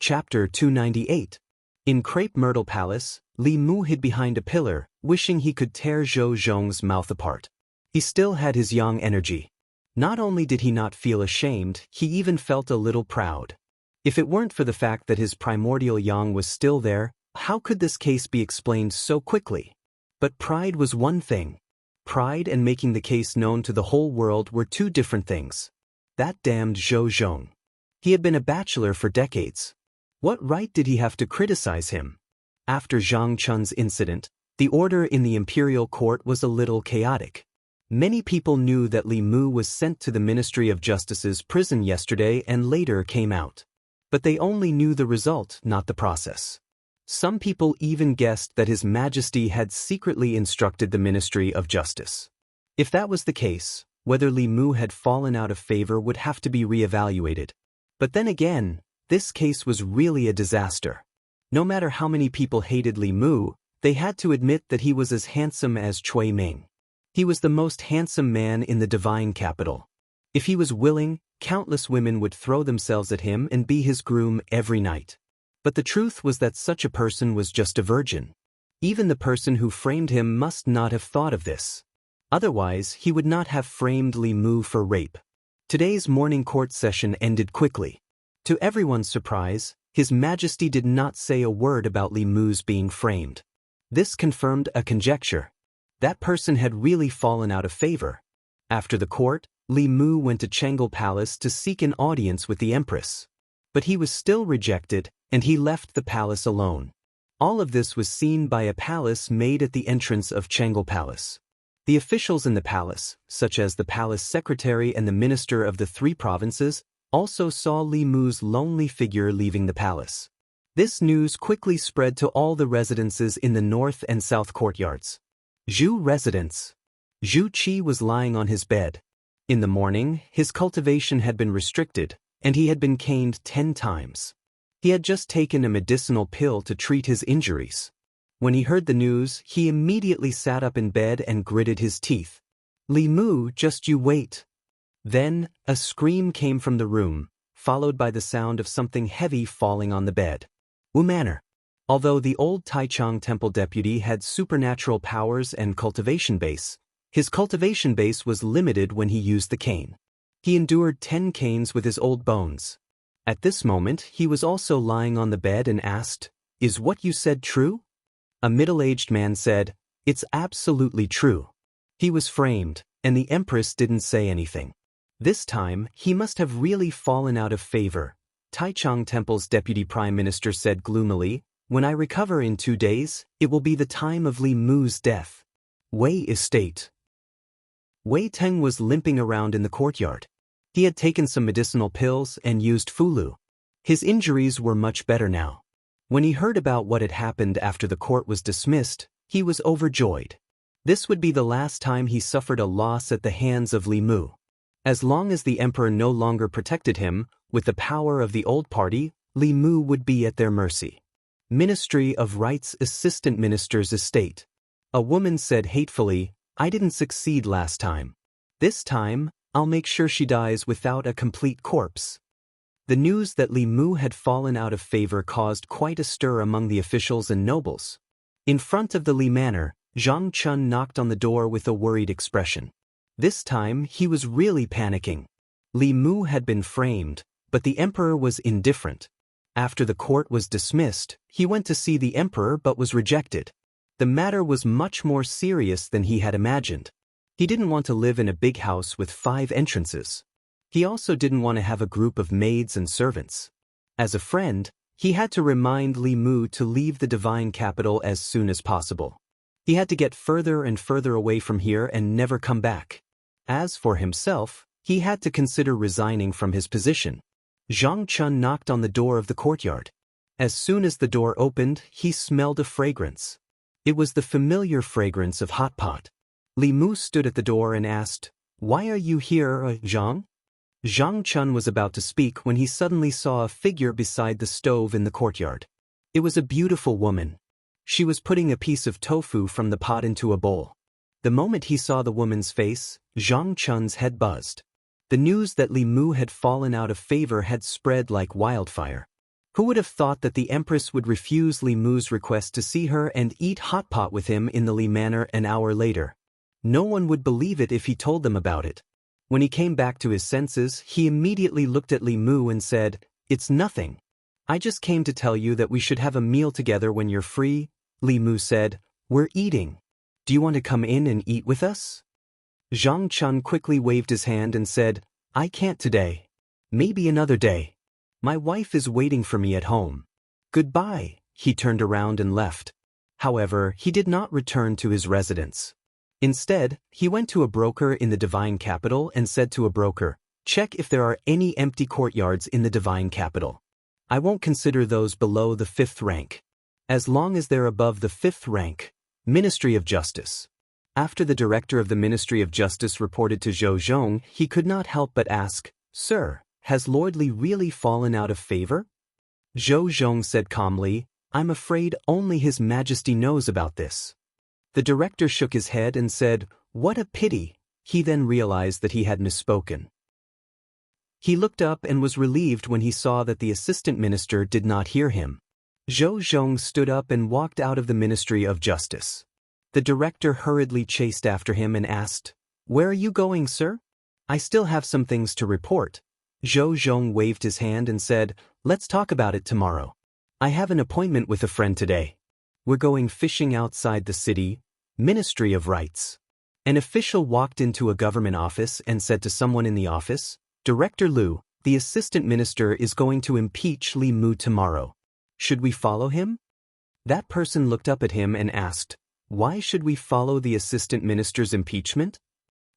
Chapter 298. In Crepe Myrtle Palace, Li Mu hid behind a pillar, wishing he could tear Zhou Zhong's mouth apart. He still had his young energy. Not only did he not feel ashamed, he even felt a little proud. If it weren't for the fact that his primordial yang was still there, how could this case be explained so quickly? But pride was one thing. Pride and making the case known to the whole world were two different things. That damned Zhou Zhong. He had been a bachelor for decades. What right did he have to criticize him? After Zhang Chun's incident, the order in the imperial court was a little chaotic. Many people knew that Li Mu was sent to the Ministry of Justice's prison yesterday and later came out. But they only knew the result, not the process. Some people even guessed that His Majesty had secretly instructed the Ministry of Justice. If that was the case, whether Li Mu had fallen out of favor would have to be re-evaluated. But then again, this case was really a disaster. No matter how many people hated Li Mu, they had to admit that he was as handsome as Cui Ming. He was the most handsome man in the divine capital. If he was willing, countless women would throw themselves at him and be his groom every night. But the truth was that such a person was just a virgin. Even the person who framed him must not have thought of this. Otherwise, he would not have framed Li Mu for rape. Today's morning court session ended quickly. To everyone's surprise, His Majesty did not say a word about Li Mu's being framed. This confirmed a conjecture. That person had really fallen out of favor. After the court, Li Mu went to Changel Palace to seek an audience with the Empress. But he was still rejected, and he left the palace alone. All of this was seen by a palace made at the entrance of Changel Palace. The officials in the palace, such as the palace secretary and the minister of the 3 provinces, also saw Li Mu's lonely figure leaving the palace. This news quickly spread to all the residences in the north and south courtyards. Zhu residence. Zhu Qi was lying on his bed. In the morning, his cultivation had been restricted, and he had been caned 10 times. He had just taken a medicinal pill to treat his injuries. When he heard the news, he immediately sat up in bed and gritted his teeth. Li Mu, just you wait. Then, a scream came from the room, followed by the sound of something heavy falling on the bed. Wu Manor. Although the old Taichung Temple deputy had supernatural powers and cultivation base, his cultivation base was limited when he used the cane. He endured 10 canes with his old bones. At this moment, he was also lying on the bed and asked, "Is what you said true?" A middle-aged man said, "It's absolutely true." He was framed, and the Empress didn't say anything. This time, he must have really fallen out of favor. Taichung Temple's deputy prime minister said gloomily, "When I recover in 2 days, it will be the time of Li Mu's death." Wei Estate. Wei Teng was limping around in the courtyard. He had taken some medicinal pills and used fulu. His injuries were much better now. When he heard about what had happened after the court was dismissed, he was overjoyed. This would be the last time he suffered a loss at the hands of Li Mu. As long as the emperor no longer protected him, with the power of the old party, Li Mu would be at their mercy. Ministry of Rights Assistant Minister's estate. A woman said hatefully, "I didn't succeed last time. This time, I'll make sure she dies without a complete corpse." The news that Li Mu had fallen out of favor caused quite a stir among the officials and nobles. In front of the Li Manor, Zhang Chun knocked on the door with a worried expression. This time, he was really panicking. Li Mu had been framed, but the emperor was indifferent. After the court was dismissed, he went to see the emperor but was rejected. The matter was much more serious than he had imagined. He didn't want to live in a big house with 5 entrances. He also didn't want to have a group of maids and servants. As a friend, he had to remind Li Mu to leave the divine capital as soon as possible. He had to get further and further away from here and never come back. As for himself, he had to consider resigning from his position. Zhang Chun knocked on the door of the courtyard. As soon as the door opened, he smelled a fragrance. It was the familiar fragrance of hot pot. Li Mu stood at the door and asked, "Why are you here, Zhang?" Zhang Chun was about to speak when he suddenly saw a figure beside the stove in the courtyard. It was a beautiful woman. She was putting a piece of tofu from the pot into a bowl. The moment he saw the woman's face, Zhang Chun's head buzzed. The news that Li Mu had fallen out of favor had spread like wildfire. Who would have thought that the Empress would refuse Li Mu's request to see her and eat hot pot with him in the Li Manor an hour later? No one would believe it if he told them about it. When he came back to his senses, he immediately looked at Li Mu and said, "It's nothing. I just came to tell you that we should have a meal together when you're free." Li Mu said, "We're eating. Do you want to come in and eat with us?" Zhang Chun quickly waved his hand and said, "I can't today. Maybe another day. My wife is waiting for me at home. Goodbye." He turned around and left. However, he did not return to his residence. Instead, he went to a broker in the Divine Capital and said to a broker, "Check if there are any empty courtyards in the Divine Capital. I won't consider those below the 5th rank. As long as they're above the 5th rank. Ministry of Justice." After the director of the Ministry of Justice reported to Zhou Zhong, he could not help but ask, "Sir, has Lord Li really fallen out of favor?" Zhou Zhong said calmly, "I'm afraid only His Majesty knows about this." The director shook his head and said, "What a pity." He then realized that he had misspoken. He looked up and was relieved when he saw that the assistant minister did not hear him. Zhou Zhong stood up and walked out of the Ministry of Justice. The director hurriedly chased after him and asked, "Where are you going, sir?" "I still have some things to report." Zhou Zhong waved his hand and said, "Let's talk about it tomorrow. I have an appointment with a friend today. We're going fishing outside the city." Ministry of Rights. An official walked into a government office and said to someone in the office, "Director Liu, the assistant minister is going to impeach Li Mu tomorrow. Should we follow him?" That person looked up at him and asked, "Why should we follow the assistant minister's impeachment?"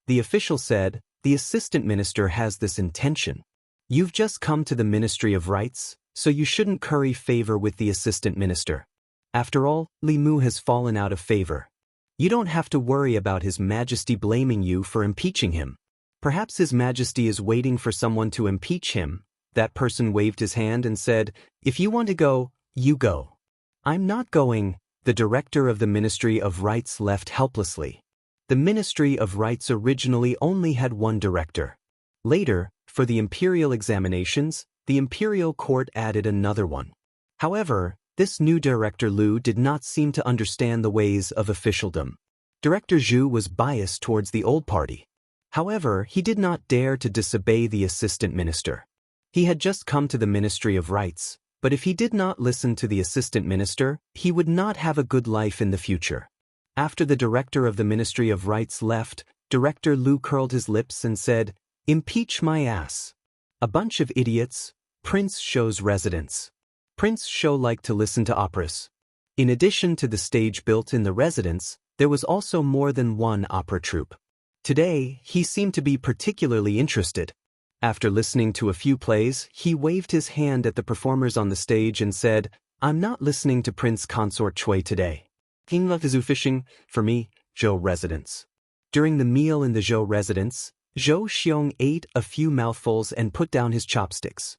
The official said, "The assistant minister has this intention. You've just come to the Ministry of Rights, so you shouldn't curry favor with the assistant minister. After all, Li Mu has fallen out of favor. You don't have to worry about His Majesty blaming you for impeaching him. Perhaps His Majesty is waiting for someone to impeach him." That person waved his hand and said, "If you want to go, you go." "I'm not going." The director of the Ministry of Rights left helplessly. The Ministry of Rights originally only had one director. Later, for the imperial examinations, the imperial court added another one. However, this new director Liu did not seem to understand the ways of officialdom. Director Zhu was biased towards the old party. However, he did not dare to disobey the assistant minister. He had just come to the Ministry of Rights, but if he did not listen to the assistant minister, he would not have a good life in the future. After the director of the Ministry of Rights left, Director Liu curled his lips and said, "Impeach my ass. A bunch of idiots." Prince Shou's residence. Prince Shou liked to listen to operas. In addition to the stage built in the residence, there was also more than one opera troupe. Today, he seemed to be particularly interested. After listening to a few plays, he waved his hand at the performers on the stage and said, "I'm not listening to Prince Consort Chui today. King Love is fishing for me, Zhou residence." During the meal in the Zhou residence, Zhou Xiong ate a few mouthfuls and put down his chopsticks.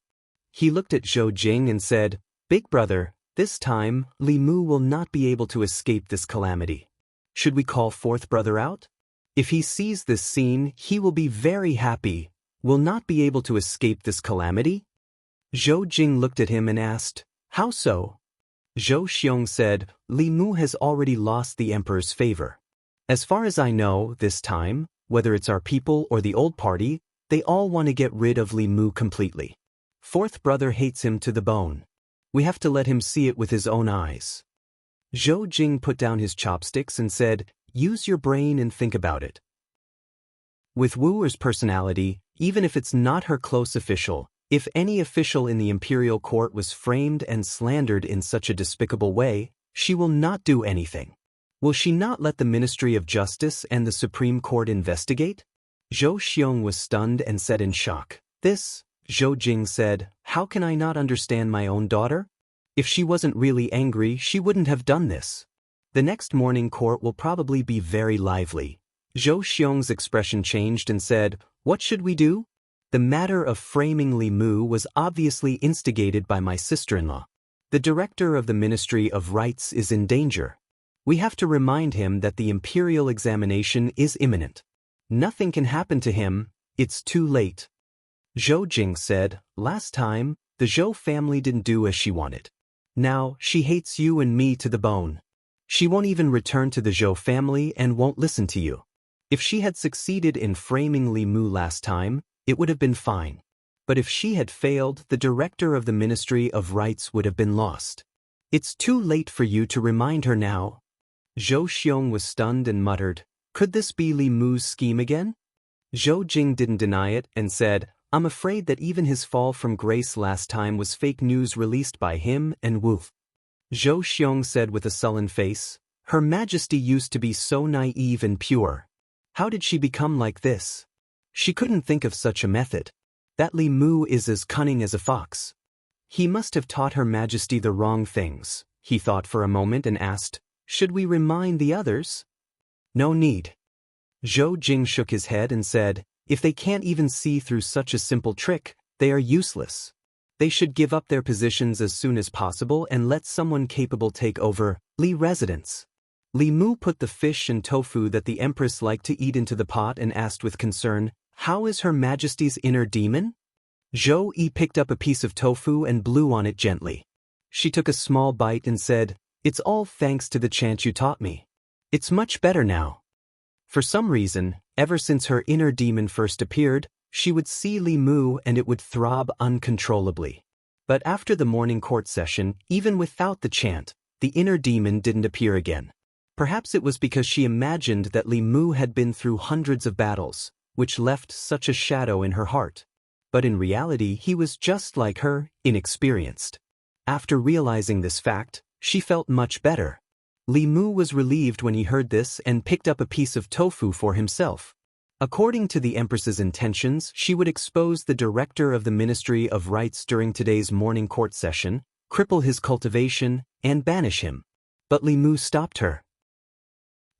He looked at Zhou Jing and said, "Big brother, this time, Li Mu will not be able to escape this calamity. Should we call fourth brother out? If he sees this scene, he will be very happy. Will not be able to escape this calamity?" Zhou Jing looked at him and asked, "How so?" Zhou Xiong said, "Li Mu has already lost the emperor's favor. As far as I know, this time, whether it's our people or the old party, they all want to get rid of Li Mu completely. Fourth brother hates him to the bone. We have to let him see it with his own eyes." Zhou Jing put down his chopsticks and said, "Use your brain and think about it. With Wu Er's personality, even if it's not her close official, if any official in the imperial court was framed and slandered in such a despicable way, she will not do anything. Will she not let the Ministry of Justice and the Supreme Court investigate?" Zhou Xiong was stunned and said in shock, "This," Zhou Jing said, "How can I not understand my own daughter? If she wasn't really angry, she wouldn't have done this. The next morning court will probably be very lively." Zhou Xiong's expression changed and said, "What should we do? The matter of framing Li Mu was obviously instigated by my sister-in-law. The director of the Ministry of Rights is in danger. We have to remind him that the imperial examination is imminent. Nothing can happen to him, it's too late." Zhou Jing said, "Last time, The Zhou family didn't do as she wanted. Now, she hates you and me to the bone. She won't even return to the Zhou family and won't listen to you. If she had succeeded in framing Li Mu last time, it would have been fine. But if she had failed, the director of the Ministry of Rights would have been lost. It's too late for you to remind her now. Zhou Xiong was stunned and muttered, "Could this be Li Mu's scheme again?" Zhou Jing didn't deny it and said, "I'm afraid that even his fall from grace last time was fake news released by him and Wu." Zhou Xiong said with a sullen face, "Her Majesty used to be so naive and pure. How did she become like this? She couldn't think of such a method. That Li Mu is as cunning as a fox. He must have taught Her Majesty the wrong things." He thought for a moment and asked, "Should we remind the others?" "No need." Zhou Jing shook his head and said, "If they can't even see through such a simple trick, they are useless. They should give up their positions as soon as possible and let someone capable take over Li residence." Li Mu put the fish and tofu that the Empress liked to eat into the pot and asked with concern, "How is Her Majesty's inner demon?" Zhou Yi picked up a piece of tofu and blew on it gently. She took a small bite and said, "It's all thanks to the chant you taught me. It's much better now." For some reason, ever since her inner demon first appeared, she would see Li Mu and it would throb uncontrollably. But after the morning court session, even without the chant, the inner demon didn't appear again. Perhaps it was because she imagined that Li Mu had been through hundreds of battles, which left such a shadow in her heart. But in reality he was just like her, inexperienced. After realizing this fact, she felt much better. Li Mu was relieved when he heard this and picked up a piece of tofu for himself. According to the Empress's intentions, she would expose the director of the Ministry of Rights during today's morning court session, cripple his cultivation, and banish him. But Li Mu stopped her.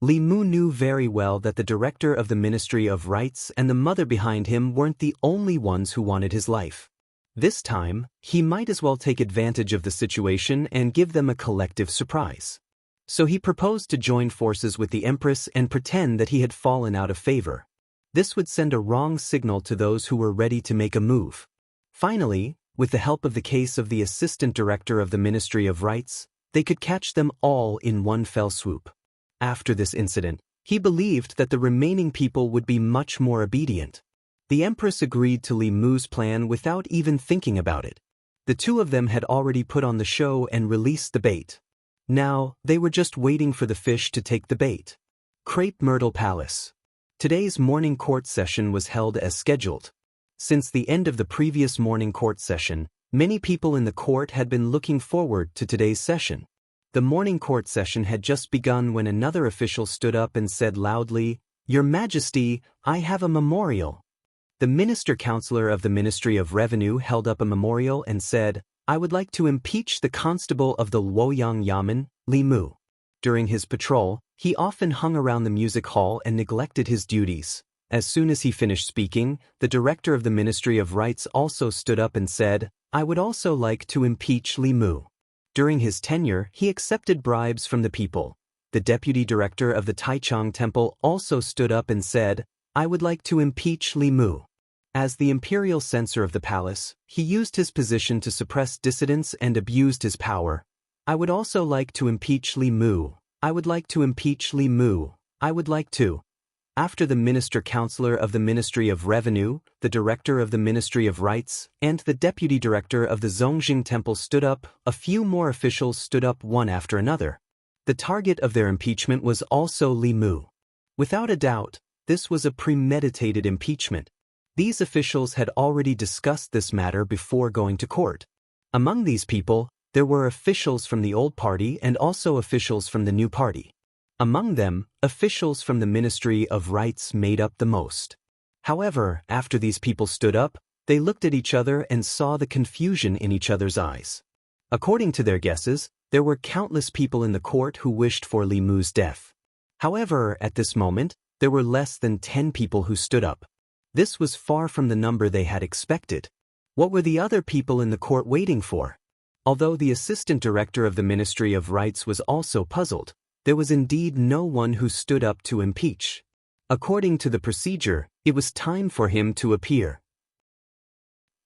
Li Mu knew very well that the director of the Ministry of Rights and the mother behind him weren't the only ones who wanted his life. This time, he might as well take advantage of the situation and give them a collective surprise. So he proposed to join forces with the Empress and pretend that he had fallen out of favor. This would send a wrong signal to those who were ready to make a move. Finally, with the help of the case of the assistant director of the Ministry of Rights, they could catch them all in one fell swoop. After this incident, he believed that the remaining people would be much more obedient. The Empress agreed to Li Mu's plan without even thinking about it. The two of them had already put on the show and released the bait. Now, they were just waiting for the fish to take the bait. Crepe Myrtle Palace. Today's morning court session was held as scheduled. Since the end of the previous morning court session, many people in the court had been looking forward to today's session. The morning court session had just begun when another official stood up and said loudly, "Your Majesty, I have a memorial." The minister-counselor of the Ministry of Revenue held up a memorial and said, "I would like to impeach the constable of the Luoyang Yamen, Li Mu. During his patrol, he often hung around the music hall and neglected his duties." As soon as he finished speaking, the director of the Ministry of Rights also stood up and said, "I would also like to impeach Li Mu. During his tenure, he accepted bribes from the people." The deputy director of the Taichung Temple also stood up and said, "I would like to impeach Li Mu. As the imperial censor of the palace, he used his position to suppress dissidents and abused his power. I would also like to impeach Li Mu. I would like to impeach Li Mu. I would like to." After the minister-counselor of the Ministry of Revenue, the director of the Ministry of Rights, and the deputy director of the Zongjing Temple stood up, a few more officials stood up one after another. The target of their impeachment was also Li Mu. Without a doubt, this was a premeditated impeachment. These officials had already discussed this matter before going to court. Among these people, there were officials from the old party and also officials from the new party. Among them, officials from the Ministry of Rights made up the most. However, after these people stood up, they looked at each other and saw the confusion in each other's eyes. According to their guesses, there were countless people in the court who wished for Li Mu's death. However, at this moment, there were less than 10 people who stood up. This was far from the number they had expected. What were the other people in the court waiting for? Although the assistant director of the Ministry of Rights was also puzzled, there was indeed no one who stood up to impeach. According to the procedure, it was time for him to appear.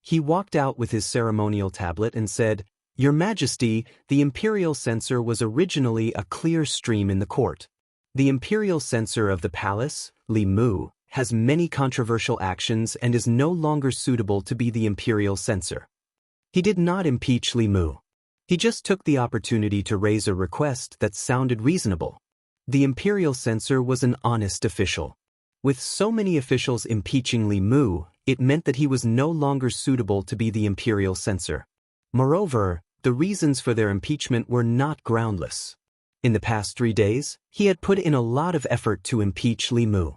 He walked out with his ceremonial tablet and said, "Your Majesty, the imperial censor was originally a clear stream in the court. The imperial censor of the palace, Li Mu, has many controversial actions and is no longer suitable to be the imperial censor." He did not impeach Li Mu. He just took the opportunity to raise a request that sounded reasonable. The imperial censor was an honest official. With so many officials impeaching Li Mu, it meant that he was no longer suitable to be the imperial censor. Moreover, the reasons for their impeachment were not groundless. In the past 3 days, he had put in a lot of effort to impeach Li Mu.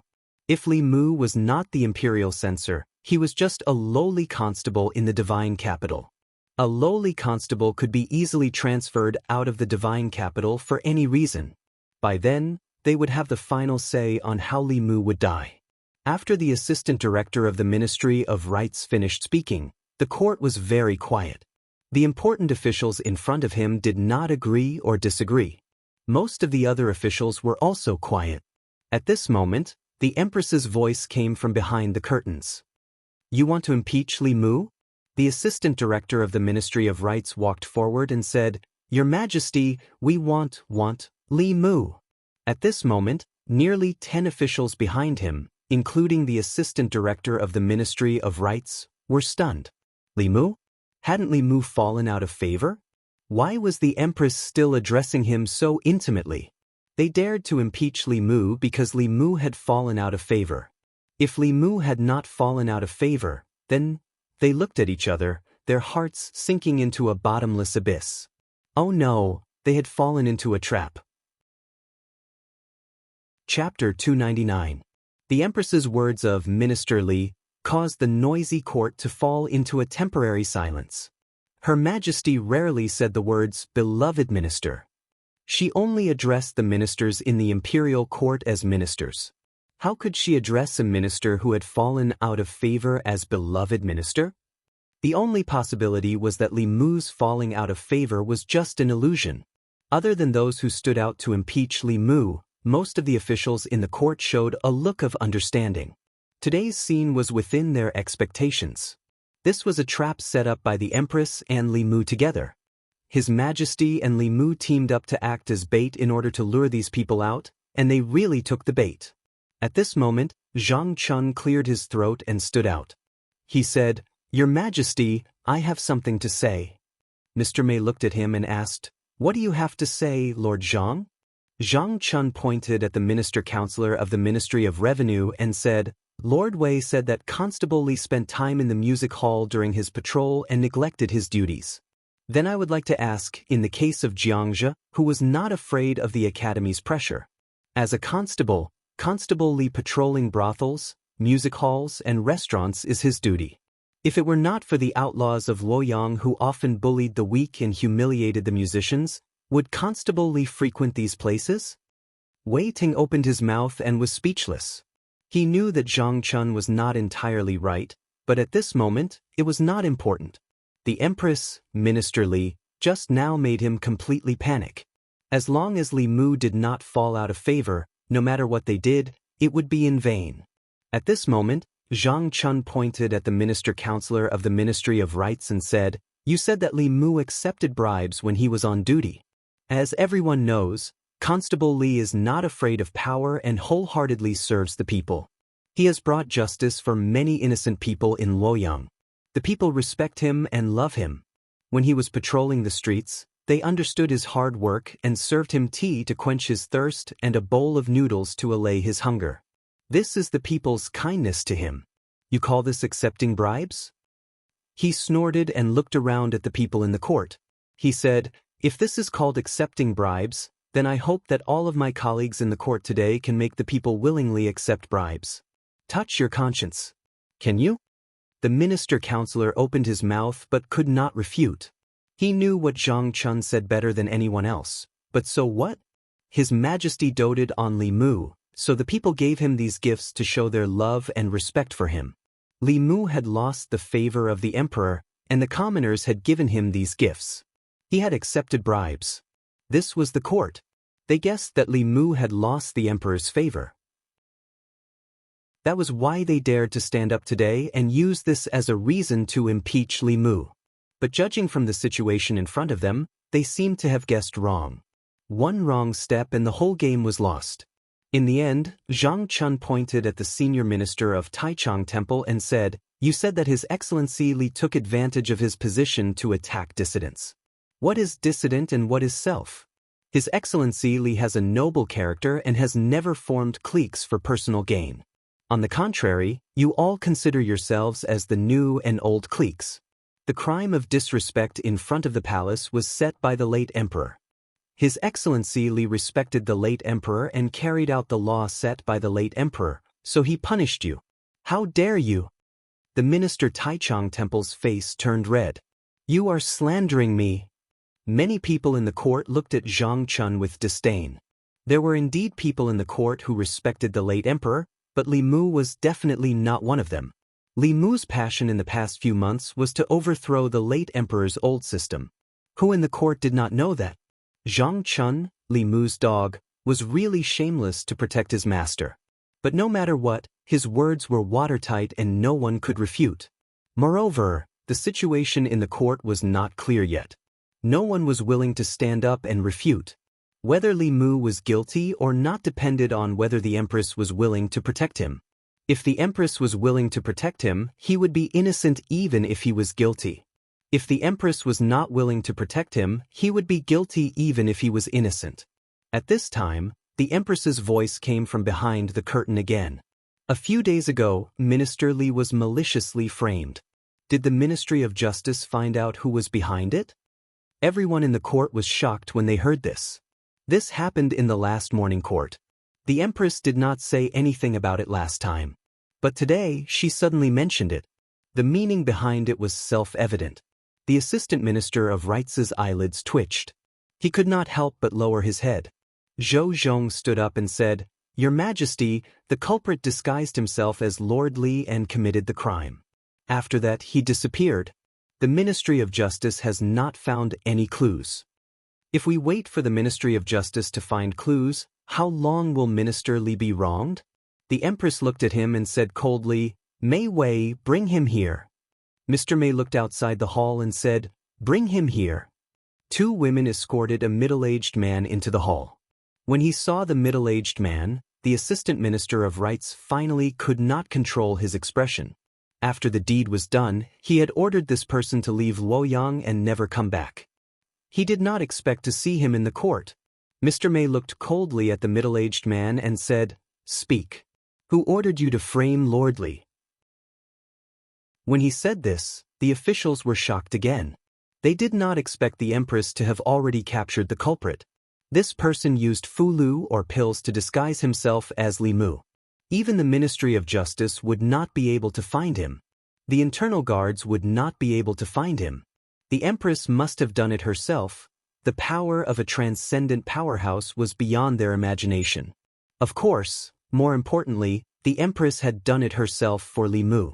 If Li Mu was not the imperial censor, he was just a lowly constable in the divine capital. A lowly constable could be easily transferred out of the divine capital for any reason. By then, they would have the final say on how Li Mu would die. After the assistant director of the Ministry of Rights finished speaking, the court was very quiet. The important officials in front of him did not agree or disagree. Most of the other officials were also quiet. At this moment, the Empress's voice came from behind the curtains. "You want to impeach Li Mu?" The assistant director of the Ministry of Rights walked forward and said, "Your Majesty, we want Li Mu." At this moment, nearly 10 officials behind him, including the assistant director of the Ministry of Rights, were stunned. Li Mu? Hadn't Li Mu fallen out of favor? Why was the Empress still addressing him so intimately? They dared to impeach Li Mu because Li Mu had fallen out of favor. If Li Mu had not fallen out of favor, then they looked at each other, their hearts sinking into a bottomless abyss. Oh no, they had fallen into a trap. Chapter 299. The Empress's words of Minister Li caused the noisy court to fall into a temporary silence. Her Majesty rarely said the words, "Beloved Minister." She only addressed the ministers in the imperial court as ministers. How could she address a minister who had fallen out of favor as beloved minister? The only possibility was that Li Mu's falling out of favor was just an illusion. Other than those who stood out to impeach Li Mu, most of the officials in the court showed a look of understanding. Today's scene was within their expectations. This was a trap set up by the Empress and Li Mu together. His Majesty and Li Mu teamed up to act as bait in order to lure these people out, and they really took the bait. At this moment, Zhang Chun cleared his throat and stood out. He said, "Your Majesty, I have something to say." Mr. Mei looked at him and asked, "What do you have to say, Lord Zhang?" Zhang Chun pointed at the Minister-Counselor of the Ministry of Revenue and said, "Lord Wei said that Constable Li spent time in the music hall during his patrol and neglected his duties. Then I would like to ask, in the case of Jiangzhe, who was not afraid of the Academy's pressure. As a constable, Constable Li patrolling brothels, music halls, and restaurants is his duty. If it were not for the outlaws of Luoyang who often bullied the weak and humiliated the musicians, would Constable Li frequent these places?" Wei Ting opened his mouth and was speechless. He knew that Zhang Chun was not entirely right, but at this moment, it was not important. The Empress, Minister Li, just now made him completely panic. As long as Li Mu did not fall out of favor, no matter what they did, it would be in vain. At this moment, Zhang Chun pointed at the Minister-Counselor of the Ministry of Rights and said, "You said that Li Mu accepted bribes when he was on duty. As everyone knows, Constable Li is not afraid of power and wholeheartedly serves the people. He has brought justice for many innocent people in Luoyang. The people respect him and love him. When he was patrolling the streets, they understood his hard work and served him tea to quench his thirst and a bowl of noodles to allay his hunger. This is the people's kindness to him. You call this accepting bribes?" He snorted and looked around at the people in the court. He said, "If this is called accepting bribes, then I hope that all of my colleagues in the court today can make the people willingly accept bribes. Touch your conscience. Can you?" The Minister-Counselor opened his mouth but could not refute. He knew what Zhang Chun said better than anyone else, but so what? His Majesty doted on Li Mu, so the people gave him these gifts to show their love and respect for him. Li Mu had lost the favor of the emperor, and the commoners had given him these gifts. He had accepted bribes. This was the court. They guessed that Li Mu had lost the emperor's favor. That was why they dared to stand up today and use this as a reason to impeach Li Mu. But judging from the situation in front of them, they seemed to have guessed wrong. One wrong step and the whole game was lost. In the end, Zhang Chun pointed at the senior minister of Taichung Temple and said, "You said that His Excellency Li took advantage of his position to attack dissidents. What is dissident and what is self? His Excellency Li has a noble character and has never formed cliques for personal gain. On the contrary, you all consider yourselves as the new and old cliques. The crime of disrespect in front of the palace was set by the late emperor. His Excellency Li respected the late emperor and carried out the law set by the late emperor, so he punished you. How dare you?" The minister Taichung Temple's face turned red. "You are slandering me." Many people in the court looked at Zhang Chun with disdain. There were indeed people in the court who respected the late emperor, but Li Mu was definitely not one of them. Li Mu's passion in the past few months was to overthrow the late emperor's old system. Who in the court did not know that? Zhang Chun, Li Mu's dog, was really shameless to protect his master. But no matter what, his words were watertight and no one could refute. Moreover, the situation in the court was not clear yet. No one was willing to stand up and refute. Whether Li Mu was guilty or not depended on whether the empress was willing to protect him. If the empress was willing to protect him, he would be innocent even if he was guilty. If the empress was not willing to protect him, he would be guilty even if he was innocent. At this time, the empress's voice came from behind the curtain again. A few days ago, Minister Li was maliciously framed. Did the Ministry of Justice find out who was behind it? Everyone in the court was shocked when they heard this. This happened in the last morning court. The empress did not say anything about it last time. But today, she suddenly mentioned it. The meaning behind it was self-evident. The assistant minister of Rights's eyelids twitched. He could not help but lower his head. Zhou Zhong stood up and said, "Your Majesty, the culprit disguised himself as Lord Li and committed the crime. After that, he disappeared. The Ministry of Justice has not found any clues. If we wait for the Ministry of Justice to find clues, how long will Minister Li be wronged?" The Empress looked at him and said coldly, "Mei Wei, bring him here." Mr. Mei looked outside the hall and said, "Bring him here." Two women escorted a middle-aged man into the hall. When he saw the middle-aged man, the Assistant Minister of Rights finally could not control his expression. After the deed was done, he had ordered this person to leave Luoyang and never come back. He did not expect to see him in the court. Mr. Mei looked coldly at the middle-aged man and said, "Speak. Who ordered you to frame Lord Li?" When he said this, the officials were shocked again. They did not expect the Empress to have already captured the culprit. This person used fulu or pills to disguise himself as Li Mu. Even the Ministry of Justice would not be able to find him. The internal guards would not be able to find him. The Empress must have done it herself. The power of a transcendent powerhouse was beyond their imagination. Of course, more importantly, the Empress had done it herself for Li Mu.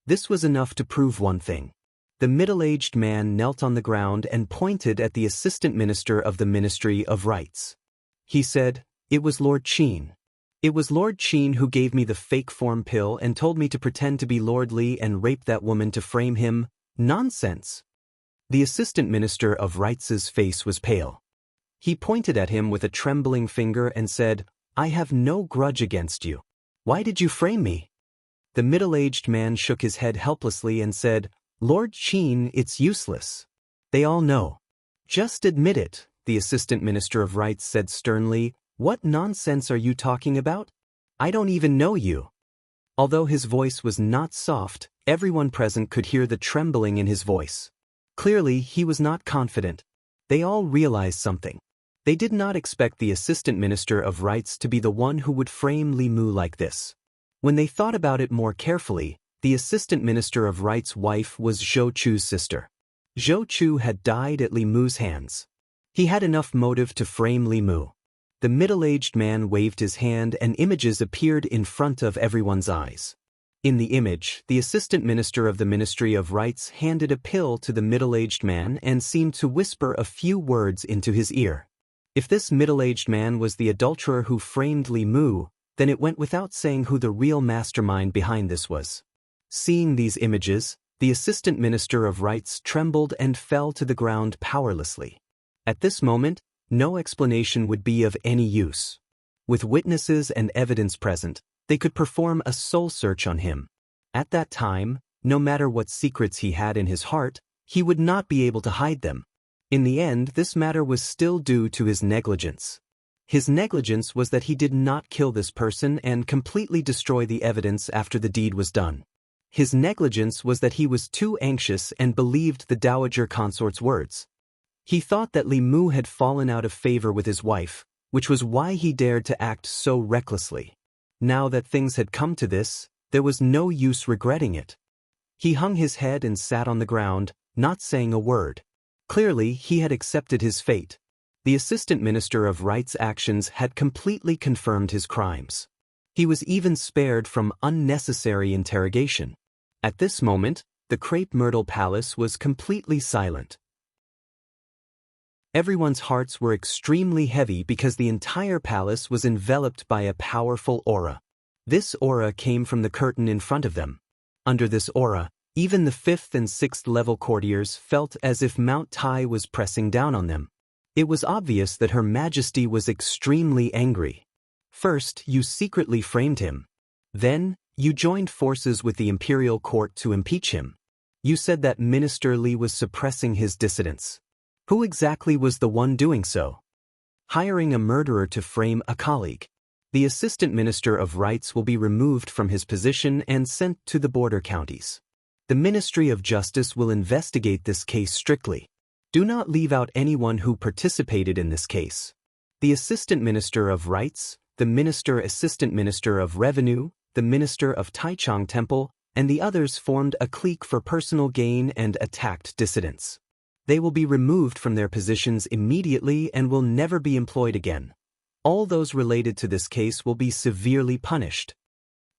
This was enough to prove one thing. The middle-aged man knelt on the ground and pointed at the Assistant Minister of the Ministry of Rights. He said, "It was Lord Qin. It was Lord Qin who gave me the fake form pill and told me to pretend to be Lord Li and rape that woman to frame him. Nonsense." The Assistant Minister of Rights' face was pale. He pointed at him with a trembling finger and said, "I have no grudge against you. Why did you frame me?" The middle-aged man shook his head helplessly and said, "Lord Qin, it's useless. They all know." "Just admit it," the Assistant Minister of Rights said sternly. "What nonsense are you talking about? I don't even know you." Although his voice was not soft, everyone present could hear the trembling in his voice. Clearly, he was not confident. They all realized something. They did not expect the Assistant Minister of Rights to be the one who would frame Li Mu like this. When they thought about it more carefully, the Assistant Minister of Rights' wife was Zhou Chu's sister. Zhou Chu had died at Li Mu's hands. He had enough motive to frame Li Mu. The middle-aged man waved his hand and images appeared in front of everyone's eyes. In the image, the Assistant Minister of the Ministry of Rights handed a pill to the middle-aged man and seemed to whisper a few words into his ear. If this middle-aged man was the adulterer who framed Li Mu, then it went without saying who the real mastermind behind this was. Seeing these images, the Assistant Minister of Rights trembled and fell to the ground powerlessly. At this moment, no explanation would be of any use. With witnesses and evidence present, they could perform a soul search on him. At that time, no matter what secrets he had in his heart, he would not be able to hide them. In the end, this matter was still due to his negligence. His negligence was that he did not kill this person and completely destroy the evidence after the deed was done. His negligence was that he was too anxious and believed the dowager consort's words. He thought that Li Mu had fallen out of favor with his wife, which was why he dared to act so recklessly. Now that things had come to this, there was no use regretting it. He hung his head and sat on the ground, not saying a word. Clearly, he had accepted his fate. The Assistant Minister of Rights' actions had completely confirmed his crimes. He was even spared from unnecessary interrogation. At this moment, the Crepe Myrtle Palace was completely silent. Everyone's hearts were extremely heavy because the entire palace was enveloped by a powerful aura. This aura came from the curtain in front of them. Under this aura, even the 5th and 6th level courtiers felt as if Mount Tai was pressing down on them. It was obvious that Her Majesty was extremely angry. First, you secretly framed him. Then, you joined forces with the imperial court to impeach him. You said that Minister Li was suppressing his dissidents. Who exactly was the one doing so? Hiring a murderer to frame a colleague. The Assistant Minister of Rights will be removed from his position and sent to the border counties. The Ministry of Justice will investigate this case strictly. Do not leave out anyone who participated in this case. The Assistant Minister of Rights, the Assistant Minister of Revenue, the Minister of Taichung Temple, and the others formed a clique for personal gain and attacked dissidents. They will be removed from their positions immediately and will never be employed again. All those related to this case will be severely punished.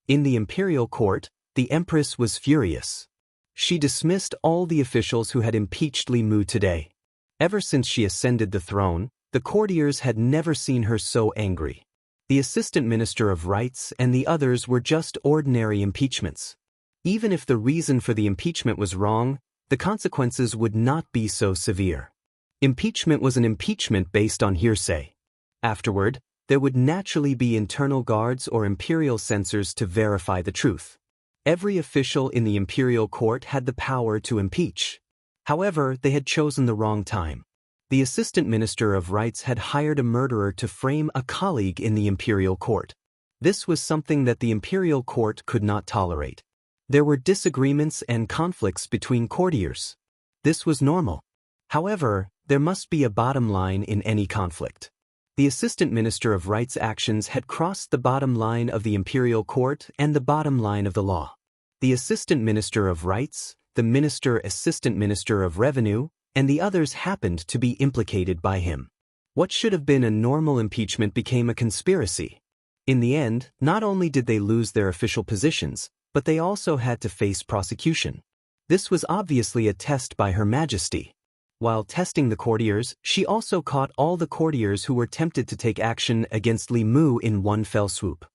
In the imperial court, the Empress was furious. She dismissed all the officials who had impeached Li Mu today. Ever since she ascended the throne, the courtiers had never seen her so angry. The Assistant Minister of Rights and the others were just ordinary impeachments. Even if the reason for the impeachment was wrong, the consequences would not be so severe. Impeachment was an impeachment based on hearsay. Afterward, there would naturally be internal guards or imperial censors to verify the truth. Every official in the imperial court had the power to impeach. However, they had chosen the wrong time. The Assistant Minister of Rights had hired a murderer to frame a colleague in the imperial court. This was something that the imperial court could not tolerate. There were disagreements and conflicts between courtiers. This was normal. However, there must be a bottom line in any conflict. The Assistant Minister of Rights' actions had crossed the bottom line of the imperial court and the bottom line of the law. The Assistant Minister of Rights, the Assistant Minister of Revenue, and the others happened to be implicated by him. What should have been a normal impeachment became a conspiracy. In the end, not only did they lose their official positions, but they also had to face prosecution. This was obviously a test by Her Majesty. While testing the courtiers, she also caught all the courtiers who were tempted to take action against Li Mu in one fell swoop.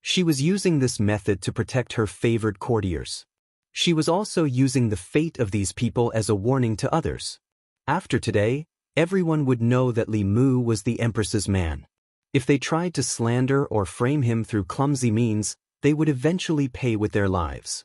She was using this method to protect her favored courtiers. She was also using the fate of these people as a warning to others. After today, everyone would know that Li Mu was the Empress's man. If they tried to slander or frame him through clumsy means, they would eventually pay with their lives.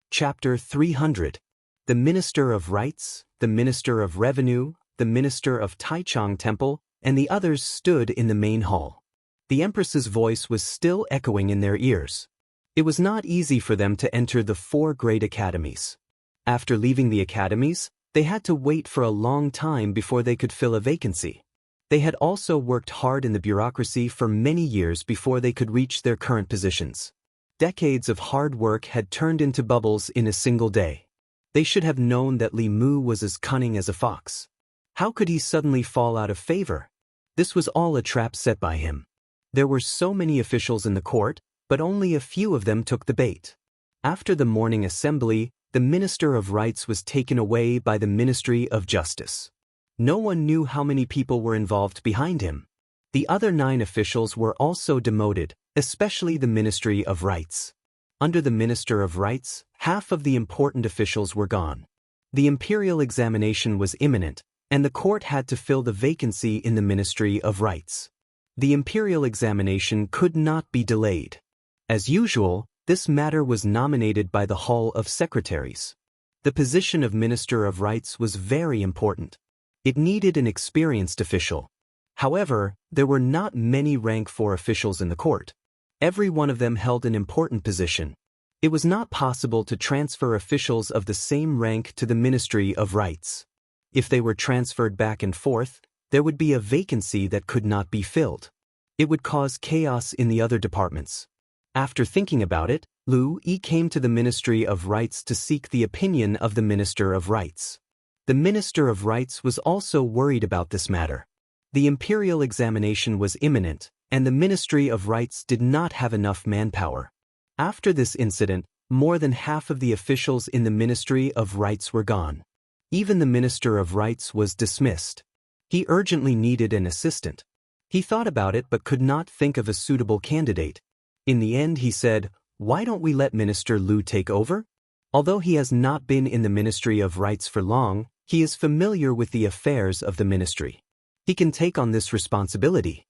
Chapter 300. The Minister of Rights, the Minister of Revenue, the Minister of Taichung Temple, and the others stood in the main hall. The Empress's voice was still echoing in their ears. It was not easy for them to enter the 4 great academies. After leaving the academies, they had to wait for a long time before they could fill a vacancy. They had also worked hard in the bureaucracy for many years before they could reach their current positions. Decades of hard work had turned into bubbles in a single day. They should have known that Li Mu was as cunning as a fox. How could he suddenly fall out of favor? This was all a trap set by him. There were so many officials in the court, but only a few of them took the bait. After the morning assembly, the Minister of Rights was taken away by the Ministry of Justice. No one knew how many people were involved behind him. The other 9 officials were also demoted, especially the Ministry of Rights. Under the Minister of Rights, half of the important officials were gone. The imperial examination was imminent, and the court had to fill the vacancy in the Ministry of Rights. The imperial examination could not be delayed. As usual, this matter was nominated by the Hall of Secretaries. The position of Minister of Rights was very important. It needed an experienced official. However, there were not many rank 4 officials in the court. Every one of them held an important position. It was not possible to transfer officials of the same rank to the Ministry of Rights. If they were transferred back and forth, there would be a vacancy that could not be filled. It would cause chaos in the other departments. After thinking about it, Liu Yi came to the Ministry of Rights to seek the opinion of the Minister of Rights. The Minister of Rights was also worried about this matter. The imperial examination was imminent, and the Ministry of Rights did not have enough manpower. After this incident, more than half of the officials in the Ministry of Rights were gone. Even the Minister of Rights was dismissed. He urgently needed an assistant. He thought about it but could not think of a suitable candidate. In the end he said, "Why don't we let Minister Liu take over?" Although he has not been in the Ministry of Rights for long, he is familiar with the affairs of the ministry. He can take on this responsibility.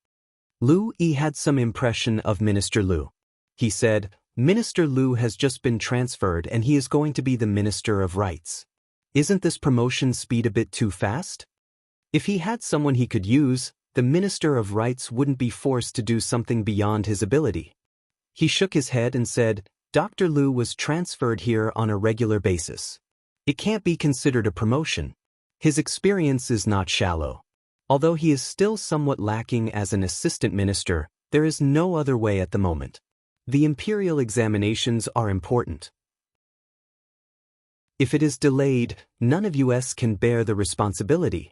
Liu Yi had some impression of Minister Liu. He said, "Minister Liu has just been transferred and he is going to be the Minister of Rights. Isn't this promotion speed a bit too fast?" If he had someone he could use, the Minister of Rights wouldn't be forced to do something beyond his ability. He shook his head and said, "Dr. Liu was transferred here on a regular basis. It can't be considered a promotion. His experience is not shallow. Although he is still somewhat lacking as an assistant minister, there is no other way at the moment. The imperial examinations are important. If it is delayed, none of us can bear the responsibility."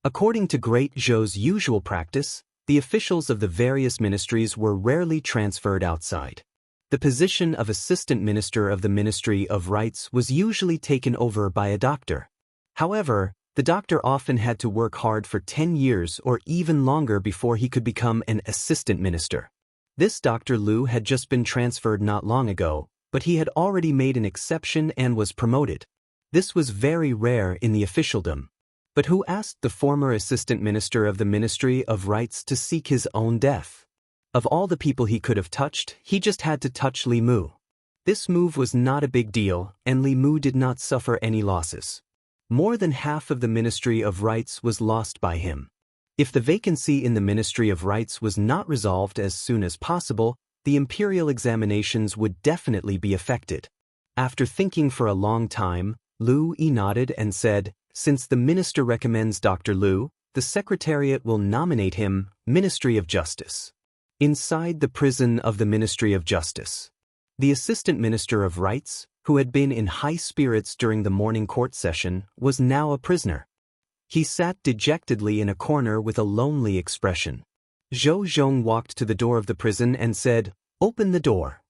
According to Great Zhou's usual practice, the officials of the various ministries were rarely transferred outside. The position of assistant minister of the Ministry of Rights was usually taken over by a doctor. However, the doctor often had to work hard for 10 years or even longer before he could become an assistant minister. This Dr. Liu had just been transferred not long ago, but he had already made an exception and was promoted. This was very rare in the officialdom. But who asked the former assistant minister of the Ministry of Rights to seek his own death? Of all the people he could have touched, he just had to touch Li Mu. This move was not a big deal, and Li Mu did not suffer any losses. More than half of the Ministry of Rights was lost by him. If the vacancy in the Ministry of Rights was not resolved as soon as possible, the imperial examinations would definitely be affected. After thinking for a long time, Liu Yi nodded and said, "Since the minister recommends Dr. Liu, the Secretariat will nominate him Ministry of Justice." Inside the prison of the Ministry of Justice, the Assistant Minister of Rights, who had been in high spirits during the morning court session, was now a prisoner. He sat dejectedly in a corner with a lonely expression. Zhou Zhong walked to the door of the prison and said, "Open the door."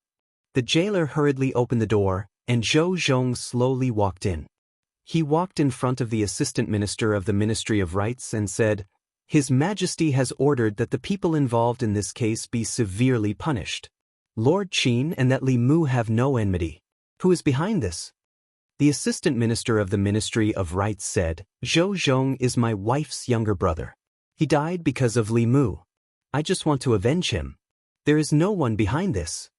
The jailer hurriedly opened the door, and Zhou Zhong slowly walked in. He walked in front of the Assistant Minister of the Ministry of Rights and said, "His Majesty has ordered that the people involved in this case be severely punished. Lord Qin and that Li Mu have no enmity. Who is behind this?" The Assistant Minister of the Ministry of Rights said, "Zhou Zhong is my wife's younger brother. He died because of Li Mu. I just want to avenge him. There is no one behind this."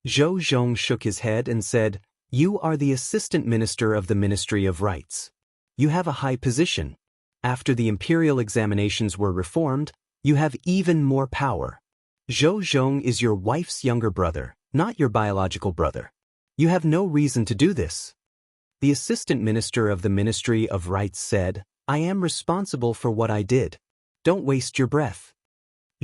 Zhou Zhong shook his head and said, "You are the Assistant Minister of the Ministry of Rights. You have a high position. After the imperial examinations were reformed, you have even more power. Zhou Zhong is your wife's younger brother, not your biological brother. You have no reason to do this." The Assistant Minister of the Ministry of Rights said, "I am responsible for what I did. Don't waste your breath."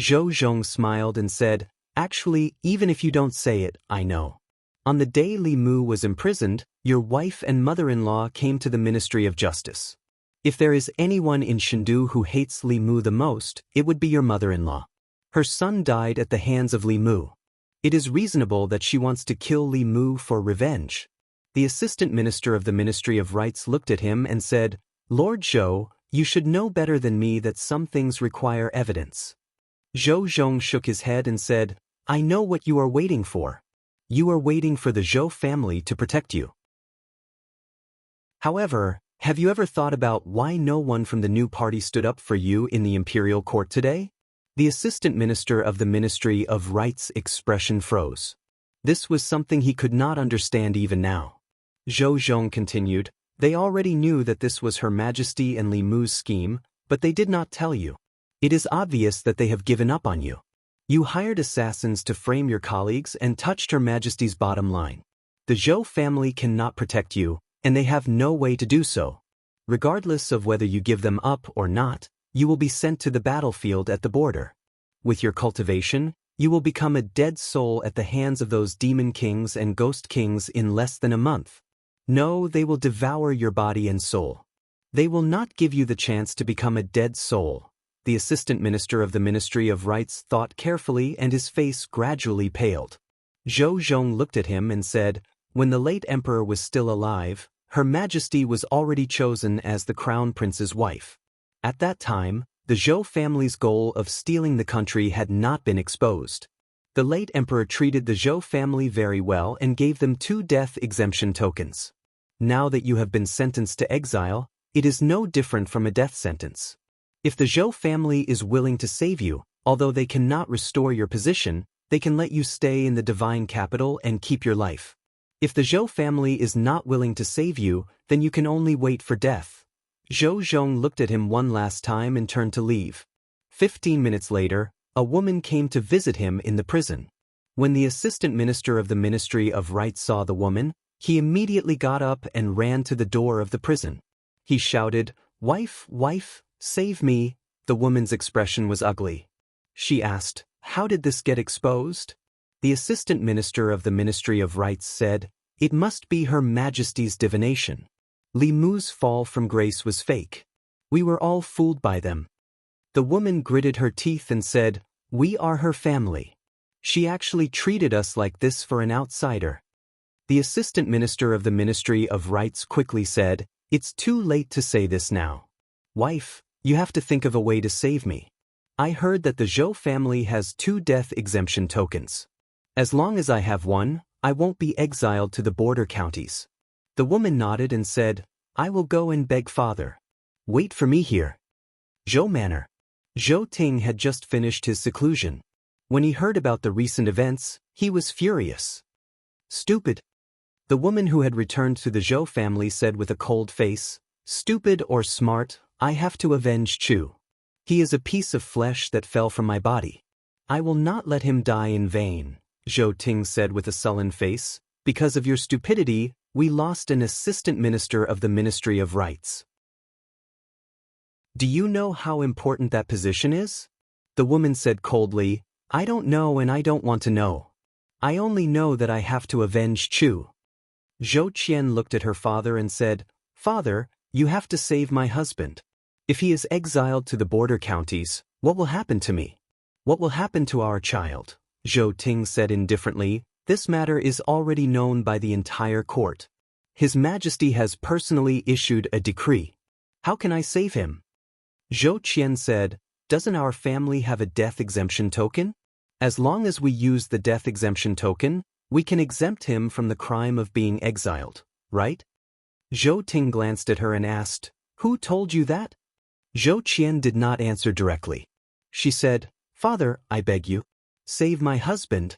Zhou Zhong smiled and said, "Actually, even if you don't say it, I know. On the day Li Mu was imprisoned, your wife and mother-in-law came to the Ministry of Justice. If there is anyone in Chengdu who hates Li Mu the most, it would be your mother-in-law. Her son died at the hands of Li Mu. It is reasonable that she wants to kill Li Mu for revenge." The Assistant Minister of the Ministry of Rights looked at him and said, "Lord Zhou, you should know better than me that some things require evidence." Zhou Zhong shook his head and said, I know what you are waiting for. You are waiting for the Zhou family to protect you. However, have you ever thought about why no one from the new party stood up for you in the imperial court today? The assistant minister of the Ministry of Rights' expression froze. This was something he could not understand even now. Zhou Zhong continued, they already knew that this was Her Majesty and Li Mu's scheme, but they did not tell you. It is obvious that they have given up on you. You hired assassins to frame your colleagues and touched Her Majesty's bottom line. The Zhou family cannot protect you, and they have no way to do so. Regardless of whether you give them up or not, you will be sent to the battlefield at the border. With your cultivation, you will become a dead soul at the hands of those demon kings and ghost kings in less than a month. No, they will devour your body and soul. They will not give you the chance to become a dead soul. The assistant minister of the Ministry of Rights thought carefully and his face gradually paled. Zhou Zhong looked at him and said, when the late emperor was still alive, Her Majesty was already chosen as the crown prince's wife. At that time, the Zhou family's goal of stealing the country had not been exposed. The late emperor treated the Zhou family very well and gave them 2 death exemption tokens. Now that you have been sentenced to exile, it is no different from a death sentence. If the Zhou family is willing to save you, although they cannot restore your position, they can let you stay in the divine capital and keep your life. If the Zhou family is not willing to save you, then you can only wait for death. Zhou Zhong looked at him one last time and turned to leave. 15 minutes later, a woman came to visit him in the prison. When the assistant minister of the Ministry of Rights saw the woman, he immediately got up and ran to the door of the prison. He shouted, wife, wife, save me. The woman's expression was ugly. She asked, how did this get exposed? The assistant minister of the Ministry of Rights said, it must be Her Majesty's divination. Li Mu's fall from grace was fake. We were all fooled by them. The woman gritted her teeth and said, we are her family. She actually treated us like this for an outsider. The assistant minister of the Ministry of Rights quickly said, it's too late to say this now. Wife, you have to think of a way to save me. I heard that the Zhou family has 2 death exemption tokens. As long as I have one, I won't be exiled to the border counties. The woman nodded and said, I will go and beg father. Wait for me here. Zhou Manor. Zhou Ting had just finished his seclusion. When he heard about the recent events, he was furious. Stupid. The woman who had returned to the Zhou family said with a cold face, stupid or smart, I have to avenge Chu. He is a piece of flesh that fell from my body. I will not let him die in vain, Zhou Ting said with a sullen face. Because of your stupidity, we lost an assistant minister of the Ministry of Rights. Do you know how important that position is? The woman said coldly, I don't know and I don't want to know. I only know that I have to avenge Chu. Zhou Qian looked at her father and said, Father, you have to save my husband. If he is exiled to the border counties, what will happen to me? What will happen to our child? Zhou Ting said indifferently, this matter is already known by the entire court. His Majesty has personally issued a decree. How can I save him? Zhou Qian said, doesn't our family have a death exemption token? As long as we use the death exemption token, we can exempt him from the crime of being exiled, right? Zhou Ting glanced at her and asked, who told you that? Zhou Qian did not answer directly. She said, Father, I beg you, save my husband.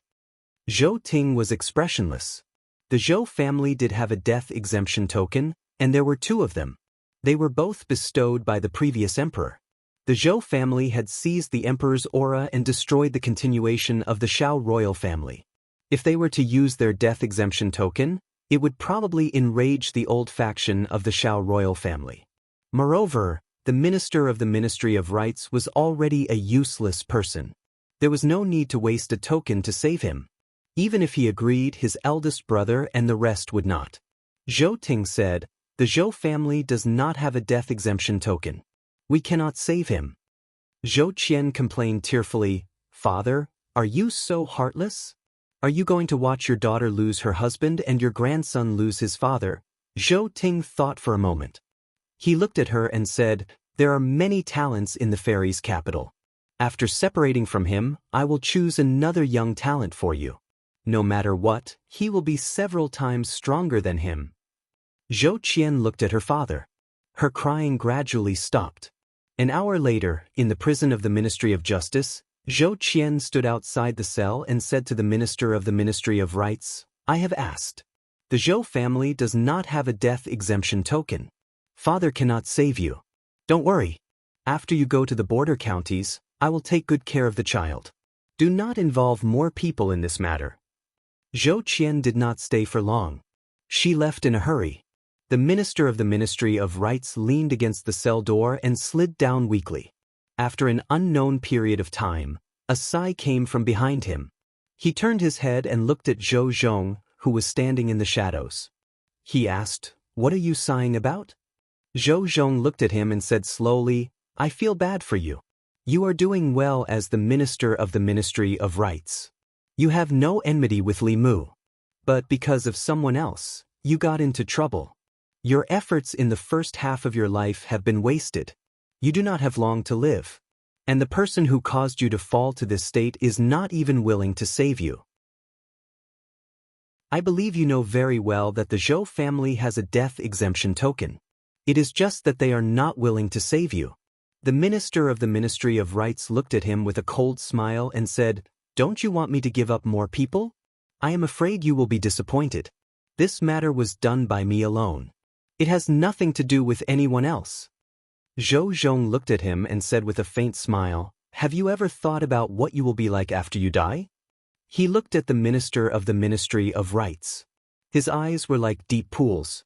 Zhou Ting was expressionless. The Zhou family did have a death exemption token, and there were 2 of them. They were both bestowed by the previous emperor. The Zhou family had seized the emperor's aura and destroyed the continuation of the Shao royal family. If they were to use their death exemption token, it would probably enrage the old faction of the Shao royal family. Moreover, the minister of the Ministry of Rights was already a useless person. There was no need to waste a token to save him. Even if he agreed, his eldest brother and the rest would not. Zhou Ting said, the Zhou family does not have a death exemption token. We cannot save him. Zhou Qian complained tearfully, Father, are you so heartless? Are you going to watch your daughter lose her husband and your grandson lose his father? Zhou Ting thought for a moment. He looked at her and said, there are many talents in the fairies' capital. After separating from him, I will choose another young talent for you. No matter what, he will be several times stronger than him." Zhou Qian looked at her father. Her crying gradually stopped. An hour later, in the prison of the Ministry of Justice, Zhou Qian stood outside the cell and said to the Minister of the Ministry of Rights, "I have asked. The Zhou family does not have a death exemption token. Father cannot save you. Don't worry. After you go to the border counties, I will take good care of the child. Do not involve more people in this matter." Zhou Qian did not stay for long. She left in a hurry. The Minister of the Ministry of Rights leaned against the cell door and slid down weakly. After an unknown period of time, a sigh came from behind him. He turned his head and looked at Zhou Zhong, who was standing in the shadows. He asked, "What are you sighing about?" Zhou Zhong looked at him and said slowly, "I feel bad for you. You are doing well as the Minister of the Ministry of Rights. You have no enmity with Li Mu. But because of someone else, you got into trouble. Your efforts in the first half of your life have been wasted. You do not have long to live. And the person who caused you to fall to this state is not even willing to save you. I believe you know very well that the Zhou family has a death exemption token. It is just that they are not willing to save you." The Minister of the Ministry of Rights looked at him with a cold smile and said, "Don't you want me to give up more people? I am afraid you will be disappointed. This matter was done by me alone. It has nothing to do with anyone else." Zhou Zhong looked at him and said with a faint smile, "Have you ever thought about what you will be like after you die?" He looked at the Minister of the Ministry of Rights. His eyes were like deep pools.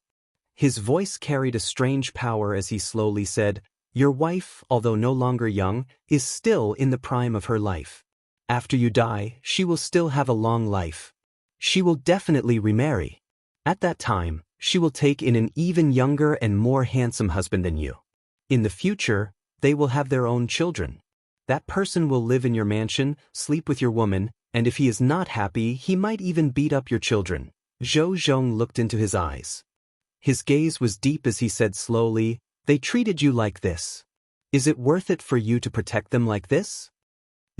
His voice carried a strange power as he slowly said, "Your wife, although no longer young, is still in the prime of her life. After you die, she will still have a long life. She will definitely remarry. At that time, she will take in an even younger and more handsome husband than you. In the future, they will have their own children. That person will live in your mansion, sleep with your woman, and if he is not happy, he might even beat up your children." Zhou Zhong looked into his eyes. His gaze was deep as he said slowly, "They treated you like this. Is it worth it for you to protect them like this?"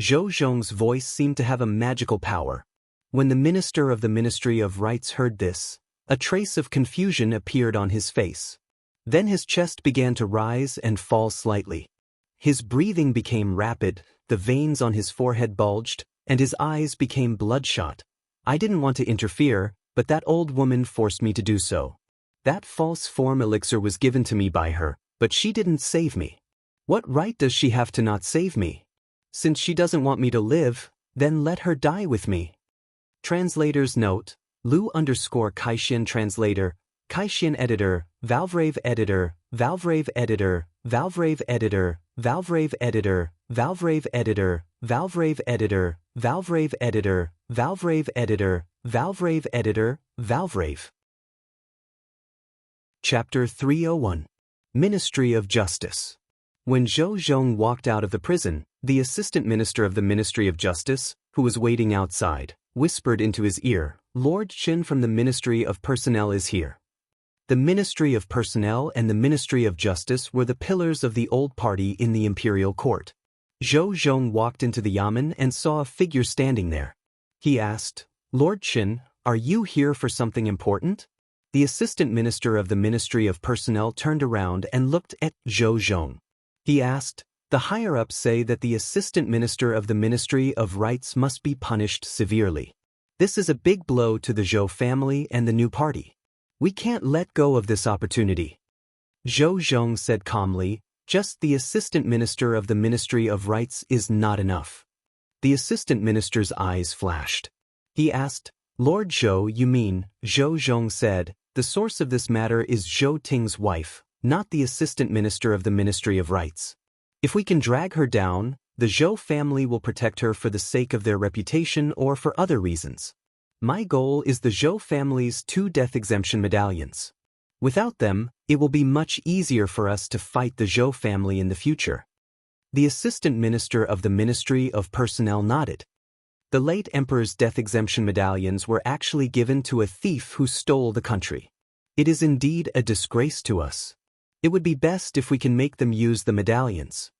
Zhou Zhong's voice seemed to have a magical power. When the Minister of the Ministry of Rights heard this, a trace of confusion appeared on his face. Then his chest began to rise and fall slightly. His breathing became rapid, the veins on his forehead bulged, and his eyes became bloodshot. "I didn't want to interfere, but that old woman forced me to do so. That false form elixir was given to me by her, but she didn't save me. What right does she have to not save me? Since she doesn't want me to live, then let her die with me." Translator's note: Lu_Kaixin translator, Kaixin editor, Valvrave editor, Valvrave editor, Valvrave editor, Valvrave editor, Valvrave editor, Valvrave editor, Valvrave editor, Valvrave editor, Valvrave editor, Valvrave. Chapter 301. Ministry of Justice. When Zhou Zhong walked out of the prison, the Assistant Minister of the Ministry of Justice, who was waiting outside, whispered into his ear, "Lord Qin from the Ministry of Personnel is here." The Ministry of Personnel and the Ministry of Justice were the pillars of the old party in the imperial court. Zhou Zhong walked into the yamen and saw a figure standing there. He asked, "Lord Qin, are you here for something important?" The Assistant Minister of the Ministry of Personnel turned around and looked at Zhou Zhong. He asked, "The higher-ups say that the Assistant Minister of the Ministry of Rights must be punished severely. This is a big blow to the Zhou family and the new party. We can't let go of this opportunity." Zhou Zhong said calmly, "Just the Assistant Minister of the Ministry of Rights is not enough." The Assistant Minister's eyes flashed. He asked, "Lord Zhou, you mean?" Zhou Zhong said, "The source of this matter is Zhou Ting's wife, not the Assistant Minister of the Ministry of Rights. If we can drag her down, the Zhou family will protect her for the sake of their reputation or for other reasons. My goal is the Zhou family's 2 death exemption medallions. Without them, it will be much easier for us to fight the Zhou family in the future." The Assistant Minister of the Ministry of Personnel nodded. The late Emperor's death exemption medallions were actually given to a thief who stole the country. It is indeed a disgrace to us. It would be best if we can make them use the medallions.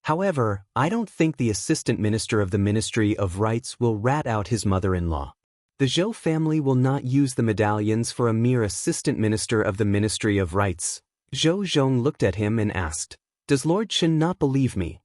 However, I don't think the assistant minister of the Ministry of Rights will rat out his mother-in-law. The Zhou family will not use the medallions for a mere assistant minister of the Ministry of Rights. Zhou Zhong looked at him and asked, "Does Lord Chen not believe me?"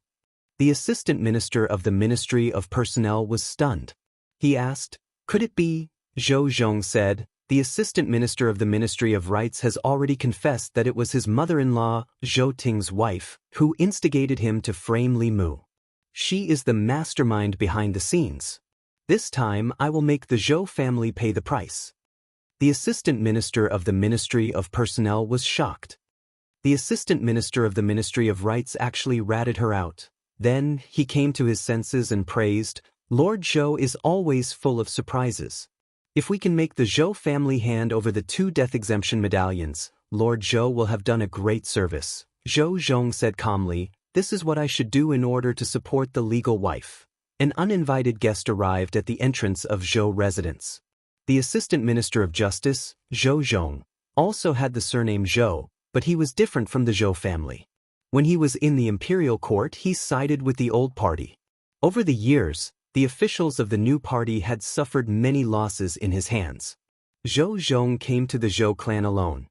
The assistant minister of the Ministry of Personnel was stunned. He asked, "Could it be?" Zhou Zhong said, "The assistant minister of the Ministry of Rights has already confessed that it was his mother-in-law, Zhou Ting's wife, who instigated him to frame Li Mu. She is the mastermind behind the scenes. This time I will make the Zhou family pay the price." The assistant minister of the Ministry of Personnel was shocked. The assistant minister of the Ministry of Rights actually ratted her out. Then he came to his senses and praised, "Lord Zhou is always full of surprises. If we can make the Zhou family hand over the 2 death exemption medallions, Lord Zhou will have done a great service." Zhou Zhong said calmly, "This is what I should do in order to support the legal wife." An uninvited guest arrived at the entrance of Zhou residence. The assistant minister of justice, Zhou Zhong, also had the surname Zhou, but he was different from the Zhou family. When he was in the imperial court, he sided with the old party. Over the years, the officials of the new party had suffered many losses in his hands. Zhou Zhong came to the Zhou clan alone.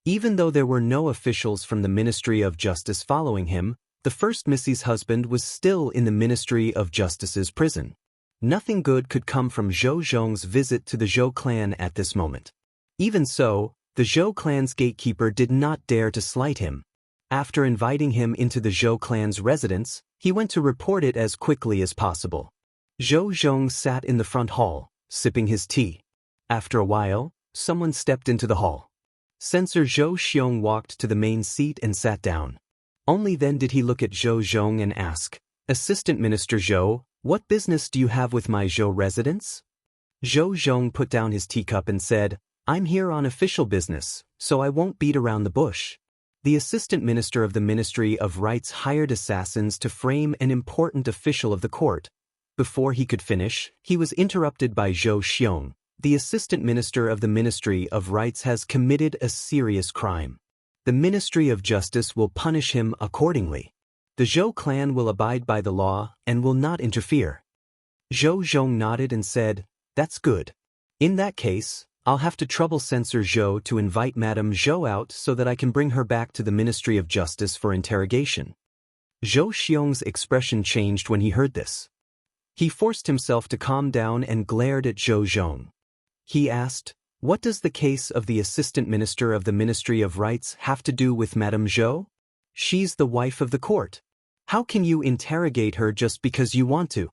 Even though there were no officials from the Ministry of Justice following him, the first Missy's husband was still in the Ministry of Justice's prison. Nothing good could come from Zhou Zhong's visit to the Zhou clan at this moment. Even so, the Zhou clan's gatekeeper did not dare to slight him. After inviting him into the Zhou clan's residence, he went to report it as quickly as possible. Zhou Zhong sat in the front hall, sipping his tea. After a while, someone stepped into the hall. Censor Zhou Xiong walked to the main seat and sat down. Only then did he look at Zhou Zhong and ask, "Assistant Minister Zhou, what business do you have with my Zhou residence?" Zhou Zhong put down his teacup and said, "I'm here on official business, so I won't beat around the bush." The assistant minister of the Ministry of Rights hired assassins to frame an important official of the court. Before he could finish, he was interrupted by Zhou Xiong. "The assistant minister of the Ministry of Rights has committed a serious crime. The Ministry of Justice will punish him accordingly. The Zhou clan will abide by the law and will not interfere." Zhou Zhong nodded and said, "That's good. In that case, I'll have to trouble Censor Zhou to invite Madame Zhou out so that I can bring her back to the Ministry of Justice for interrogation." Zhou Xiong's expression changed when he heard this. He forced himself to calm down and glared at Zhou Zhong. He asked, "What does the case of the assistant minister of the Ministry of Rights have to do with Madame Zhou? She's the wife of the court. How can you interrogate her just because you want to?"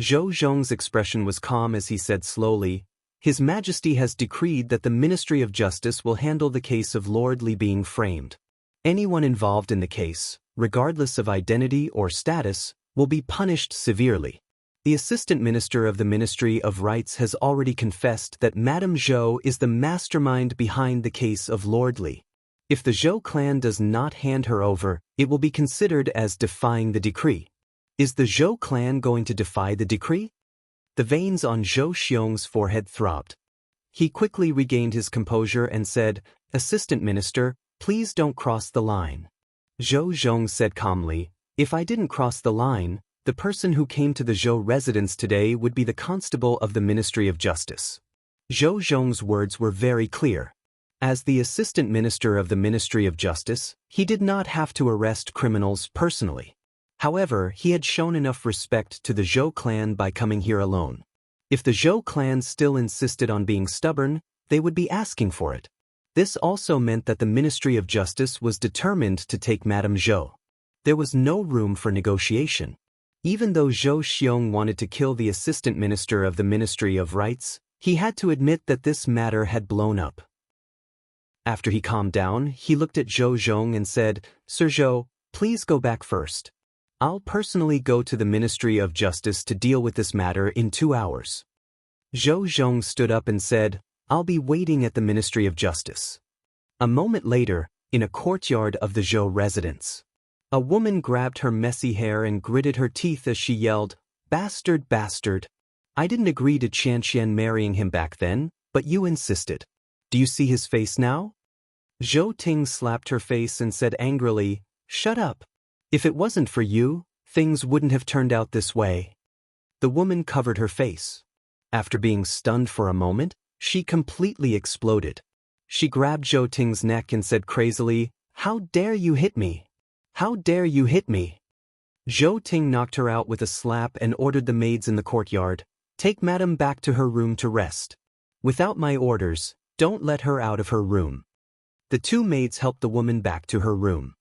Zhou Zhong's expression was calm as he said slowly, "His Majesty has decreed that the Ministry of Justice will handle the case of Lord Li being framed. Anyone involved in the case, regardless of identity or status, will be punished severely. The Assistant Minister of the Ministry of Rights has already confessed that Madame Zhou is the mastermind behind the case of Lord Li. If the Zhou clan does not hand her over, it will be considered as defying the decree. Is the Zhou clan going to defy the decree?" The veins on Zhou Xiong's forehead throbbed. He quickly regained his composure and said, "Assistant Minister, please don't cross the line." Zhou Zhong said calmly, "If I didn't cross the line, the person who came to the Zhou residence today would be the constable of the Ministry of Justice." Zhou Zhong's words were very clear. As the assistant minister of the Ministry of Justice, he did not have to arrest criminals personally. However, he had shown enough respect to the Zhou clan by coming here alone. If the Zhou clan still insisted on being stubborn, they would be asking for it. This also meant that the Ministry of Justice was determined to take Madame Zhou. There was no room for negotiation. Even though Zhou Xiong wanted to kill the assistant minister of the Ministry of Rights, he had to admit that this matter had blown up. After he calmed down, he looked at Zhou Zhong and said, "Sir Zhou, please go back first. I'll personally go to the Ministry of Justice to deal with this matter in 2 hours." Zhou Zhong stood up and said, "I'll be waiting at the Ministry of Justice." A moment later, in a courtyard of the Zhou residence, a woman grabbed her messy hair and gritted her teeth as she yelled, "Bastard, bastard! I didn't agree to Qian Qian marrying him back then, but you insisted. Do you see his face now?" Zhou Ting slapped her face and said angrily, "Shut up. If it wasn't for you, things wouldn't have turned out this way. The woman covered her face. After being stunned for a moment, she completely exploded. She grabbed Zhou Ting's neck and said crazily, "How dare you hit me? How dare you hit me?" Zhou Ting knocked her out with a slap and ordered the maids in the courtyard, "Take Madam back to her room to rest. Without my orders, don't let her out of her room." The two maids helped the woman back to her room.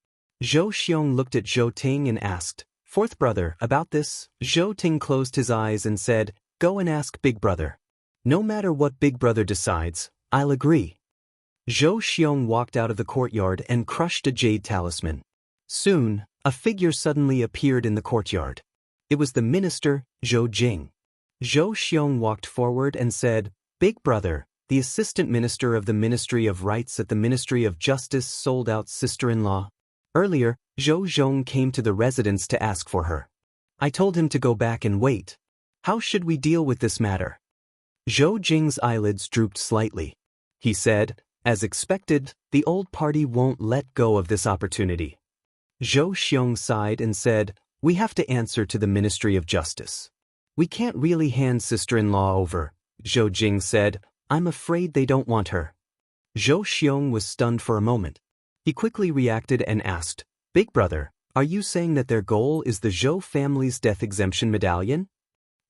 Zhou Xiong looked at Zhou Ting and asked, "Fourth brother, about this?" Zhou Ting closed his eyes and said, "Go and ask Big Brother. No matter what Big Brother decides, I'll agree." Zhou Xiong walked out of the courtyard and crushed a jade talisman. Soon, a figure suddenly appeared in the courtyard. It was the minister, Zhou Jing. Zhou Xiong walked forward and said, "Big Brother, the assistant minister of the Ministry of Rights at the Ministry of Justice sold out sister-in-law. Earlier, Zhou Zhong came to the residence to ask for her. I told him to go back and wait. How should we deal with this matter?" Zhou Jing's eyelids drooped slightly. He said, "As expected, the old party won't let go of this opportunity." Zhou Xiong sighed and said, "We have to answer to the Ministry of Justice. We can't really hand sister-in-law over." Zhou Jing said, "I'm afraid they don't want her." Zhou Xiong was stunned for a moment. He quickly reacted and asked, "Big Brother, are you saying that their goal is the Zhou family's death exemption medallion?"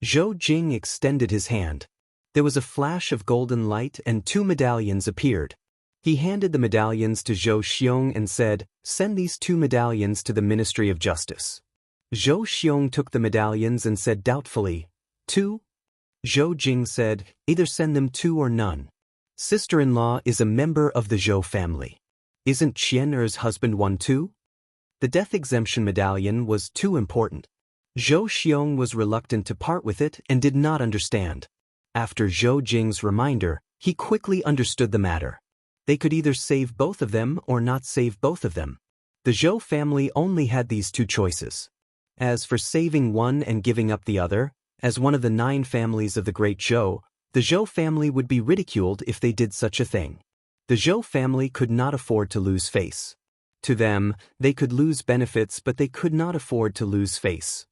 Zhou Jing extended his hand. There was a flash of golden light and two medallions appeared. He handed the medallions to Zhou Xiong and said, "Send these two medallions to the Ministry of Justice." Zhou Xiong took the medallions and said doubtfully, "Two?" Zhou Jing said, "Either send them two or none. Sister-in-law is a member of the Zhou family. Isn't Qian Er's husband one too?" The death exemption medallion was too important. Zhou Xiong was reluctant to part with it and did not understand. After Zhou Jing's reminder, he quickly understood the matter. They could either save both of them or not save both of them. The Zhou family only had these two choices. As for saving one and giving up the other, as one of the 9 families of the Great Zhou, the Zhou family would be ridiculed if they did such a thing. The Zhou family could not afford to lose face. To them, they could lose benefits, but they could not afford to lose face.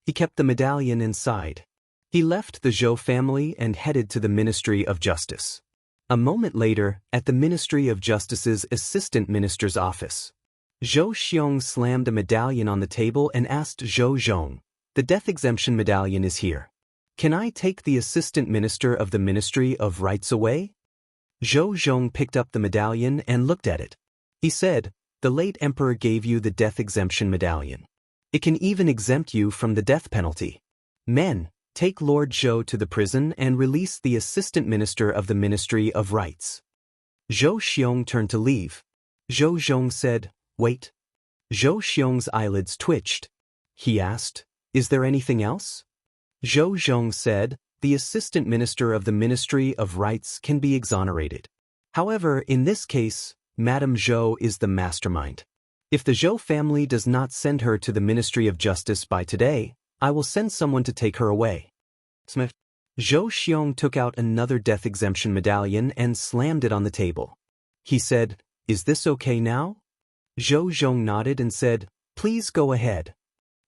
He kept the medallion inside. He left the Zhou family and headed to the Ministry of Justice. A moment later, at the Ministry of Justice's assistant minister's office, Zhou Xiong slammed a medallion on the table and asked Zhou Zhong, "The death exemption medallion is here. Can I take the assistant minister of the Ministry of Rights away?" Zhou Zhong picked up the medallion and looked at it. He said, "The late emperor gave you the death exemption medallion. It can even exempt you from the death penalty. Men, take Lord Zhou to the prison and release the assistant minister of the Ministry of Rights." Zhou Xiong turned to leave. Zhou Zhong said, "Wait." Zhou Xiong's eyelids twitched. He asked, "Is there anything else?" Zhou Zhong said, "The assistant minister of the Ministry of Rights can be exonerated. However, in this case, Madame Zhou is the mastermind. If the Zhou family does not send her to the Ministry of Justice by today, I will send someone to take her away." Smith. Zhou Xiong took out another death exemption medallion and slammed it on the table. He said, "Is this okay now?" Zhou Zhong nodded and said, "Please go ahead."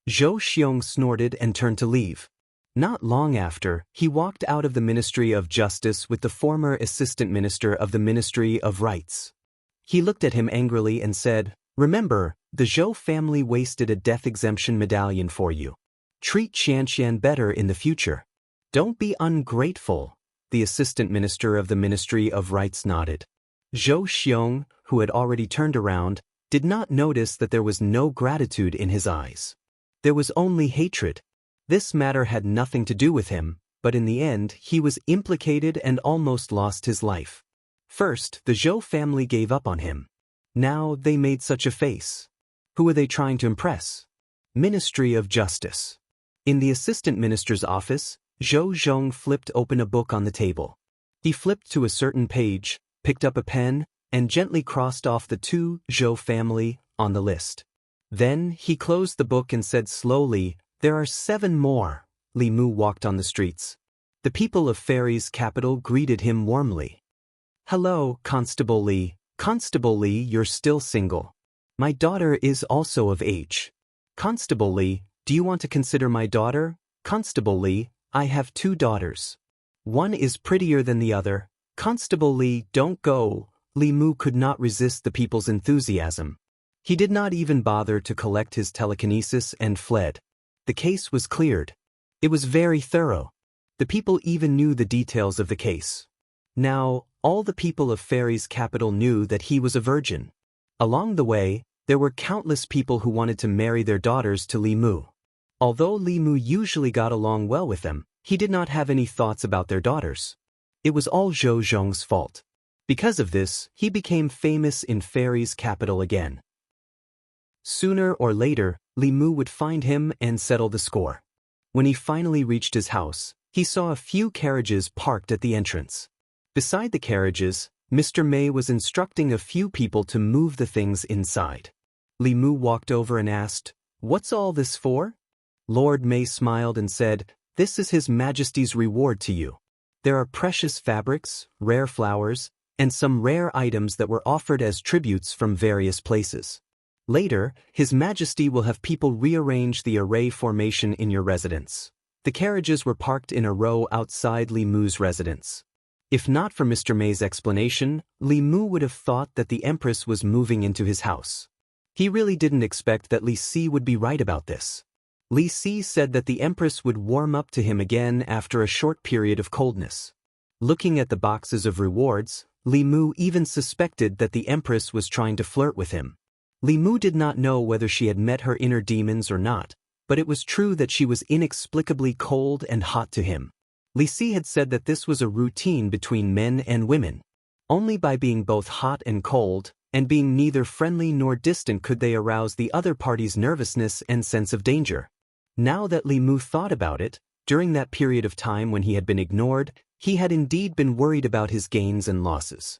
Zhou Xiong snorted and turned to leave. Not long after, he walked out of the Ministry of Justice with the former assistant minister of the Ministry of Rights. He looked at him angrily and said, "Remember, the Zhou family wasted a death exemption medallion for you. Treat Qianqian better in the future. Don't be ungrateful." The assistant minister of the Ministry of Rights nodded. Zhou Xiong, who had already turned around, did not notice that there was no gratitude in his eyes. There was only hatred. This matter had nothing to do with him, but in the end he was implicated and almost lost his life. First, the Zhou family gave up on him. Now they made such a face. Who were they trying to impress? Ministry of Justice. In the assistant minister's office, Zhou Zhong flipped open a book on the table. He flipped to a certain page, picked up a pen, and gently crossed off the 2 Zhou family on the list. Then he closed the book and said slowly, "There are 7 more." Li Mu walked on the streets. The people of Fairy's capital greeted him warmly. "Hello, Constable Li. Constable Li, you're still single. My daughter is also of age. Constable Li, do you want to consider my daughter? Constable Li, I have 2 daughters. One is prettier than the other. Constable Li, don't go. Li Mu could not resist the people's enthusiasm. He did not even bother to collect his telekinesis and fled. The case was cleared. It was very thorough. The people even knew the details of the case. Now, all the people of Fairy's capital knew that he was a virgin. Along the way, there were countless people who wanted to marry their daughters to Li Mu. Although Li Mu usually got along well with them, he did not have any thoughts about their daughters. It was all Zhou Zhong's fault. Because of this, he became famous in Fairy's capital again. Sooner or later, Li Mu would find him and settle the score. When he finally reached his house, he saw a few carriages parked at the entrance. Beside the carriages, Mr. Mei was instructing a few people to move the things inside. Li Mu walked over and asked, "What's all this for?" Lord Mei smiled and said, "This is His Majesty's reward to you. There are precious fabrics, rare flowers, and some rare items that were offered as tributes from various places. Later, His Majesty will have people rearrange the array formation in your residence." The carriages were parked in a row outside Li Mu's residence. If not for Mr. Mei's explanation, Li Mu would have thought that the Empress was moving into his house. He really didn't expect that Li Si would be right about this. Li Si said that the Empress would warm up to him again after a short period of coldness. Looking at the boxes of rewards, Li Mu even suspected that the Empress was trying to flirt with him. Li Mu did not know whether she had met her inner demons or not, but it was true that she was inexplicably cold and hot to him. Li Si had said that this was a routine between men and women. Only by being both hot and cold, and being neither friendly nor distant could they arouse the other party's nervousness and sense of danger. Now that Li Mu thought about it, during that period of time when he had been ignored, he had indeed been worried about his gains and losses.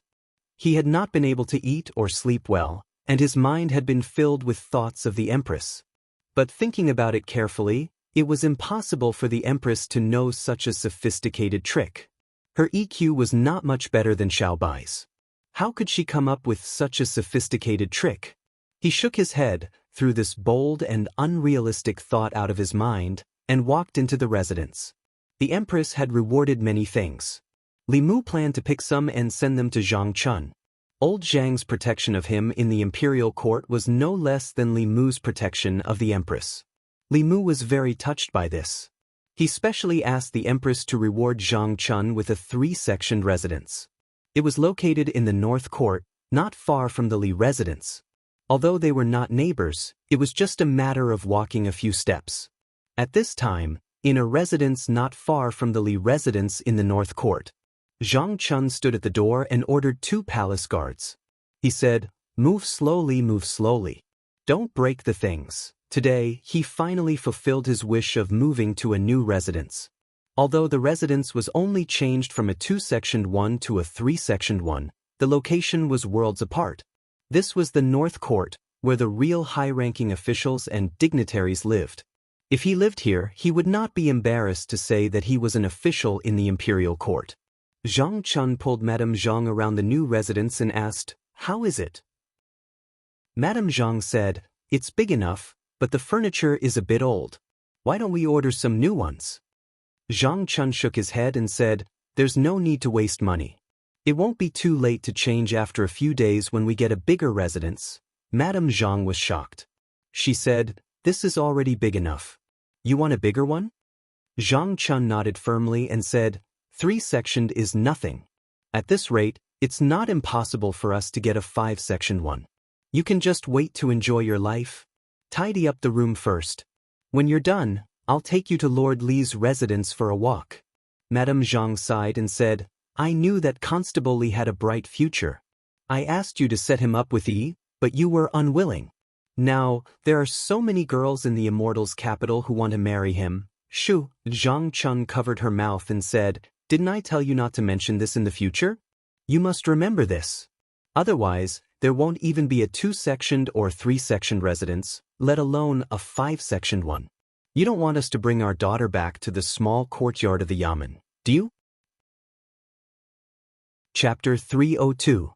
He had not been able to eat or sleep well, and his mind had been filled with thoughts of the Empress. But thinking about it carefully, it was impossible for the Empress to know such a sophisticated trick. Her EQ was not much better than Xiaobai's. How could she come up with such a sophisticated trick? He shook his head, threw this bold and unrealistic thought out of his mind, and walked into the residence. The Empress had rewarded many things. Li Mu planned to pick some and send them to Zhang Chun. Old Zhang's protection of him in the imperial court was no less than Li Mu's protection of the Empress. Li Mu was very touched by this. He specially asked the Empress to reward Zhang Chun with a 3-sectioned residence. It was located in the North Court, not far from the Li residence. Although they were not neighbors, it was just a matter of walking a few steps. At this time, in a residence not far from the Li residence in the North Court, Zhang Chun stood at the door and ordered 2 palace guards. He said, move slowly. Don't break the things." Today, he finally fulfilled his wish of moving to a new residence. Although the residence was only changed from a 2-sectioned one to a 3-sectioned one, the location was worlds apart. This was the North Court, where the real high-ranking officials and dignitaries lived. If he lived here, he would not be embarrassed to say that he was an official in the imperial court. Zhang Chun pulled Madame Zhang around the new residence and asked, "How is it?" Madame Zhang said, "It's big enough, but the furniture is a bit old. Why don't we order some new ones?" Zhang Chun shook his head and said, "There's no need to waste money. It won't be too late to change after a few days when we get a bigger residence." Madame Zhang was shocked. She said, "This is already big enough. You want a bigger one?" Zhang Chun nodded firmly and said, 3-sectioned is nothing. At this rate, it's not impossible for us to get a 5-sectioned one. You can just wait to enjoy your life. Tidy up the room first. When you're done, I'll take you to Lord Li's residence for a walk." Madame Zhang sighed and said, "I knew that Constable Li had a bright future. I asked you to set him up with Yi, but you were unwilling. Now, there are so many girls in the Immortal's capital who want to marry him." Shu, Zhang Chun covered her mouth and said, "Didn't I tell you not to mention this in the future? You must remember this. Otherwise, there won't even be a 2-sectioned or 3-sectioned residence, let alone a 5-sectioned one. You don't want us to bring our daughter back to the small courtyard of the Yamen, do you?" Chapter 302.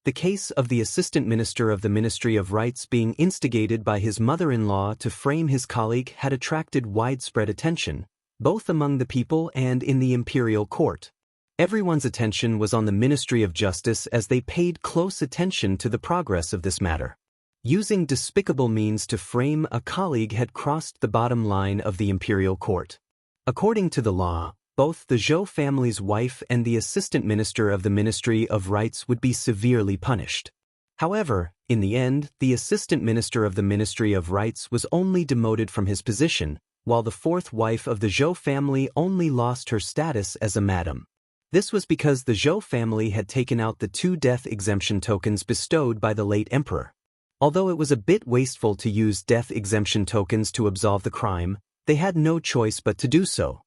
The case of the assistant minister of the Ministry of Rights being instigated by his mother-in-law to frame his colleague had attracted widespread attention, both among the people and in the imperial court. Everyone's attention was on the Ministry of Justice as they paid close attention to the progress of this matter. Using despicable means to frame a colleague had crossed the bottom line of the imperial court. According to the law, both the Zhou family's wife and the assistant minister of the Ministry of Rights would be severely punished. However, in the end, the assistant minister of the Ministry of Rights was only demoted from his position, while the fourth wife of the Zhou family only lost her status as a madam. This was because the Zhou family had taken out the 2 death exemption tokens bestowed by the late emperor. Although it was a bit wasteful to use death exemption tokens to absolve the crime, they had no choice but to do so.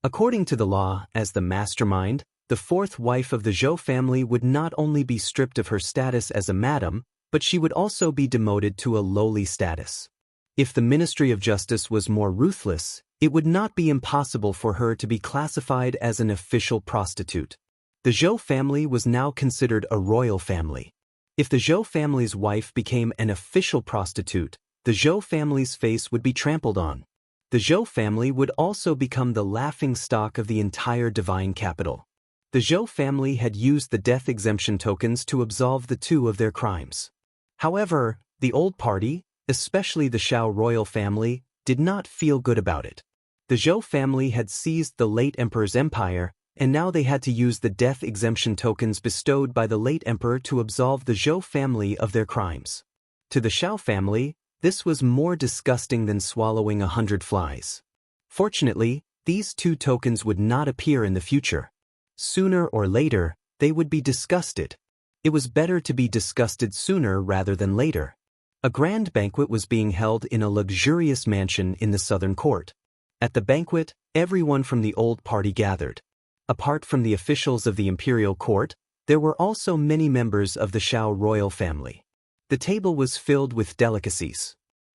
According to the law, as the mastermind, the fourth wife of the Zhou family would not only be stripped of her status as a madam, but she would also be demoted to a lowly status. If the Ministry of Justice was more ruthless, it would not be impossible for her to be classified as an official prostitute. The Zhou family was now considered a royal family. If the Zhou family's wife became an official prostitute, the Zhou family's face would be trampled on. The Zhou family would also become the laughingstock of the entire divine capital. The Zhou family had used the death exemption tokens to absolve the 2 of their crimes. However, the old party, especially the Shao royal family, did not feel good about it. The Zhou family had seized the late emperor's empire, and now they had to use the death exemption tokens bestowed by the late emperor to absolve the Zhou family of their crimes. To the Shao family, this was more disgusting than swallowing 100 flies. Fortunately, these 2 tokens would not appear in the future. Sooner or later, they would be disgusted. It was better to be disgusted sooner rather than later. A grand banquet was being held in a luxurious mansion in the southern court. At the banquet, everyone from the old party gathered. Apart from the officials of the imperial court, there were also many members of the Shao royal family. The table was filled with delicacies.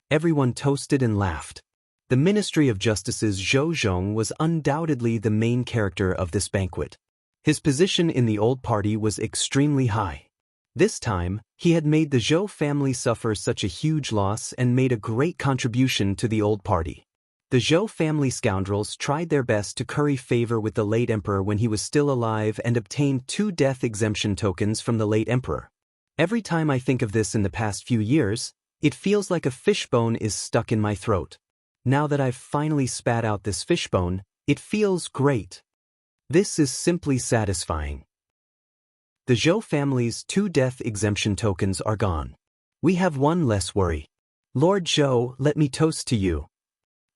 Everyone toasted and laughed. The Ministry of Justice's Zhou Zhong was undoubtedly the main character of this banquet. His position in the old party was extremely high. This time, he had made the Zhou family suffer such a huge loss and made a great contribution to the old party. The Zhou family scoundrels tried their best to curry favor with the late emperor when he was still alive and obtained 2 death exemption tokens from the late emperor. Every time I think of this in the past few years, it feels like a fishbone is stuck in my throat. Now that I've finally spat out this fishbone, it feels great. This is simply satisfying. The Zhou family's 2 death exemption tokens are gone. We have one less worry. Lord Zhou, let me toast to you.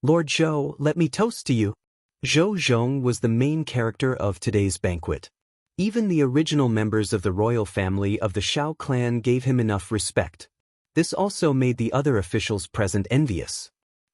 Lord Zhou, let me toast to you. Zhou Zhong was the main character of today's banquet. Even the original members of the royal family of the Shao clan gave him enough respect. This also made the other officials present envious.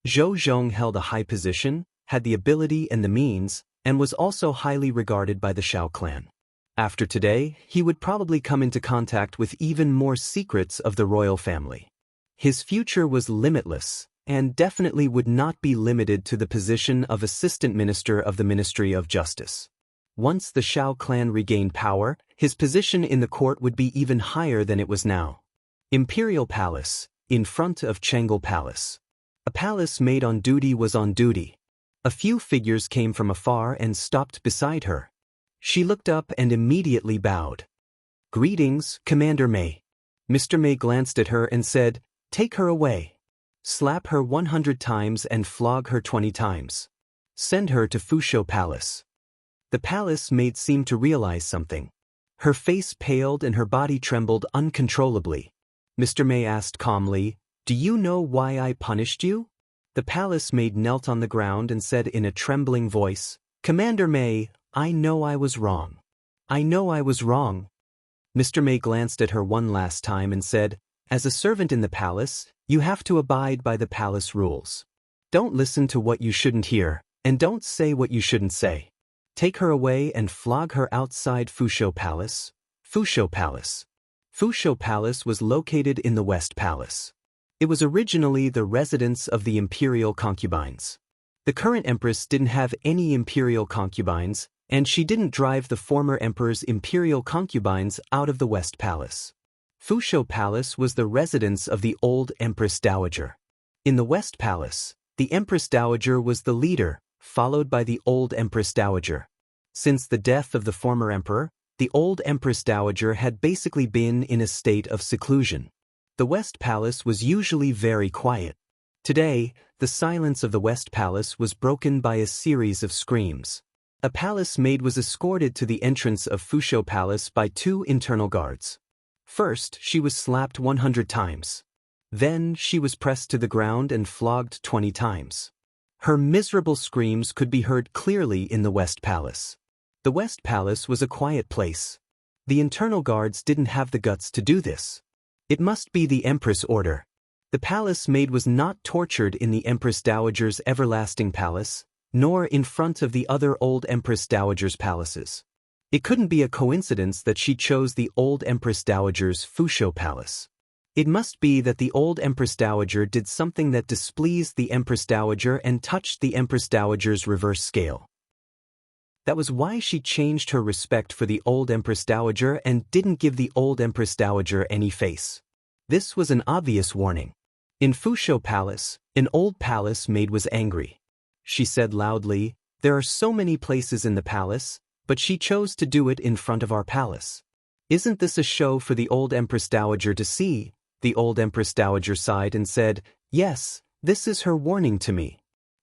Zhou Zhong held a high position, had the ability and the means, and was also highly regarded by the Shao clan. After today, he would probably come into contact with even more secrets of the royal family. His future was limitless, and definitely would not be limited to the position of Assistant Minister of the Ministry of Justice. Once the Shao clan regained power, his position in the court would be even higher than it was now. Imperial Palace, in front of Chengal Palace. A palace maid on duty was on duty. A few figures came from afar and stopped beside her. She looked up and immediately bowed. "Greetings, Commander Mei." Mr. Mei glanced at her and said, "Take her away. Slap her 100 times and flog her 20 times. Send her to Fusho Palace." The palace maid seemed to realize something. Her face paled and her body trembled uncontrollably. Mr. Mei asked calmly, "Do you know why I punished you?" The palace maid knelt on the ground and said in a trembling voice, "Commander Mei, I know I was wrong. I know I was wrong." Mr. Mei glanced at her one last time and said, "As a servant in the palace, you have to abide by the palace rules. Don't listen to what you shouldn't hear, and don't say what you shouldn't say. Take her away and flog her outside Fusho Palace." Fusho Palace. Fusho Palace was located in the West Palace. It was originally the residence of the imperial concubines. The current empress didn't have any imperial concubines, and she didn't drive the former emperor's imperial concubines out of the West Palace. Fusho Palace was the residence of the old Empress Dowager. In the West Palace, the Empress Dowager was the leader, followed by the old Empress Dowager. Since the death of the former emperor, the old Empress Dowager had basically been in a state of seclusion. The West Palace was usually very quiet. Today, the silence of the West Palace was broken by a series of screams. A palace maid was escorted to the entrance of Fusho Palace by 2 internal guards. First, she was slapped 100 times. Then, she was pressed to the ground and flogged 20 times. Her miserable screams could be heard clearly in the West Palace. The West Palace was a quiet place. The internal guards didn't have the guts to do this. It must be the Empress order. The palace maid was not tortured in the Empress Dowager's everlasting palace, nor in front of the other old Empress Dowager's palaces. It couldn't be a coincidence that she chose the old Empress Dowager's Fusho Palace. It must be that the old Empress Dowager did something that displeased the Empress Dowager and touched the Empress Dowager's reverse scale. That was why she changed her respect for the old Empress Dowager and didn't give the old Empress Dowager any face. This was an obvious warning. In Fusho Palace, an old palace maid was angry. She said loudly, "There are so many places in the palace, but she chose to do it in front of our palace. Isn't this a show for the old Empress Dowager to see?" The old Empress Dowager sighed and said, "Yes, this is her warning to me.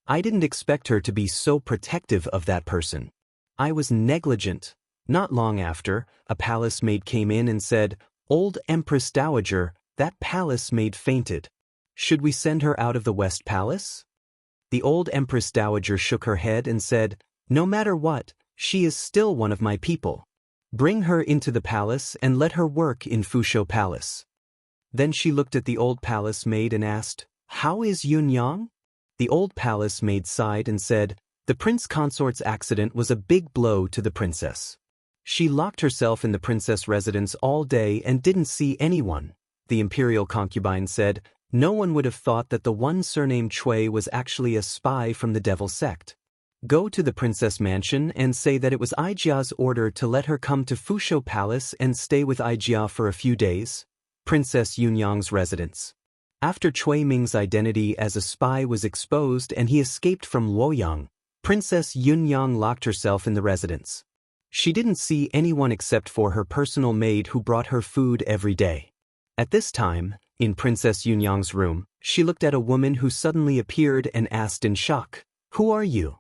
I didn't expect her to be so protective of that person. I was negligent." Not long after, a palace maid came in and said, "Old Empress Dowager, that palace maid fainted. Should we send her out of the West Palace?" The old Empress Dowager shook her head and said, "No matter what, she is still one of my people. Bring her into the palace and let her work in Fusho Palace." Then she looked at the old palace maid and asked, "How is Yunyang?" The old palace maid sighed and said, "The prince consort's accident was a big blow to the princess. She locked herself in the princess residence all day and didn't see anyone." The imperial concubine said, "No one would have thought that the one surnamed Chui was actually a spy from the devil sect. Go to the princess mansion and say that it was Aijia's order to let her come to Fusho Palace and stay with Aijia for a few days." Princess Yunyang's residence. After Chui Ming's identity as a spy was exposed and he escaped from Luoyang, Princess Yunyang locked herself in the residence. She didn't see anyone except for her personal maid who brought her food every day. At this time, in Princess Yunyang's room, she looked at a woman who suddenly appeared and asked in shock, "Who are you?"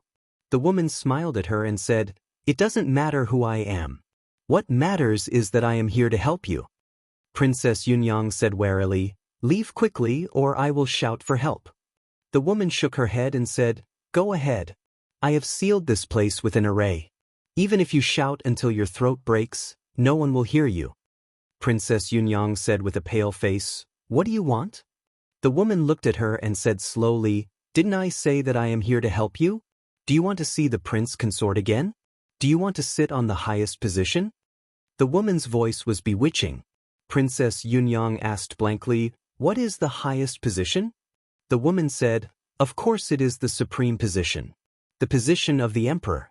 The woman smiled at her and said, "It doesn't matter who I am. What matters is that I am here to help you." Princess Yunyang said warily, "Leave quickly or I will shout for help." The woman shook her head and said, "Go ahead. I have sealed this place with an array. Even if you shout until your throat breaks, no one will hear you." Princess Yunyang said with a pale face, "What do you want?" The woman looked at her and said slowly, "Didn't I say that I am here to help you? Do you want to see the prince consort again? Do you want to sit on the highest position?" The woman's voice was bewitching. Princess Yunyang asked blankly, "What is the highest position?" The woman said, "Of course it is the supreme position. The position of the emperor."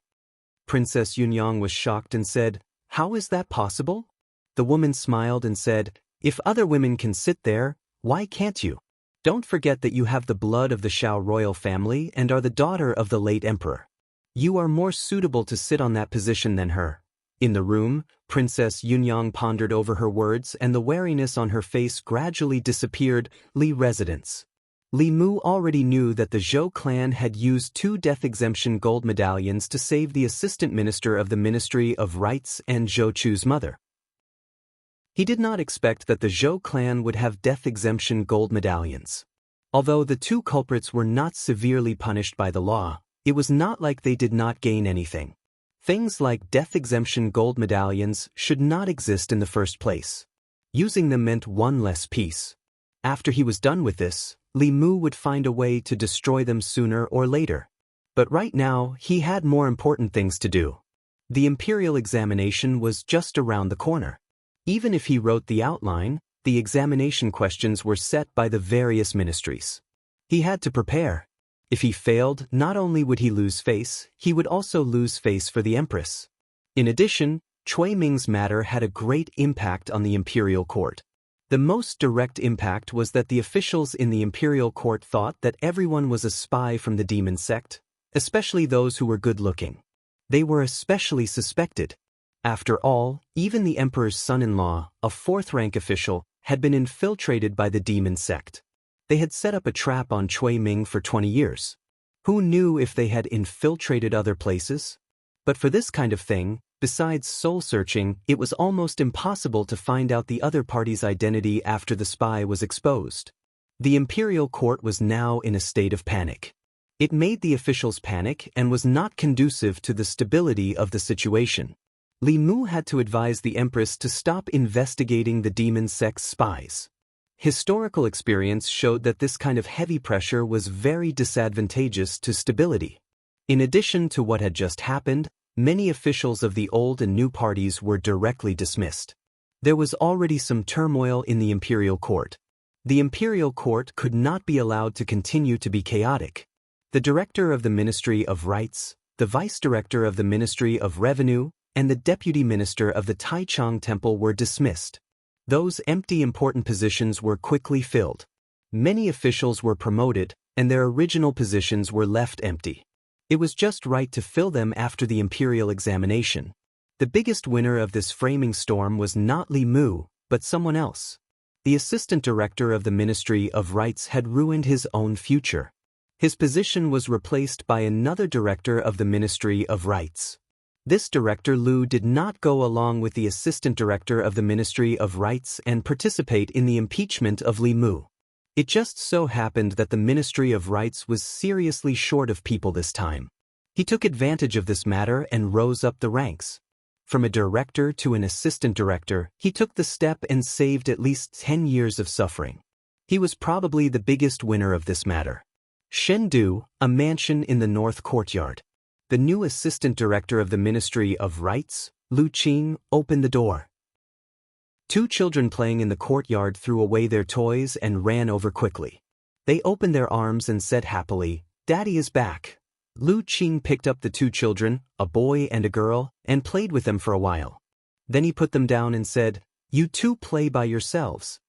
Princess Yunyang was shocked and said, "How is that possible?" The woman smiled and said, "If other women can sit there, why can't you? Don't forget that you have the blood of the Shao royal family and are the daughter of the late emperor. You are more suitable to sit on that position than her." In the room, Princess Yunyang pondered over her words and the wariness on her face gradually disappeared. Li residence. Li Mu already knew that the Zhou clan had used 2 death exemption gold medallions to save the assistant minister of the Ministry of Rights and Zhou Chu's mother. He did not expect that the Zhou clan would have death exemption gold medallions. Although the 2 culprits were not severely punished by the law, it was not like they did not gain anything. Things like death exemption gold medallions should not exist in the first place. Using them meant 1 less piece. After he was done with this, Li Mu would find a way to destroy them sooner or later. But right now, he had more important things to do. The imperial examination was just around the corner. Even if he wrote the outline, the examination questions were set by the various ministries. He had to prepare. If he failed, not only would he lose face, he would also lose face for the empress. In addition, Chui Ming's matter had a great impact on the imperial court. The most direct impact was that the officials in the imperial court thought that everyone was a spy from the demon sect, especially those who were good-looking. They were especially suspected. After all, even the emperor's son-in-law, a fourth-rank official, had been infiltrated by the demon sect. They had set up a trap on Cui Ming for 20 years. Who knew if they had infiltrated other places? But for this kind of thing, besides soul-searching, it was almost impossible to find out the other party's identity after the spy was exposed. The imperial court was now in a state of panic. It made the officials panic and was not conducive to the stability of the situation. Li Mu had to advise the empress to stop investigating the demon sect's spies. Historical experience showed that this kind of heavy pressure was very disadvantageous to stability. In addition to what had just happened, many officials of the old and new parties were directly dismissed. There was already some turmoil in the imperial court. The imperial court could not be allowed to continue to be chaotic. The director of the Ministry of Rights, the vice director of the Ministry of Revenue, and the deputy minister of the Taichung Temple were dismissed. Those empty important positions were quickly filled. Many officials were promoted, and their original positions were left empty. It was just right to fill them after the imperial examination. The biggest winner of this framing storm was not Li Mu, but someone else. The assistant director of the Ministry of Rights had ruined his own future. His position was replaced by another director of the Ministry of Rights. This director Lu did not go along with the assistant director of the Ministry of Rights and participate in the impeachment of Li Mu. It just so happened that the Ministry of Rights was seriously short of people this time. He took advantage of this matter and rose up the ranks. From a director to an assistant director, he took the step and saved at least 10 years of suffering. He was probably the biggest winner of this matter. Shendu, a mansion in the North Courtyard. The new assistant director of the Ministry of Rights, Lu Qing, opened the door. Two children playing in the courtyard threw away their toys and ran over quickly. They opened their arms and said happily, "Daddy is back." Lu Qing picked up the two children, a boy and a girl, and played with them for a while. Then he put them down and said, "You two play by yourselves.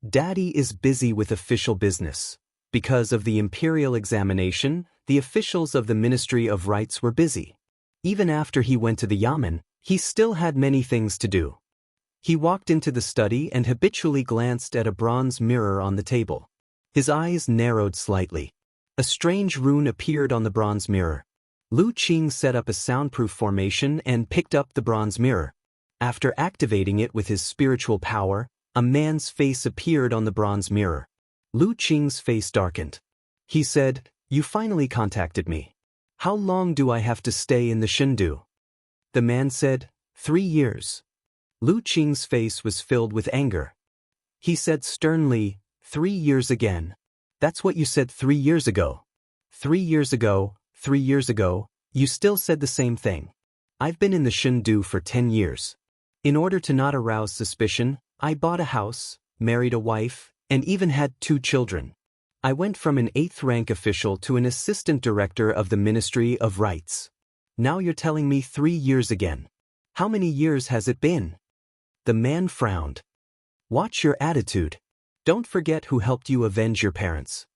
Daddy is busy with official business." Because of the imperial examination, the officials of the Ministry of Rights were busy. Even after he went to the yamen, he still had many things to do. He walked into the study and habitually glanced at a bronze mirror on the table. His eyes narrowed slightly. A strange rune appeared on the bronze mirror. Lu Qing set up a soundproof formation and picked up the bronze mirror. After activating it with his spiritual power, a man's face appeared on the bronze mirror. Lu Qing's face darkened. He said, "You finally contacted me. How long do I have to stay in the Shendu?" The man said, 3 years. Lu Qing's face was filled with anger. He said sternly, 3 years again. That's what you said 3 years ago. 3 years ago, 3 years ago, you still said the same thing. I've been in the Shendu for 10 years. In order to not arouse suspicion, I bought a house, married a wife, and even had 2 children. I went from an 8th-rank official to an assistant director of the Ministry of Rights. Now you're telling me 3 years again. How many years has it been? The man frowned. Watch your attitude. Don't forget who helped you avenge your parents.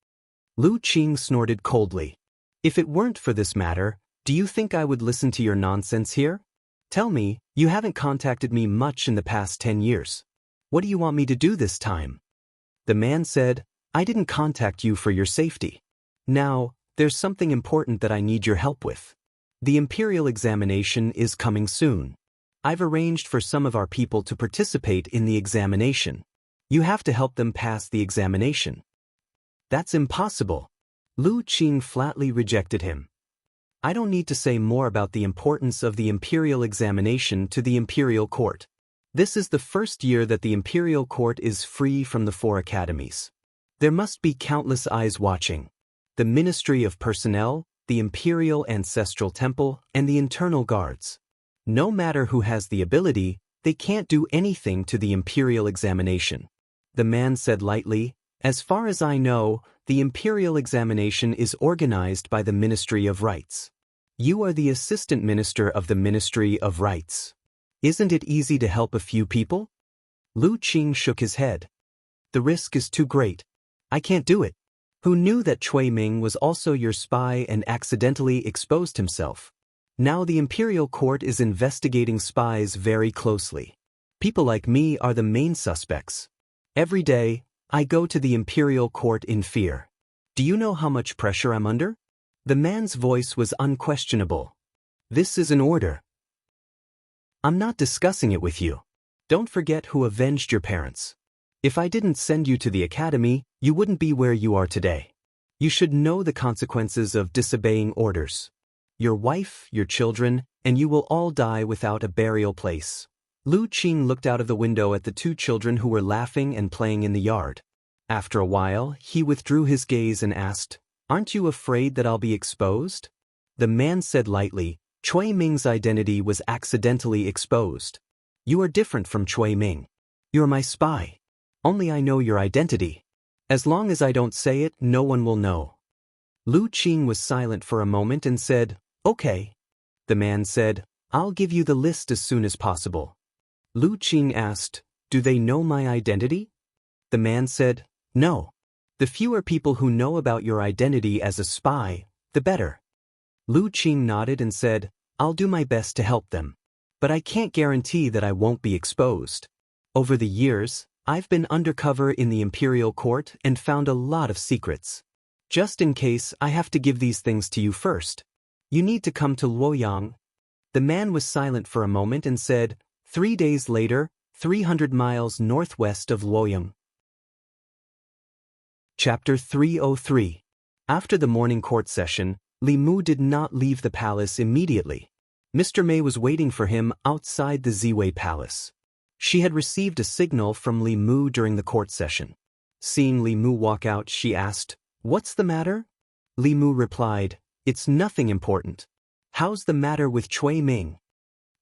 Lu Qing snorted coldly. If it weren't for this matter, do you think I would listen to your nonsense here? Tell me, you haven't contacted me much in the past 10 years. What do you want me to do this time? The man said, I didn't contact you for your safety. Now, there's something important that I need your help with. The imperial examination is coming soon. I've arranged for some of our people to participate in the examination. You have to help them pass the examination. That's impossible. Lu Qing flatly rejected him. I don't need to say more about the importance of the imperial examination to the imperial court. This is the first year that the imperial court is free from the 4 academies. There must be countless eyes watching. The Ministry of Personnel, the Imperial Ancestral Temple, and the Internal Guards. No matter who has the ability, they can't do anything to the imperial examination. The man said lightly, as far as I know, the imperial examination is organized by the Ministry of Rights. You are the assistant minister of the Ministry of Rights. Isn't it easy to help a few people? Lu Qing shook his head. The risk is too great. I can't do it. Who knew that Cui Ming was also your spy and accidentally exposed himself? Now the imperial court is investigating spies very closely. People like me are the main suspects. Every day, I go to the imperial court in fear. Do you know how much pressure I'm under? The man's voice was unquestionable. This is an order. I'm not discussing it with you. Don't forget who avenged your parents. If I didn't send you to the academy, you wouldn't be where you are today. You should know the consequences of disobeying orders. Your wife, your children, and you will all die without a burial place. Lu Qing looked out of the window at the two children who were laughing and playing in the yard. After a while, he withdrew his gaze and asked, "Aren't you afraid that I'll be exposed?" The man said lightly, "Cui Ming's identity was accidentally exposed. You are different from Cui Ming. You're my spy. Only I know your identity. As long as I don't say it, no one will know." Lu Qing was silent for a moment and said, "Okay." The man said, "I'll give you the list as soon as possible." Lu Qing asked, "Do they know my identity?" The man said, "No. The fewer people who know about your identity as a spy, the better." Lu Qing nodded and said, "I'll do my best to help them. But I can't guarantee that I won't be exposed. Over the years, I've been undercover in the imperial court and found a lot of secrets. Just in case, I have to give these things to you first. You need to come to Luoyang." The man was silent for a moment and said, 3 days later, 300 miles northwest of Luoyang. Chapter 303. After the morning court session, Li Mu did not leave the palace immediately. Mr. Mei was waiting for him outside the Ziwei Palace. She had received a signal from Li Mu during the court session. Seeing Li Mu walk out, she asked, "What's the matter?" Li Mu replied, "It's nothing important. How's the matter with Cui Ming?"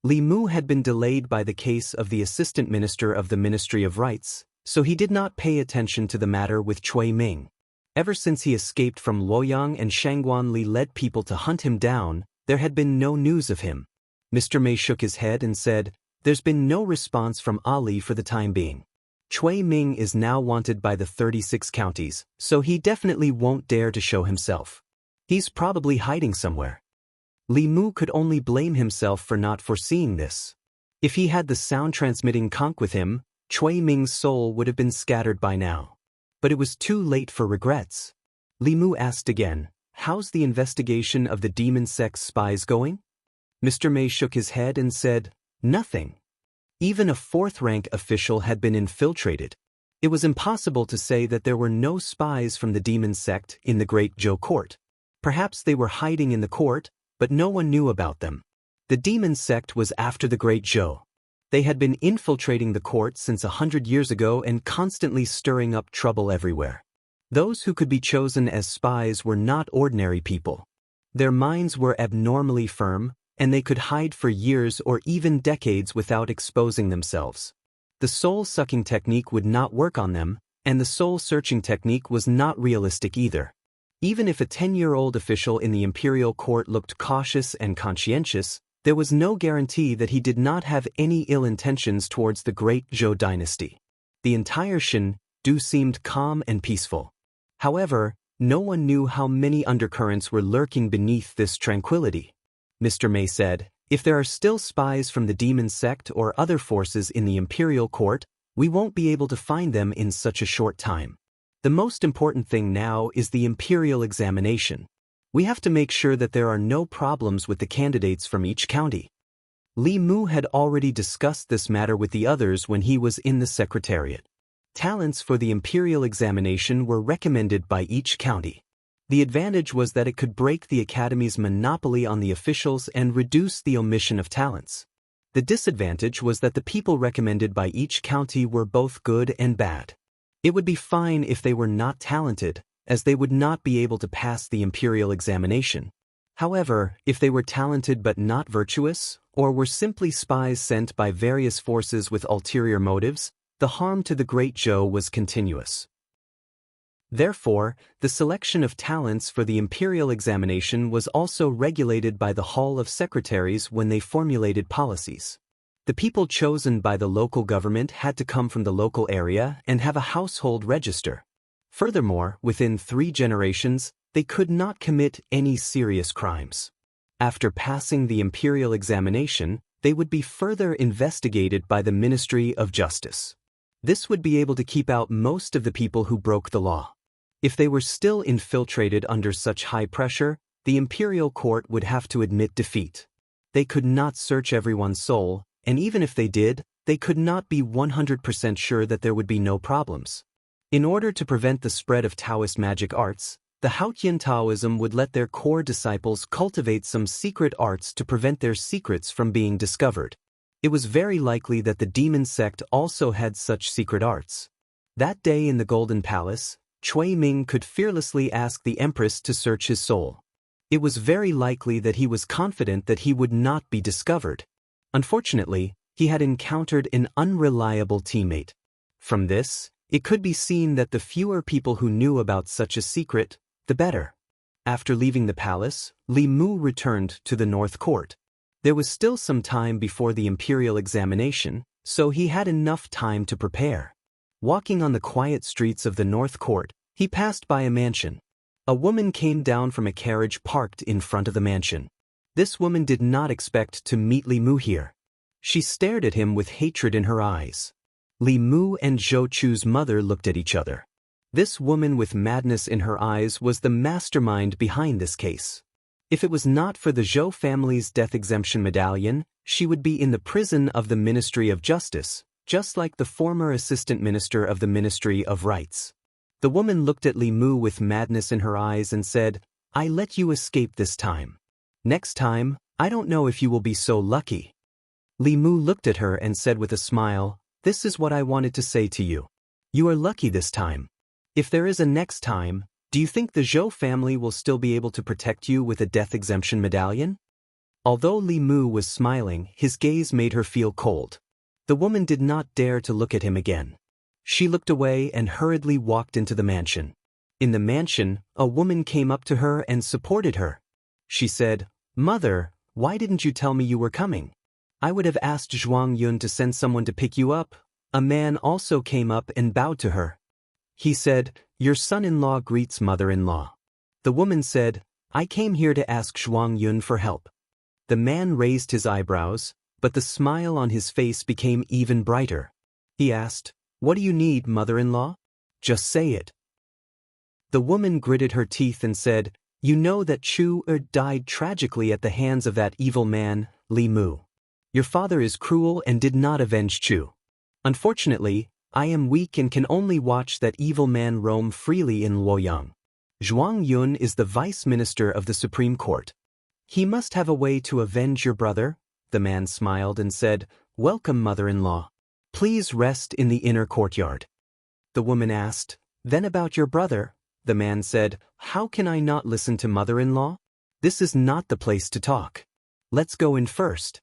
Li Mu had been delayed by the case of the assistant minister of the Ministry of Rights, so he did not pay attention to the matter with Cui Ming. Ever since he escaped from Luoyang and Shangguan Li led people to hunt him down, there had been no news of him. Mr. Mei shook his head and said, "There's been no response from Ali for the time being. Cui Ming is now wanted by the 36 counties, so he definitely won't dare to show himself. He's probably hiding somewhere." Li Mu could only blame himself for not foreseeing this. If he had the sound-transmitting conch with him, Cui Ming's soul would have been scattered by now. But it was too late for regrets. Li Mu asked again, "How's the investigation of the demon sex spies going?" Mr. Mei shook his head and said, "Nothing. Even a fourth-rank official had been infiltrated. It was impossible to say that there were no spies from the demon sect in the Great Zhou court. Perhaps they were hiding in the court, but no one knew about them. The demon sect was after the Great Zhou. They had been infiltrating the court since 100 years ago and constantly stirring up trouble everywhere. Those who could be chosen as spies were not ordinary people. Their minds were abnormally firm, and they could hide for years or even decades without exposing themselves. The soul-sucking technique would not work on them, and the soul-searching technique was not realistic either. Even if a 10-year-old official in the imperial court looked cautious and conscientious, there was no guarantee that he did not have any ill intentions towards the Great Zhou dynasty. The entire Shin-du seemed calm and peaceful. However, no one knew how many undercurrents were lurking beneath this tranquility. Mr. Mei said, "If there are still spies from the demon sect or other forces in the imperial court, we won't be able to find them in such a short time. The most important thing now is the imperial examination. We have to make sure that there are no problems with the candidates from each county." Li Mu had already discussed this matter with the others when he was in the secretariat. Talents for the imperial examination were recommended by each county. The advantage was that it could break the academy's monopoly on the officials and reduce the omission of talents. The disadvantage was that the people recommended by each county were both good and bad. It would be fine if they were not talented, as they would not be able to pass the imperial examination. However, if they were talented but not virtuous, or were simply spies sent by various forces with ulterior motives, the harm to the Great Zhou was continuous. Therefore, the selection of talents for the imperial examination was also regulated by the Hall of Secretaries when they formulated policies. The people chosen by the local government had to come from the local area and have a household register. Furthermore, within 3 generations, they could not commit any serious crimes. After passing the imperial examination, they would be further investigated by the Ministry of Justice. This would be able to keep out most of the people who broke the law. If they were still infiltrated under such high pressure, the imperial court would have to admit defeat. They could not search everyone's soul, and even if they did, they could not be 100% sure that there would be no problems. In order to prevent the spread of Taoist magic arts, the Haotian Taoism would let their core disciples cultivate some secret arts to prevent their secrets from being discovered. It was very likely that the demon sect also had such secret arts. That day in the Golden Palace, Cui Ming could fearlessly ask the Empress to search his soul. It was very likely that he was confident that he would not be discovered. Unfortunately, he had encountered an unreliable teammate. From this, it could be seen that the fewer people who knew about such a secret, the better. After leaving the palace, Li Mu returned to the North Court. There was still some time before the imperial examination, so he had enough time to prepare. Walking on the quiet streets of the North Court, he passed by a mansion. A woman came down from a carriage parked in front of the mansion. This woman did not expect to meet Li Mu here. She stared at him with hatred in her eyes. Li Mu and Zhou Chu's mother looked at each other. This woman with madness in her eyes was the mastermind behind this case. If it was not for the Zhou family's death exemption medallion, she would be in the prison of the Ministry of Justice, just like the former assistant minister of the Ministry of Rights. The woman looked at Li Mu with madness in her eyes and said, "I let you escape this time. Next time, I don't know if you will be so lucky." Li Mu looked at her and said with a smile, "This is what I wanted to say to you. You are lucky this time. If there is a next time, do you think the Zhou family will still be able to protect you with a death exemption medallion?" Although Li Mu was smiling, his gaze made her feel cold. The woman did not dare to look at him again. She looked away and hurriedly walked into the mansion. In the mansion, a woman came up to her and supported her. She said, "Mother, why didn't you tell me you were coming? I would have asked Zhuang Yun to send someone to pick you up." A man also came up and bowed to her. He said, "Your son-in-law greets mother-in-law." The woman said, "I came here to ask Zhuang Yun for help." The man raised his eyebrows, but the smile on his face became even brighter. He asked, "What do you need, mother-in-law? Just say it." The woman gritted her teeth and said, "You know that Chu died tragically at the hands of that evil man, Li Mu. Your father is cruel and did not avenge Chu. Unfortunately, I am weak and can only watch that evil man roam freely in Luoyang. Zhuang Yun is the vice minister of the Supreme Court. He must have a way to avenge your brother." The man smiled and said, "Welcome, mother-in-law. Please rest in the inner courtyard." The woman asked, "Then about your brother?" The man said, "How can I not listen to mother-in-law? This is not the place to talk. Let's go in first."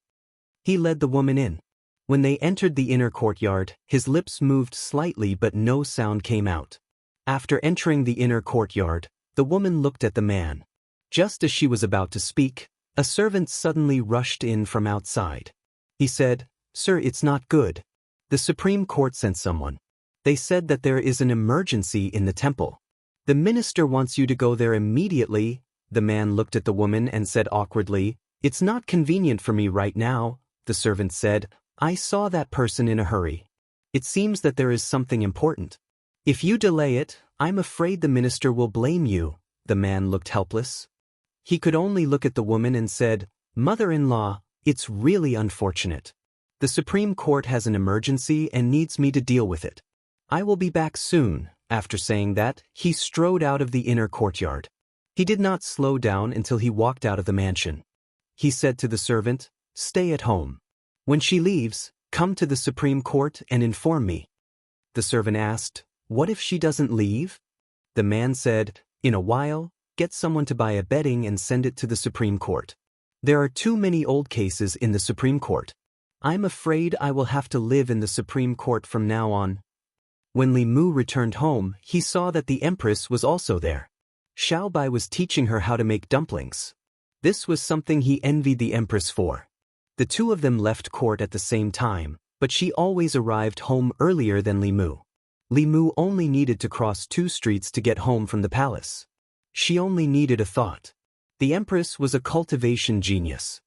He led the woman in. When they entered the inner courtyard, his lips moved slightly but no sound came out. After entering the inner courtyard, the woman looked at the man. Just as she was about to speak, a servant suddenly rushed in from outside. He said, "Sir, it's not good. The Supreme Court sent someone. They said that there is an emergency in the temple. The minister wants you to go there immediately." The man looked at the woman and said awkwardly, "It's not convenient for me right now." The servant said, "I saw that person in a hurry. It seems that there is something important. If you delay it, I'm afraid the minister will blame you." The man looked helpless. He could only look at the woman and said, "Mother-in-law, it's really unfortunate. The Supreme Court has an emergency and needs me to deal with it. I will be back soon." After saying that, he strode out of the inner courtyard. He did not slow down until he walked out of the mansion. He said to the servant, "Stay at home. When she leaves, come to the Supreme Court and inform me." The servant asked, "What if she doesn't leave?" The man said, "In a while, get someone to buy a bedding and send it to the Supreme Court. There are too many old cases in the Supreme Court. I'm afraid I will have to live in the Supreme Court from now on." When Li Mu returned home, he saw that the Empress was also there. Xiaobai was teaching her how to make dumplings. This was something he envied the Empress for. The two of them left court at the same time, but she always arrived home earlier than Li Mu. Li Mu only needed to cross 2 streets to get home from the palace. She only needed a thought. The Empress was a cultivation genius.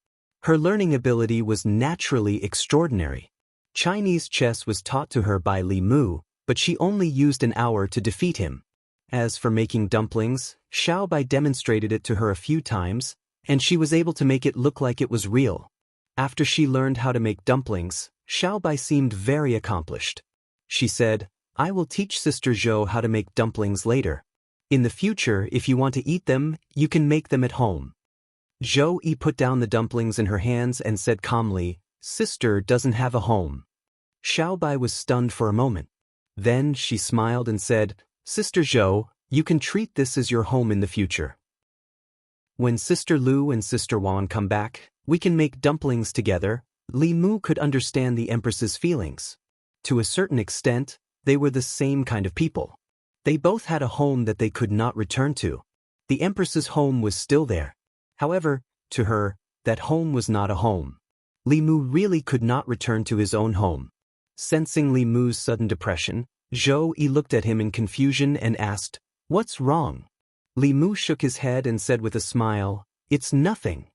Her learning ability was naturally extraordinary. Chinese chess was taught to her by Li Mu, but she only used an hour to defeat him. As for making dumplings, Xiao Bai demonstrated it to her a few times, and she was able to make it look like it was real. After she learned how to make dumplings, Xiao Bai seemed very accomplished. She said, "I will teach Sister Zhou how to make dumplings later. In the future, if you want to eat them, you can make them at home." Zhou Yi put down the dumplings in her hands and said calmly, "Sister doesn't have a home." Xiao Bai was stunned for a moment. Then she smiled and said, "Sister Zhou, you can treat this as your home in the future. When Sister Lu and Sister Wan come back, we can make dumplings together." Li Mu could understand the Empress's feelings. To a certain extent, they were the same kind of people. They both had a home that they could not return to. The Empress's home was still there. However, to her, that home was not a home. Li Mu really could not return to his own home. Sensing Li Mu's sudden depression, Zhou Yi looked at him in confusion and asked, "What's wrong?" Li Mu shook his head and said with a smile, "It's nothing."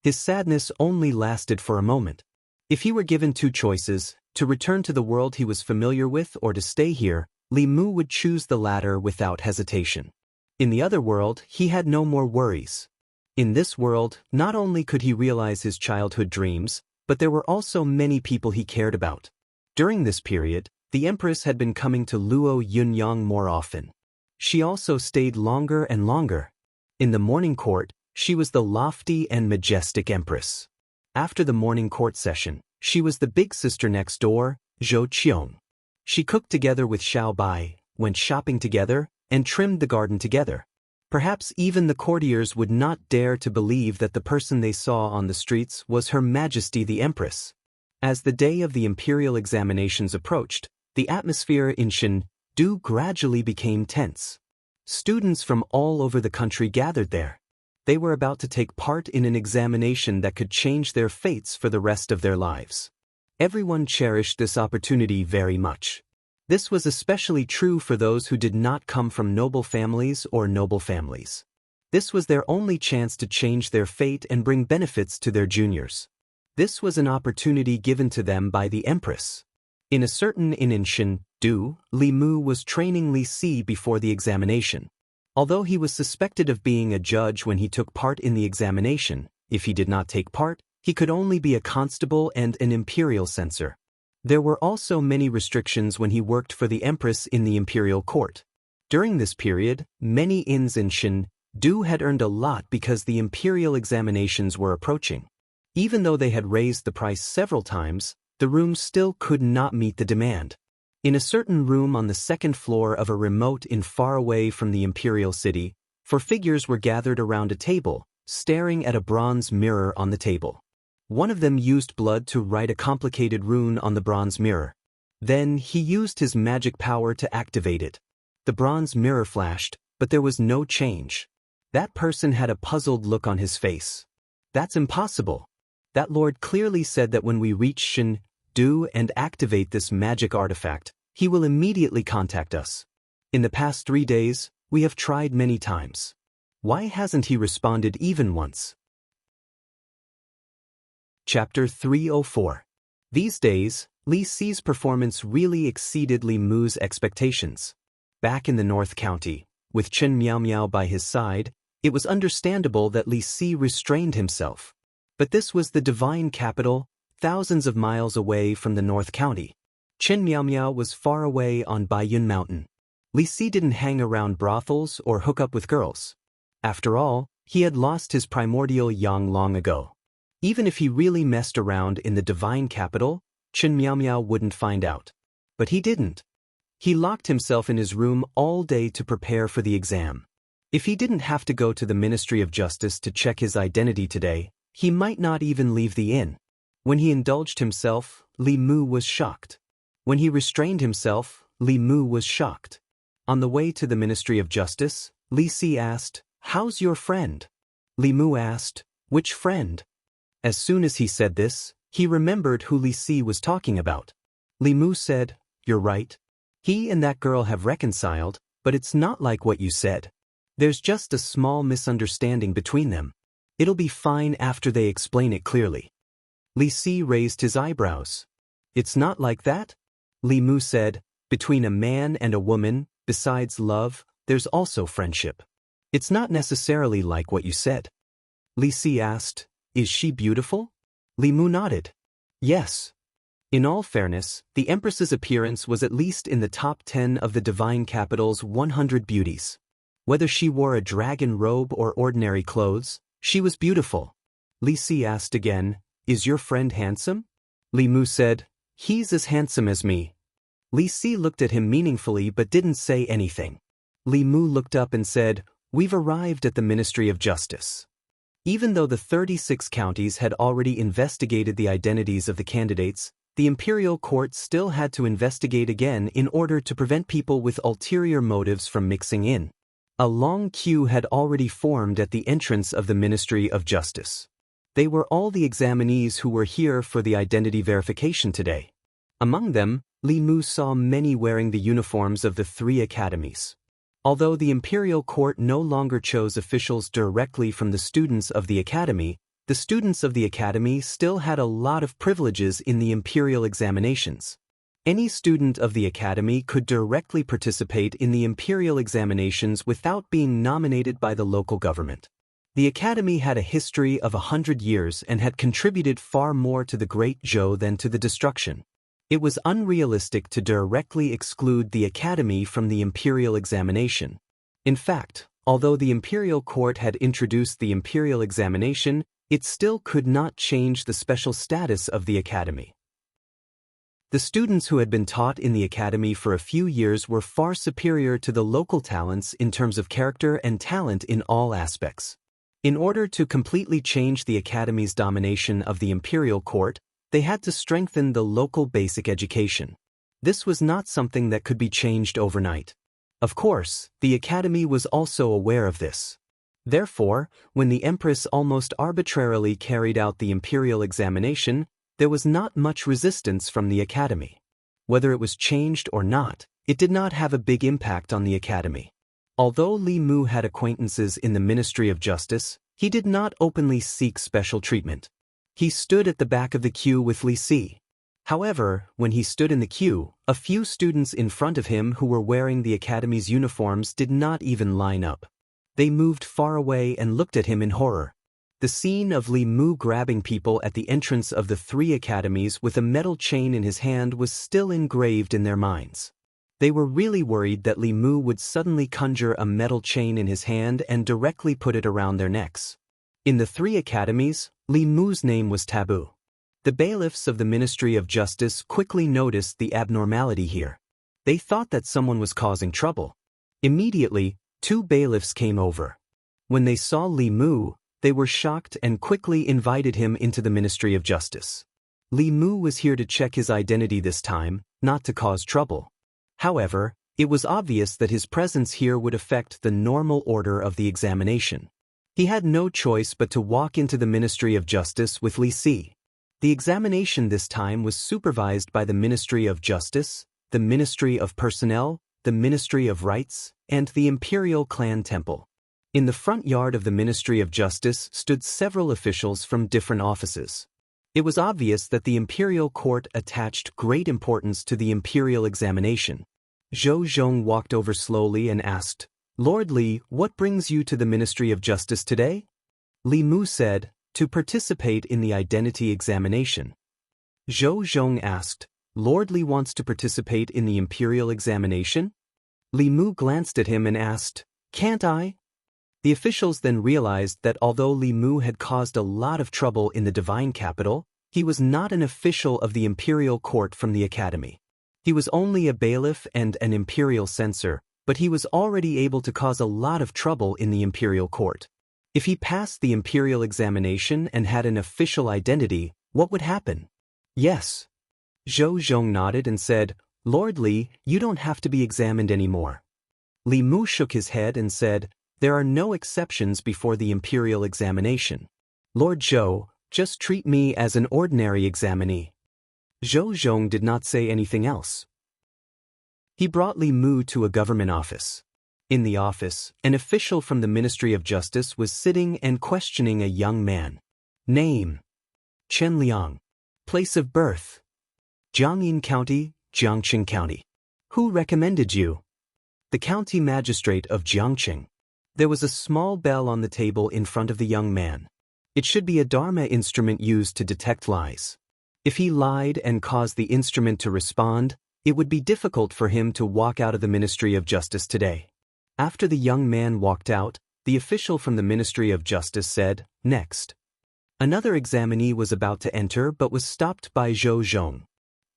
His sadness only lasted for a moment. If he were given 2 choices, to return to the world he was familiar with or to stay here, Li Mu would choose the latter without hesitation. In the other world, he had no more worries. In this world, not only could he realize his childhood dreams, but there were also many people he cared about. During this period, the Empress had been coming to Luo Yunyang more often. She also stayed longer and longer. In the morning court, she was the lofty and majestic Empress. After the morning court session, she was the big sister next door, Zhou Qiong. She cooked together with Xiao Bai, went shopping together, and trimmed the garden together. Perhaps even the courtiers would not dare to believe that the person they saw on the streets was Her Majesty the Empress. As the day of the imperial examinations approached, the atmosphere in Chengdu gradually became tense. Students from all over the country gathered there. They were about to take part in an examination that could change their fates for the rest of their lives. Everyone cherished this opportunity very much. This was especially true for those who did not come from noble families or noble families. This was their only chance to change their fate and bring benefits to their juniors. This was an opportunity given to them by the Empress. In a certain inn in Chengdu, Li Mu was training Li Si before the examination. Although he was suspected of being a judge when he took part in the examination, if he did not take part, he could only be a constable and an imperial censor. There were also many restrictions when he worked for the Empress in the imperial court. During this period, many inns in Chengdu had earned a lot because the imperial examinations were approaching. Even though they had raised the price several times, the rooms still could not meet the demand. In a certain room on the 2nd floor of a remote inn far away from the imperial city, 4 figures were gathered around a table, staring at a bronze mirror on the table. One of them used blood to write a complicated rune on the bronze mirror. Then he used his magic power to activate it. The bronze mirror flashed, but there was no change. That person had a puzzled look on his face. "That's impossible. That lord clearly said that when we reach Chengdu and activate this magic artifact, he will immediately contact us. In the past 3 days, we have tried many times. Why hasn't he responded even once?" Chapter 304. These days, Li Si's performance really exceeded Li Mu's expectations. Back in the North County, with Chen Miao Miao by his side, it was understandable that Li Si restrained himself. But this was the divine capital, thousands of miles away from the North County. Chen Miao Miao was far away on Baiyun Mountain. Li Si didn't hang around brothels or hook up with girls. After all, he had lost his primordial yang long ago. Even if he really messed around in the divine capital, Chen Miao Miao wouldn't find out. But he didn't. He locked himself in his room all day to prepare for the exam. If he didn't have to go to the Ministry of Justice to check his identity today, he might not even leave the inn. When he indulged himself, Li Mu was shocked. When he restrained himself, Li Mu was shocked. On the way to the Ministry of Justice, Li Si asked, "How's your friend?" Li Mu asked, "Which friend?" As soon as he said this, he remembered who Li Si was talking about. Li Mu said, "You're right. He and that girl have reconciled, but it's not like what you said. There's just a small misunderstanding between them. It'll be fine after they explain it clearly." Li Si raised his eyebrows. "It's not like that?" Li Mu said, "Between a man and a woman, besides love, there's also friendship. It's not necessarily like what you said." Li Si asked, "Is she beautiful?" Li Mu nodded. "Yes." In all fairness, the Empress's appearance was at least in the top 10 of the divine capital's 100 beauties. Whether she wore a dragon robe or ordinary clothes, she was beautiful. Li Si asked again, "Is your friend handsome?" Li Mu said, "He's as handsome as me." Li Si looked at him meaningfully but didn't say anything. Li Mu looked up and said, "We've arrived at the Ministry of Justice." Even though the 36 counties had already investigated the identities of the candidates, the imperial court still had to investigate again in order to prevent people with ulterior motives from mixing in. A long queue had already formed at the entrance of the Ministry of Justice. They were all the examinees who were here for the identity verification today. Among them, Li Mu saw many wearing the uniforms of the 3 academies. Although the imperial court no longer chose officials directly from the students of the academy, the students of the academy still had a lot of privileges in the imperial examinations. Any student of the academy could directly participate in the imperial examinations without being nominated by the local government. The academy had a history of 100 years and had contributed far more to the Great Zhou than to the destruction. It was unrealistic to directly exclude the academy from the imperial examination. In fact, although the imperial court had introduced the imperial examination, it still could not change the special status of the academy. The students who had been taught in the academy for a few years were far superior to the local talents in terms of character and talent in all aspects. In order to completely change the academy's domination of the imperial court, they had to strengthen the local basic education. This was not something that could be changed overnight. Of course, the academy was also aware of this. Therefore, when the Empress almost arbitrarily carried out the imperial examination, there was not much resistance from the academy. Whether it was changed or not, it did not have a big impact on the academy. Although Li Mu had acquaintances in the Ministry of Justice, he did not openly seek special treatment. He stood at the back of the queue with Li Si. However, when he stood in the queue, a few students in front of him who were wearing the academy's uniforms did not even line up. They moved far away and looked at him in horror. The scene of Li Mu grabbing people at the entrance of the 3 academies with a metal chain in his hand was still engraved in their minds. They were really worried that Li Mu would suddenly conjure a metal chain in his hand and directly put it around their necks. In the 3 academies, Li Mu's name was taboo. The bailiffs of the Ministry of Justice quickly noticed the abnormality here. They thought that someone was causing trouble. Immediately, 2 bailiffs came over. When they saw Li Mu, they were shocked and quickly invited him into the Ministry of Justice. Li Mu was here to check his identity this time, not to cause trouble. However, it was obvious that his presence here would affect the normal order of the examination. He had no choice but to walk into the Ministry of Justice with Li Si. The examination this time was supervised by the Ministry of Justice, the Ministry of Personnel, the Ministry of Rights, and the Imperial Clan Temple. In the front yard of the Ministry of Justice stood several officials from different offices. It was obvious that the imperial court attached great importance to the imperial examination. Zhou Zhong walked over slowly and asked, "Lord Li, what brings you to the Ministry of Justice today?" Li Mu said, "To participate in the identity examination." Zhou Zhong asked, "Lord Li wants to participate in the imperial examination?" Li Mu glanced at him and asked, "Can't I?" The officials then realized that although Li Mu had caused a lot of trouble in the divine capital, he was not an official of the imperial court from the academy. He was only a bailiff and an imperial censor, but he was already able to cause a lot of trouble in the imperial court. If he passed the imperial examination and had an official identity, what would happen? Yes. Zhou Zhong nodded and said, "Lord Li, you don't have to be examined anymore." Li Mu shook his head and said, "There are no exceptions before the imperial examination. Lord Zhou, Just treat me as an ordinary examinee. Zhou Zhong did not say anything else. He brought Li Mu to a government office. In the office, an official from the Ministry of Justice was sitting and questioning a young man. Name: Chen Liang. Place of birth: Jiangyin County, Jiangqing County. Who recommended you? The county magistrate of Jiangqing. There was a small bell on the table in front of the young man. It should be a Dharma instrument used to detect lies. If he lied and caused the instrument to respond, it would be difficult for him to walk out of the Ministry of Justice today. After the young man walked out, the official from the Ministry of Justice said, "Next." Another examinee was about to enter but was stopped by Zhou Zhong.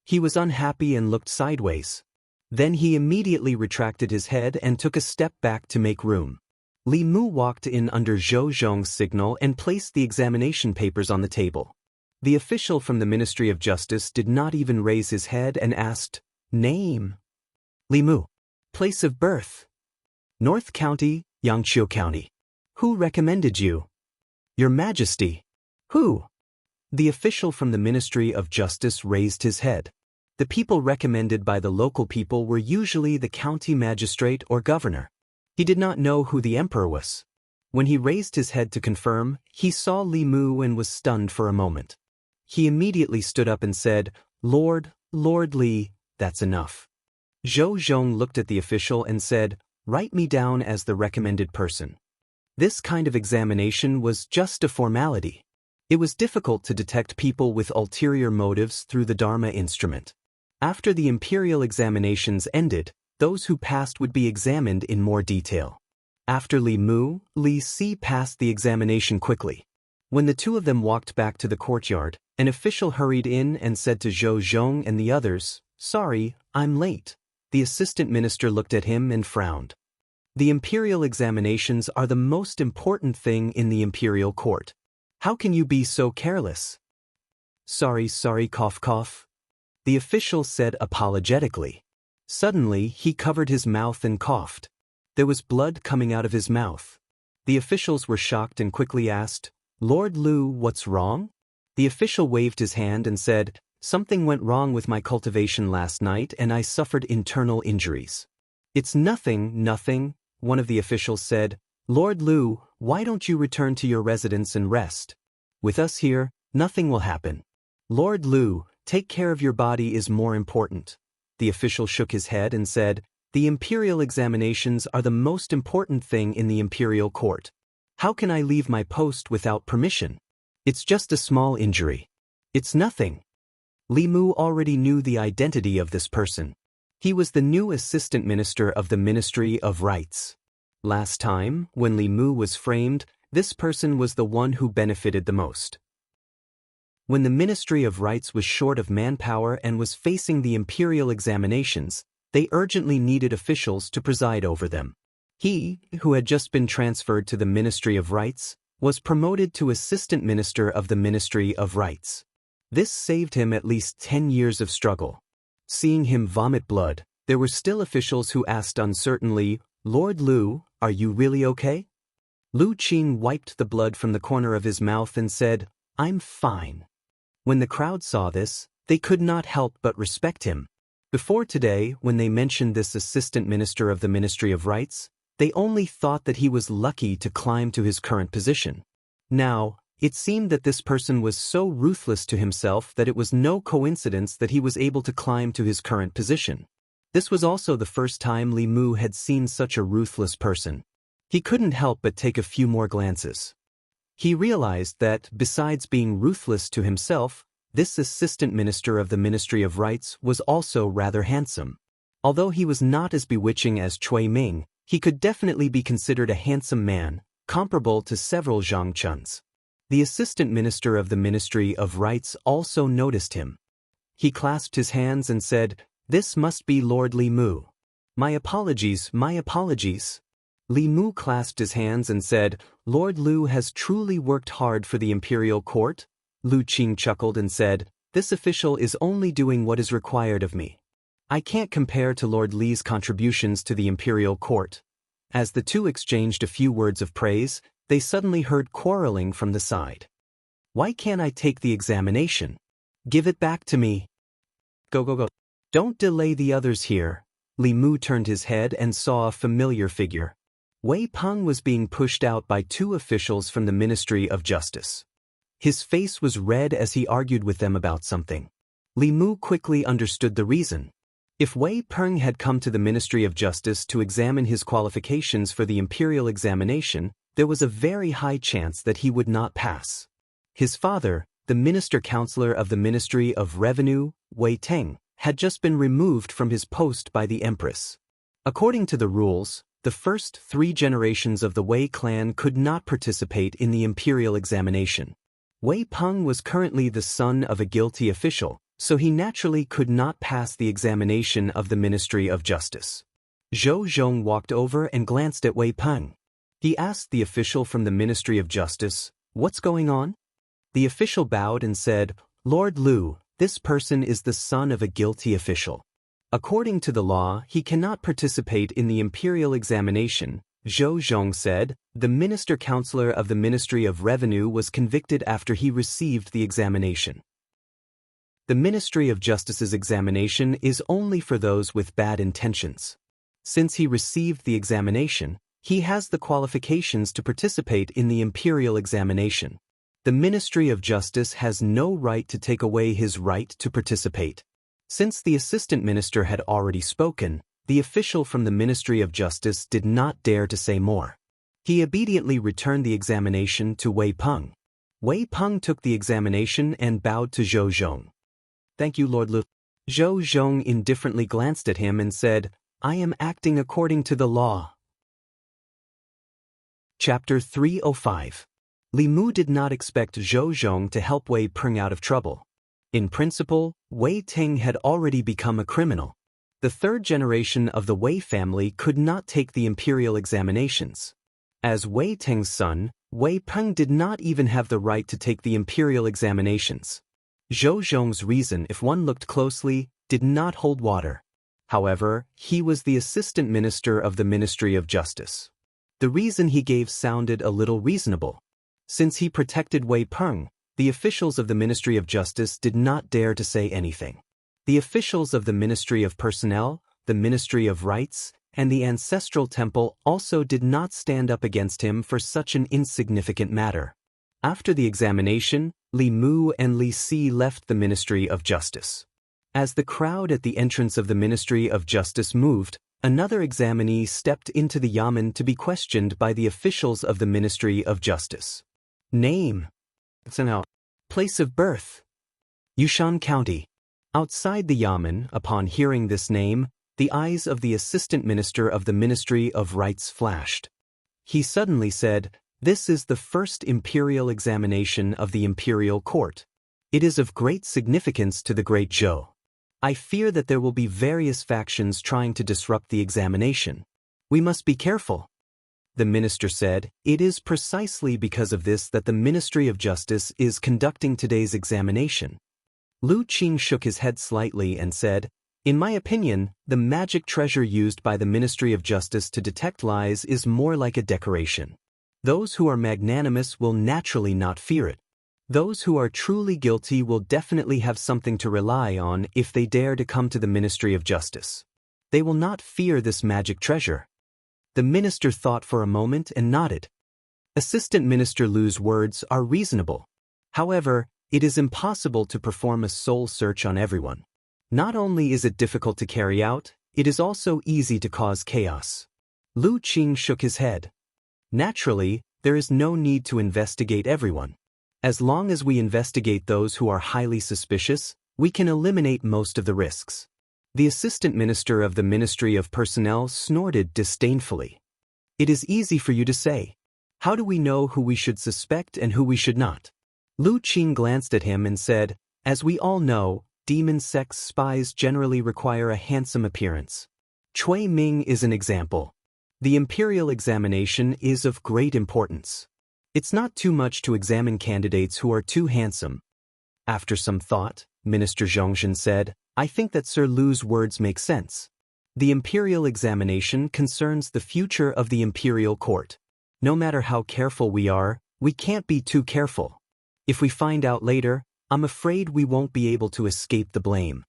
He was unhappy and looked sideways. Then he immediately retracted his head and took a step back to make room. Li Mu walked in under Zhou Zhong's signal and placed the examination papers on the table. The official from the Ministry of Justice did not even raise his head and asked, "Name?" "Li Mu." "Place of birth?" "North County, Yangqiu County." "Who recommended you?" "Your Majesty." "Who?" The official from the Ministry of Justice raised his head. The people recommended by the local people were usually the county magistrate or governor. He did not know who the emperor was. When he raised his head to confirm, he saw Li Mu and was stunned for a moment. He immediately stood up and said, Lord Li, that's enough." Zhou Zhong looked at the official and said, "Write me down as the recommended person." This kind of examination was just a formality. It was difficult to detect people with ulterior motives through the Dharma instrument. After the imperial examinations ended, those who passed would be examined in more detail. After Li Mu, Li Si passed the examination quickly. When the two of them walked back to the courtyard, an official hurried in and said to Zhou Zhong and the others, "Sorry, I'm late." The assistant minister looked at him and frowned. The imperial examinations are the most important thing in the imperial court. How can you be so careless? Sorry, cough cough. The official said apologetically. Suddenly, he covered his mouth and coughed. There was blood coming out of his mouth. The officials were shocked and quickly asked, "Lord Lu, what's wrong?" The official waved his hand and said, "Something went wrong with my cultivation last night and I suffered internal injuries." "It's nothing," one of the officials said. "Lord Lu, why don't you return to your residence and rest? With us here, nothing will happen. Lord Lu, take care of your body is more important." The official shook his head and said, "The imperial examinations are the most important thing in the imperial court. How can I leave my post without permission? It's just a small injury. It's nothing." Li Mu already knew the identity of this person. He was the new assistant minister of the Ministry of Rights. Last time, when Li Mu was framed, this person was the one who benefited the most. When the Ministry of Rights was short of manpower and was facing the imperial examinations, they urgently needed officials to preside over them. He, who had just been transferred to the Ministry of Rights, was promoted to Assistant Minister of the Ministry of Rights. This saved him at least 10 years of struggle. Seeing him vomit blood, there were still officials who asked uncertainly, "Lord Lu, are you really okay?" Lu Qing wiped the blood from the corner of his mouth and said, "I'm fine." When the crowd saw this, they could not help but respect him. Before today, when they mentioned this assistant minister of the Ministry of Rights, they only thought that he was lucky to climb to his current position. Now, it seemed that this person was so ruthless to himself that it was no coincidence that he was able to climb to his current position. This was also the first time Li Mu had seen such a ruthless person. He couldn't help but take a few more glances. He realized that, besides being ruthless to himself, this assistant minister of the Ministry of Rights was also rather handsome. Although he was not as bewitching as Cui Ming, he could definitely be considered a handsome man, comparable to several Zhang Chuns. The assistant minister of the Ministry of Rights also noticed him. He clasped his hands and said, "This must be Lord Li Mu. My apologies. Li Mu clasped his hands and said, "Lord Lu has truly worked hard for the imperial court." Lu Qing chuckled and said, "This official is only doing what is required of me. I can't compare to Lord Li's contributions to the imperial court." As the two exchanged a few words of praise, they suddenly heard quarreling from the side. Why can't I take the examination? Give it back to me. Go, go, go. Don't delay the others here. Li Mu turned his head and saw a familiar figure. Wei Peng was being pushed out by two officials from the Ministry of Justice. His face was red as he argued with them about something. Li Mu quickly understood the reason. If Wei Peng had come to the Ministry of Justice to examine his qualifications for the imperial examination, there was a very high chance that he would not pass. His father, the minister-counselor of the Ministry of Revenue, Wei Teng, had just been removed from his post by the Empress. According to the rules, the first 3 generations of the Wei clan could not participate in the imperial examination. Wei Peng was currently the son of a guilty official, so he naturally could not pass the examination of the Ministry of Justice. Zhou Zhong walked over and glanced at Wei Peng. He asked the official from the Ministry of Justice, "What's going on?" The official bowed and said, "Lord Lu, this person is the son of a guilty official. According to the law, he cannot participate in the imperial examination." Zhou Zhong said, "The minister-counselor of the Ministry of Revenue was convicted after he received the examination. The Ministry of Justice's examination is only for those with bad intentions. Since he received the examination, he has the qualifications to participate in the imperial examination. The Ministry of Justice has no right to take away his right to participate." Since the assistant minister had already spoken, the official from the Ministry of Justice did not dare to say more. He obediently returned the examination to Wei Peng. Wei Peng took the examination and bowed to Zhou Zhong. "Thank you, Lord Lu." Zhou Zhong indifferently glanced at him and said, "I am acting according to the law." Chapter 305. Li Mu did not expect Zhou Zhong to help Wei Peng out of trouble. In principle, Wei Teng had already become a criminal. The 3rd generation of the Wei family could not take the imperial examinations. As Wei Teng's son, Wei Peng did not even have the right to take the imperial examinations. Zhou Zhong's reason, if one looked closely, did not hold water. However, he was the assistant minister of the Ministry of Justice. The reason he gave sounded a little reasonable. Since he protected Wei Peng, the officials of the Ministry of Justice did not dare to say anything. The officials of the Ministry of Personnel, the Ministry of Rights, and the Ancestral Temple also did not stand up against him for such an insignificant matter. After the examination, Li Mu and Li Si left the Ministry of Justice. As the crowd at the entrance of the Ministry of Justice moved, another examinee stepped into the yamen to be questioned by the officials of the Ministry of Justice. Name. Place of birth. Yushan County. Outside the yamen, upon hearing this name, the eyes of the assistant minister of the Ministry of Rights flashed. He suddenly said, "This is the first imperial examination of the imperial court. It is of great significance to the great Zhou. I fear that there will be various factions trying to disrupt the examination. We must be careful." The minister said, "It is precisely because of this that the Ministry of Justice is conducting today's examination." Lu Qing shook his head slightly and said, "In my opinion, the magic treasure used by the Ministry of Justice to detect lies is more like a decoration. Those who are magnanimous will naturally not fear it. Those who are truly guilty will definitely have something to rely on if they dare to come to the Ministry of Justice. They will not fear this magic treasure." The minister thought for a moment and nodded. Assistant Minister Lu's words are reasonable. However, it is impossible to perform a soul search on everyone. Not only is it difficult to carry out, it is also easy to cause chaos. Lu Qing shook his head. Naturally, there is no need to investigate everyone. As long as we investigate those who are highly suspicious, we can eliminate most of the risks. The assistant minister of the Ministry of Personnel snorted disdainfully. "It is easy for you to say. How do we know who we should suspect and who we should not?" Lu Qing glanced at him and said, "As we all know, demon sex spies generally require a handsome appearance. Cui Ming is an example. The imperial examination is of great importance. It's not too much to examine candidates who are too handsome." After some thought, Minister Zhongshan said, "I think that Sir Lu's words make sense. The imperial examination concerns the future of the imperial court. No matter how careful we are, we can't be too careful. If we find out later, I'm afraid we won't be able to escape the blame.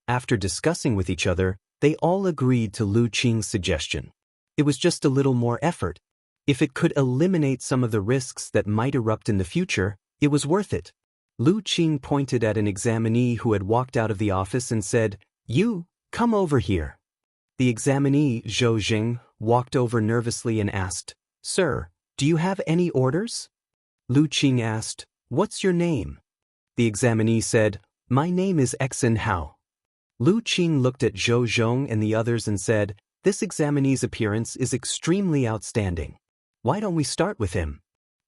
After discussing with each other, they all agreed to Lu Qing's suggestion. It was just a little more effort. If it could eliminate some of the risks that might erupt in the future, it was worth it. Lu Qing pointed at an examinee who had walked out of the office and said, "You, come over here." The examinee, Zhou Jing, walked over nervously and asked, "Sir, do you have any orders?" Lu Qing asked, "What's your name?" The examinee said, "My name is Xen Hao." Lu Qing looked at Zhou Zhong and the others and said, "This examinee's appearance is extremely outstanding. Why don't we start with him?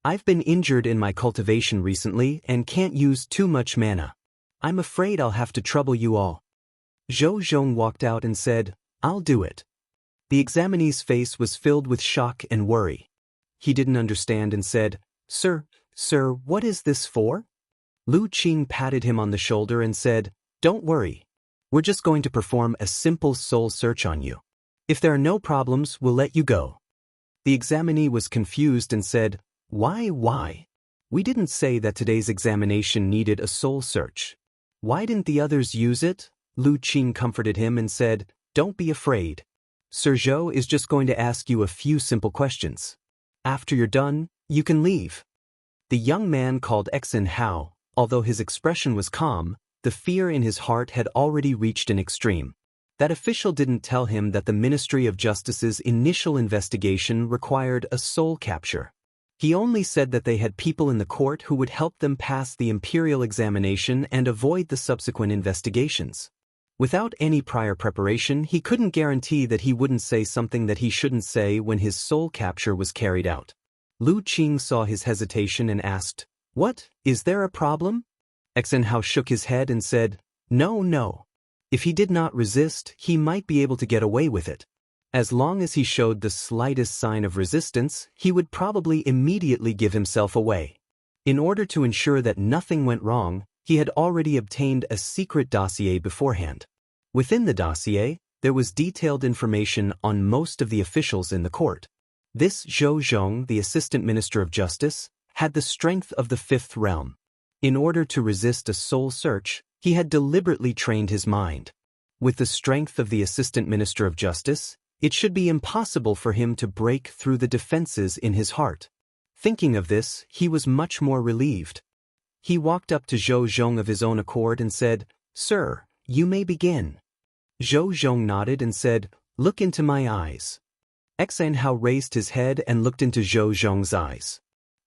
I've been injured in my cultivation recently and can't use too much mana. I'm afraid I'll have to trouble you all." Zhou Zhong walked out and said, "I'll do it." The examinee's face was filled with shock and worry. He didn't understand and said, Sir, what is this for?" Lu Qing patted him on the shoulder and said, "Don't worry. We're just going to perform a simple soul search on you. If there are no problems, we'll let you go." The examinee was confused and said, Why? We didn't say that today's examination needed a soul search. Why didn't the others use it?" Lu Qing comforted him and said, "Don't be afraid. Sir Zhou is just going to ask you a few simple questions. After you're done, you can leave." The young man called Xen Hao, although his expression was calm, the fear in his heart had already reached an extreme. That official didn't tell him that the Ministry of Justice's initial investigation required a soul capture. He only said that they had people in the court who would help them pass the imperial examination and avoid the subsequent investigations. Without any prior preparation, he couldn't guarantee that he wouldn't say something that he shouldn't say when his soul capture was carried out. Lu Qing saw his hesitation and asked, "What, is there a problem?" Xen Hao shook his head and said, No. If he did not resist, he might be able to get away with it. As long as he showed the slightest sign of resistance, he would probably immediately give himself away. In order to ensure that nothing went wrong, he had already obtained a secret dossier beforehand. Within the dossier, there was detailed information on most of the officials in the court. This Zhou Zhong, the Assistant Minister of Justice, had the strength of the Fifth Realm. In order to resist a soul search, he had deliberately trained his mind. With the strength of the Assistant Minister of Justice, it should be impossible for him to break through the defenses in his heart. Thinking of this, he was much more relieved. He walked up to Zhou Zhong of his own accord and said, "Sir, you may begin." Zhou Zhong nodded and said, "Look into my eyes." Xen Hao raised his head and looked into Zhou Zhong's eyes.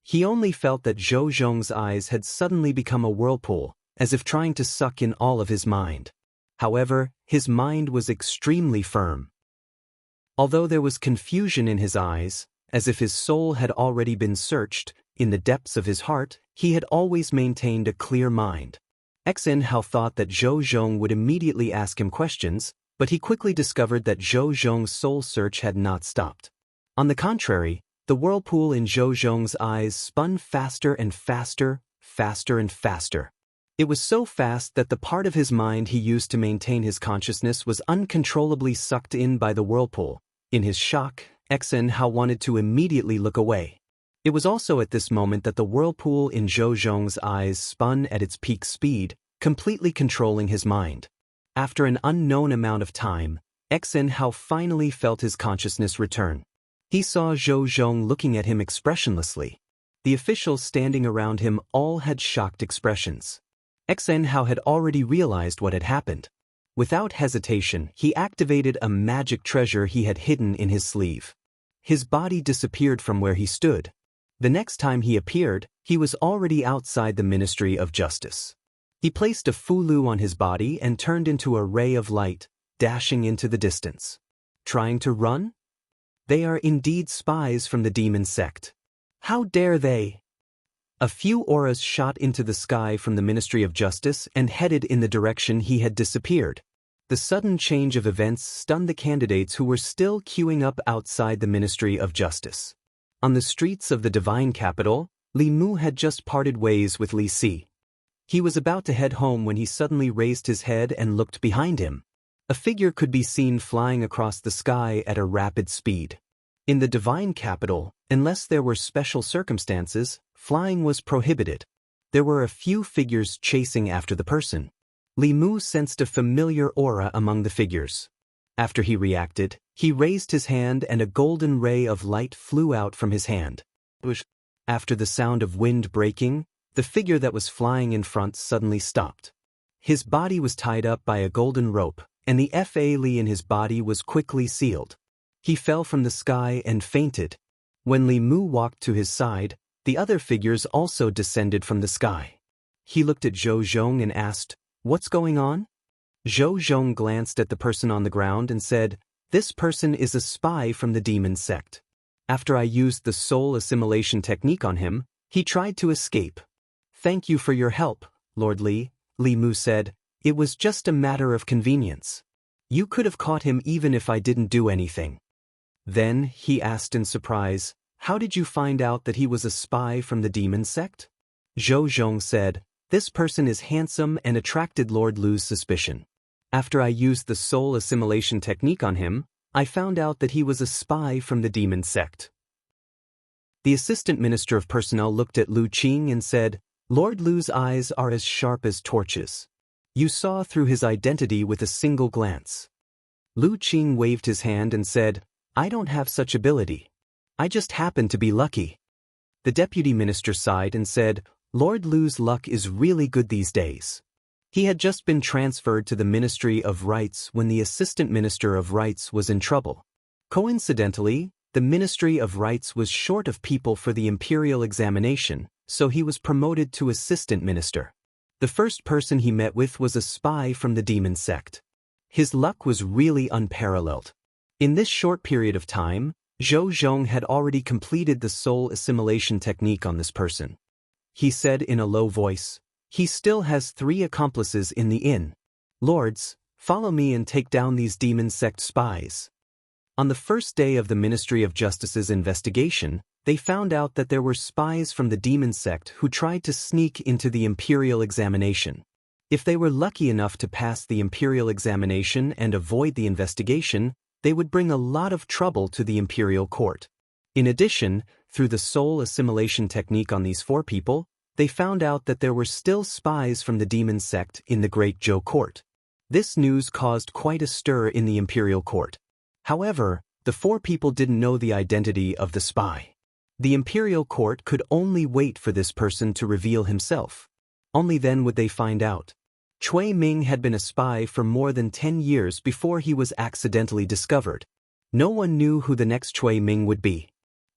He only felt that Zhou Zhong's eyes had suddenly become a whirlpool, as if trying to suck in all of his mind. However, his mind was extremely firm. Although there was confusion in his eyes, as if his soul had already been searched, in the depths of his heart, he had always maintained a clear mind. Xen Hao thought that Zhou Zhong would immediately ask him questions, but he quickly discovered that Zhou Zhong's soul search had not stopped. On the contrary, the whirlpool in Zhou Zhong's eyes spun faster and faster. It was so fast that the part of his mind he used to maintain his consciousness was uncontrollably sucked in by the whirlpool. In his shock, Xen Hao wanted to immediately look away. It was also at this moment that the whirlpool in Zhou Zhong's eyes spun at its peak speed, completely controlling his mind. After an unknown amount of time, Xen Hao finally felt his consciousness return. He saw Zhou Zhong looking at him expressionlessly. The officials standing around him all had shocked expressions. Xen Hao had already realized what had happened. Without hesitation, he activated a magic treasure he had hidden in his sleeve. His body disappeared from where he stood. The next time he appeared, he was already outside the Ministry of Justice. He placed a fulu on his body and turned into a ray of light, dashing into the distance. Trying to run? They are indeed spies from the demon sect. How dare they? A few auras shot into the sky from the Ministry of Justice and headed in the direction he had disappeared. The sudden change of events stunned the candidates who were still queuing up outside the Ministry of Justice. On the streets of the divine capital, Li Mu had just parted ways with Li Si. He was about to head home when he suddenly raised his head and looked behind him. A figure could be seen flying across the sky at a rapid speed. In the divine capital, unless there were special circumstances, flying was prohibited. There were a few figures chasing after the person. Li Mu sensed a familiar aura among the figures. After he reacted, he raised his hand and a golden ray of light flew out from his hand. After the sound of wind breaking, the figure that was flying in front suddenly stopped. His body was tied up by a golden rope, and the Fa Li in his body was quickly sealed. He fell from the sky and fainted. When Li Mu walked to his side, the other figures also descended from the sky. He looked at Zhou Zhong and asked, "What's going on?" Zhou Zhong glanced at the person on the ground and said, "This person is a spy from the demon sect. After I used the soul assimilation technique on him, he tried to escape." "Thank you for your help, Lord Li," Li Mu said. "It was just a matter of convenience. You could have caught him even if I didn't do anything." Then, he asked in surprise, "How did you find out that he was a spy from the demon sect?" Zhou Zhong said, "This person is handsome and attracted Lord Lu's suspicion. After I used the soul assimilation technique on him, I found out that he was a spy from the demon sect." The assistant minister of personnel looked at Lu Qing and said, "Lord Lu's eyes are as sharp as torches. You saw through his identity with a single glance." Lu Qing waved his hand and said, "I don't have such ability. I just happen to be lucky." The deputy minister sighed and said, "Lord Lu's luck is really good these days." He had just been transferred to the Ministry of Rights when the Assistant Minister of Rights was in trouble. Coincidentally, the Ministry of Rights was short of people for the imperial examination, so he was promoted to Assistant Minister. The first person he met with was a spy from the demon sect. His luck was really unparalleled. In this short period of time, Zhou Zhong had already completed the soul assimilation technique on this person. He said in a low voice, "He still has 3 accomplices in the inn. Lords, follow me and take down these demon sect spies." On the first day of the Ministry of Justice's investigation, they found out that there were spies from the demon sect who tried to sneak into the imperial examination. If they were lucky enough to pass the imperial examination and avoid the investigation, they would bring a lot of trouble to the imperial court. In addition, through the soul assimilation technique on these 4 people, they found out that there were still spies from the demon sect in the Great Zhou court. This news caused quite a stir in the imperial court. However, the 4 people didn't know the identity of the spy. The imperial court could only wait for this person to reveal himself. Only then would they find out. Cui Ming had been a spy for more than 10 years before he was accidentally discovered. No one knew who the next Cui Ming would be.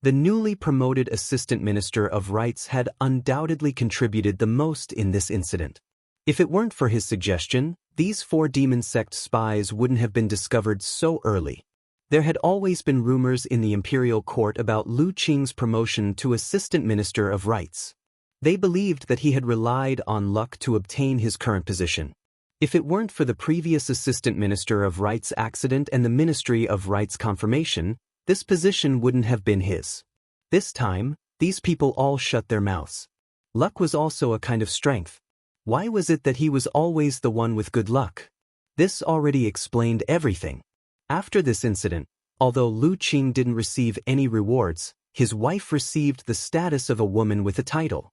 The newly promoted Assistant Minister of Rights had undoubtedly contributed the most in this incident. If it weren't for his suggestion, these 4 demon sect spies wouldn't have been discovered so early. There had always been rumors in the imperial court about Lu Qing's promotion to Assistant Minister of Rights. They believed that he had relied on luck to obtain his current position. If it weren't for the previous Assistant Minister of Rights accident and the Ministry of Rights confirmation, this position wouldn't have been his. This time, these people all shut their mouths. Luck was also a kind of strength. Why was it that he was always the one with good luck? This already explained everything. After this incident, although Lu Qing didn't receive any rewards, his wife received the status of a woman with a title.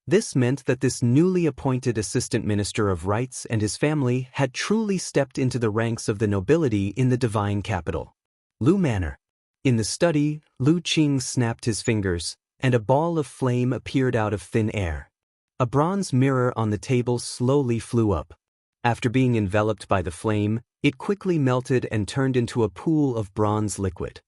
This meant that this newly appointed Assistant Minister of Rights and his family had truly stepped into the ranks of the nobility in the divine capital. Lu Manor. In the study, Lu Qing snapped his fingers, and a ball of flame appeared out of thin air. A bronze mirror on the table slowly flew up. After being enveloped by the flame, it quickly melted and turned into a pool of bronze liquid.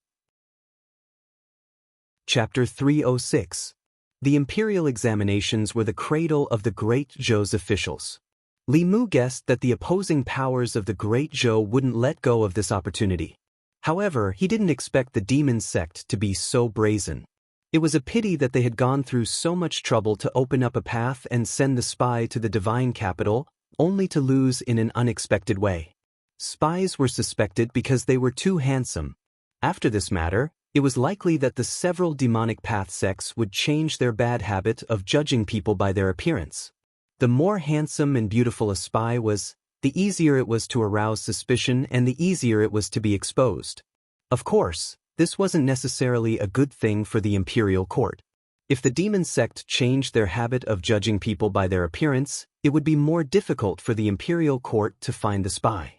Chapter 306. The imperial examinations were the cradle of the Great Zhou's officials. Li Mu guessed that the opposing powers of the Great Zhou wouldn't let go of this opportunity. However, he didn't expect the demon sect to be so brazen. It was a pity that they had gone through so much trouble to open up a path and send the spy to the divine capital, only to lose in an unexpected way. Spies were suspected because they were too handsome. After this matter, it was likely that the several demonic path sects would change their bad habit of judging people by their appearance. The more handsome and beautiful a spy was, the easier it was to arouse suspicion and the easier it was to be exposed. Of course, This wasn't necessarily a good thing for the imperial court. If the demon sect changed their habit of judging people by their appearance, it would be more difficult for the imperial court to find the spy.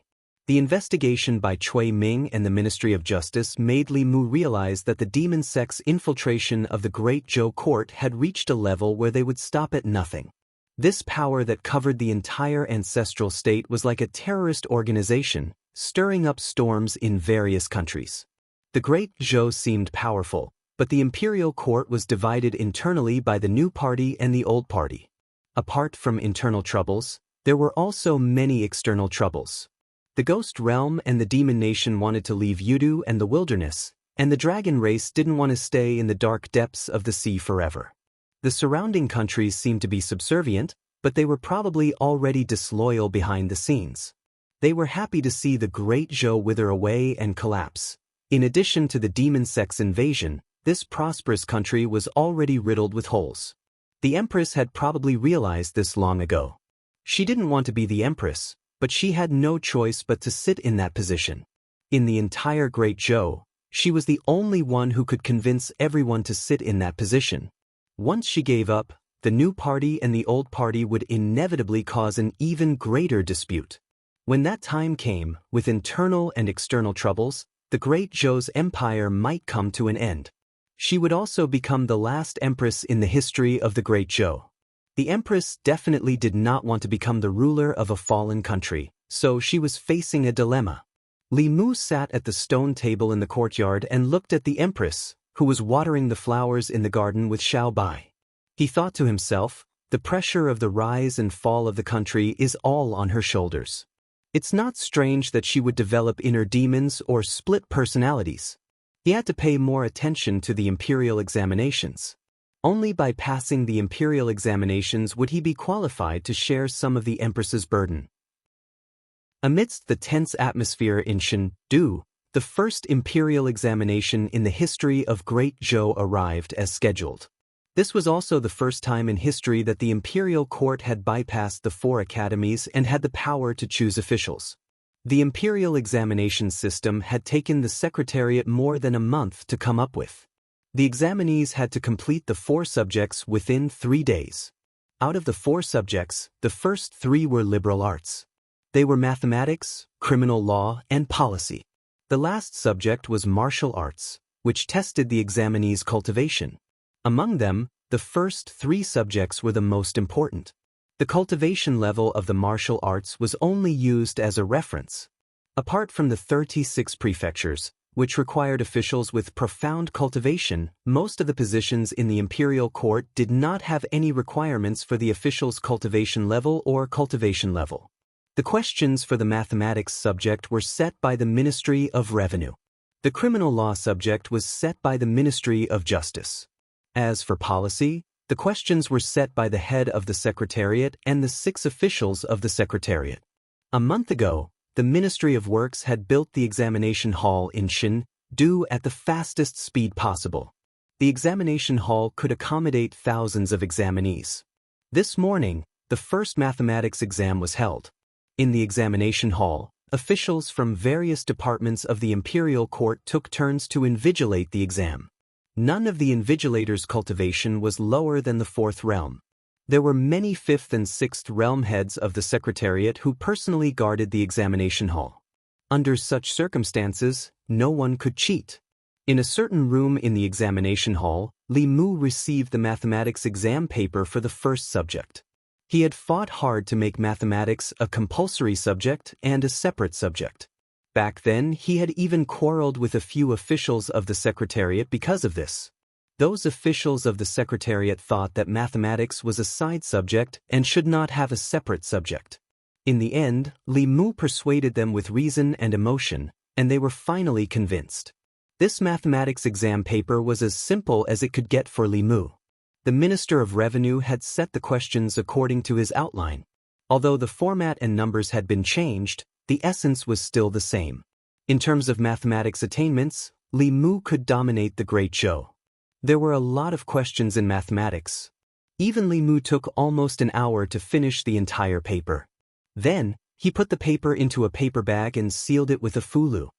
The investigation by Cui Ming and the Ministry of Justice made Li Mu realize that the demon sect's infiltration of the Great Zhou court had reached a level where they would stop at nothing. This power that covered the entire ancestral state was like a terrorist organization, stirring up storms in various countries. The Great Zhou seemed powerful, but the imperial court was divided internally by the new party and the old party. Apart from internal troubles, there were also many external troubles. The Ghost Realm and the Demon Nation wanted to leave Yudu and the wilderness, and the dragon race didn't want to stay in the dark depths of the sea forever. The surrounding countries seemed to be subservient, but they were probably already disloyal behind the scenes. They were happy to see the Great Zhou wither away and collapse. In addition to the demon sect's invasion, this prosperous country was already riddled with holes. The Empress had probably realized this long ago. She didn't want to be the Empress, but she had no choice but to sit in that position. In the entire Great Zhou, she was the only one who could convince everyone to sit in that position. Once she gave up, the new party and the old party would inevitably cause an even greater dispute. When that time came, with internal and external troubles, the Great Zhou's empire might come to an end. She would also become the last empress in the history of the Great Zhou. The Empress definitely did not want to become the ruler of a fallen country, so she was facing a dilemma. Li Mu sat at the stone table in the courtyard and looked at the Empress, who was watering the flowers in the garden with Xiao Bai. He thought to himself, the pressure of the rise and fall of the country is all on her shoulders. It's not strange that she would develop inner demons or split personalities. He had to pay more attention to the imperial examinations. Only by passing the imperial examinations would he be qualified to share some of the Empress's burden. Amidst the tense atmosphere in Chengdu, the first imperial examination in the history of Great Zhou arrived as scheduled. This was also the first time in history that the imperial court had bypassed the 4 academies and had the power to choose officials. The imperial examination system had taken the secretariat more than a month to come up with. The examinees had to complete the 4 subjects within 3 days. Out of the 4 subjects, the first 3 were liberal arts. They were mathematics, criminal law, and policy. The last subject was martial arts, which tested the examinees' cultivation. Among them, the first 3 subjects were the most important. The cultivation level of the martial arts was only used as a reference. Apart from the 36 prefectures, which required officials with profound cultivation, most of the positions in the imperial court did not have any requirements for the official's cultivation level or cultivation level. The questions for the mathematics subject were set by the Ministry of Revenue. The criminal law subject was set by the Ministry of Justice. As for policy, the questions were set by the head of the Secretariat and the 6 officials of the Secretariat. A month ago, the Ministry of Works had built the examination hall in Chengdu at the fastest speed possible. The examination hall could accommodate thousands of examinees. This morning, the first mathematics exam was held. In the examination hall, officials from various departments of the imperial court took turns to invigilate the exam. None of the invigilators' cultivation was lower than the 4th realm. There were many 5th and 6th realm heads of the Secretariat who personally guarded the examination hall. Under such circumstances, no one could cheat. In a certain room in the examination hall, Li Mu received the mathematics exam paper for the first subject. He had fought hard to make mathematics a compulsory subject and a separate subject. Back then, he had even quarreled with a few officials of the Secretariat because of this. Those officials of the Secretariat thought that mathematics was a side subject and should not have a separate subject. In the end, Li Mu persuaded them with reason and emotion, and they were finally convinced. This mathematics exam paper was as simple as it could get for Li Mu. The Minister of Revenue had set the questions according to his outline. Although the format and numbers had been changed, the essence was still the same. In terms of mathematics attainments, Li Mu could dominate the Great Zhou. There were a lot of questions in mathematics. Even Li Mu took almost an hour to finish the entire paper. Then, he put the paper into a paper bag and sealed it with a fulu.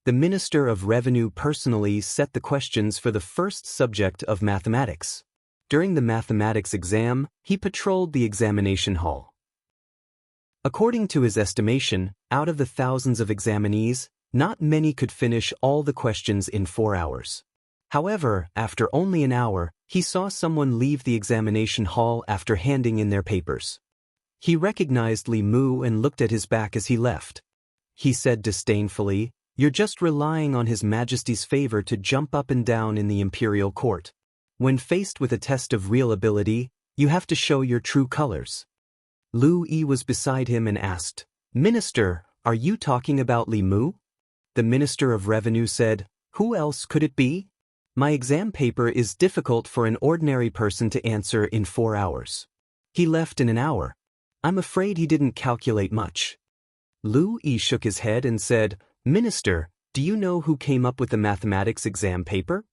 The Minister of Revenue personally set the questions for the first subject of mathematics. During the mathematics exam, he patrolled the examination hall. According to his estimation, out of the thousands of examinees, not many could finish all the questions in 4 hours. However, after only an hour, he saw someone leave the examination hall after handing in their papers. He recognized Li Mu and looked at his back as he left. He said disdainfully, "You're just relying on His Majesty's favor to jump up and down in the imperial court. When faced with a test of real ability, you have to show your true colors." Lu Yi was beside him and asked, "Minister, are you talking about Li Mu?" The Minister of Revenue said, "Who else could it be? My exam paper is difficult for an ordinary person to answer in 4 hours. He left in an hour. I'm afraid he didn't calculate much." Lu Yi shook his head and said, "Minister, do you know who came up with the mathematics exam paper?"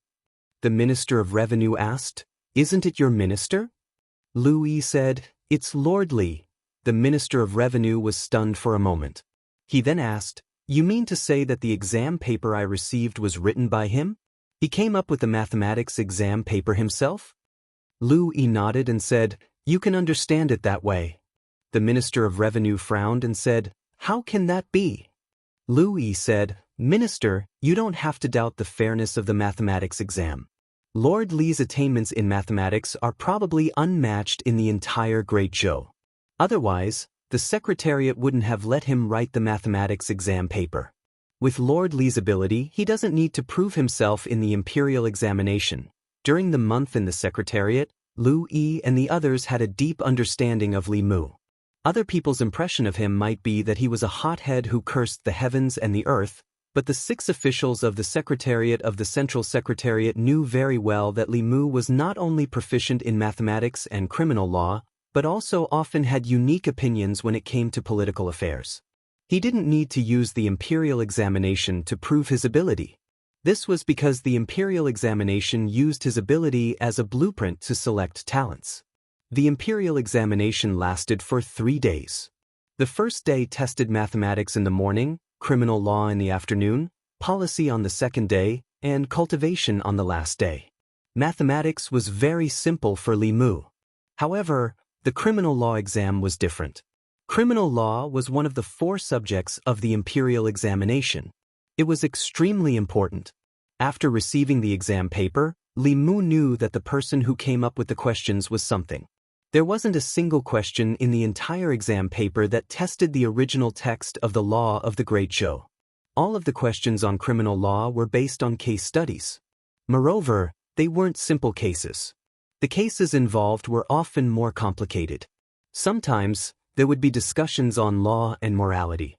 The Minister of Revenue asked, "Isn't it your minister?" Lu Yi said, "It's Lord Li." The Minister of Revenue was stunned for a moment. He then asked, "You mean to say that the exam paper I received was written by him? He came up with the mathematics exam paper himself?" Lu Yi nodded and said, "You can understand it that way." The Minister of Revenue frowned and said, "How can that be?" Lu Yi said, "Minister, you don't have to doubt the fairness of the mathematics exam. Lord Li's attainments in mathematics are probably unmatched in the entire Great Zhou. Otherwise, the Secretariat wouldn't have let him write the mathematics exam paper. With Lord Li's ability, he doesn't need to prove himself in the imperial examination." During the month in the Secretariat, Lu Yi and the others had a deep understanding of Li Mu. Other people's impression of him might be that he was a hothead who cursed the heavens and the earth, but the 6 officials of the Secretariat of the Central Secretariat knew very well that Li Mu was not only proficient in mathematics and criminal law, but also often had unique opinions when it came to political affairs. He didn't need to use the imperial examination to prove his ability. This was because the imperial examination used his ability as a blueprint to select talents. The imperial examination lasted for 3 days. The first day tested mathematics in the morning, criminal law in the afternoon, policy on the second day, and cultivation on the last day. Mathematics was very simple for Li Mu. However, the criminal law exam was different. Criminal law was one of the 4 subjects of the imperial examination. It was extremely important. After receiving the exam paper, Li Mu knew that the person who came up with the questions was something. There wasn't a single question in the entire exam paper that tested the original text of the law of the Great Zhou. All of the questions on criminal law were based on case studies. Moreover, they weren't simple cases. The cases involved were often more complicated. Sometimes, there would be discussions on law and morality.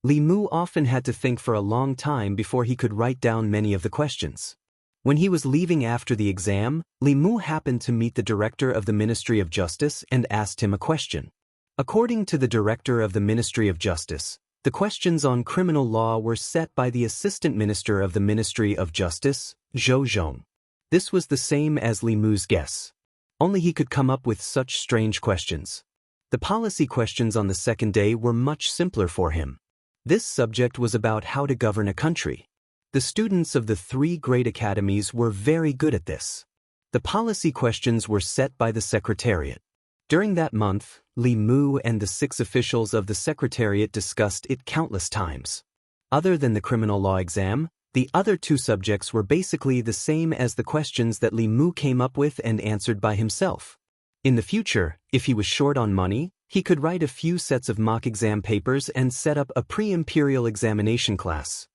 Li Mu often had to think for a long time before he could write down many of the questions. When he was leaving after the exam, Li Mu happened to meet the director of the Ministry of Justice and asked him a question. According to the director of the Ministry of Justice, the questions on criminal law were set by the Assistant Minister of the Ministry of Justice, Zhou Zhong. This was the same as Li Mu's guess. Only he could come up with such strange questions. The policy questions on the second day were much simpler for him. This subject was about how to govern a country. The students of the 3 great academies were very good at this. The policy questions were set by the Secretariat. During that month, Li Mu and the 6 officials of the Secretariat discussed it countless times. Other than the criminal law exam, the other 2 subjects were basically the same as the questions that Li Mu came up with and answered by himself. In the future, if he was short on money, he could write a few sets of mock exam papers and set up a pre-imperial examination class.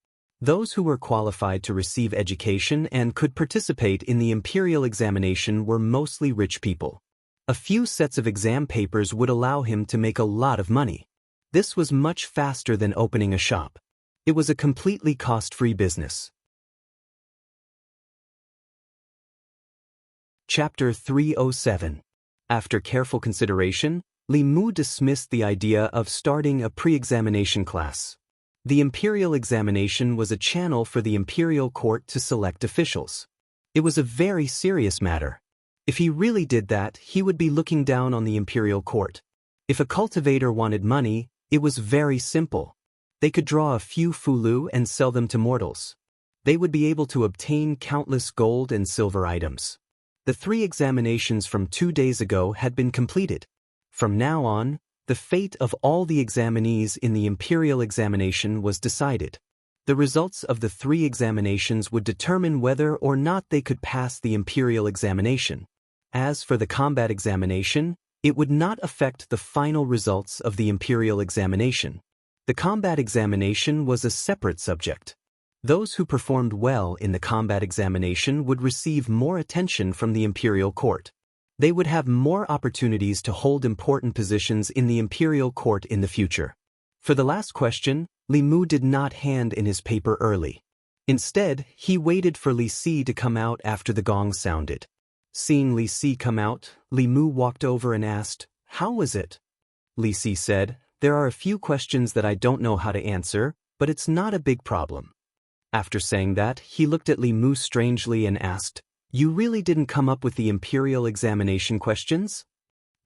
Those who were qualified to receive education and could participate in the imperial examination were mostly rich people. A few sets of exam papers would allow him to make a lot of money. This was much faster than opening a shop. It was a completely cost-free business. Chapter 307. After careful consideration, Li Mu dismissed the idea of starting a pre-examination class. The imperial examination was a channel for the imperial court to select officials. It was a very serious matter. If he really did that, he would be looking down on the imperial court. If a cultivator wanted money, it was very simple. They could draw a few fulu and sell them to mortals. They would be able to obtain countless gold and silver items. The 3 examinations from 2 days ago had been completed. From now on, the fate of all the examinees in the imperial examination was decided. The results of the 3 examinations would determine whether or not they could pass the imperial examination. As for the combat examination, it would not affect the final results of the imperial examination. The combat examination was a separate subject. Those who performed well in the combat examination would receive more attention from the imperial court. They would have more opportunities to hold important positions in the imperial court in the future. For the last question, Li Mu did not hand in his paper early. Instead, he waited for Li Si to come out after the gong sounded. Seeing Li Si come out, Li Mu walked over and asked, "How was it?" Li Si said, "There are a few questions that I don't know how to answer, but it's not a big problem." After saying that, he looked at Li Mu strangely and asked, "You really didn't come up with the imperial examination questions?"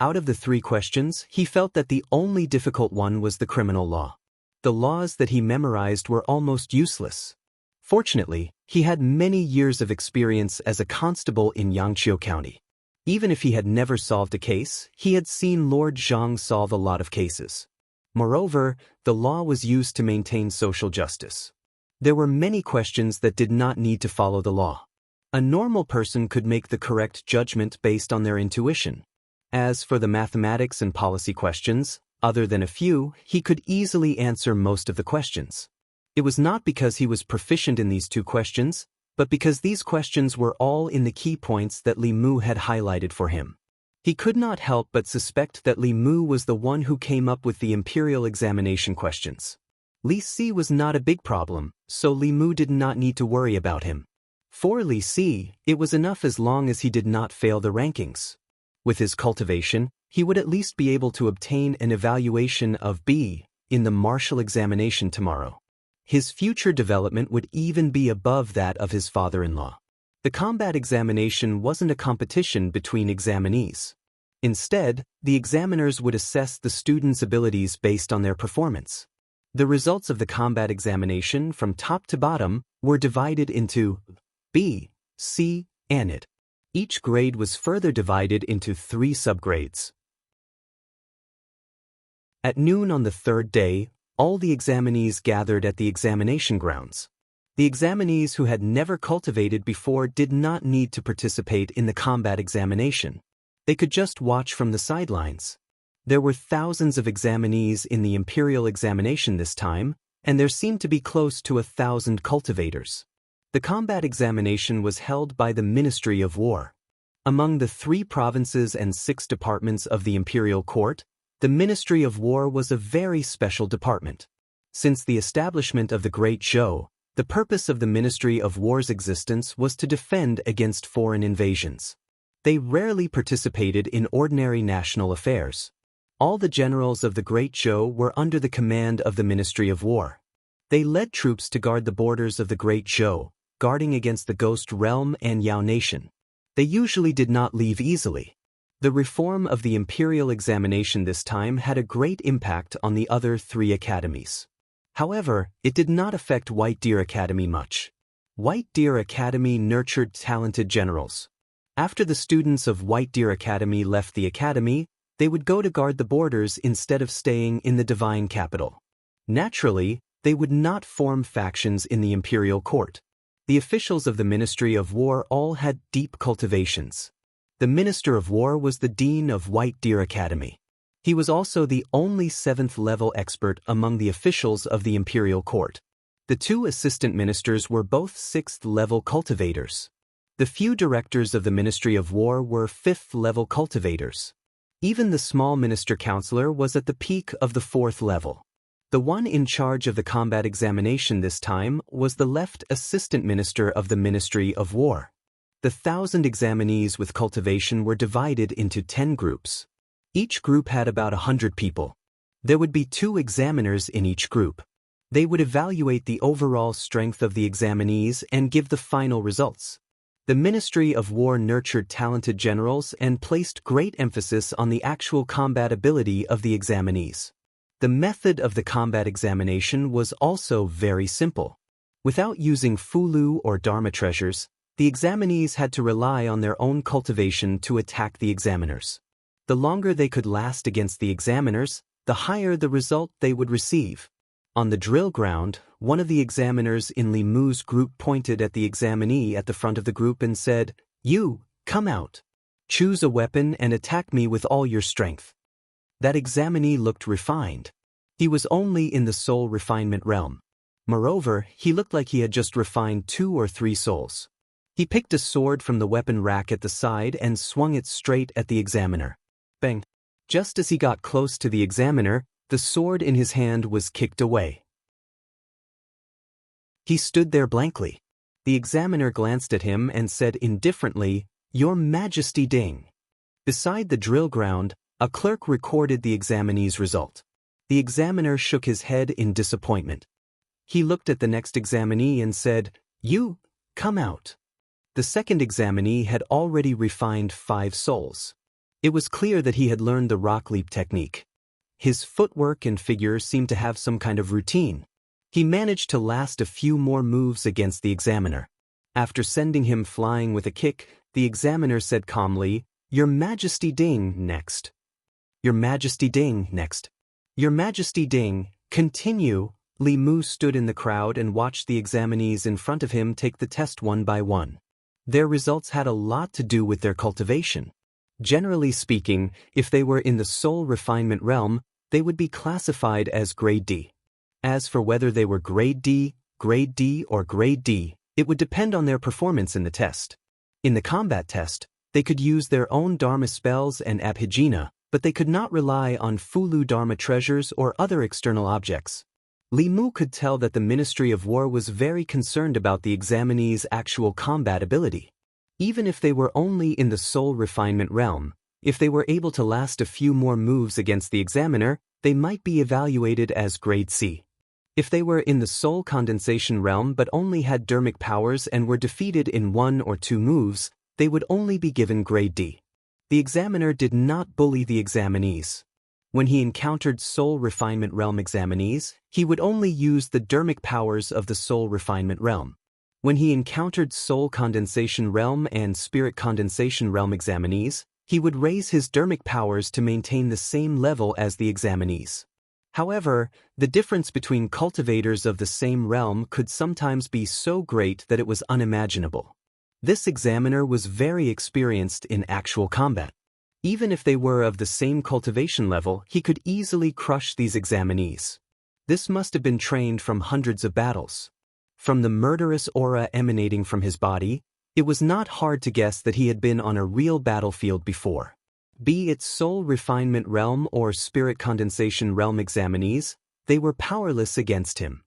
Out of the 3 questions, he felt that the only difficult one was the criminal law. The laws that he memorized were almost useless. Fortunately, he had many years of experience as a constable in Yangqiu County. Even if he had never solved a case, he had seen Lord Zhang solve a lot of cases. Moreover, the law was used to maintain social justice. There were many questions that did not need to follow the law. A normal person could make the correct judgment based on their intuition. As for the mathematics and policy questions, other than a few, he could easily answer most of the questions. It was not because he was proficient in these 2 questions, but because these questions were all in the key points that Li Mu had highlighted for him. He could not help but suspect that Li Mu was the one who came up with the imperial examination questions. Li Si was not a big problem, so Li Mu did not need to worry about him. For Li Si, it was enough as long as he did not fail the rankings. With his cultivation, he would at least be able to obtain an evaluation of B in the martial examination tomorrow. His future development would even be above that of his father-in-law. The combat examination wasn't a competition between examinees. Instead, the examiners would assess the students' abilities based on their performance. The results of the combat examination from top to bottom were divided into B, C, and IT. Each grade was further divided into 3 subgrades. At noon on the 3rd day, all the examinees gathered at the examination grounds. The examinees who had never cultivated before did not need to participate in the combat examination. They could just watch from the sidelines. There were thousands of examinees in the imperial examination this time, and there seemed to be close to 1,000 cultivators. The combat examination was held by the Ministry of War. Among the 3 provinces and 6 departments of the imperial court, the Ministry of War was a very special department. Since the establishment of the Great Zhou, the purpose of the Ministry of War's existence was to defend against foreign invasions. They rarely participated in ordinary national affairs. All the generals of the Great Zhou were under the command of the Ministry of War. They led troops to guard the borders of the Great Zhou, guarding against the Ghost Realm and Yao Nation. They usually did not leave easily. The reform of the imperial examination this time had a great impact on the other 3 academies. However, it did not affect White Deer Academy much. White Deer Academy nurtured talented generals. After the students of White Deer Academy left the academy, they would go to guard the borders instead of staying in the divine capital. Naturally, they would not form factions in the imperial court. The officials of the Ministry of War all had deep cultivations. The Minister of War was the Dean of White Deer Academy. He was also the only 7th-level expert among the officials of the imperial court. The 2 assistant ministers were both 6th-level cultivators. The few directors of the Ministry of War were 5th-level cultivators. Even the small minister counselor was at the peak of the 4th level. The one in charge of the combat examination this time was the left assistant minister of the Ministry of War. The 1,000 examinees with cultivation were divided into 10 groups. Each group had about 100 people. There would be 2 examiners in each group. They would evaluate the overall strength of the examinees and give the final results. The Ministry of War nurtured talented generals and placed great emphasis on the actual combat ability of the examinees. The method of the combat examination was also very simple. Without using Fulu or Dharma treasures, the examinees had to rely on their own cultivation to attack the examiners. The longer they could last against the examiners, the higher the result they would receive. On the drill ground, one of the examiners in Li Mu's group pointed at the examinee at the front of the group and said, "You, come out. Choose a weapon and attack me with all your strength." That examinee looked refined. He was only in the soul refinement realm. Moreover, he looked like he had just refined 2 or 3 souls. He picked a sword from the weapon rack at the side and swung it straight at the examiner. Bang! Just as he got close to the examiner, the sword in his hand was kicked away. He stood there blankly. The examiner glanced at him and said indifferently, "Your Majesty Ding." Beside the drill ground, a clerk recorded the examinee's result. The examiner shook his head in disappointment. He looked at the next examinee and said, "You, come out." The second examinee had already refined 5 souls. It was clear that he had learned the rock leap technique. His footwork and figure seemed to have some kind of routine. He managed to last a few more moves against the examiner. After sending him flying with a kick, the examiner said calmly, "Your Majesty Ding, next. Your Majesty Ding, next. Your Majesty Ding, continue." Li Mu stood in the crowd and watched the examinees in front of him take the test one by one. Their results had a lot to do with their cultivation. Generally speaking, if they were in the soul refinement realm, they would be classified as Grade D. As for whether they were Grade D, or Grade D, it would depend on their performance in the test. In the combat test, they could use their own Dharma spells and Abhijna, but they could not rely on Fulu Dharma treasures or other external objects. Li Mu could tell that the Ministry of War was very concerned about the examinees' actual combat ability. Even if they were only in the soul refinement realm, if they were able to last a few more moves against the examiner, they might be evaluated as Grade C. If they were in the soul condensation realm but only had dermic powers and were defeated in 1 or 2 moves, they would only be given Grade D. The examiner did not bully the examinees. When he encountered soul refinement realm examinees, he would only use the dermic powers of the soul refinement realm. When he encountered soul condensation realm and spirit condensation realm examinees, he would raise his dermic powers to maintain the same level as the examinees. However, the difference between cultivators of the same realm could sometimes be so great that it was unimaginable. This examiner was very experienced in actual combat. Even if they were of the same cultivation level, he could easily crush these examinees. This must have been trained from hundreds of battles. From the murderous aura emanating from his body, it was not hard to guess that he had been on a real battlefield before. Be it soul refinement realm or spirit condensation realm examinees, they were powerless against him.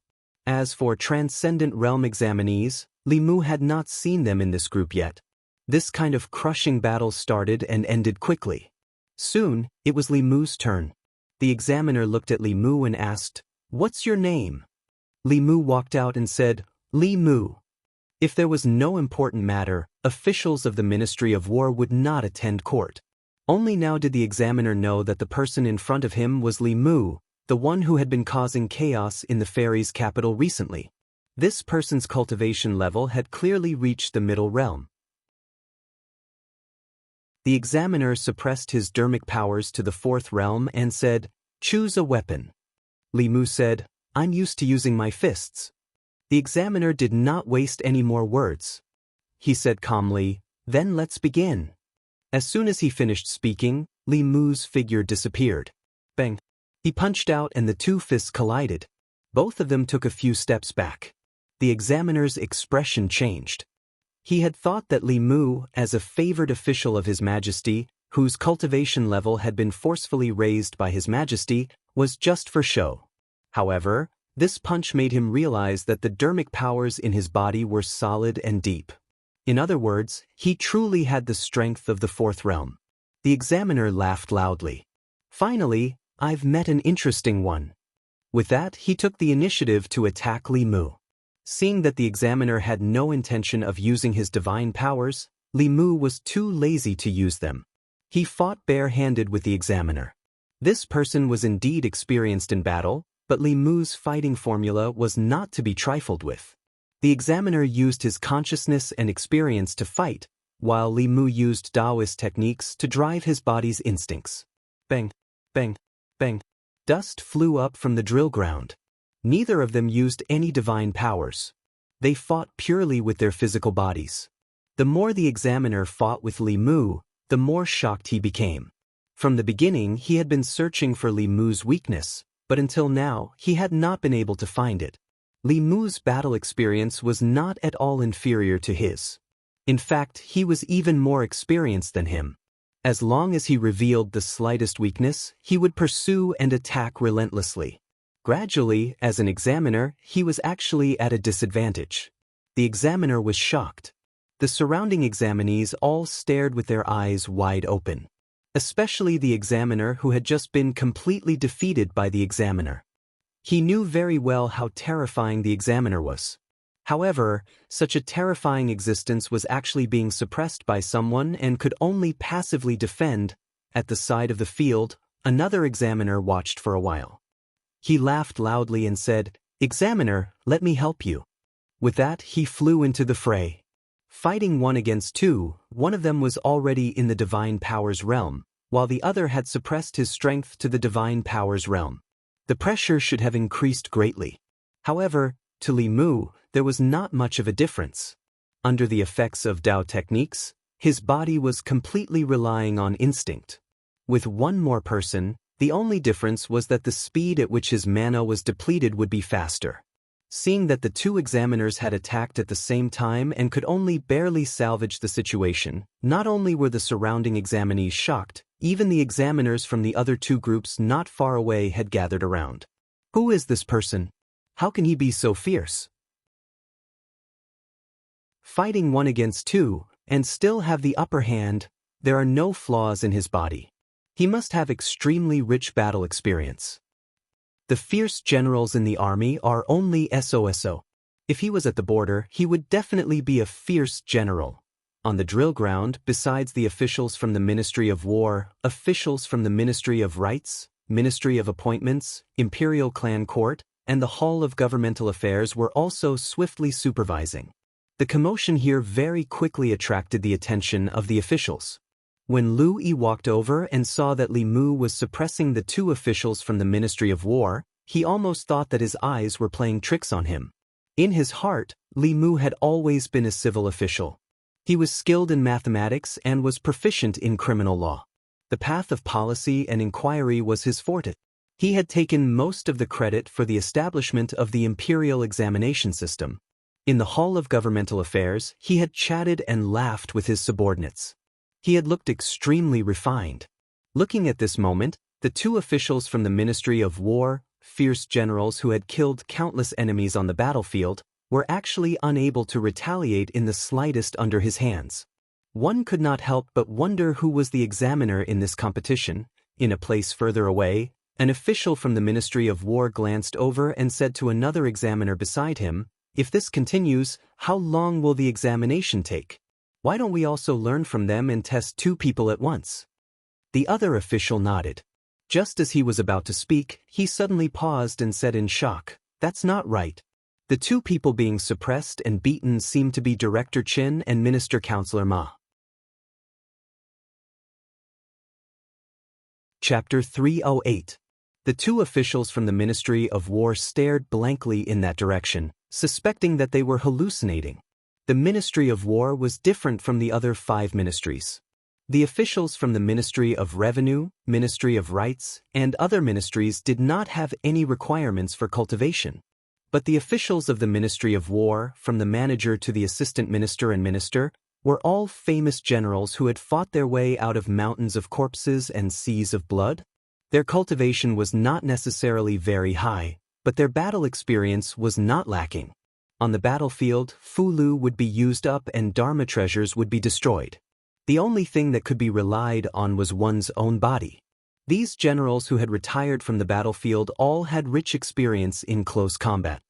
As for transcendent realm examinees, Li Mu had not seen them in this group yet. This kind of crushing battle started and ended quickly. Soon, it was Li Mu's turn. The examiner looked at Li Mu and asked, "What's your name?" Li Mu walked out and said, "Li Mu." If there was no important matter, officials of the Ministry of War would not attend court. Only now did the examiner know that the person in front of him was Li Mu, the one who had been causing chaos in the fairies' capital recently. This person's cultivation level had clearly reached the middle realm. The examiner suppressed his dermic powers to the 4th realm and said, "Choose a weapon." Li Mu said, "I'm used to using my fists." The examiner did not waste any more words. He said calmly, "Then let's begin." As soon as he finished speaking, Li Mu's figure disappeared. Bang! He punched out and the 2 fists collided. Both of them took a few steps back. The examiner's expression changed. He had thought that Li Mu, as a favored official of His Majesty, whose cultivation level had been forcefully raised by His Majesty, was just for show. However, this punch made him realize that the dermic powers in his body were solid and deep. In other words, he truly had the strength of the 4th realm. The examiner laughed loudly. "Finally, I've met an interesting one." With that, he took the initiative to attack Li Mu. Seeing that the examiner had no intention of using his divine powers, Li Mu was too lazy to use them. He fought bare-handed with the examiner. This person was indeed experienced in battle, but Li Mu's fighting formula was not to be trifled with. The examiner used his consciousness and experience to fight, while Li Mu used Taoist techniques to drive his body's instincts. Bang, bang, bang. Dust flew up from the drill ground. Neither of them used any divine powers. They fought purely with their physical bodies. The more the examiner fought with Li Mu, the more shocked he became. From the beginning, he had been searching for Li Mu's weakness, but until now, he had not been able to find it. Li Mu's battle experience was not at all inferior to his. In fact, he was even more experienced than him. As long as he revealed the slightest weakness, he would pursue and attack relentlessly. Gradually, as an examiner, he was actually at a disadvantage. The examiner was shocked. The surrounding examinees all stared with their eyes wide open. Especially the examiner who had just been completely defeated by the examiner. He knew very well how terrifying the examiner was. However, such a terrifying existence was actually being suppressed by someone and could only passively defend. At the side of the field, another examiner watched for a while. He laughed loudly and said, "Examiner, let me help you." With that, he flew into the fray. Fighting 1 against 2, one of them was already in the divine powers realm, while the other had suppressed his strength to the divine powers realm. The pressure should have increased greatly. However, to Li Mu, there was not much of a difference. Under the effects of Tao techniques, his body was completely relying on instinct. With one more person, the only difference was that the speed at which his mana was depleted would be faster. Seeing that the two examiners had attacked at the same time and could only barely salvage the situation, not only were the surrounding examinees shocked, even the examiners from the other two groups not far away had gathered around. Who is this person? How can he be so fierce? Fighting 1 against 2, and still have the upper hand, there are no flaws in his body. He must have extremely rich battle experience. The fierce generals in the army are only SOSO. If he was at the border, he would definitely be a fierce general. On the drill ground, besides the officials from the Ministry of War, officials from the Ministry of Rights, Ministry of Appointments, Imperial Clan Court, and the Hall of Governmental Affairs were also swiftly supervising. The commotion here very quickly attracted the attention of the officials. When Lu Yi walked over and saw that Li Mu was suppressing the two officials from the Ministry of War, he almost thought that his eyes were playing tricks on him. In his heart, Li Mu had always been a civil official. He was skilled in mathematics and was proficient in criminal law. The path of policy and inquiry was his forte. He had taken most of the credit for the establishment of the imperial examination system. In the Hall of Governmental Affairs, he had chatted and laughed with his subordinates. He had looked extremely refined. Looking at this moment, the two officials from the Ministry of War, fierce generals who had killed countless enemies on the battlefield, were actually unable to retaliate in the slightest under his hands. One could not help but wonder who was the examiner in this competition. In a place further away, an official from the Ministry of War glanced over and said to another examiner beside him, "If this continues, how long will the examination take? Why don't we also learn from them and test two people at once?" The other official nodded. Just as he was about to speak, he suddenly paused and said in shock, "That's not right. The two people being suppressed and beaten seem to be Director Chin and Minister Counselor Ma." Chapter 308. The two officials from the Ministry of War stared blankly in that direction, suspecting that they were hallucinating. The Ministry of War was different from the other 5 ministries. The officials from the Ministry of Revenue, Ministry of Rights, and other ministries did not have any requirements for cultivation. But the officials of the Ministry of War, from the manager to the assistant minister and minister, were all famous generals who had fought their way out of mountains of corpses and seas of blood. Their cultivation was not necessarily very high, but their battle experience was not lacking. On the battlefield, Fulu would be used up and Dharma treasures would be destroyed. The only thing that could be relied on was one's own body. These generals who had retired from the battlefield all had rich experience in close combat.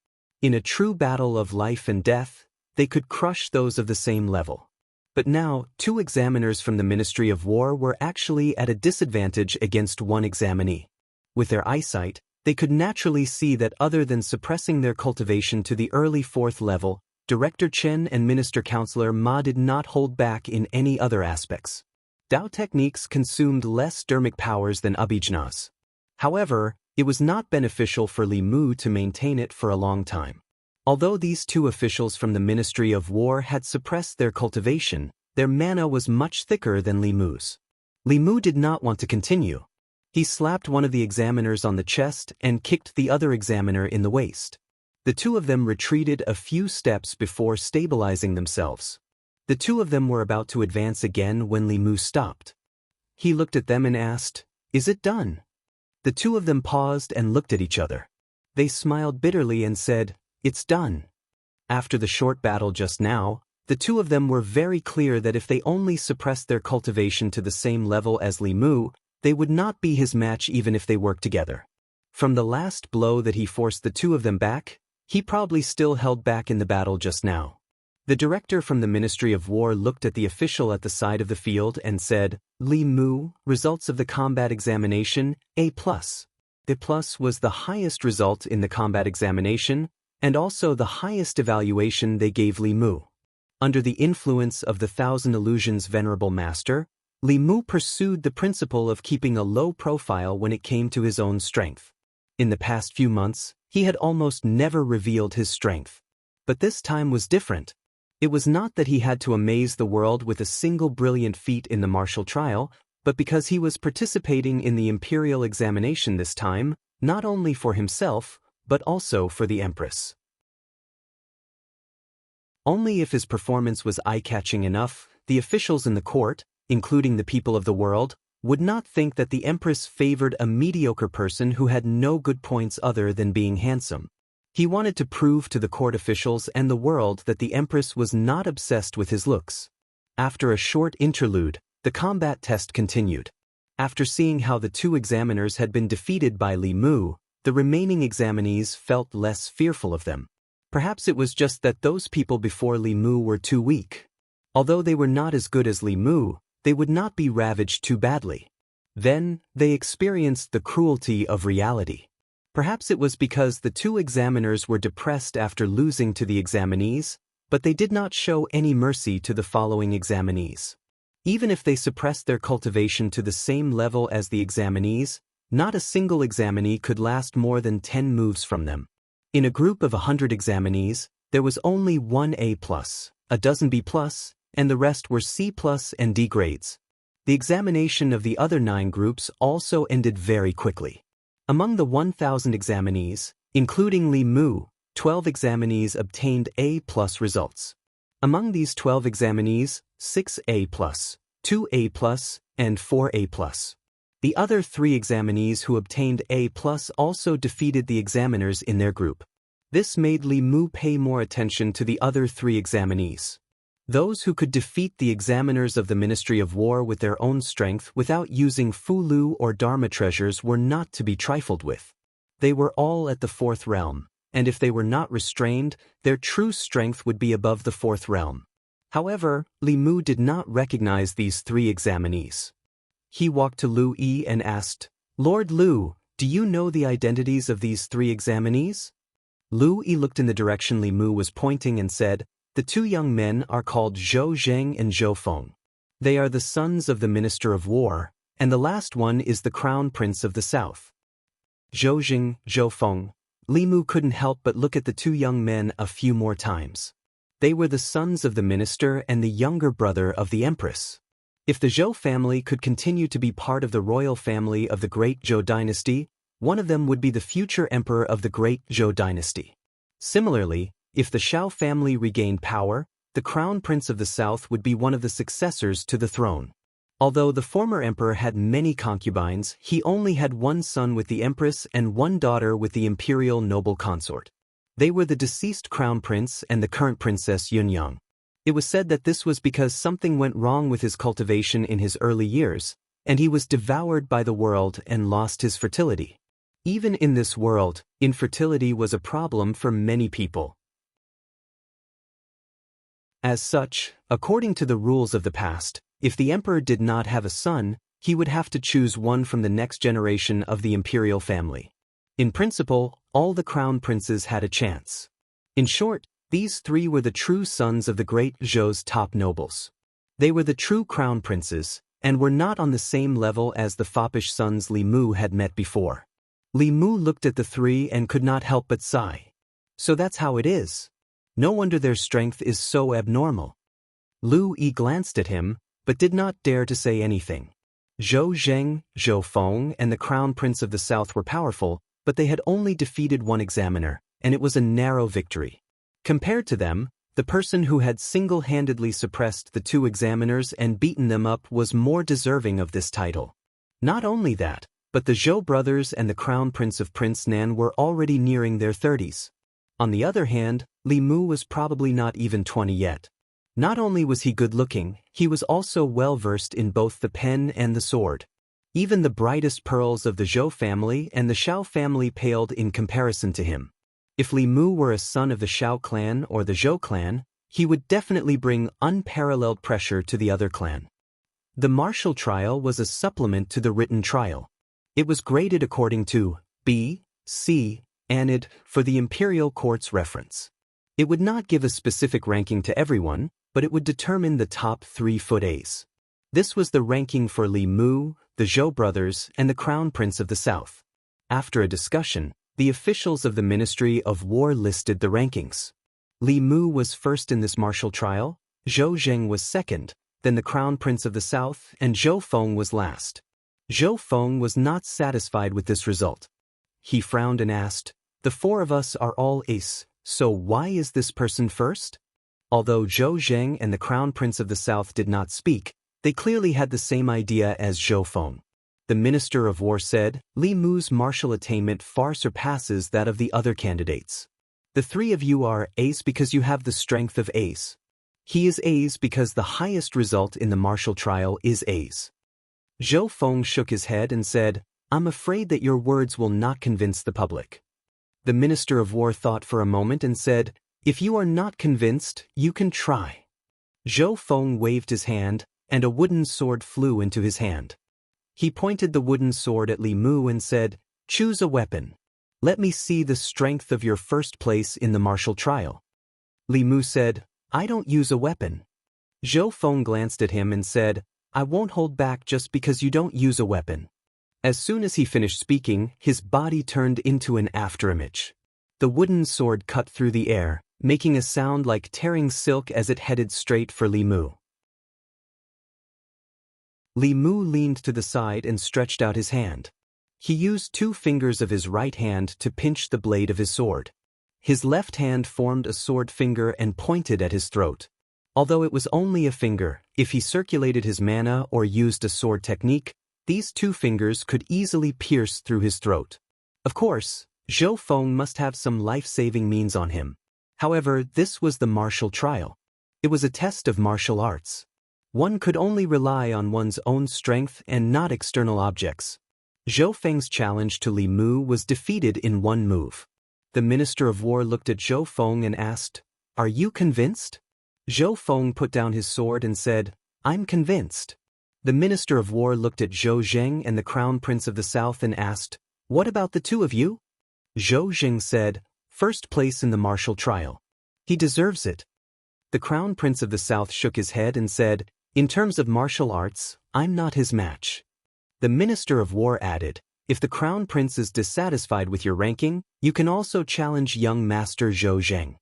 In a true battle of life and death, they could crush those of the same level. But now, 2 examiners from the Ministry of War were actually at a disadvantage against 1 examinee. With their eyesight, they could naturally see that other than suppressing their cultivation to the early 4th level, Director Chen and Minister Counselor Ma did not hold back in any other aspects. Dao techniques consumed less dermic powers than abhijnas. However, it was not beneficial for Li Mu to maintain it for a long time. Although these 2 officials from the Ministry of War had suppressed their cultivation, their mana was much thicker than Li Mu's. Li Mu did not want to continue. He slapped one of the examiners on the chest and kicked the other examiner in the waist. The 2 of them retreated a few steps before stabilizing themselves. The 2 of them were about to advance again when Li Mu stopped. He looked at them and asked, "Is it done?" The 2 of them paused and looked at each other. They smiled bitterly and said, "It's done." After the short battle just now, the 2 of them were very clear that if they only suppressed their cultivation to the same level as Li Mu, they would not be his match even if they worked together. From the last blow that he forced the 2 of them back, he probably still held back in the battle just now. The director from the Ministry of War looked at the official at the side of the field and said, "Li Mu, results of the combat examination, A+. A+ was the highest result in the combat examination, and also the highest evaluation they gave Li Mu. Under the influence of the Thousand Illusions Venerable Master, Li Mu pursued the principle of keeping a low profile when it came to his own strength. In the past few months, he had almost never revealed his strength. But this time was different. It was not that he had to amaze the world with a single brilliant feat in the martial trial, but because he was participating in the imperial examination this time, not only for himself, but also for the Empress. Only if his performance was eye-catching enough, the officials in the court, including the people of the world, would not think that the Empress favored a mediocre person who had no good points other than being handsome. He wanted to prove to the court officials and the world that the Empress was not obsessed with his looks. After a short interlude, the combat test continued. After seeing how the 2 examiners had been defeated by Li Mu, the remaining examinees felt less fearful of them. Perhaps it was just that those people before Li Mu were too weak. Although they were not as good as Li Mu, they would not be ravaged too badly. Then, they experienced the cruelty of reality. Perhaps it was because the 2 examiners were depressed after losing to the examinees, but they did not show any mercy to the following examinees. Even if they suppressed their cultivation to the same level as the examinees, not a single examinee could last more than 10 moves from them. In a group of 100 examinees, there was only 1 A+, a dozen B+, and the rest were C+ and D grades. The examination of the other 9 groups also ended very quickly. Among the 1,000 examinees, including Li Mu, 12 examinees obtained A+ results. Among these 12 examinees, 6 A+, 2 A+, and 4 A+. The other 3 examinees who obtained A+ also defeated the examiners in their group. This made Li Mu pay more attention to the other 3 examinees. Those who could defeat the examiners of the Ministry of War with their own strength without using Fulu or Dharma treasures were not to be trifled with. They were all at the 4th realm, and if they were not restrained, their true strength would be above the 4th realm. However, Li Mu did not recognize these 3 examinees. He walked to Lu Yi and asked, "Lord Lu, do you know the identities of these 3 examinees?" Lu Yi looked in the direction Li Mu was pointing and said, "The 2 young men are called Zhou Zheng and Zhou Feng. They are the sons of the Minister of War, and the last one is the Crown Prince of the South." Zhou Zheng, Zhou Feng. Li Mu couldn't help but look at the 2 young men a few more times. They were the sons of the minister and the younger brother of the Empress. If the Zhou family could continue to be part of the royal family of the Great Zhou dynasty, one of them would be the future emperor of the Great Zhou dynasty. Similarly, if the Shao family regained power, the Crown Prince of the South would be one of the successors to the throne. Although the former emperor had many concubines, he only had 1 son with the Empress and 1 daughter with the imperial noble consort. They were the deceased Crown Prince and the current Princess Yunyang. It was said that this was because something went wrong with his cultivation in his early years, and he was devoured by the world and lost his fertility. Even in this world, infertility was a problem for many people. As such, according to the rules of the past, if the emperor did not have a son, he would have to choose one from the next generation of the imperial family. In principle, all the crown princes had a chance. In short, these three were the true sons of the great Zhou's top nobles. They were the true crown princes, and were not on the same level as the foppish sons Li Mu had met before. Li Mu looked at the three and could not help but sigh. So that's how it is. No wonder their strength is so abnormal. Lu Yi glanced at him, but did not dare to say anything. Zhou Zheng, Zhou Feng, and the crown prince of the south were powerful, but they had only defeated one examiner, and it was a narrow victory. Compared to them, the person who had single-handedly suppressed the two examiners and beaten them up was more deserving of this title. Not only that, but the Zhou brothers and the crown prince of Prince Nan were already nearing their 30s. On the other hand, Li Mu was probably not even 20 yet. Not only was he good-looking, he was also well-versed in both the pen and the sword. Even the brightest pearls of the Zhou family and the Shao family paled in comparison to him. If Li Mu were a son of the Shao clan or the Zhou clan, he would definitely bring unparalleled pressure to the other clan. The martial trial was a supplement to the written trial. It was graded according to B, C, and ID for the imperial court's reference. It would not give a specific ranking to everyone, but it would determine the top 3 foot A's. This was the ranking for Li Mu, the Zhou brothers, and the crown prince of the south. After a discussion, the officials of the Ministry of War listed the rankings. Li Mu was first in this martial trial, Zhou Zheng was second, then the crown prince of the south, and Zhou Feng was last. Zhou Feng was not satisfied with this result. He frowned and asked, "The 4 of us are all ace, so why is this person first?" Although Zhou Zheng and the crown prince of the south did not speak, they clearly had the same idea as Zhou Feng. The Minister of War said, "Li Mu's martial attainment far surpasses that of the other candidates. The 3 of you are ace because you have the strength of ace. He is ace because the highest result in the martial trial is ace." Zhou Feng shook his head and said, "I'm afraid that your words will not convince the public." The Minister of War thought for a moment and said, "If you are not convinced, you can try." Zhou Feng waved his hand, and a wooden sword flew into his hand. He pointed the wooden sword at Li Mu and said, "Choose a weapon. Let me see the strength of your first place in the martial trial." Li Mu said, "I don't use a weapon." Zhou Feng glanced at him and said, "I won't hold back just because you don't use a weapon." As soon as he finished speaking, his body turned into an afterimage. The wooden sword cut through the air, making a sound like tearing silk as it headed straight for Li Mu. Li Mu leaned to the side and stretched out his hand. He used 2 fingers of his right hand to pinch the blade of his sword. His left hand formed a sword finger and pointed at his throat. Although it was only a finger, if he circulated his mana or used a sword technique, these 2 fingers could easily pierce through his throat. Of course, Zhou Feng must have some life-saving means on him. However, this was the martial trial. It was a test of martial arts. One could only rely on one's own strength and not external objects. Zhou Feng's challenge to Li Mu was defeated in 1 move. The Minister of War looked at Zhou Feng and asked, "Are you convinced?" Zhou Feng put down his sword and said, "I'm convinced." The Minister of War looked at Zhou Zheng and the Crown Prince of the South and asked, "What about the 2 of you?" Zhou Zheng said, "First place in the martial trial. He deserves it." The Crown Prince of the South shook his head and said, "In terms of martial arts, I'm not his match." The Minister of War added, "If the Crown Prince is dissatisfied with your ranking, you can also challenge young Master Zhou Zheng."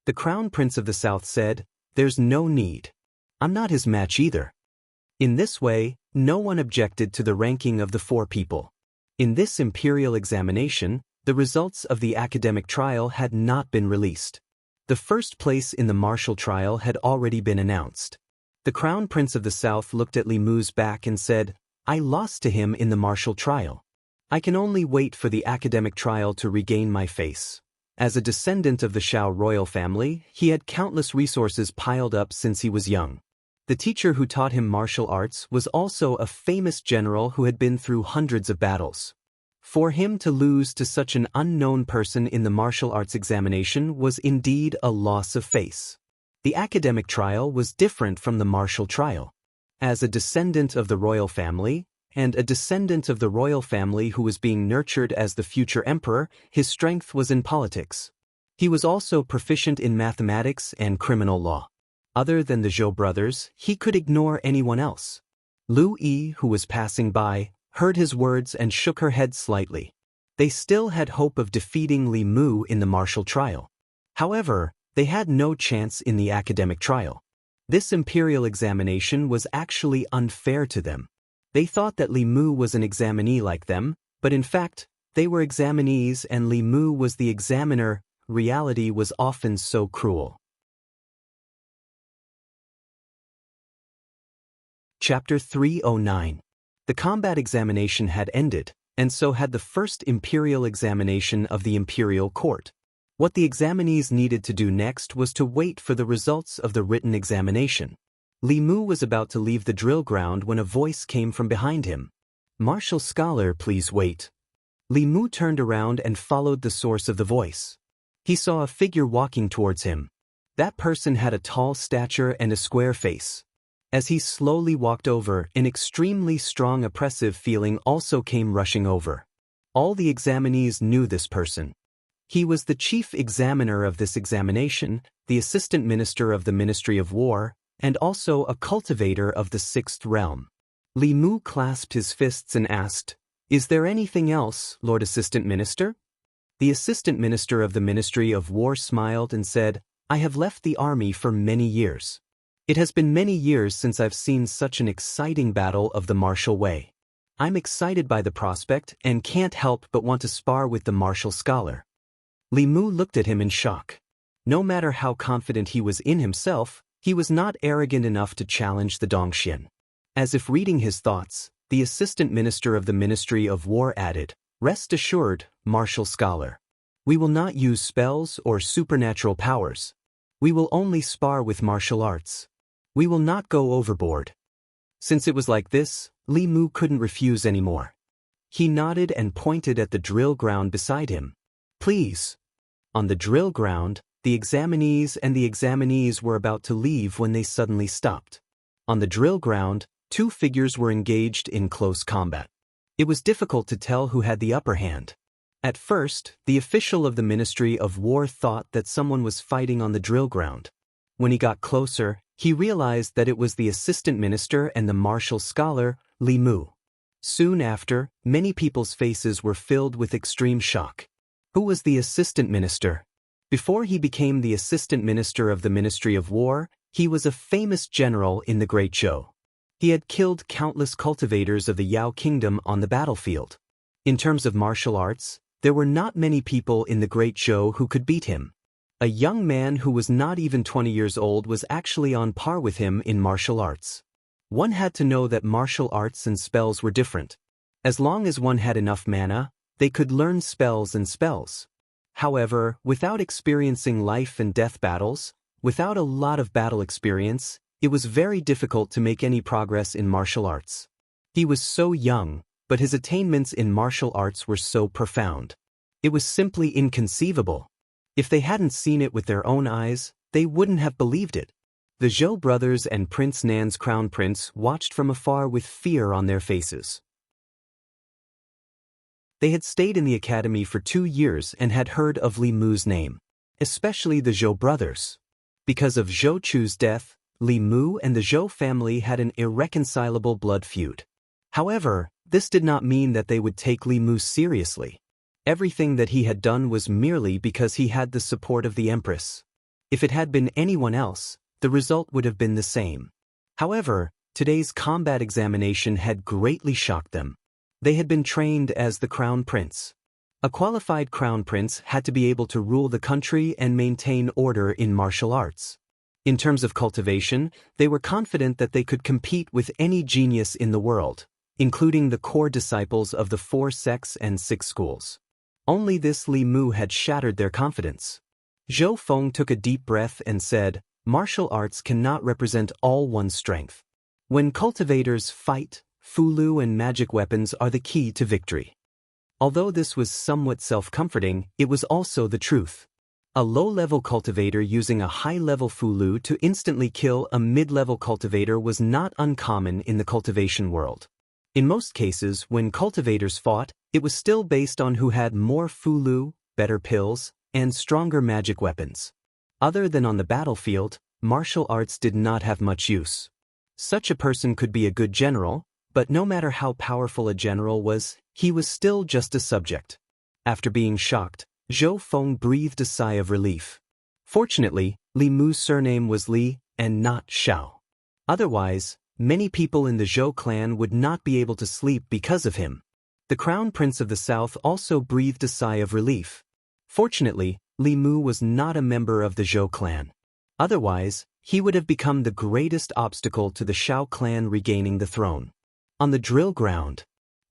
The Crown Prince of the South said, "There's no need. I'm not his match either." In this way, no one objected to the ranking of the 4 people. In this imperial examination, the results of the academic trial had not been released. The first place in the martial trial had already been announced. The Crown Prince of the South looked at Li Mu's back and said, "I lost to him in the martial trial. I can only wait for the academic trial to regain my face." As a descendant of the Shao royal family, he had countless resources piled up since he was young. The teacher who taught him martial arts was also a famous general who had been through hundreds of battles. For him to lose to such an unknown person in the martial arts examination was indeed a loss of face. The academic trial was different from the martial trial. As a descendant of the royal family, and a descendant of the royal family who was being nurtured as the future emperor, his strength was in politics. He was also proficient in mathematics and criminal law. Other than the Zhou brothers, he could ignore anyone else. Lu Yi, who was passing by, heard his words and shook her head slightly. They still had hope of defeating Li Mu in the martial trial. However, they had no chance in the academic trial. This imperial examination was actually unfair to them. They thought that Li Mu was an examinee like them, but in fact, they were examinees and Li Mu was the examiner. Reality was often so cruel. Chapter 309. The combat examination had ended, and so had the first imperial examination of the imperial court. What the examinees needed to do next was to wait for the results of the written examination. Li Mu was about to leave the drill ground when a voice came from behind him. "Martial scholar, please wait." Li Mu turned around and followed the source of the voice. He saw a figure walking towards him. That person had a tall stature and a square face. As he slowly walked over, an extremely strong oppressive feeling also came rushing over. All the examinees knew this person. He was the chief examiner of this examination, the assistant minister of the Ministry of War, and also a cultivator of the Sixth Realm. Li Mu clasped his fists and asked, "Is there anything else, Lord Assistant Minister?" The assistant minister of the Ministry of War smiled and said, "I have left the army for many years. It has been many years since I've seen such an exciting battle of the martial way. I'm excited by the prospect and can't help but want to spar with the martial scholar." Li Mu looked at him in shock. No matter how confident he was in himself, he was not arrogant enough to challenge the Dongxian. As if reading his thoughts, the assistant minister of the Ministry of War added, "Rest assured, martial scholar. We will not use spells or supernatural powers. We will only spar with martial arts. We will not go overboard." Since it was like this, Li Mu couldn't refuse anymore. He nodded and pointed at the drill ground beside him. "Please." On the drill ground, the examinees and the examinees were about to leave when they suddenly stopped. On the drill ground, two figures were engaged in close combat. It was difficult to tell who had the upper hand. At first, the official of the Ministry of War thought that someone was fighting on the drill ground. When he got closer, he realized that it was the assistant minister and the martial scholar, Li Mu. Soon after, many people's faces were filled with extreme shock. Who was the assistant minister? Before he became the assistant minister of the Ministry of War, he was a famous general in the Great Zhou. He had killed countless cultivators of the Yao Kingdom on the battlefield. In terms of martial arts, there were not many people in the Great Zhou who could beat him. A young man who was not even 20 years old was actually on par with him in martial arts. One had to know that martial arts and spells were different. As long as one had enough mana, they could learn spells and spells. However, without experiencing life and death battles, without a lot of battle experience, it was very difficult to make any progress in martial arts. He was so young, but his attainments in martial arts were so profound. It was simply inconceivable. If they hadn't seen it with their own eyes, they wouldn't have believed it. The Zhou brothers and Prince Nan's crown prince watched from afar with fear on their faces. They had stayed in the academy for 2 years and had heard of Li Mu's name, especially the Zhou brothers. Because of Zhou Chu's death, Li Mu and the Zhou family had an irreconcilable blood feud. However, this did not mean that they would take Li Mu seriously. Everything that he had done was merely because he had the support of the Empress. If it had been anyone else, the result would have been the same. However, today's combat examination had greatly shocked them. They had been trained as the crown prince. A qualified crown prince had to be able to rule the country and maintain order in martial arts. In terms of cultivation, they were confident that they could compete with any genius in the world, including the core disciples of the 4 sects and 6 schools. Only this Li Mu had shattered their confidence. Zhou Feng took a deep breath and said, "Martial arts cannot represent all one's strength. When cultivators fight, Fulu and magic weapons are the key to victory." Although this was somewhat self-comforting, it was also the truth. A low-level cultivator using a high-level Fulu to instantly kill a mid-level cultivator was not uncommon in the cultivation world. In most cases, when cultivators fought, it was still based on who had more Fulu, better pills, and stronger magic weapons. Other than on the battlefield, martial arts did not have much use. Such a person could be a good general, but no matter how powerful a general was, he was still just a subject. After being shocked, Zhou Feng breathed a sigh of relief. Fortunately, Li Mu's surname was Li, and not Xiao. Otherwise, many people in the Zhou clan would not be able to sleep because of him. The Crown Prince of the South also breathed a sigh of relief. Fortunately, Li Mu was not a member of the Zhou clan. Otherwise, he would have become the greatest obstacle to the Xiao clan regaining the throne. On the drill ground,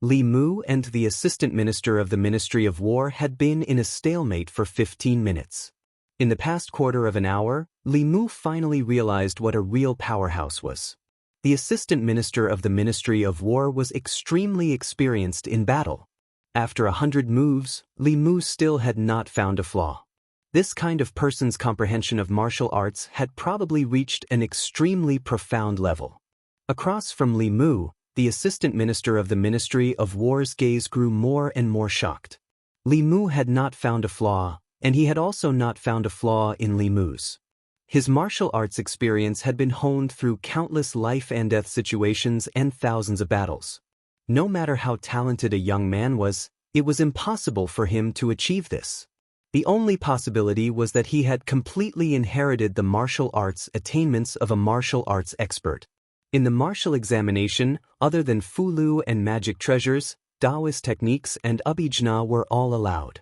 Li Mu and the assistant minister of the Ministry of War had been in a stalemate for 15 minutes. In the past quarter of an hour, Li Mu finally realized what a real powerhouse was. The assistant minister of the Ministry of War was extremely experienced in battle. After 100 moves, Li Mu still had not found a flaw. This kind of person's comprehension of martial arts had probably reached an extremely profound level. Across from Li Mu, the assistant minister of the Ministry of War's gaze grew more and more shocked. Li Mu had not found a flaw, and he had also not found a flaw in Li Mu's. His martial arts experience had been honed through countless life-and-death situations and thousands of battles. No matter how talented a young man was, it was impossible for him to achieve this. The only possibility was that he had completely inherited the martial arts attainments of a martial arts expert. In the martial examination, other than Fulu and magic treasures, Taoist techniques and Abhijna were all allowed.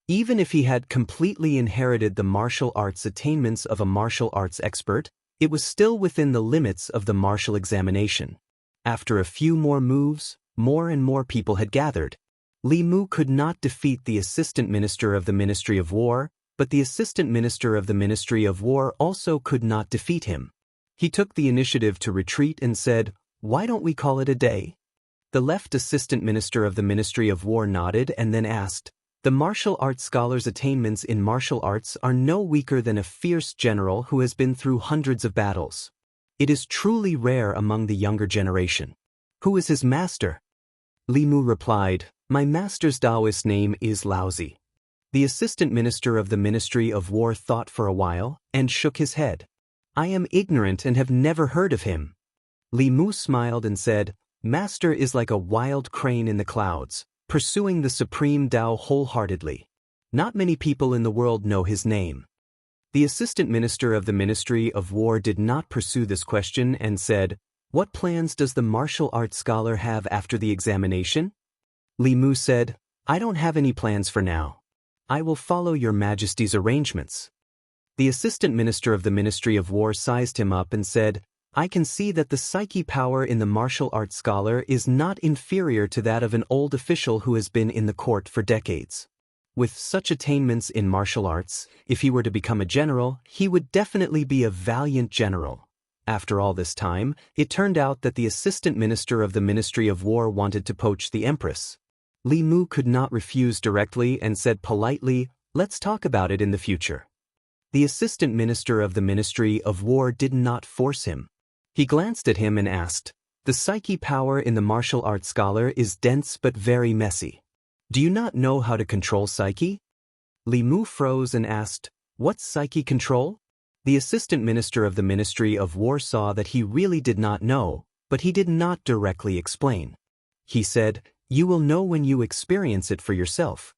Even if he had completely inherited the martial arts attainments of a martial arts expert, it was still within the limits of the martial examination. After a few more moves, more and more people had gathered. Li Mu could not defeat the assistant minister of the Ministry of War, but the assistant minister of the Ministry of War also could not defeat him. He took the initiative to retreat and said, "Why don't we call it a day?" The left assistant minister of the Ministry of War nodded and then asked, "The martial arts scholar's attainments in martial arts are no weaker than a fierce general who has been through hundreds of battles. It is truly rare among the younger generation. Who is his master?" Li Mu replied, "My master's Taoist name is Laozi." The assistant minister of the Ministry of War thought for a while and shook his head. "I am ignorant and have never heard of him." Li Mu smiled and said, "Master is like a wild crane in the clouds, pursuing the supreme Tao wholeheartedly. Not many people in the world know his name." The assistant minister of the Ministry of War did not pursue this question and said, "What plans does the martial arts scholar have after the examination?" Li Mu said, "I don't have any plans for now. I will follow your Majesty's arrangements." The assistant minister of the Ministry of War sized him up and said, "I can see that the psyche power in the martial arts scholar is not inferior to that of an old official who has been in the court for decades. With such attainments in martial arts, if he were to become a general, he would definitely be a valiant general." After all this time, it turned out that the assistant minister of the Ministry of War wanted to poach the empress. Li Mu could not refuse directly and said politely, "Let's talk about it in the future." The assistant minister of the Ministry of War did not force him. He glanced at him and asked, "The psyche power in the martial arts scholar is dense but very messy. Do you not know how to control psyche?" Li Mu froze and asked, "What's psyche control?" The assistant minister of the Ministry of War saw that he really did not know, but he did not directly explain. He said, "You will know when you experience it for yourself."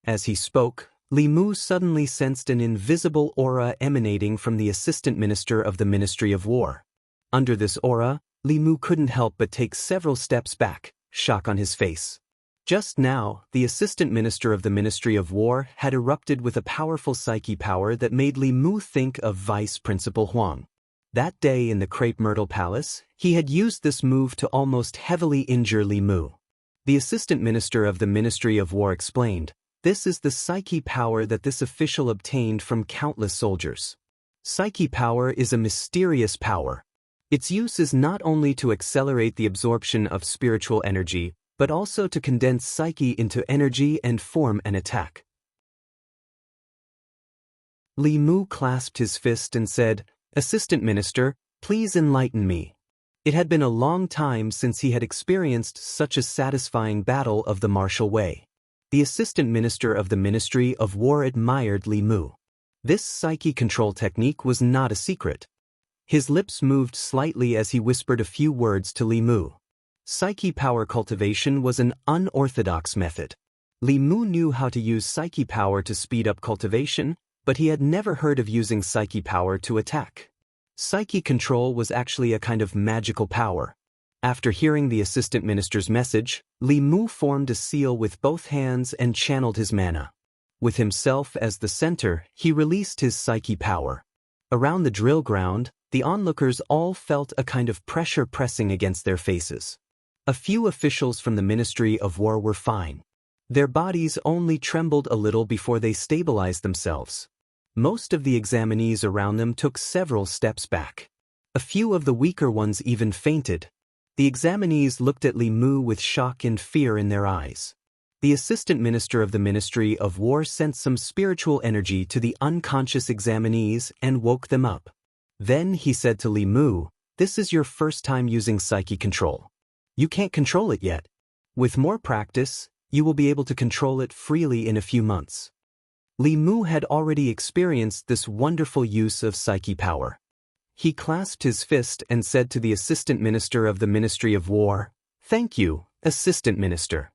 As he spoke, Li Mu suddenly sensed an invisible aura emanating from the assistant minister of the Ministry of War. Under this aura, Li Mu couldn't help but take several steps back, shock on his face. Just now, the assistant minister of the Ministry of War had erupted with a powerful psyche power that made Li Mu think of Vice Principal Huang. That day in the Crepe Myrtle Palace, he had used this move to almost heavily injure Li Mu. The assistant minister of the Ministry of War explained, "This is the psyche power that this official obtained from countless soldiers. Psyche power is a mysterious power. Its use is not only to accelerate the absorption of spiritual energy, but also to condense psyche into energy and form an attack. Li Mu clasped his fist and said, "Assistant Minister, please enlighten me." It had been a long time since he had experienced such a satisfying battle of the martial way. The Assistant Minister of the Ministry of War admired Li Mu. This psyche control technique was not a secret. His lips moved slightly as he whispered a few words to Li Mu. Psyche power cultivation was an unorthodox method. Li Mu knew how to use psyche power to speed up cultivation, but he had never heard of using psyche power to attack. Psyche control was actually a kind of magical power. After hearing the assistant minister's message, Li Mu formed a seal with both hands and channeled his mana. With himself as the center, he released his psyche power. Around the drill ground, the onlookers all felt a kind of pressure pressing against their faces. A few officials from the Ministry of War were fine. Their bodies only trembled a little before they stabilized themselves. Most of the examinees around them took several steps back. A few of the weaker ones even fainted. The examinees looked at Li Mu with shock and fear in their eyes. The assistant minister of the Ministry of War sent some spiritual energy to the unconscious examinees and woke them up. Then he said to Li Mu, "This is your first time using psyche control. You can't control it yet. With more practice, you will be able to control it freely in a few months." Li Mu had already experienced this wonderful use of psyche power. He clasped his fist and said to the assistant minister of the Ministry of War, "Thank you, assistant minister."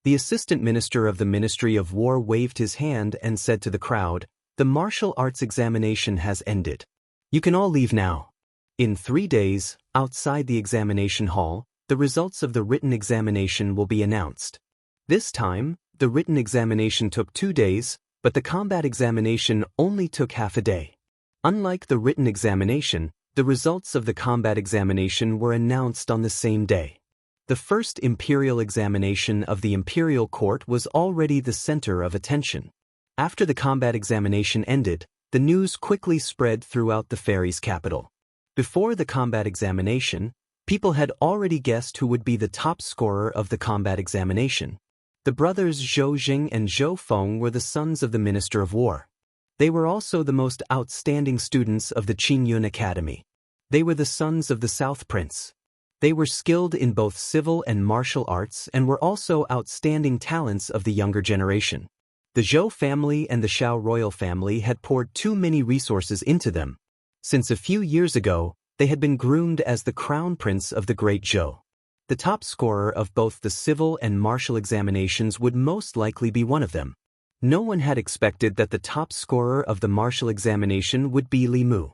The assistant minister of the Ministry of War waved his hand and said to the crowd, "The martial arts examination has ended. You can all leave now." In 3 days, outside the examination hall, the results of the written examination will be announced. This time, the written examination took 2 days, but the combat examination only took half a day. Unlike the written examination, the results of the combat examination were announced on the same day. The first imperial examination of the imperial court was already the center of attention. After the combat examination ended, the news quickly spread throughout the fairy's capital. Before the combat examination, people had already guessed who would be the top scorer of the combat examination. The brothers Zhou Jing and Zhou Feng were the sons of the Minister of War. They were also the most outstanding students of the Qingyun Academy. They were the sons of the South Prince. They were skilled in both civil and martial arts and were also outstanding talents of the younger generation. The Zhou family and the Shao royal family had poured too many resources into them. Since a few years ago, they had been groomed as the crown prince of the Great Zhou. The top scorer of both the civil and martial examinations would most likely be one of them. No one had expected that the top scorer of the martial examination would be Li Mu.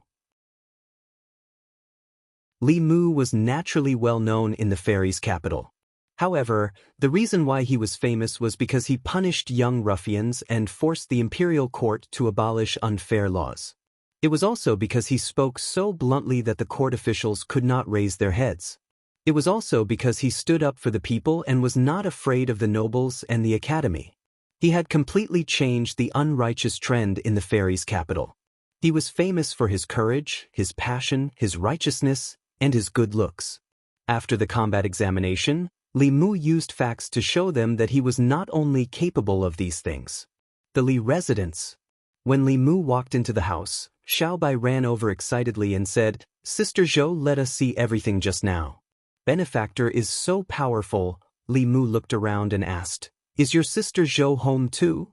Li Mu was naturally well known in the fairy's capital. However, the reason why he was famous was because he punished young ruffians and forced the imperial court to abolish unfair laws. It was also because he spoke so bluntly that the court officials could not raise their heads. It was also because he stood up for the people and was not afraid of the nobles and the academy. He had completely changed the unrighteous trend in the fairy's capital. He was famous for his courage, his passion, his righteousness, and his good looks. After the combat examination, Li Mu used facts to show them that he was not only capable of these things. The Li residence. When Li Mu walked into the house, Xiaobai ran over excitedly and said, "Sister Zhou, let us see everything just now." "Benefactor is so powerful." Li Mu looked around and asked, "Is your sister Zhou home too?"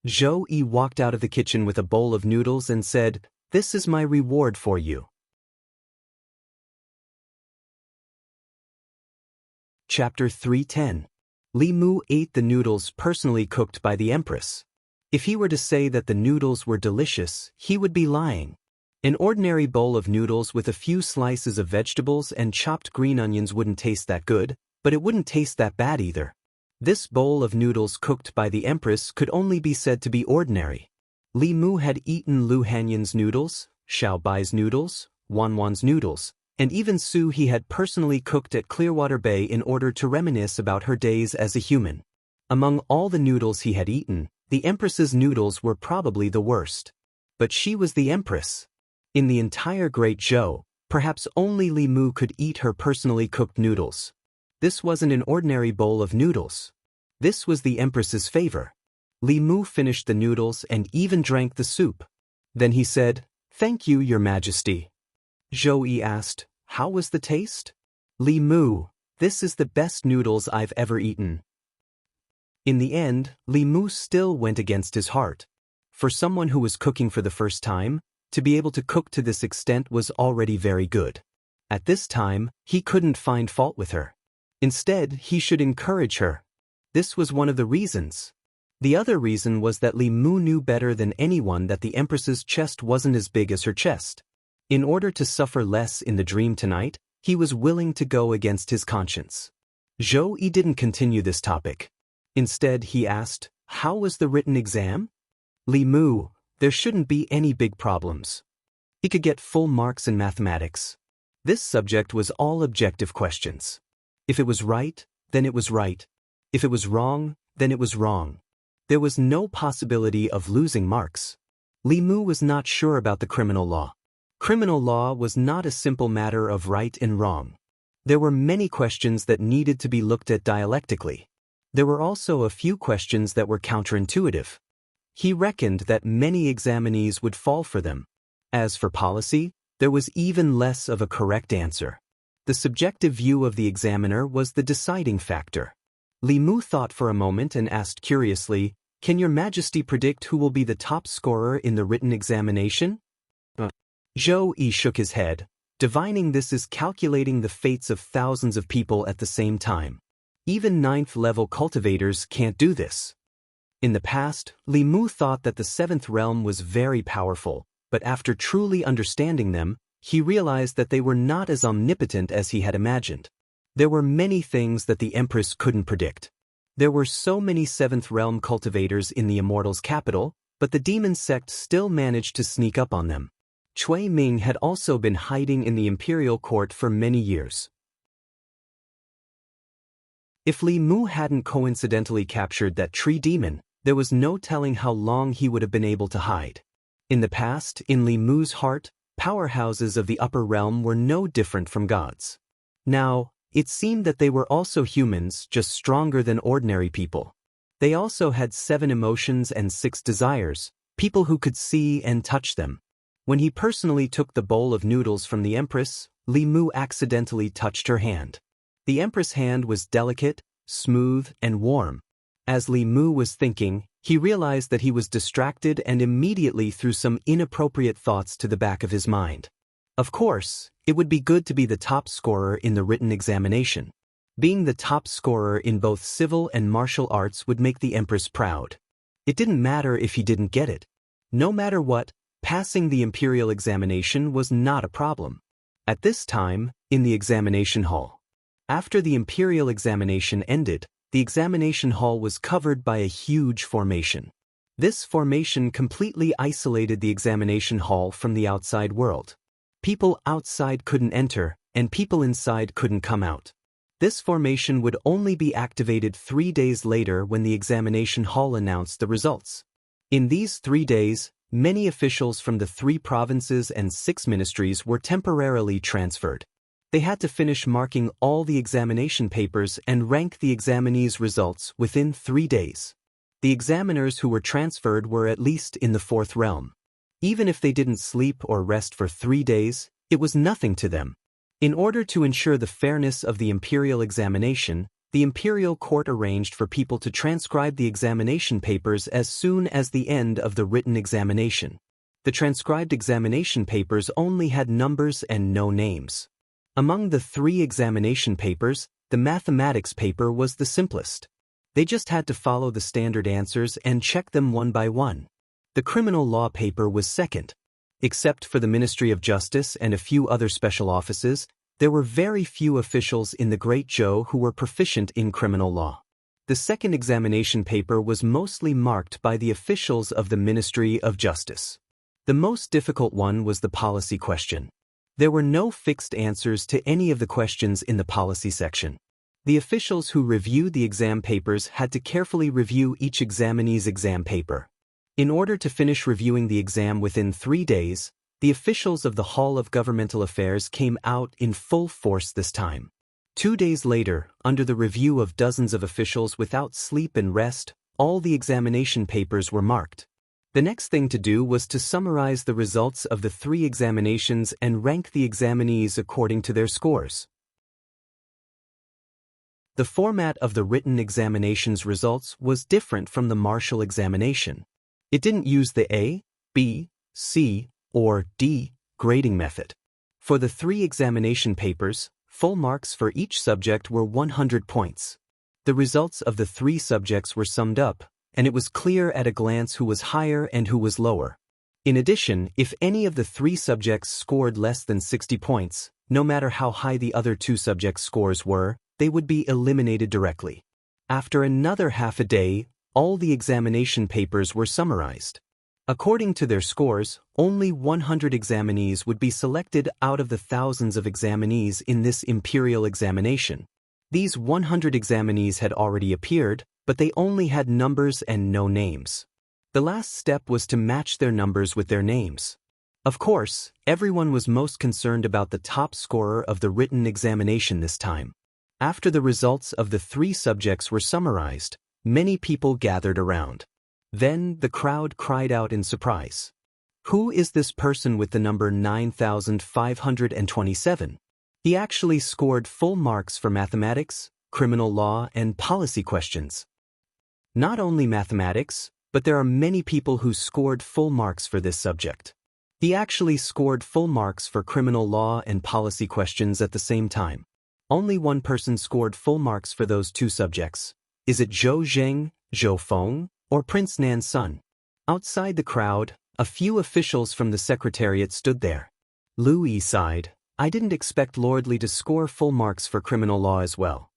Zhou Yi walked out of the kitchen with a bowl of noodles and said, "This is my reward for you." Chapter 310. Li Mu ate the noodles personally cooked by the Empress. If he were to say that the noodles were delicious, he would be lying. An ordinary bowl of noodles with a few slices of vegetables and chopped green onions wouldn't taste that good, but it wouldn't taste that bad either. This bowl of noodles cooked by the Empress could only be said to be ordinary. Li Mu had eaten Lu Hanyan's noodles, Xiaobai's noodles, Wanwan's noodles, and even Su he had personally cooked at Clearwater Bay in order to reminisce about her days as a human. Among all the noodles he had eaten, the Empress's noodles were probably the worst. But she was the Empress. In the entire Great Zhou, perhaps only Li Mu could eat her personally cooked noodles. This wasn't an ordinary bowl of noodles. This was the Empress's favor. Li Mu finished the noodles and even drank the soup. Then he said, "Thank you, Your Majesty." Zhou Yi asked, "How was the taste?" Li Mu, "This is the best noodles I've ever eaten." In the end, Li Mu still went against his heart. For someone who was cooking for the first time, to be able to cook to this extent was already very good. At this time, he couldn't find fault with her. Instead, he should encourage her. This was one of the reasons. The other reason was that Li Mu knew better than anyone that the Empress's chest wasn't as big as her chest. In order to suffer less in the dream tonight, he was willing to go against his conscience. Zhou Yi didn't continue this topic. Instead, he asked, "How was the written exam?" Li Mu, "There shouldn't be any big problems." He could get full marks in mathematics. This subject was all objective questions. If it was right, then it was right. If it was wrong, then it was wrong. There was no possibility of losing marks. Li Mu was not sure about the criminal law. Criminal law was not a simple matter of right and wrong. There were many questions that needed to be looked at dialectically. There were also a few questions that were counterintuitive. He reckoned that many examinees would fall for them. As for policy, there was even less of a correct answer. The subjective view of the examiner was the deciding factor. Li Mu thought for a moment and asked curiously, "Can Your Majesty predict who will be the top scorer in the written examination?" Zhou Yi shook his head, divining this as calculating the fates of thousands of people at the same time. Even ninth-level cultivators can't do this. In the past, Li Mu thought that the seventh realm was very powerful, but after truly understanding them, he realized that they were not as omnipotent as he had imagined. There were many things that the Empress couldn't predict. There were so many seventh realm cultivators in the Immortal's capital, but the demon sect still managed to sneak up on them. Cui Ming had also been hiding in the imperial court for many years. If Li Mu hadn't coincidentally captured that tree demon, there was no telling how long he would have been able to hide. In the past, in Li Mu's heart, powerhouses of the upper realm were no different from gods. Now, it seemed that they were also humans, just stronger than ordinary people. They also had 7 emotions and 6 desires, people who could see and touch them. When he personally took the bowl of noodles from the Empress, Li Mu accidentally touched her hand. The Empress' hand was delicate, smooth, and warm. As Li Mu was thinking, he realized that he was distracted and immediately threw some inappropriate thoughts to the back of his mind. Of course, it would be good to be the top scorer in the written examination. Being the top scorer in both civil and martial arts would make the Empress proud. It didn't matter if he didn't get it. No matter what, passing the imperial examination was not a problem. At this time, in the examination hall. After the imperial examination ended, the examination hall was covered by a huge formation. This formation completely isolated the examination hall from the outside world. People outside couldn't enter, and people inside couldn't come out. This formation would only be activated 3 days later when the examination hall announced the results. In these 3 days, many officials from the 3 provinces and 6 ministries were temporarily transferred. They had to finish marking all the examination papers and rank the examinees' results within 3 days. The examiners who were transferred were at least in the 4th realm. Even if they didn't sleep or rest for 3 days, it was nothing to them. In order to ensure the fairness of the imperial examination, the imperial court arranged for people to transcribe the examination papers as soon as the end of the written examination. The transcribed examination papers only had numbers and no names. Among the 3 examination papers, the mathematics paper was the simplest. They just had to follow the standard answers and check them one by one. The criminal law paper was second. Except for the Ministry of Justice and a few other special offices, there were very few officials in the Great Zhou who were proficient in criminal law. The second examination paper was mostly marked by the officials of the Ministry of Justice. The most difficult one was the policy question. There were no fixed answers to any of the questions in the policy section. The officials who reviewed the exam papers had to carefully review each examinee's exam paper. In order to finish reviewing the exam within 3 days, the officials of the Hall of Governmental Affairs came out in full force this time. 2 days later, under the review of dozens of officials without sleep and rest, all the examination papers were marked. The next thing to do was to summarize the results of the 3 examinations and rank the examinees according to their scores. The format of the written examination's results was different from the martial examination. It didn't use the A, B, C, or D grading method. For the 3 examination papers, full marks for each subject were 100 points. The results of the 3 subjects were summed up, and it was clear at a glance who was higher and who was lower. In addition, if any of the 3 subjects scored less than 60 points, no matter how high the other 2 subjects' scores were, they would be eliminated directly. After another half a day, all the examination papers were summarized. According to their scores, only 100 examinees would be selected out of the thousands of examinees in this imperial examination. These 100 examinees had already appeared, but they only had numbers and no names. The last step was to match their numbers with their names. Of course, everyone was most concerned about the top scorer of the written examination this time. After the results of the 3 subjects were summarized, many people gathered around. Then the crowd cried out in surprise. Who is this person with the number 9,527? He actually scored full marks for mathematics, criminal law, and policy questions. Not only mathematics, but there are many people who scored full marks for this subject. He actually scored full marks for criminal law and policy questions at the same time. Only one person scored full marks for those 2 subjects. Is it Zhou Zheng, Zhou Feng, or Prince Nan's son? Outside the crowd, a few officials from the secretariat stood there. Lu Yi sighed. I didn't expect Lord Li to score full marks for criminal law as well.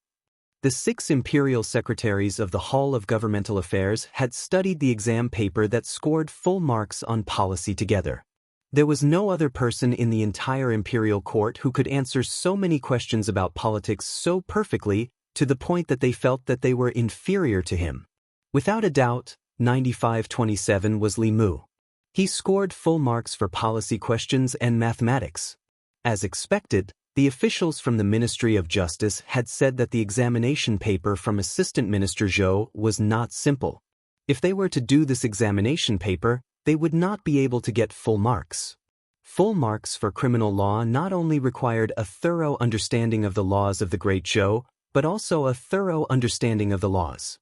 The 6 imperial secretaries of the Hall of Governmental Affairs had studied the exam paper that scored full marks on policy together. There was no other person in the entire imperial court who could answer so many questions about politics so perfectly, to the point that they felt that they were inferior to him. Without a doubt, 9527 was Li Mu. He scored full marks for policy questions and mathematics. As expected, the officials from the Ministry of Justice had said that the examination paper from Assistant Minister Zhou was not simple. If they were to do this examination paper, they would not be able to get full marks. Full marks for criminal law not only required a thorough understanding of the laws of the Great Zhou, but also a thorough understanding of the laws.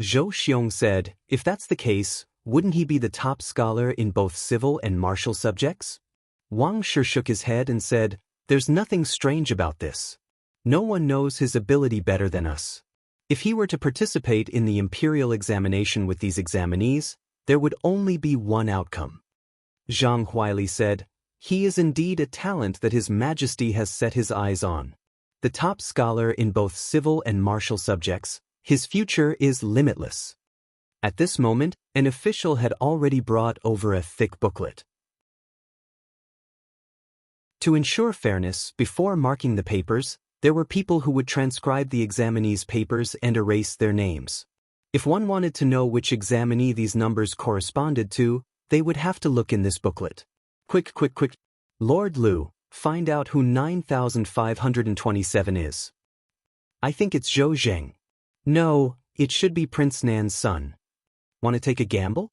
Zhou Xiong said, if that's the case, wouldn't he be the top scholar in both civil and martial subjects? Wang Shi shook his head and said, there's nothing strange about this. No one knows his ability better than us. If he were to participate in the imperial examination with these examinees, there would only be one outcome. Zhang Huaili said, he is indeed a talent that His Majesty has set his eyes on. The top scholar in both civil and martial subjects, his future is limitless. At this moment, an official had already brought over a thick booklet. To ensure fairness, before marking the papers, there were people who would transcribe the examinees' papers and erase their names. If one wanted to know which examinee these numbers corresponded to, they would have to look in this booklet. Quick. Lord Lu, find out who 9,527 is. I think it's Zhou Zheng. No, it should be Prince Nan's son. Want to take a gamble?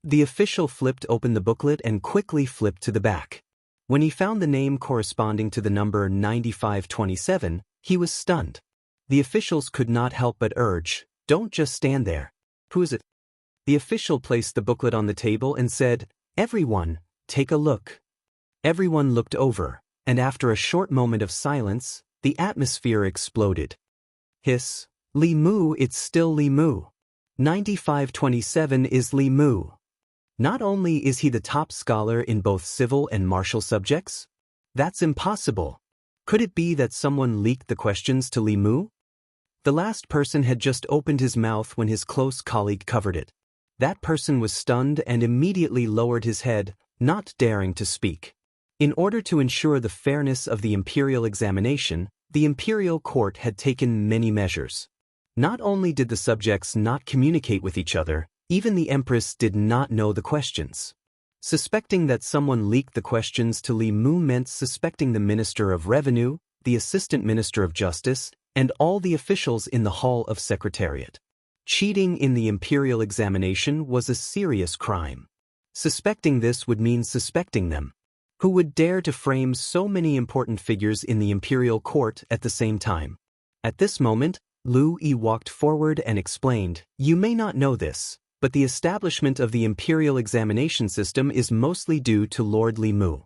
The official flipped open the booklet and quickly flipped to the back. When he found the name corresponding to the number 9527, he was stunned. The officials could not help but urge, don't just stand there. Who is it? The official placed the booklet on the table and said, everyone, take a look. Everyone looked over, and after a short moment of silence, the atmosphere exploded. Hiss, Li Mu, it's still Li Mu. 9527 is Li Mu. Not only is he the top scholar in both civil and martial subjects, that's impossible. Could it be that someone leaked the questions to Li Mu? The last person had just opened his mouth when his close colleague covered it. That person was stunned and immediately lowered his head, not daring to speak. In order to ensure the fairness of the imperial examination, the imperial court had taken many measures. Not only did the subjects not communicate with each other, even the Empress did not know the questions. Suspecting that someone leaked the questions to Li Mu meant suspecting the Minister of Revenue, the Assistant Minister of Justice, and all the officials in the Hall of Secretariat. Cheating in the imperial examination was a serious crime. Suspecting this would mean suspecting them. Who would dare to frame so many important figures in the imperial court at the same time? At this moment, Lu Yi walked forward and explained, "You may not know this, but the establishment of the imperial examination system is mostly due to Lord Li Mu.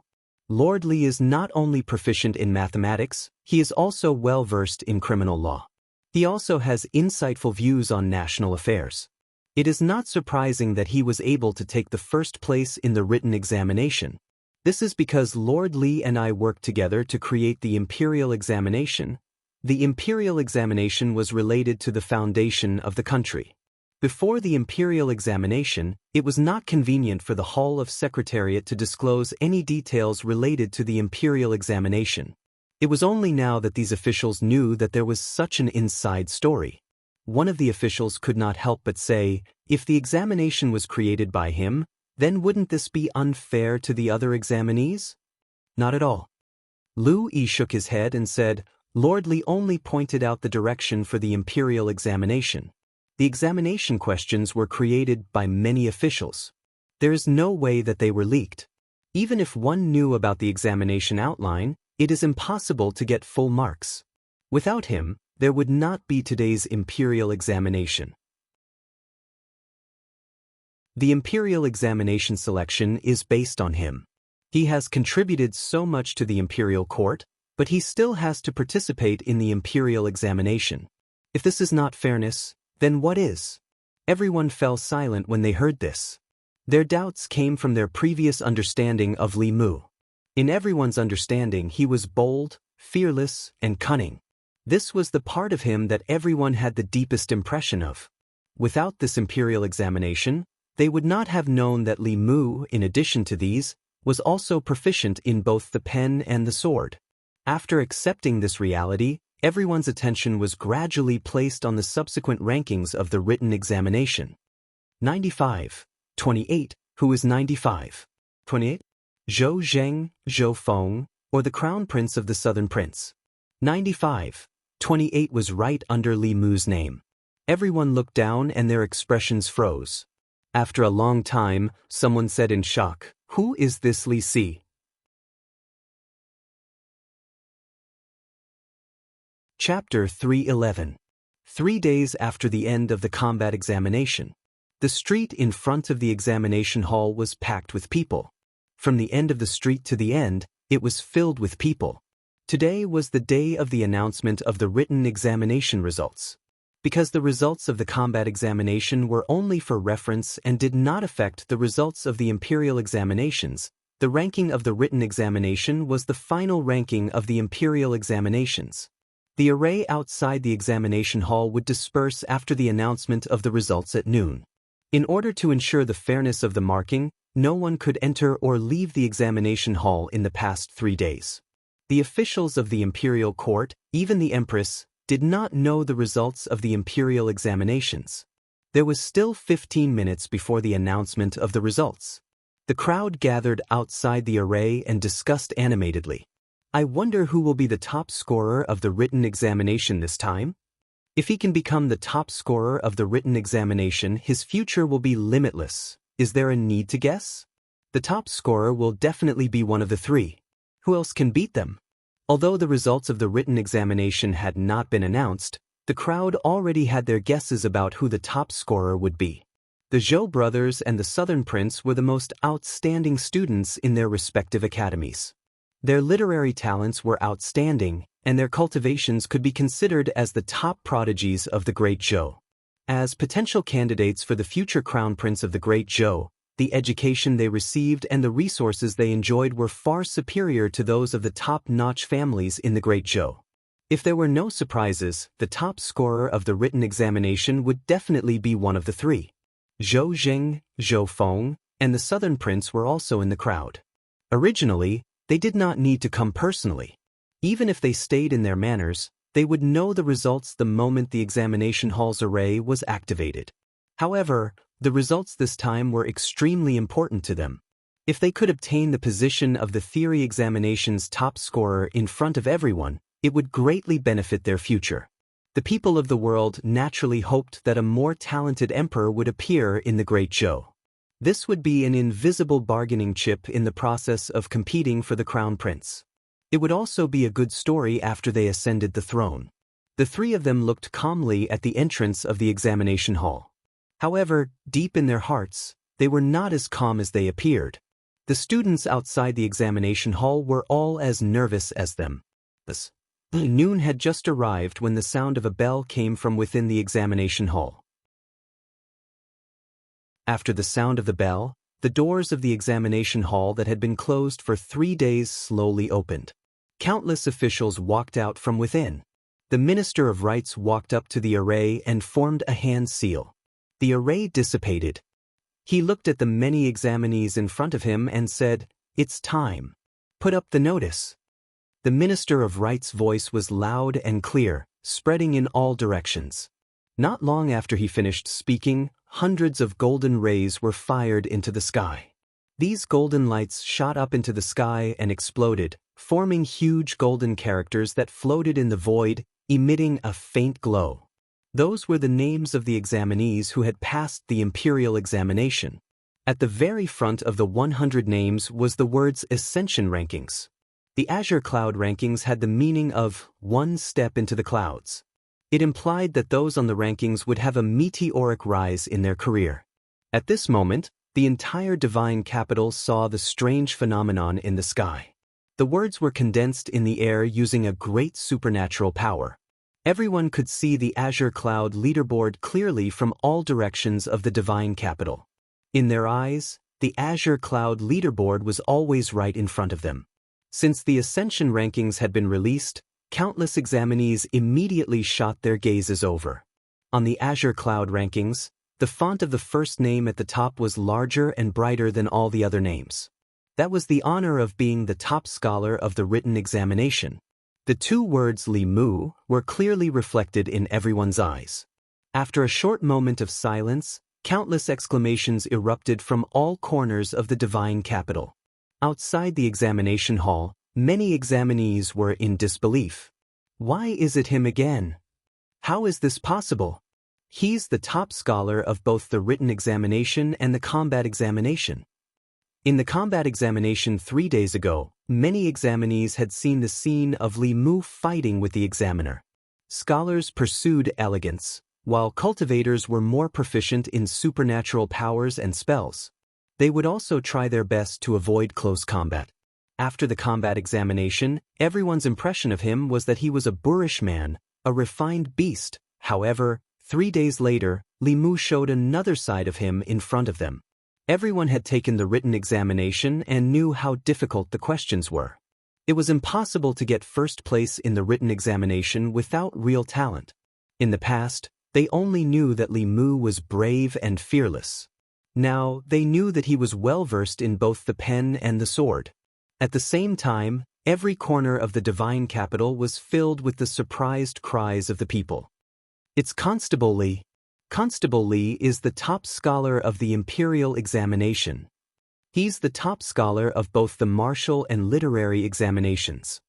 Lord Li is not only proficient in mathematics, he is also well-versed in criminal law. He also has insightful views on national affairs. It is not surprising that he was able to take the first place in the written examination. This is because Lord Li and I worked together to create the imperial examination. The imperial examination was related to the foundation of the country. Before the imperial examination, it was not convenient for the Hall of Secretariat to disclose any details related to the imperial examination. It was only now that these officials knew that there was such an inside story. One of the officials could not help but say, if the examination was created by him, then wouldn't this be unfair to the other examinees? Not at all. Lu Yi shook his head and said, Lord Li only pointed out the direction for the imperial examination. The examination questions were created by many officials. There is no way that they were leaked. Even if one knew about the examination outline, it is impossible to get full marks. Without him, there would not be today's imperial examination. The imperial examination selection is based on him. He has contributed so much to the imperial court, but he still has to participate in the imperial examination. If this is not fairness, then what is? Everyone fell silent when they heard this. Their doubts came from their previous understanding of Li Mu. In everyone's understanding, he was bold, fearless, and cunning. This was the part of him that everyone had the deepest impression of. Without this imperial examination, they would not have known that Li Mu, in addition to these, was also proficient in both the pen and the sword. After accepting this reality, everyone's attention was gradually placed on the subsequent rankings of the written examination. 95. 28. Who is 95? 28. Zhou Zheng, Zhou Feng, or the Crown Prince of the Southern Prince. 95. 28 was right under Li Mu's name. Everyone looked down and their expressions froze. After a long time, someone said in shock, "Who is this Li Si?" Chapter 311. 3 days after the end of the combat examination. The street in front of the examination hall was packed with people. From the end of the street to the end, it was filled with people. Today was the day of the announcement of the written examination results. Because the results of the combat examination were only for reference and did not affect the results of the imperial examinations, the ranking of the written examination was the final ranking of the imperial examinations. The array outside the examination hall would disperse after the announcement of the results at noon. In order to ensure the fairness of the marking, no one could enter or leave the examination hall in the past 3 days. The officials of the imperial court, even the empress, did not know the results of the imperial examinations. There was still 15 minutes before the announcement of the results. The crowd gathered outside the array and discussed animatedly. I wonder who will be the top scorer of the written examination this time? If he can become the top scorer of the written examination, his future will be limitless. Is there a need to guess? The top scorer will definitely be one of the three. Who else can beat them? Although the results of the written examination had not been announced, the crowd already had their guesses about who the top scorer would be. The Zhou brothers and the Southern Prince were the most outstanding students in their respective academies. Their literary talents were outstanding, and their cultivations could be considered as the top prodigies of the Great Zhou. As potential candidates for the future Crown Prince of the Great Zhou, the education they received and the resources they enjoyed were far superior to those of the top-notch families in the Great Zhou. If there were no surprises, the top scorer of the written examination would definitely be one of the three. Zhou Zheng, Zhou Feng, and the Southern Prince were also in the crowd. Originally, they did not need to come personally. Even if they stayed in their manners, they would know the results the moment the examination hall's array was activated. However, the results this time were extremely important to them. If they could obtain the position of the theory examination's top scorer in front of everyone, it would greatly benefit their future. The people of the world naturally hoped that a more talented emperor would appear in the Great Zhou. This would be an invisible bargaining chip in the process of competing for the crown prince. It would also be a good story after they ascended the throne. The three of them looked calmly at the entrance of the examination hall. However, deep in their hearts, they were not as calm as they appeared. The students outside the examination hall were all as nervous as them. Noon had just arrived when the sound of a bell came from within the examination hall. After the sound of the bell, the doors of the examination hall that had been closed for 3 days slowly opened. Countless officials walked out from within. The Minister of Rights walked up to the array and formed a hand seal. The array dissipated. He looked at the many examinees in front of him and said, "It's time. Put up the notice." The Minister of Rights' voice was loud and clear, spreading in all directions. Not long after he finished speaking, hundreds of golden rays were fired into the sky. These golden lights shot up into the sky and exploded, forming huge golden characters that floated in the void, emitting a faint glow. Those were the names of the examinees who had passed the imperial examination. At the very front of the 100 names was the words Ascension Rankings. The Azure Cloud Rankings had the meaning of one step into the clouds. It implied that those on the rankings would have a meteoric rise in their career. At this moment, the entire divine capital saw the strange phenomenon in the sky. The words were condensed in the air using a great supernatural power. Everyone could see the Azure Cloud leaderboard clearly from all directions of the divine capital. In their eyes, the Azure Cloud leaderboard was always right in front of them. Since the Ascension Rankings had been released, countless examinees immediately shot their gazes over. On the Azure Cloud Rankings, the font of the first name at the top was larger and brighter than all the other names. That was the honor of being the top scholar of the written examination. The two words Li Mu were clearly reflected in everyone's eyes. After a short moment of silence, countless exclamations erupted from all corners of the divine capital. Outside the examination hall, many examinees were in disbelief. Why is it him again? How is this possible? He's the top scholar of both the written examination and the combat examination. In the combat examination 3 days ago, many examinees had seen the scene of Li Mu fighting with the examiner. Scholars pursued elegance, while cultivators were more proficient in supernatural powers and spells. They would also try their best to avoid close combat. After the combat examination, everyone's impression of him was that he was a boorish man, a refined beast. However, 3 days later, Li Mu showed another side of him in front of them. Everyone had taken the written examination and knew how difficult the questions were. It was impossible to get first place in the written examination without real talent. In the past, they only knew that Li Mu was brave and fearless. Now, they knew that he was well-versed in both the pen and the sword. At the same time, every corner of the divine capital was filled with the surprised cries of the people. "It's Constable Li." Constable Li is the top scholar of the imperial examination. He's the top scholar of both the martial and literary examinations.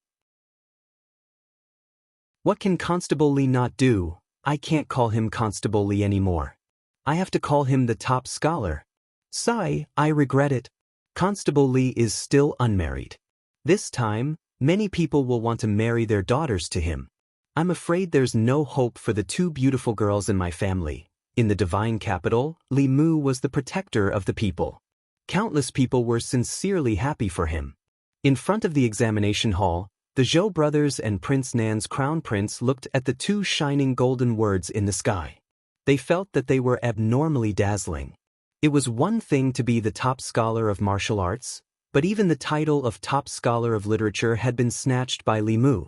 What can Constable Li not do? I can't call him Constable Li anymore. I have to call him the top scholar. Sigh, I regret it. Constable Li is still unmarried. This time, many people will want to marry their daughters to him. I'm afraid there's no hope for the 2 beautiful girls in my family. In the divine capital, Li Mu was the protector of the people. Countless people were sincerely happy for him. In front of the examination hall, the Zhou brothers and Prince Nan's crown prince looked at the 2 shining golden words in the sky. They felt that they were abnormally dazzling. It was one thing to be the top scholar of martial arts, but even the title of top scholar of literature had been snatched by Li Mu.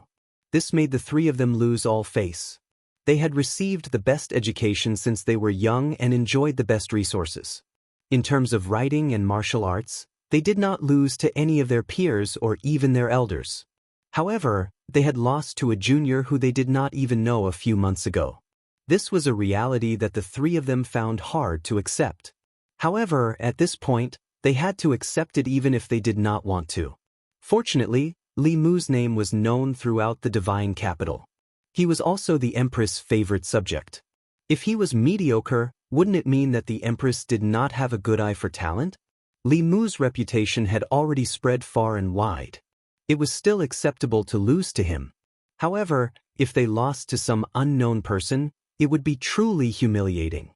This made the 3 of them lose all face. They had received the best education since they were young and enjoyed the best resources. In terms of writing and martial arts, they did not lose to any of their peers or even their elders. However, they had lost to a junior who they did not even know a few months ago. This was a reality that the 3 of them found hard to accept. However, at this point, they had to accept it even if they did not want to. Fortunately, Li Mu's name was known throughout the divine capital. He was also the Empress' favorite subject. If he was mediocre, Wouldn't it mean that the Empress did not have a good eye for talent? Li Mu's reputation had already spread far and wide. It was still acceptable to lose to him. However, if they lost to some unknown person, it would be truly humiliating.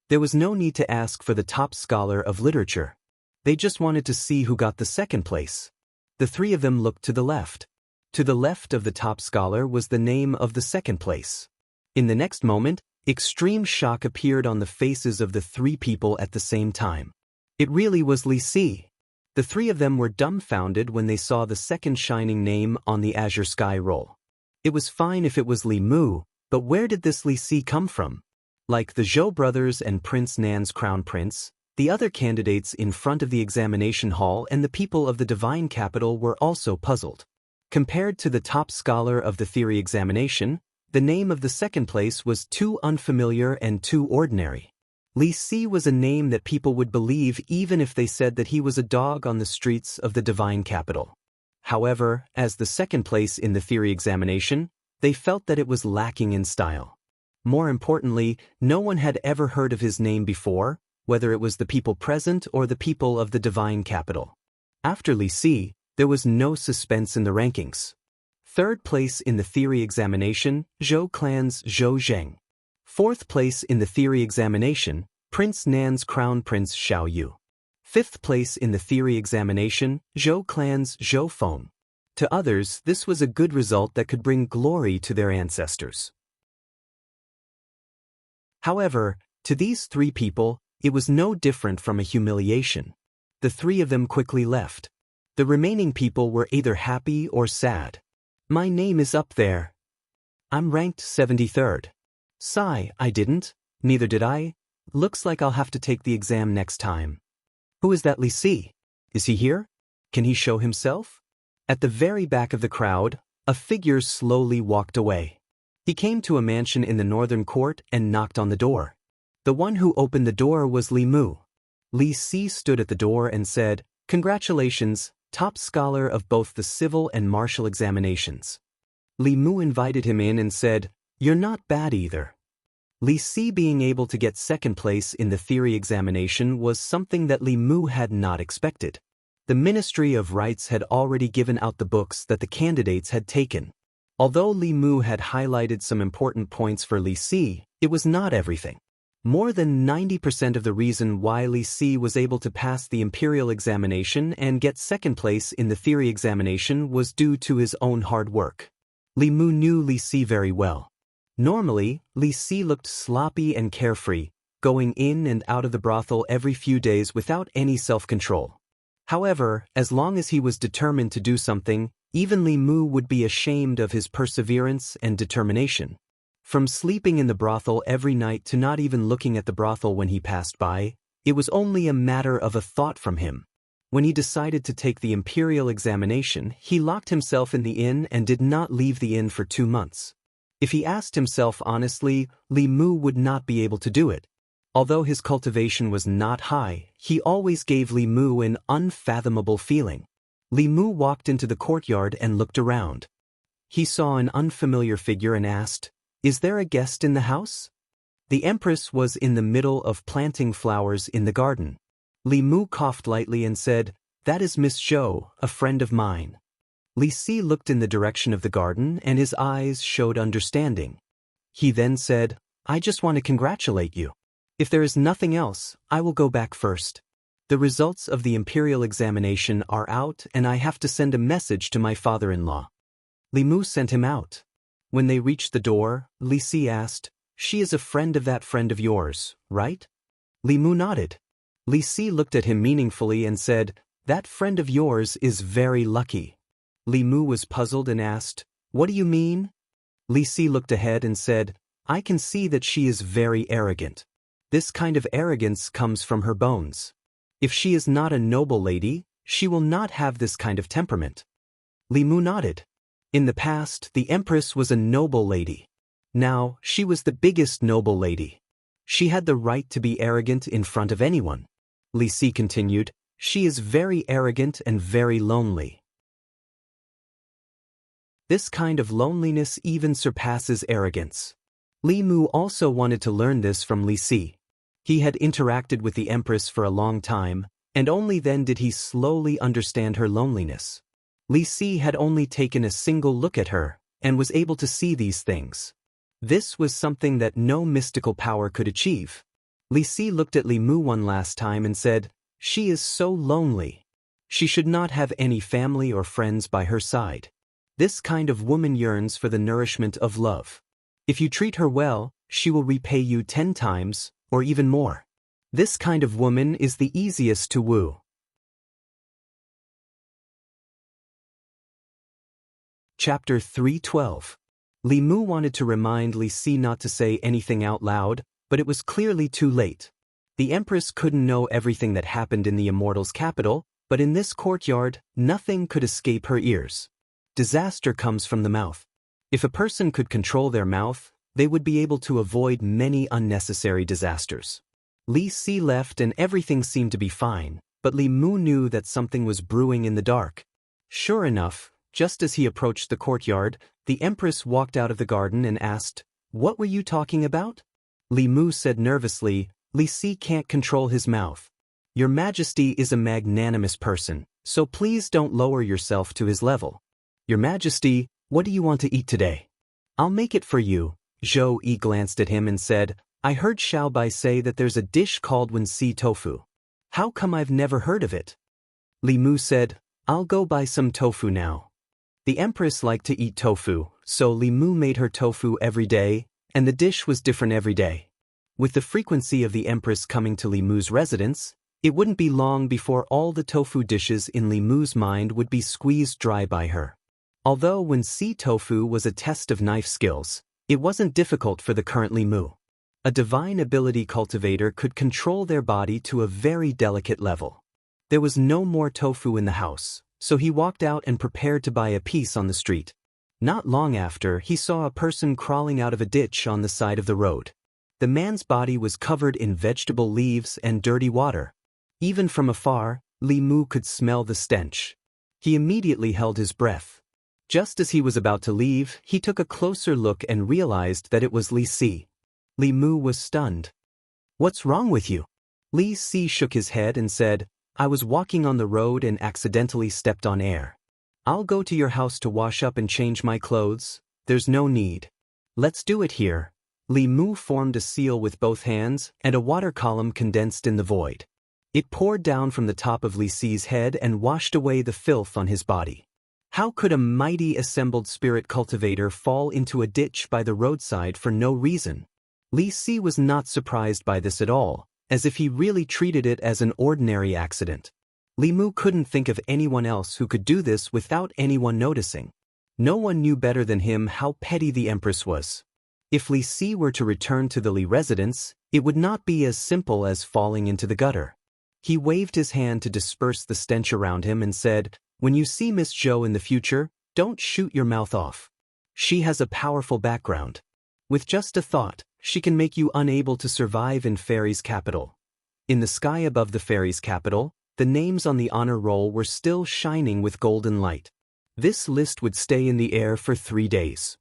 There was no need to ask for the top scholar of literature. They just wanted to see who got the second place. The three of them looked to the left. To the left of the top scholar was the name of the second place. In the next moment, extreme shock appeared on the faces of the three people at the same time. It really was Li Si. The three of them were dumbfounded when they saw the second shining name on the azure sky roll. It was fine if it was Li Mu, but where did this Li Si come from? Like the Zhou brothers and Prince Nan's crown prince, the other candidates in front of the examination hall and the people of the divine capital were also puzzled. Compared to the top scholar of the theory examination, the name of the second place was too unfamiliar and too ordinary. Li Si was a name that people would believe even if they said that he was a dog on the streets of the divine capital. However, as the second place in the theory examination, they felt that it was lacking in style. More importantly, no one had ever heard of his name before, whether it was the people present or the people of the divine capital. After Li Si, there was no suspense in the rankings. Third place in the theory examination, Zhou clan's Zhou Zheng. Fourth place in the theory examination, Prince Nan's crown prince Xiao Yu. Fifth place in the theory examination, Zhou clan's Zhou Feng. To others, this was a good result that could bring glory to their ancestors. However, to these three people, it was no different from a humiliation. The three of them quickly left. The remaining people were either happy or sad. My name is up there. I'm ranked 73rd. Sigh, I didn't. Neither did I. Looks like I'll have to take the exam next time. Who is that Li Si? Is he here? Can he show himself? At the very back of the crowd, a figure slowly walked away. He came to a mansion in the northern court and knocked on the door. The one who opened the door was Li Mu. Li Si stood at the door and said, "Congratulations, top scholar of both the civil and martial examinations." Li Mu invited him in and said, "You're not bad either." Li Si being able to get second place in the theory examination was something that Li Mu had not expected. The Ministry of Rights had already given out the books that the candidates had taken. Although Li Mu had highlighted some important points for Li Si, it was not everything. More than 90% of the reason why Li Si was able to pass the imperial examination and get second place in the theory examination was due to his own hard work. Li Mu knew Li Si very well. Normally, Li Si looked sloppy and carefree, going in and out of the brothel every few days without any self-control. However, as long as he was determined to do something, even Li Mu would be ashamed of his perseverance and determination. From sleeping in the brothel every night to not even looking at the brothel when he passed by, it was only a matter of a thought from him. When he decided to take the imperial examination, he locked himself in the inn and did not leave the inn for 2 months. If he asked himself honestly, Li Mu would not be able to do it. Although his cultivation was not high, he always gave Li Mu an unfathomable feeling. Li Mu walked into the courtyard and looked around. He saw an unfamiliar figure and asked, "Is there a guest in the house?" The Empress was in the middle of planting flowers in the garden. Li Mu coughed lightly and said, "That is Miss Zhou, a friend of mine." Li Si looked in the direction of the garden and his eyes showed understanding. He then said, "I just want to congratulate you. If there is nothing else, I will go back first. The results of the imperial examination are out and I have to send a message to my father-in-law." Li Mu sent him out. When they reached the door, Li Si asked, "She is a friend of that friend of yours, right?" Li Mu nodded. Li Si looked at him meaningfully and said, "That friend of yours is very lucky." Li Mu was puzzled and asked, "What do you mean?" Li Si looked ahead and said, "I can see that she is very arrogant. This kind of arrogance comes from her bones. If she is not a noble lady, she will not have this kind of temperament." Li Mu nodded. In the past, the Empress was a noble lady. Now, she was the biggest noble lady. She had the right to be arrogant in front of anyone. Li Si continued, "She is very arrogant and very lonely. This kind of loneliness even surpasses arrogance." Li Mu also wanted to learn this from Li Si. He had interacted with the Empress for a long time, and only then did he slowly understand her loneliness. Li Si had only taken a single look at her, and was able to see these things. This was something that no mystical power could achieve. Li Si looked at Li Mu one last time and said, "She is so lonely. She should not have any family or friends by her side. This kind of woman yearns for the nourishment of love. If you treat her well, she will repay you 10 times, or even more. This kind of woman is the easiest to woo." Chapter 312. Li Mu wanted to remind Li Si not to say anything out loud, but it was clearly too late. The Empress couldn't know everything that happened in the Immortal's capital, but in this courtyard, nothing could escape her ears. Disaster comes from the mouth. If a person could control their mouth, they would be able to avoid many unnecessary disasters. Li Si left and everything seemed to be fine, but Li Mu knew that something was brewing in the dark. Sure enough, just as he approached the courtyard, the Empress walked out of the garden and asked, "What were you talking about?" Li Mu said nervously, "Li Si can't control his mouth. Your Majesty is a magnanimous person, so please don't lower yourself to his level. Your Majesty, what do you want to eat today? I'll make it for you." Zhou Yi glanced at him and said, "I heard Xiao Bai say that there's a dish called Wenxi tofu. How come I've never heard of it?" Li Mu said, "I'll go buy some tofu now." The Empress liked to eat tofu, so Li Mu made her tofu every day, and the dish was different every day. With the frequency of the Empress coming to Li Mu's residence, it wouldn't be long before all the tofu dishes in Li Mu's mind would be squeezed dry by her. Although Wenxi tofu was a test of knife skills, it wasn't difficult for the current Li Mu. A divine ability cultivator could control their body to a very delicate level. There was no more tofu in the house, so he walked out and prepared to buy a piece on the street. Not long after, he saw a person crawling out of a ditch on the side of the road. The man's body was covered in vegetable leaves and dirty water. Even from afar, Li Mu could smell the stench. He immediately held his breath. Just as he was about to leave, he took a closer look and realized that it was Li Si. Li Mu was stunned. "What's wrong with you?" Li Si shook his head and said, "I was walking on the road and accidentally stepped on air. I'll go to your house to wash up and change my clothes. There's no need." "Let's do it here." Li Mu formed a seal with both hands, and a water column condensed in the void. It poured down from the top of Li Si's head and washed away the filth on his body. How could a mighty assembled spirit cultivator fall into a ditch by the roadside for no reason? Li Si was not surprised by this at all, as if he really treated it as an ordinary accident. Li Mu couldn't think of anyone else who could do this without anyone noticing. No one knew better than him how petty the Empress was. If Li Si were to return to the Li residence, it would not be as simple as falling into the gutter. He waved his hand to disperse the stench around him and said, "When you see Miss Zhou in the future, don't shoot your mouth off. She has a powerful background. With just a thought, she can make you unable to survive in Fairy's capital." In the sky above the Fairy's capital, the names on the honor roll were still shining with golden light. This list would stay in the air for 3 days.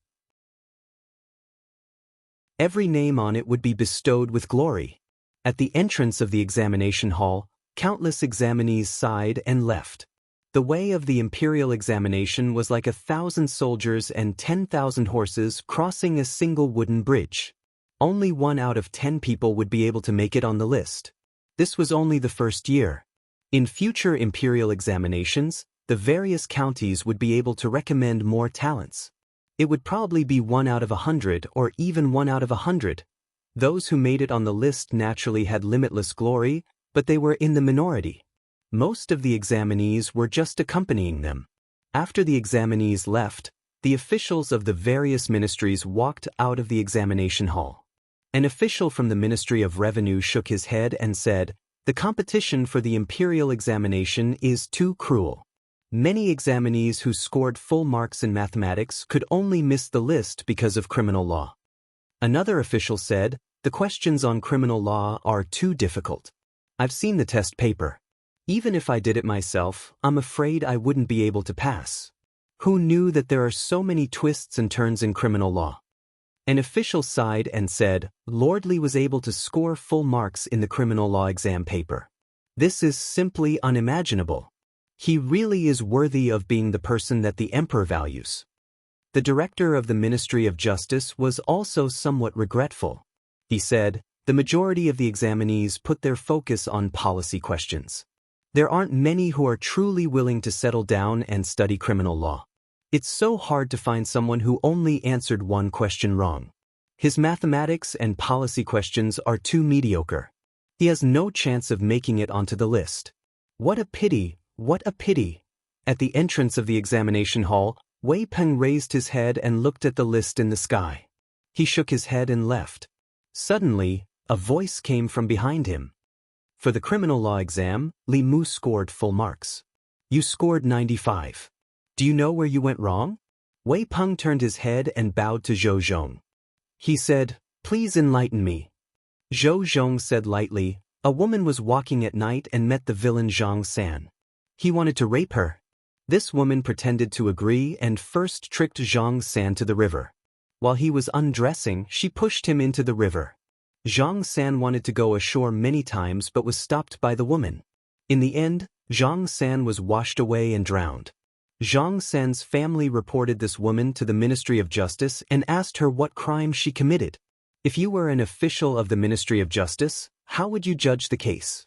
Every name on it would be bestowed with glory. At the entrance of the examination hall, countless examinees sighed and left. The way of the imperial examination was like 1,000 soldiers and 10,000 horses crossing a single wooden bridge. Only 1 out of 10 people would be able to make it on the list. This was only the first year. In future imperial examinations, the various counties would be able to recommend more talents. It would probably be 1 out of 100 or even 1 out of 100. Those who made it on the list naturally had limitless glory, but they were in the minority. Most of the examinees were just accompanying them. After the examinees left, the officials of the various ministries walked out of the examination hall. An official from the Ministry of Revenue shook his head and said, "The competition for the imperial examination is too cruel. Many examinees who scored full marks in mathematics could only miss the list because of criminal law." Another official said, "The questions on criminal law are too difficult. I've seen the test paper. Even if I did it myself, I'm afraid I wouldn't be able to pass. Who knew that there are so many twists and turns in criminal law?" An official sighed and said, Lord Li was able to score full marks in the criminal law exam paper. This is simply unimaginable. He really is worthy of being the person that the emperor values. The director of the Ministry of Justice was also somewhat regretful. He said, the majority of the examinees put their focus on policy questions. There aren't many who are truly willing to settle down and study criminal law. It's so hard to find someone who only answered one question wrong. His mathematics and policy questions are too mediocre. He has no chance of making it onto the list. What a pity, what a pity. At the entrance of the examination hall, Wei Peng raised his head and looked at the list in the sky. He shook his head and left. Suddenly, a voice came from behind him. For the criminal law exam, Li Mu scored full marks. You scored 95. Do you know where you went wrong? Wei Peng turned his head and bowed to Zhou Zhong. He said, please enlighten me. Zhou Zhong said lightly, a woman was walking at night and met the villain Zhang San. He wanted to rape her. This woman pretended to agree and first tricked Zhang San to the river. While he was undressing, she pushed him into the river. Zhang San wanted to go ashore many times but was stopped by the woman. In the end, Zhang San was washed away and drowned. Zhang San's family reported this woman to the Ministry of Justice and asked her what crime she committed. If you were an official of the Ministry of Justice, how would you judge the case?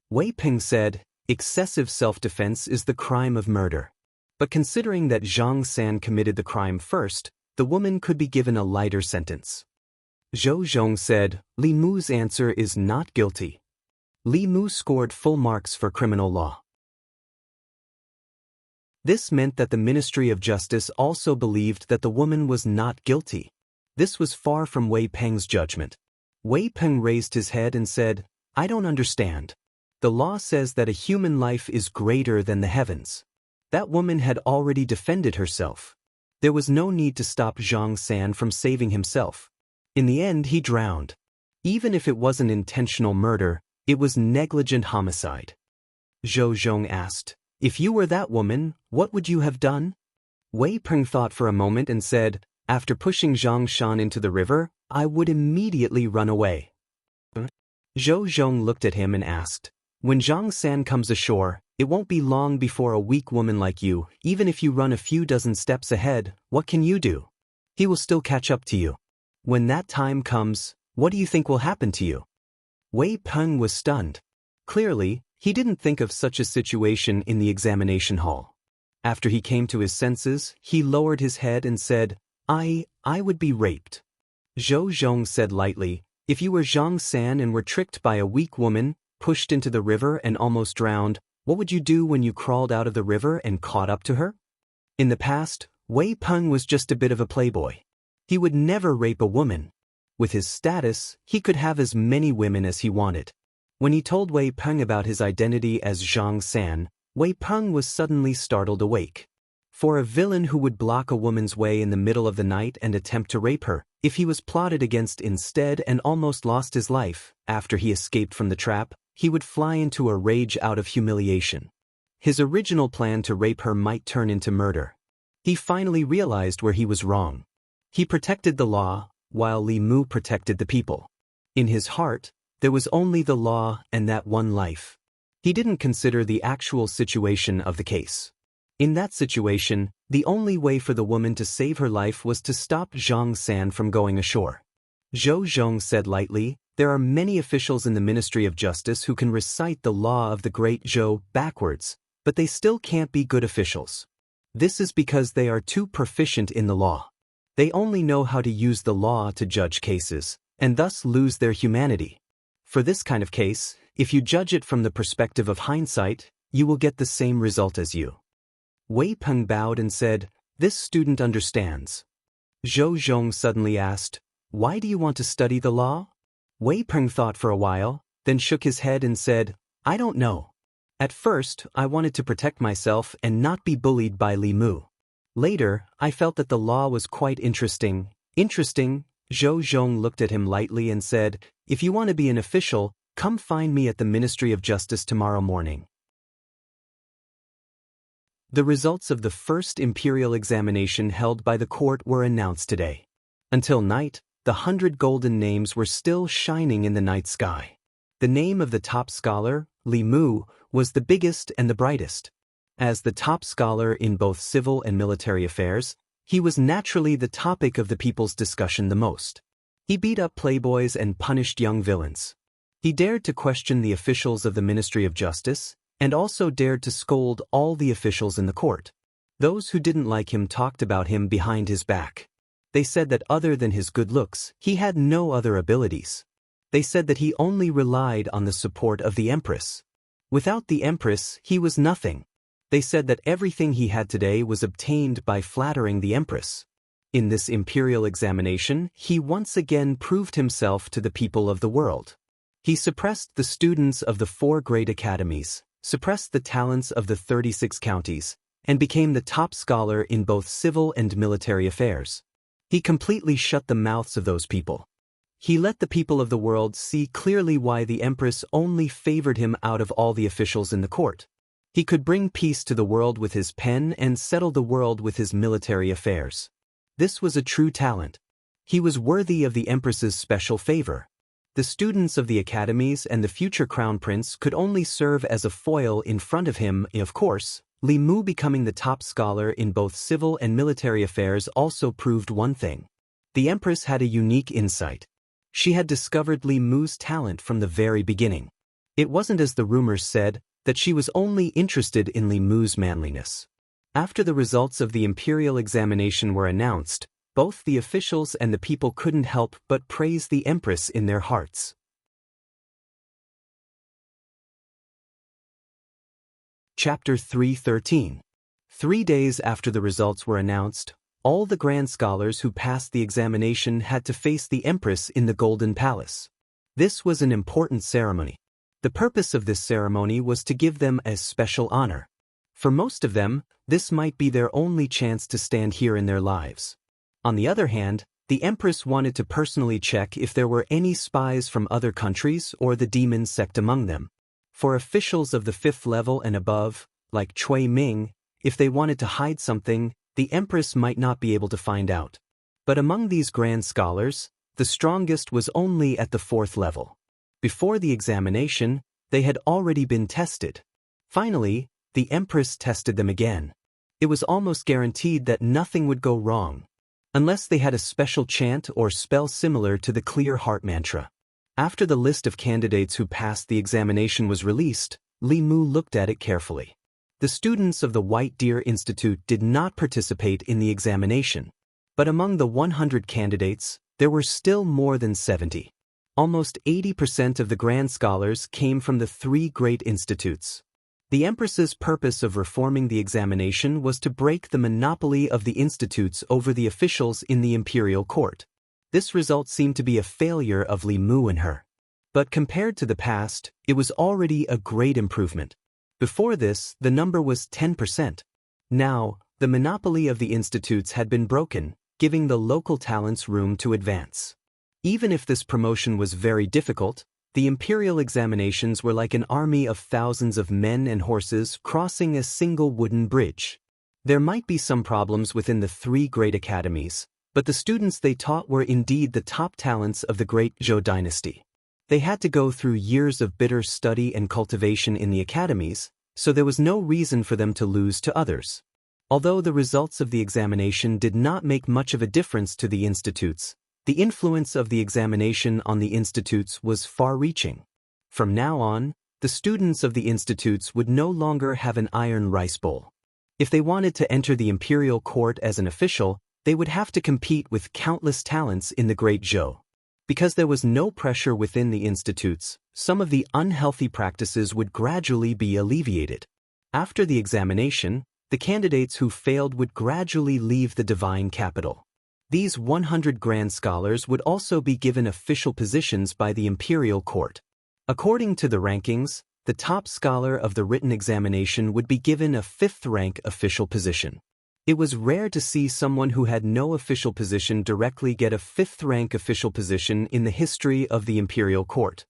Wei Peng said, excessive self-defense is the crime of murder. But considering that Zhang San committed the crime first, the woman could be given a lighter sentence. Zhou Zhong said, Li Mu's answer is not guilty. Li Mu scored full marks for criminal law. This meant that the Ministry of Justice also believed that the woman was not guilty. This was far from Wei Peng's judgment. Wei Peng raised his head and said, I don't understand. The law says that a human life is greater than the heavens. That woman had already defended herself. There was no need to stop Zhang San from saving himself. In the end, he drowned. Even if it wasn't intentional murder, it was negligent homicide. Zhou Zhong asked, if you were that woman, what would you have done? Wei Peng thought for a moment and said, after pushing Zhang Shan into the river, I would immediately run away. Zhou Zhong looked at him and asked, when Zhang San comes ashore, it won't be long before a weak woman like you, even if you run a few dozen steps ahead, what can you do? He will still catch up to you. When that time comes, what do you think will happen to you? Wei Peng was stunned. Clearly, he didn't think of such a situation in the examination hall. After he came to his senses, he lowered his head and said, I would be raped. Zhou Zhong said lightly, if you were Zhang San and were tricked by a weak woman, pushed into the river and almost drowned, what would you do when you crawled out of the river and caught up to her? In the past, Wei Peng was just a bit of a playboy. He would never rape a woman. With his status, he could have as many women as he wanted. When he told Wei Peng about his identity as Zhang San, Wei Peng was suddenly startled awake. For a villain who would block a woman's way in the middle of the night and attempt to rape her, if he was plotted against instead and almost lost his life, after he escaped from the trap, he would fly into a rage out of humiliation. His original plan to rape her might turn into murder. He finally realized where he was wrong. He protected the law, while Li Mu protected the people. In his heart, there was only the law and that one life. He didn't consider the actual situation of the case. In that situation, the only way for the woman to save her life was to stop Zhang San from going ashore. Zhou Zhong said lightly, there are many officials in the Ministry of Justice who can recite the law of the Great Zhou backwards, but they still can't be good officials. This is because they are too proficient in the law. They only know how to use the law to judge cases, and thus lose their humanity. For this kind of case, if you judge it from the perspective of hindsight, you will get the same result as you. Wei Peng bowed and said, this student understands. Zhou Zhong suddenly asked, why do you want to study the law? Wei Peng thought for a while, then shook his head and said, I don't know. At first, I wanted to protect myself and not be bullied by Li Mu. Later, I felt that the law was quite interesting. Interesting? Zhou Zhong looked at him lightly and said, if you want to be an official, come find me at the Ministry of Justice tomorrow morning. The results of the first imperial examination held by the court were announced today. Until night, the 100 golden names were still shining in the night sky. The name of the top scholar, Li Mu, was the biggest and the brightest. As the top scholar in both civil and military affairs, he was naturally the topic of the people's discussion the most. He beat up playboys and punished young villains. He dared to question the officials of the Ministry of Justice, and also dared to scold all the officials in the court. Those who didn't like him talked about him behind his back. They said that other than his good looks, he had no other abilities. They said that he only relied on the support of the Empress. Without the Empress, he was nothing. They said that everything he had today was obtained by flattering the Empress. In this imperial examination, he once again proved himself to the people of the world. He suppressed the students of the 4 great academies, suppressed the talents of the 36 counties, and became the top scholar in both civil and military affairs. He completely shut the mouths of those people. He let the people of the world see clearly why the Empress only favored him out of all the officials in the court. He could bring peace to the world with his pen and settle the world with his military affairs. This was a true talent. He was worthy of the Empress's special favor. The students of the academies and the future crown prince could only serve as a foil in front of him. Of course, Li Mu becoming the top scholar in both civil and military affairs also proved one thing. The Empress had a unique insight. She had discovered Li Mu's talent from the very beginning. It wasn't as the rumors said, that she was only interested in Li Mu's manliness. After the results of the imperial examination were announced, both the officials and the people couldn't help but praise the Empress in their hearts. Chapter 3:13. 3 days after the results were announced, all the grand scholars who passed the examination had to face the Empress in the Golden Palace. This was an important ceremony. The purpose of this ceremony was to give them a special honor. For most of them, this might be their only chance to stand here in their lives. On the other hand, the Empress wanted to personally check if there were any spies from other countries or the demon sect among them. For officials of the 5th level and above, like Cui Ming, if they wanted to hide something, the Empress might not be able to find out. But among these grand scholars, the strongest was only at the 4th level. Before the examination, they had already been tested. Finally, the Empress tested them again. It was almost guaranteed that nothing would go wrong, unless they had a special chant or spell similar to the Clear Heart mantra. After the list of candidates who passed the examination was released, Li Mu looked at it carefully. The students of the White Deer Institute did not participate in the examination. But among the 100 candidates, there were still more than 70. Almost 80% of the grand scholars came from the 3 great institutes. The Empress's purpose of reforming the examination was to break the monopoly of the institutes over the officials in the imperial court. This result seemed to be a failure of Li Mu and her. But compared to the past, it was already a great improvement. Before this, the number was 10%. Now, the monopoly of the institutes had been broken, giving the local talents room to advance. Even if this promotion was very difficult, the imperial examinations were like an army of thousands of men and horses crossing a single wooden bridge. There might be some problems within the 3 great academies, but the students they taught were indeed the top talents of the great Zhou dynasty. They had to go through years of bitter study and cultivation in the academies, so there was no reason for them to lose to others. Although the results of the examination did not make much of a difference to the institutes, the influence of the examination on the institutes was far-reaching. From now on, the students of the institutes would no longer have an iron rice bowl. If they wanted to enter the imperial court as an official, they would have to compete with countless talents in the Great Zhou. Because there was no pressure within the institutes, some of the unhealthy practices would gradually be alleviated. After the examination, the candidates who failed would gradually leave the divine capital. These 100 grand scholars would also be given official positions by the imperial court. According to the rankings, the top scholar of the written examination would be given a 5th rank official position. It was rare to see someone who had no official position directly get a 5th rank official position in the history of the imperial court.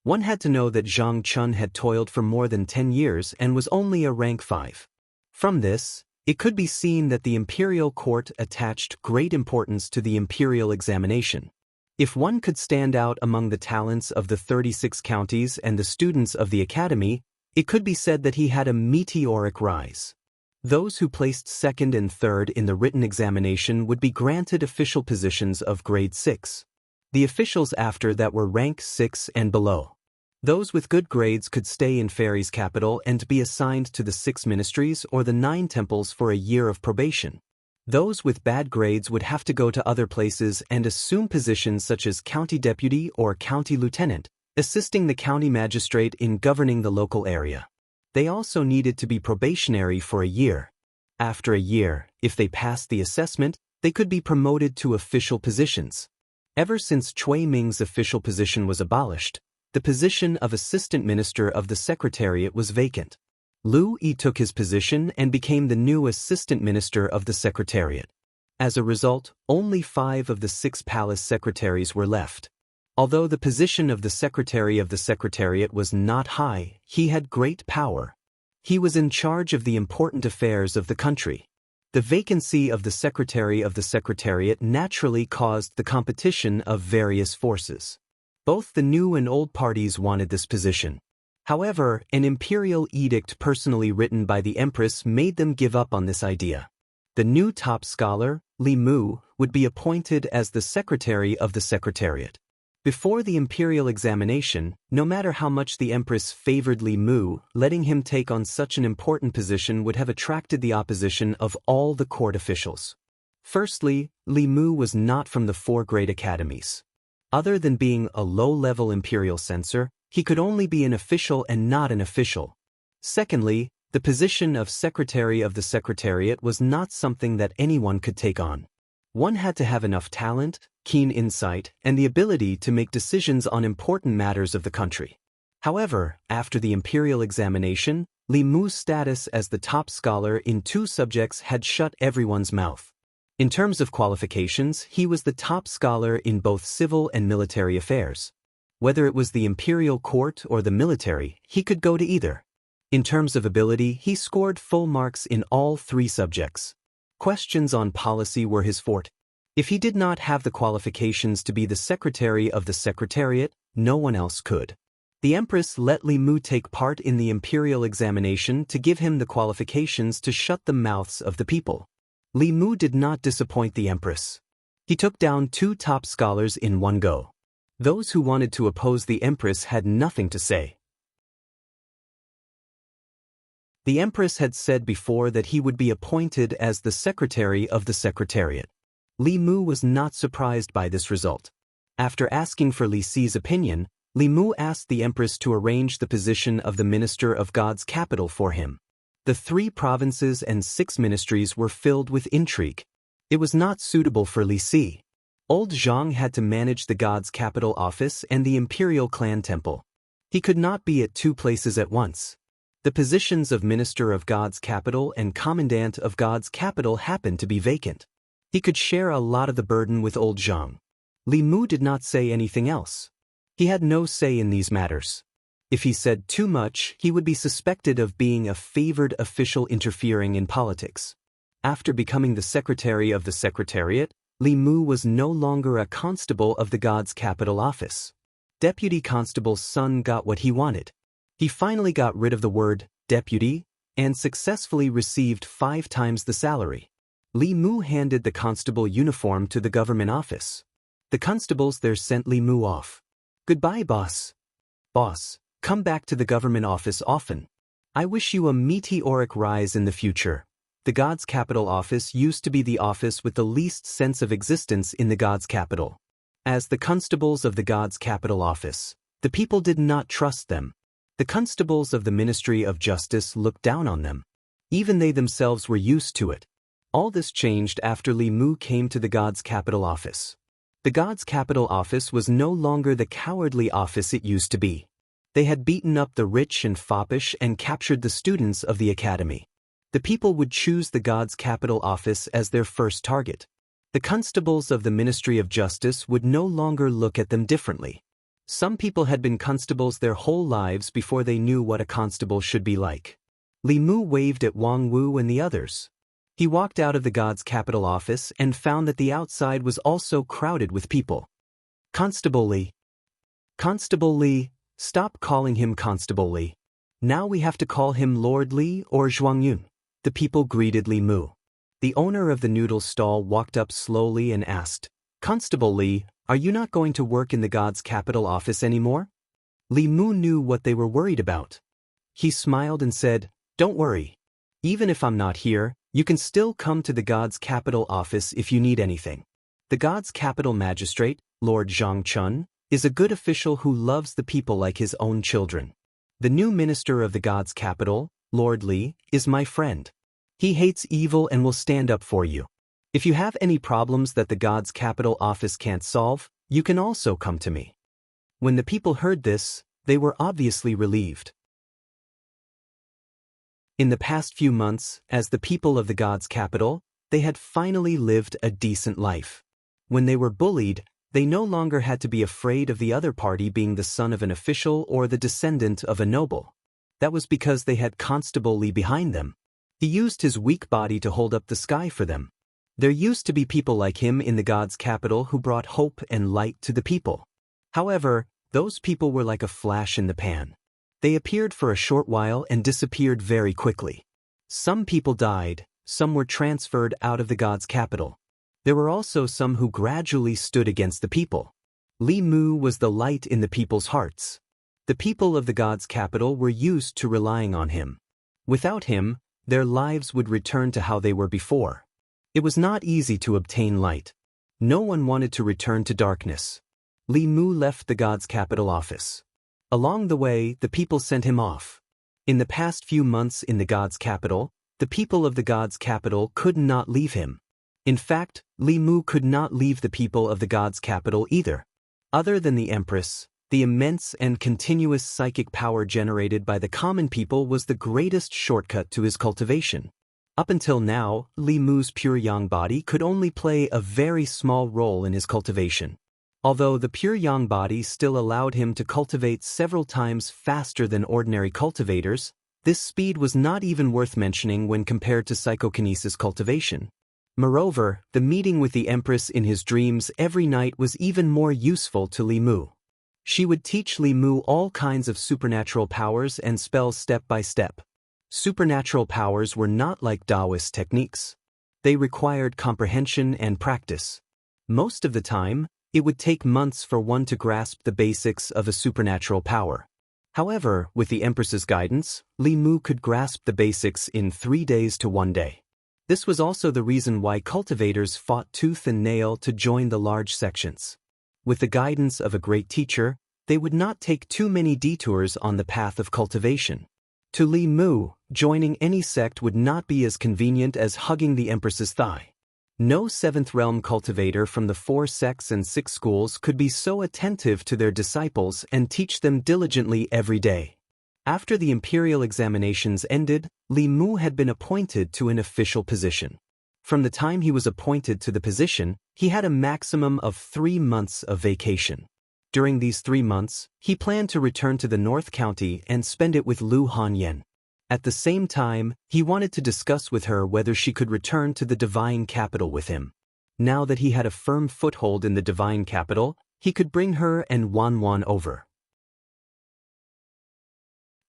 One had to know that Zhang Chun had toiled for more than 10 years and was only a rank 5. From this, It could be seen that the imperial court attached great importance to the imperial examination. If one could stand out among the talents of the 36 counties and the students of the academy, it could be said that he had a meteoric rise. Those who placed second and third in the written examination would be granted official positions of grade 6. The officials after that were rank 6 and below. Those with good grades could stay in Fairy's capital and be assigned to the 6 ministries or the 9 temples for a year of probation. Those with bad grades would have to go to other places and assume positions such as county deputy or county lieutenant, assisting the county magistrate in governing the local area. They also needed to be probationary for a year. After a year, if they passed the assessment, they could be promoted to official positions. Ever since Cui Ming's official position was abolished, the position of assistant minister of the secretariat was vacant. Lu Yi took his position and became the new assistant minister of the secretariat. As a result, only 5 of the 6 palace secretaries were left. Although the position of the secretary of the secretariat was not high, he had great power. He was in charge of the important affairs of the country. The vacancy of the secretary of the secretariat naturally caused the competition of various forces. Both the new and old parties wanted this position. However, an imperial edict personally written by the empress made them give up on this idea. The new top scholar, Li Mu, would be appointed as the secretary of the secretariat. Before the imperial examination, no matter how much the empress favored Li Mu, letting him take on such an important position would have attracted the opposition of all the court officials. Firstly, Li Mu was not from the 4 great academies. Other than being a low-level imperial censor, he could only be an official and not an official. Secondly, the position of secretary of the secretariat was not something that anyone could take on. One had to have enough talent, keen insight, and the ability to make decisions on important matters of the country. However, after the imperial examination, Li Mu's status as the top scholar in 2 subjects had shut everyone's mouth. In terms of qualifications, he was the top scholar in both civil and military affairs. Whether it was the imperial court or the military, he could go to either. In terms of ability, he scored full marks in all 3 subjects. Questions on policy were his forte. If he did not have the qualifications to be the secretary of the secretariat, no one else could. The empress let Li Mu take part in the imperial examination to give him the qualifications to shut the mouths of the people. Li Mu did not disappoint the empress. He took down 2 top scholars in one go. Those who wanted to oppose the empress had nothing to say. The empress had said before that he would be appointed as the secretary of the secretariat. Li Mu was not surprised by this result. After asking for Li Si's opinion, Li Mu asked the empress to arrange the position of the minister of God's capital for him. The 3 provinces and 6 ministries were filled with intrigue. It was not suitable for Li Si. Old Zhang had to manage the God's capital office and the imperial clan temple. He could not be at 2 places at once. The positions of minister of God's capital and commandant of God's capital happened to be vacant. He could share a lot of the burden with old Zhang. Li Mu did not say anything else. He had no say in these matters. If he said too much, he would be suspected of being a favored official interfering in politics. After becoming the secretary of the secretariat, Li Mu was no longer a constable of the God's capital office. Deputy constable's son got what he wanted. He finally got rid of the word deputy and successfully received 5 times the salary. Li Mu handed the constable uniform to the government office. The constables there sent Li Mu off. "Goodbye, boss. Boss, come back to the government office often. I wish you a meteoric rise in the future." The God's capital office used to be the office with the least sense of existence in the God's capital. As the constables of the God's capital office, the people did not trust them. The constables of the Ministry of Justice looked down on them. Even they themselves were used to it. All this changed after Li Mu came to the God's capital office. The God's capital office was no longer the cowardly office it used to be. They had beaten up the rich and foppish and captured the students of the academy. The people would choose the God's capital office as their first target. The constables of the Ministry of Justice would no longer look at them differently. Some people had been constables their whole lives before they knew what a constable should be like. Li Mu waved at Wang Wu and the others. He walked out of the god's capital office and found that the outside was also crowded with people. Constable Li. Constable Li, stop calling him Constable Li. Now we have to call him Lord Li or Zhuangyun. The people greeted Li Mu. The owner of the noodle stall walked up slowly and asked, Constable Li, are you not going to work in the god's capital office anymore? Li Mu knew what they were worried about. He smiled and said, Don't worry. Even if I'm not here, you can still come to the god's capital office if you need anything. The god's capital magistrate, Lord Zhang Chun, is a good official who loves the people like his own children. The new minister of the god's capital, Lord Li, is my friend. He hates evil and will stand up for you. If you have any problems that the god's capital office can't solve, you can also come to me. When the people heard this, they were obviously relieved. In the past few months, as the people of the god's capital, they had finally lived a decent life. When they were bullied, they no longer had to be afraid of the other party being the son of an official or the descendant of a noble. That was because they had Constable Li behind them. He used his weak body to hold up the sky for them. There used to be people like him in the god's capital who brought hope and light to the people. However, those people were like a flash in the pan. They appeared for a short while and disappeared very quickly. Some people died, some were transferred out of the god's capital. There were also some who gradually stood against the people. Li Mu was the light in the people's hearts. The people of the god's capital were used to relying on him. Without him, their lives would return to how they were before. It was not easy to obtain light. No one wanted to return to darkness. Li Mu left the god's capital office. Along the way, the people sent him off. In the past few months in the god's capital, the people of the god's capital could not leave him. In fact, Li Mu could not leave the people of the god's capital either. Other than the Empress, the immense and continuous psychic power generated by the common people was the greatest shortcut to his cultivation. Up until now, Li Mu's pure yang body could only play a very small role in his cultivation. Although the pure yang body still allowed him to cultivate several times faster than ordinary cultivators, this speed was not even worth mentioning when compared to psychokinesis cultivation. Moreover, the meeting with the Empress in his dreams every night was even more useful to Li Mu. She would teach Li Mu all kinds of supernatural powers and spells step by step. Supernatural powers were not like Taoist techniques. They required comprehension and practice. Most of the time, it would take months for one to grasp the basics of a supernatural power. However, with the Empress's guidance, Li Mu could grasp the basics in 3 days to 1 day. This was also the reason why cultivators fought tooth and nail to join the large sections. With the guidance of a great teacher, they would not take too many detours on the path of cultivation. To Li Mu, joining any sect would not be as convenient as hugging the Empress's thigh. No seventh realm cultivator from the 4 sects and 6 schools could be so attentive to their disciples and teach them diligently every day. After the imperial examinations ended, Li Mu had been appointed to an official position. From the time he was appointed to the position, he had a maximum of 3 months of vacation. During these 3 months, he planned to return to the North County and spend it with Lu Hanyan. At the same time, he wanted to discuss with her whether she could return to the divine capital with him. Now that he had a firm foothold in the divine capital, he could bring her and Wan over.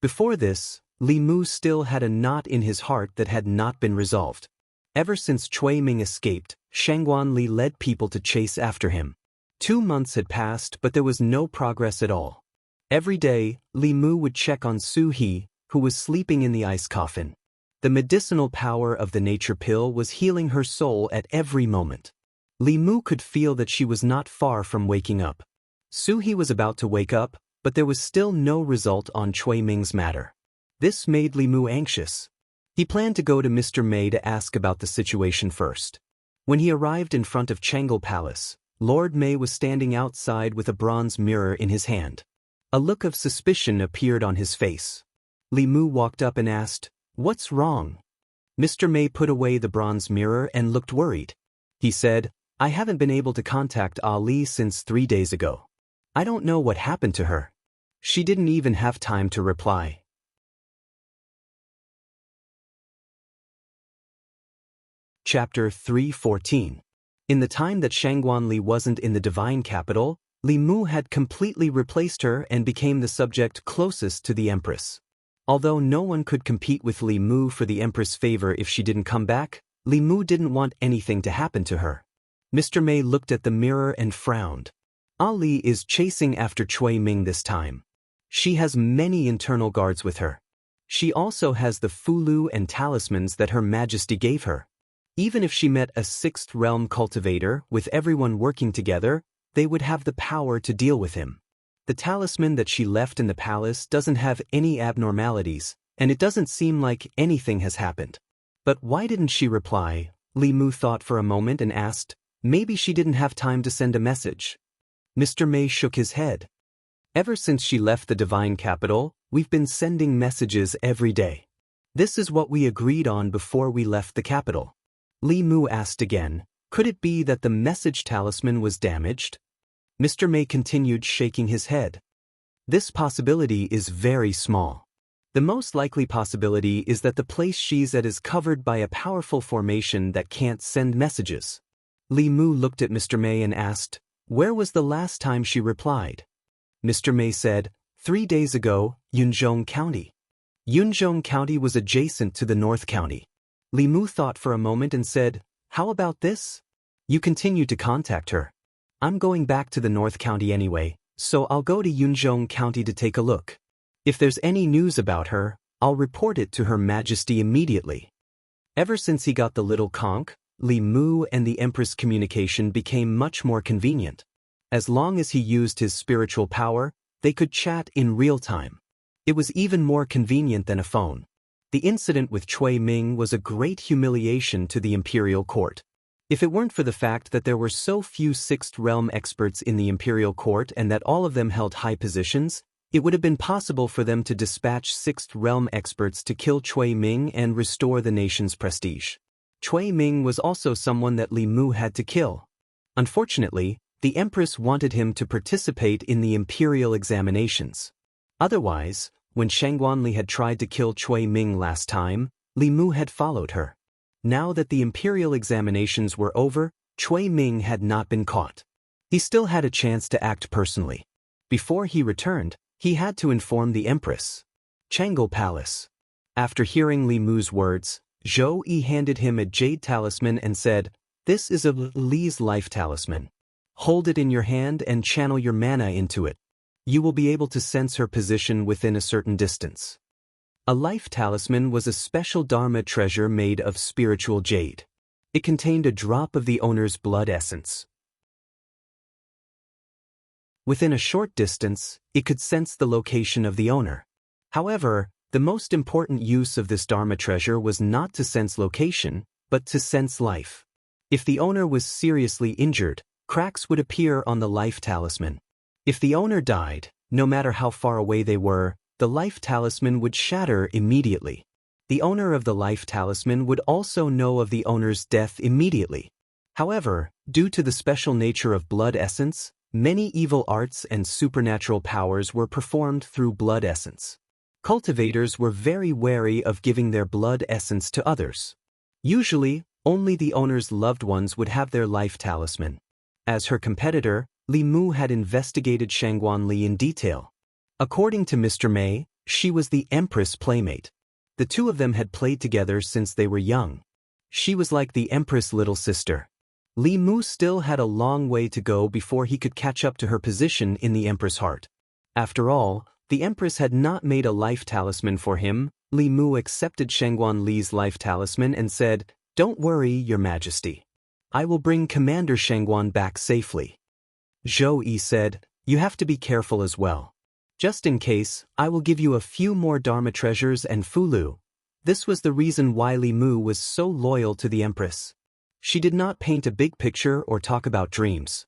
Before this, Li Mu still had a knot in his heart that had not been resolved. Ever since Cui Ming escaped, Shangguan Li led people to chase after him. 2 months had passed, but there was no progress at all. Every day, Li Mu would check on Su He, who was sleeping in the ice coffin. The medicinal power of the nature pill was healing her soul at every moment. Li Mu could feel that she was not far from waking up. Su He was about to wake up, but there was still no result on Cui Ming's matter. This made Li Mu anxious. He planned to go to Mr. Mei to ask about the situation first. When he arrived in front of Changel Palace, Lord Mei was standing outside with a bronze mirror in his hand. A look of suspicion appeared on his face. Li Mu walked up and asked, "What's wrong?" Mr. Mei put away the bronze mirror and looked worried. He said, "I haven't been able to contact Ali since 3 days ago. I don't know what happened to her. She didn't even have time to reply." Chapter 3:14. In the time that Shangguanli wasn't in the divine capital, Li Mu had completely replaced her and became the subject closest to the Empress. Although no one could compete with Li Mu for the Empress' favor if she didn't come back, Li Mu didn't want anything to happen to her. Mr. Mei looked at the mirror and frowned. Ali is chasing after Cui Ming this time. She has many internal guards with her. She also has the Fulu and talismans that Her Majesty gave her. Even if she met a sixth realm cultivator with everyone working together, they would have the power to deal with him. The talisman that she left in the palace doesn't have any abnormalities, and it doesn't seem like anything has happened. But why didn't she reply? Li Mu thought for a moment and asked, maybe she didn't have time to send a message. Mr. Mei shook his head. Ever since she left the divine capital, we've been sending messages every day. This is what we agreed on before we left the capital. Li Mu asked again, could it be that the message talisman was damaged? Mr. Mei continued shaking his head. This possibility is very small. The most likely possibility is that the place she's at is covered by a powerful formation that can't send messages. Li Mu looked at Mr. Mei and asked, where was the last time she replied? Mr. Mei said, 3 days ago, Yunzhong County. Yunzhong County was adjacent to the North County. Li Mu thought for a moment and said, how about this? You continue to contact her. I'm going back to the North County anyway, so I'll go to Yunzhong County to take a look. If there's any news about her, I'll report it to Her Majesty immediately. Ever since he got the little conch, Li Mu and the Empress communication became much more convenient. As long as he used his spiritual power, they could chat in real time. It was even more convenient than a phone. The incident with Cui Ming was a great humiliation to the imperial court. If it weren't for the fact that there were so few Sixth Realm experts in the imperial court and that all of them held high positions, it would have been possible for them to dispatch Sixth Realm experts to kill Cui Ming and restore the nation's prestige. Cui Ming was also someone that Li Mu had to kill. Unfortunately, the Empress wanted him to participate in the imperial examinations. Otherwise, when Shangguanli had tried to kill Cui Ming last time, Li Mu had followed her. Now that the imperial examinations were over, Cui Ming had not been caught. He still had a chance to act personally. Before he returned, he had to inform the Empress. Changle Palace. After hearing Li Mu's words, Zhou Yi handed him a jade talisman and said, this is a Li's life talisman. Hold it in your hand and channel your mana into it. You will be able to sense her position within a certain distance. A life talisman was a special Dharma treasure made of spiritual jade. It contained a drop of the owner's blood essence. Within a short distance, it could sense the location of the owner. However, the most important use of this Dharma treasure was not to sense location, but to sense life. If the owner was seriously injured, cracks would appear on the life talisman. If the owner died, no matter how far away they were, the life talisman would shatter immediately. The owner of the life talisman would also know of the owner's death immediately. However, due to the special nature of blood essence, many evil arts and supernatural powers were performed through blood essence. Cultivators were very wary of giving their blood essence to others. Usually, only the owner's loved ones would have their life talisman. As her competitor, Li Mu had investigated Shangguanli in detail. According to Mr. Mei, she was the Empress playmate. The two of them had played together since they were young. She was like the Empress' little sister. Li Mu still had a long way to go before he could catch up to her position in the Empress' heart. After all, the Empress had not made a life talisman for him. Li Mu accepted Shangguanli's life talisman and said, don't worry, Your Majesty. I will bring Commander Shangguan back safely. Zhou Yi said, you have to be careful as well. Just in case, I will give you a few more Dharma treasures and Fulu. This was the reason why Li Mu was so loyal to the Empress. She did not paint a big picture or talk about dreams.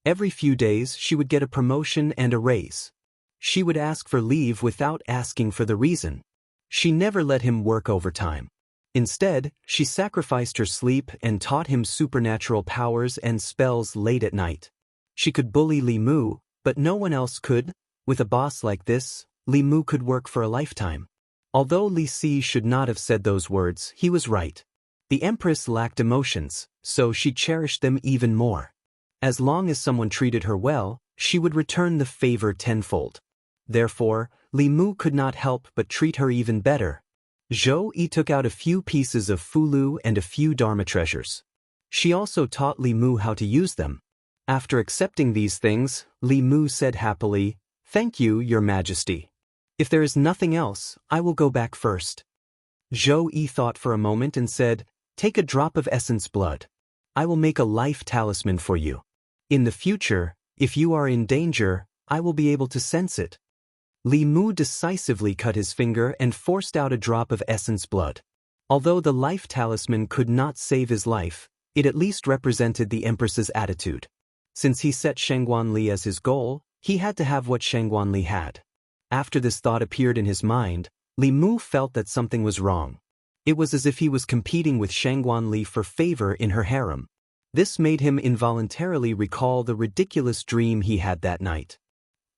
Every few days she would get a promotion and a raise. She would ask for leave without asking for the reason. She never let him work overtime. Instead, she sacrificed her sleep and taught him supernatural powers and spells late at night. She could bully Li Mu, but no one else could. With a boss like this, Li Mu could work for a lifetime. Although Li Si should not have said those words, he was right. The Empress lacked emotions, so she cherished them even more. As long as someone treated her well, she would return the favor tenfold. Therefore, Li Mu could not help but treat her even better. Zhou Yi took out a few pieces of fulu and a few Dharma treasures. She also taught Li Mu how to use them. After accepting these things, Li Mu said happily, "Thank you, Your Majesty. If there is nothing else, I will go back first." Zhou Yi thought for a moment and said, "Take a drop of essence blood. I will make a life talisman for you. In the future, if you are in danger, I will be able to sense it." Li Mu decisively cut his finger and forced out a drop of essence blood. Although the life talisman could not save his life, it at least represented the Empress's attitude. Since he set Shangguanli as his goal, he had to have what Shangguanli had. After this thought appeared in his mind, Li Mu felt that something was wrong. It was as if he was competing with Shangguanli for favor in her harem. This made him involuntarily recall the ridiculous dream he had that night.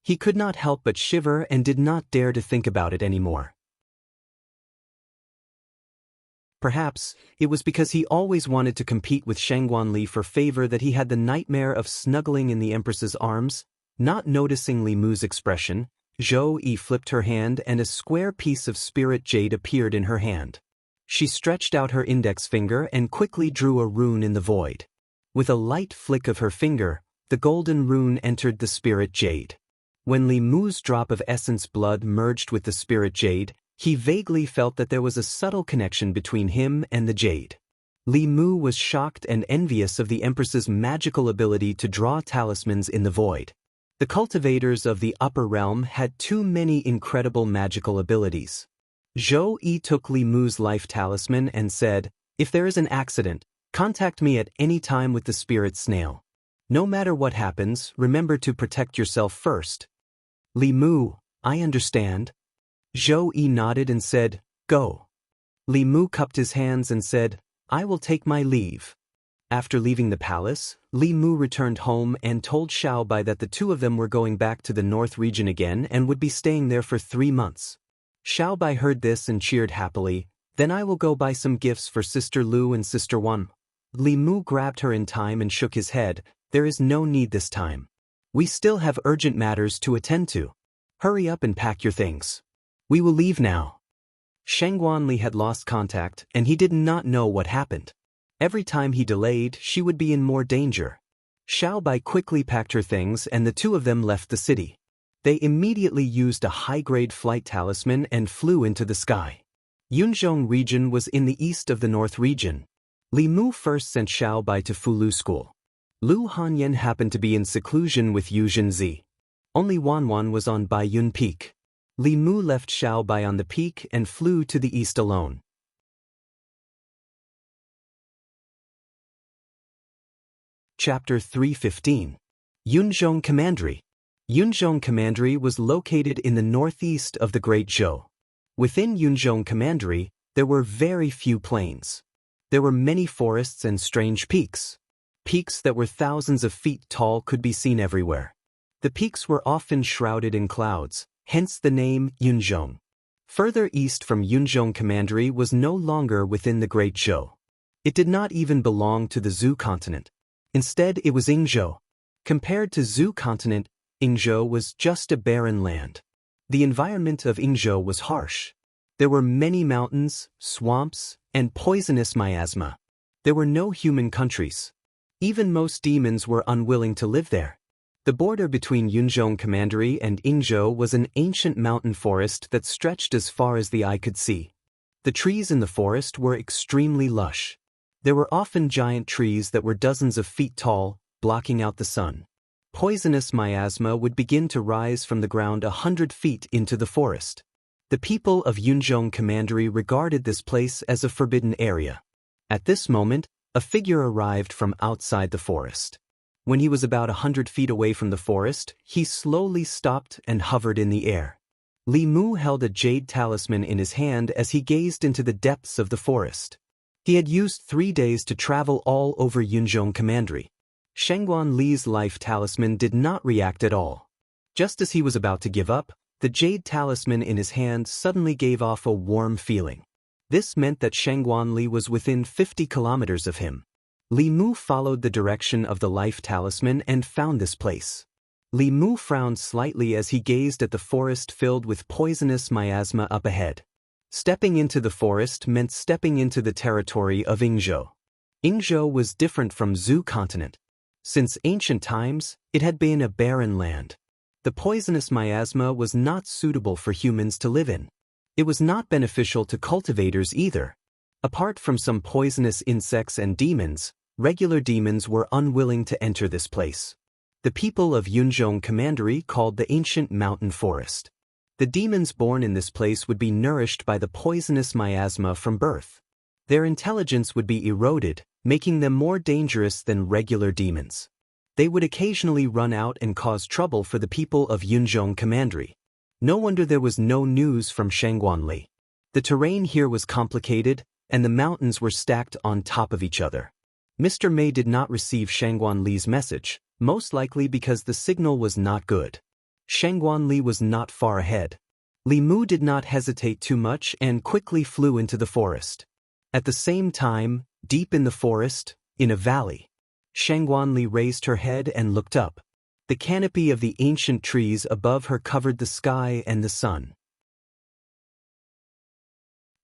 He could not help but shiver and did not dare to think about it anymore. Perhaps, it was because he always wanted to compete with Shangguanli for favor that he had the nightmare of snuggling in the Empress's arms. Not noticing Li Mu's expression, Zhou Yi flipped her hand and a square piece of spirit jade appeared in her hand. She stretched out her index finger and quickly drew a rune in the void. With a light flick of her finger, the golden rune entered the spirit jade. When Li Mu's drop of essence blood merged with the spirit jade, he vaguely felt that there was a subtle connection between him and the jade. Li Mu was shocked and envious of the Empress's magical ability to draw talismans in the void. The cultivators of the upper realm had too many incredible magical abilities. Zhou Yi took Li Mu's life talisman and said, "If there is an accident, contact me at any time with the spirit snail. No matter what happens, remember to protect yourself first." "Li Mu, I understand." Zhou Yi nodded and said, "Go." Li Mu cupped his hands and said, "I will take my leave." After leaving the palace, Li Mu returned home and told Xiaobai that the two of them were going back to the north region again and would be staying there for 3 months. Xiaobai heard this and cheered happily, "Then I will go buy some gifts for Sister Lu and Sister Wan." Li Mu grabbed her in time and shook his head, "There is no need this time. We still have urgent matters to attend to. Hurry up and pack your things. We will leave now." Shangguanli had lost contact and he did not know what happened. Every time he delayed, she would be in more danger. Xiaobai quickly packed her things and the two of them left the city. They immediately used a high-grade flight talisman and flew into the sky. Yunzhong region was in the east of the north region. Li Mu first sent Xiaobai to Fulu school. Lu Hanyan happened to be in seclusion with Yu Zhenzi. Only Wanwan was on Baiyun Peak. Li Mu left Xiaobai on the peak and flew to the east alone. Chapter 315. Yunzhong Commandery. Yunzhong Commandery was located in the northeast of the Great Zhou. Within Yunzhong Commandery, there were very few plains. There were many forests and strange peaks. Peaks that were thousands of feet tall could be seen everywhere. The peaks were often shrouded in clouds, hence the name Yunzhong. Further east from Yunzhong Commandery was no longer within the Great Zhou. It did not even belong to the Zhou continent. Instead, it was Yingzhou. Compared to Zhou continent, Yingzhou was just a barren land. The environment of Yingzhou was harsh. There were many mountains, swamps, and poisonous miasma. There were no human countries. Even most demons were unwilling to live there. The border between Yunzhong Commandery and Yingzhou was an ancient mountain forest that stretched as far as the eye could see. The trees in the forest were extremely lush. There were often giant trees that were dozens of feet tall, blocking out the sun. Poisonous miasma would begin to rise from the ground 100 feet into the forest. The people of Yunzhong Commandery regarded this place as a forbidden area. At this moment, a figure arrived from outside the forest. When he was about 100 feet away from the forest, he slowly stopped and hovered in the air. Li Mu held a jade talisman in his hand as he gazed into the depths of the forest. He had used 3 days to travel all over Yunzhong Commandery. Shangguan Li's life talisman did not react at all. Just as he was about to give up, the jade talisman in his hand suddenly gave off a warm feeling. This meant that Shangguanli was within 50 kilometers of him. Li Mu followed the direction of the life talisman and found this place. Li Mu frowned slightly as he gazed at the forest filled with poisonous miasma up ahead. Stepping into the forest meant stepping into the territory of Yingzhou. Yingzhou was different from Zhou continent. Since ancient times, it had been a barren land. The poisonous miasma was not suitable for humans to live in. It was not beneficial to cultivators either. Apart from some poisonous insects and demons, regular demons were unwilling to enter this place. The people of Yunzhong Commandery called the ancient mountain forest. The demons born in this place would be nourished by the poisonous miasma from birth. Their intelligence would be eroded, making them more dangerous than regular demons. They would occasionally run out and cause trouble for the people of Yunzhong Commandery. No wonder there was no news from Shangguanli. The terrain here was complicated, and the mountains were stacked on top of each other. Mr. Mei did not receive Shangguanli's message, most likely because the signal was not good. Shangguanli was not far ahead. Li Mu did not hesitate too much and quickly flew into the forest. At the same time, deep in the forest, in a valley, Shangguanli raised her head and looked up. The canopy of the ancient trees above her covered the sky and the sun.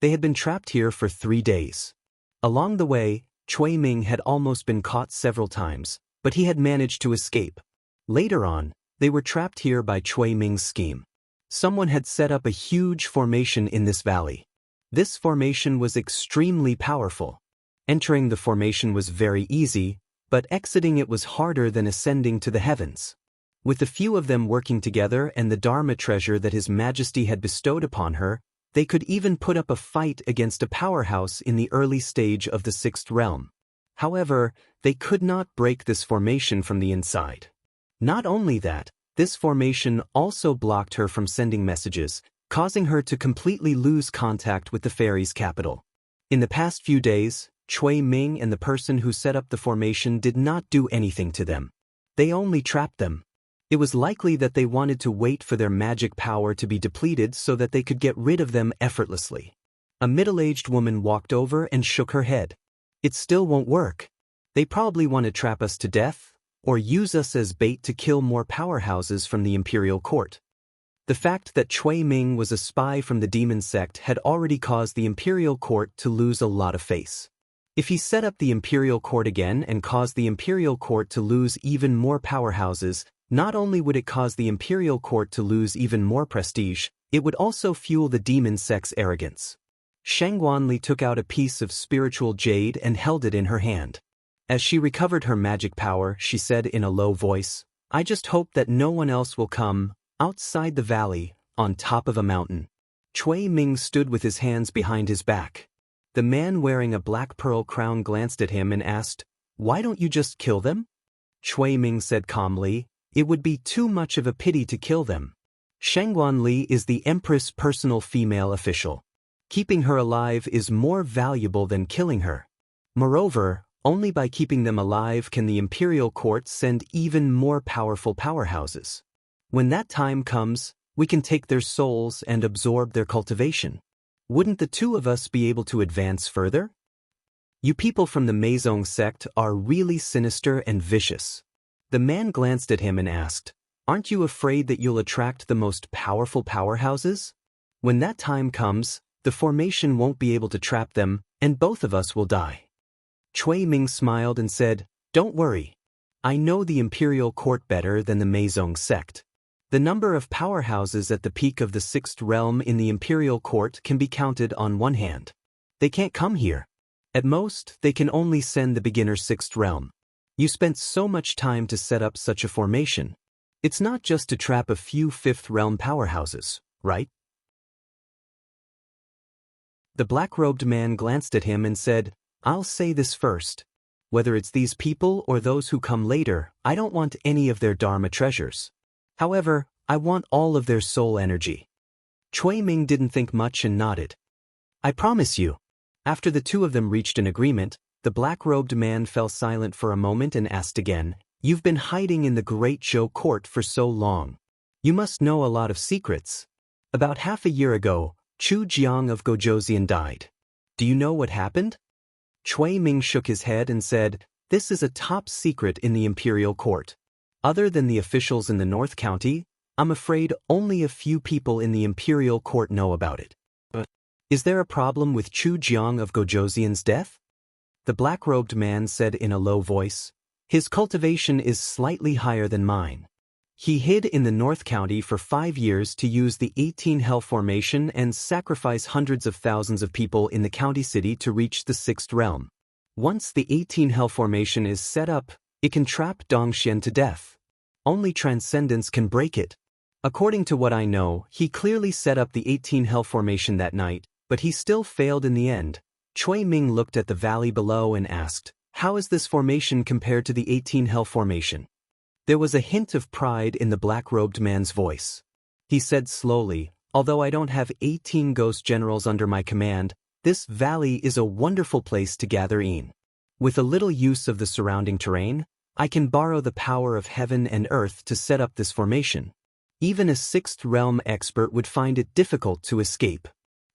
They had been trapped here for 3 days. Along the way, Cui Ming had almost been caught several times, but he had managed to escape. Later on, they were trapped here by Cui Ming's scheme. Someone had set up a huge formation in this valley. This formation was extremely powerful. Entering the formation was very easy, but exiting it was harder than ascending to the heavens. With the few of them working together and the Dharma treasure that His Majesty had bestowed upon her, they could even put up a fight against a powerhouse in the early stage of the sixth realm. However, they could not break this formation from the inside. Not only that, this formation also blocked her from sending messages, causing her to completely lose contact with the fairy's capital. In the past few days, Cui Ming and the person who set up the formation did not do anything to them. They only trapped them. It was likely that they wanted to wait for their magic power to be depleted so that they could get rid of them effortlessly. A middle-aged woman walked over and shook her head. It still won't work. They probably want to trap us to death, or use us as bait to kill more powerhouses from the imperial court. The fact that Cui Ming was a spy from the demon sect had already caused the imperial court to lose a lot of face. If he set up the imperial court again and caused the imperial court to lose even more powerhouses, not only would it cause the imperial court to lose even more prestige, it would also fuel the demon sect's arrogance. Shangguanli took out a piece of spiritual jade and held it in her hand. As she recovered her magic power, she said in a low voice, "I just hope that no one else will come, outside the valley, on top of a mountain." Cui Ming stood with his hands behind his back. The man wearing a black pearl crown glanced at him and asked, "Why don't you just kill them?" Cui Ming said calmly, "It would be too much of a pity to kill them. Shangguanli is the Empress' personal female official. Keeping her alive is more valuable than killing her. Moreover, only by keeping them alive can the imperial court send even more powerful powerhouses. When that time comes, we can take their souls and absorb their cultivation. Wouldn't the two of us be able to advance further? You people from the Meizong sect are really sinister and vicious." The man glanced at him and asked, "Aren't you afraid that you'll attract the most powerful powerhouses? When that time comes, the formation won't be able to trap them, and both of us will die." Cui Ming smiled and said, "Don't worry. I know the imperial court better than the Meizong sect. The number of powerhouses at the peak of the sixth realm in the imperial court can be counted on one hand. They can't come here. At most, they can only send the beginner sixth realm. You spent so much time to set up such a formation. It's not just to trap a few fifth realm powerhouses, right?" The black-robed man glanced at him and said, "I'll say this first. Whether it's these people or those who come later, I don't want any of their Dharma treasures. However, I want all of their soul energy." Cui Ming didn't think much and nodded. "I promise you." After the two of them reached an agreement, the black-robed man fell silent for a moment and asked again, "You've been hiding in the Great Zhou court for so long. You must know a lot of secrets. About half a year ago, Chu Jiang of Gojoseon died. Do you know what happened? Cui Ming shook his head and said, "This is a top secret in the imperial court. Other than the officials in the North County, I'm afraid only a few people in the imperial court know about it." But is there a problem with Chu Jiang of Gojoseon's death? The black-robed man said in a low voice, "His cultivation is slightly higher than mine. He hid in the North County for 5 years to use the 18 Hell formation and sacrifice hundreds of thousands of people in the county city to reach the 6th realm. Once the 18 Hell formation is set up, it can trap Dongxian to death. Only transcendence can break it. According to what I know, he clearly set up the 18 Hell formation that night, but he still failed in the end." Cui Ming looked at the valley below and asked, "How is this formation compared to the 18 Hell formation?" There was a hint of pride in the black-robed man's voice. He said slowly, "Although I don't have 18 ghost generals under my command, this valley is a wonderful place to gather in. With a little use of the surrounding terrain, I can borrow the power of heaven and earth to set up this formation. Even a 6th realm expert would find it difficult to escape.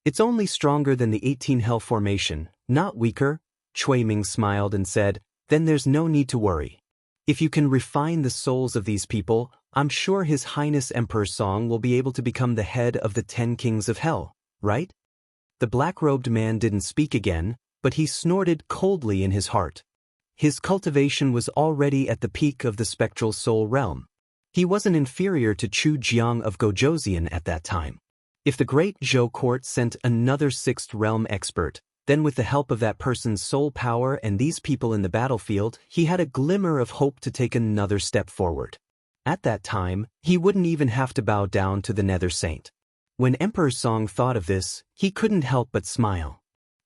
It's only stronger than the 18 Hell formation, not weaker." Cui Ming smiled and said, "Then there's no need to worry. If you can refine the souls of these people, I'm sure His Highness Emperor Song will be able to become the head of the 10 kings of hell, right?" The black-robed man didn't speak again, but he snorted coldly in his heart. His cultivation was already at the peak of the spectral soul realm. He wasn't inferior to Chu Jiang of Gojoseon at that time. If the great Zhou court sent another 6th realm expert, then with the help of that person's soul power and these people in the battlefield, he had a glimmer of hope to take another step forward. At that time, he wouldn't even have to bow down to the Nether Saint. When Emperor Song thought of this, he couldn't help but smile.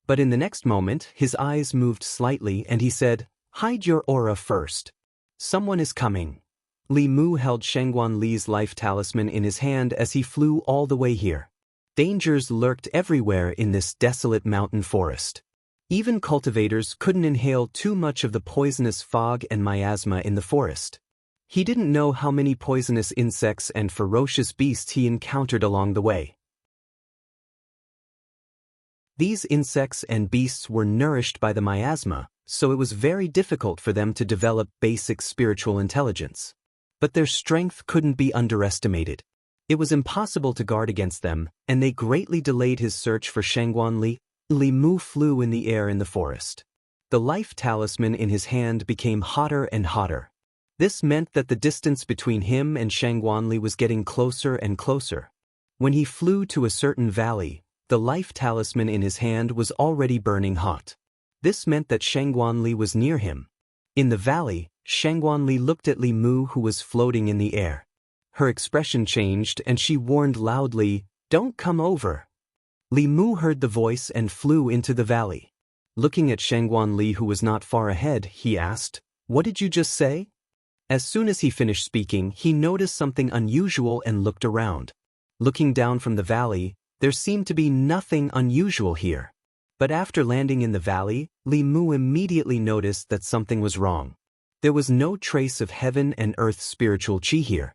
But in the next moment, his eyes moved slightly and he said, "Hide your aura first. Someone is coming." Li Mu held Shangguan Li's life talisman in his hand as he flew all the way here. Dangers lurked everywhere in this desolate mountain forest. Even cultivators couldn't inhale too much of the poisonous fog and miasma in the forest. He didn't know how many poisonous insects and ferocious beasts he encountered along the way. These insects and beasts were nourished by the miasma, so it was very difficult for them to develop basic spiritual intelligence. But their strength couldn't be underestimated. It was impossible to guard against them, and they greatly delayed his search for Shangguan Li. Li Mu flew in the air in the forest. The life talisman in his hand became hotter and hotter. This meant that the distance between him and Shangguan Li was getting closer and closer. When he flew to a certain valley, the life talisman in his hand was already burning hot. This meant that Shangguan Li was near him. In the valley, Shangguan Li looked at Li Mu, who was floating in the air. Her expression changed and she warned loudly, "Don't come over." Li Mu heard the voice and flew into the valley. Looking at Shangguan Li, who was not far ahead, he asked, "What did you just say?" As soon as he finished speaking, he noticed something unusual and looked around. Looking down from the valley, there seemed to be nothing unusual here. But after landing in the valley, Li Mu immediately noticed that something was wrong. There was no trace of heaven and earth spiritual qi here.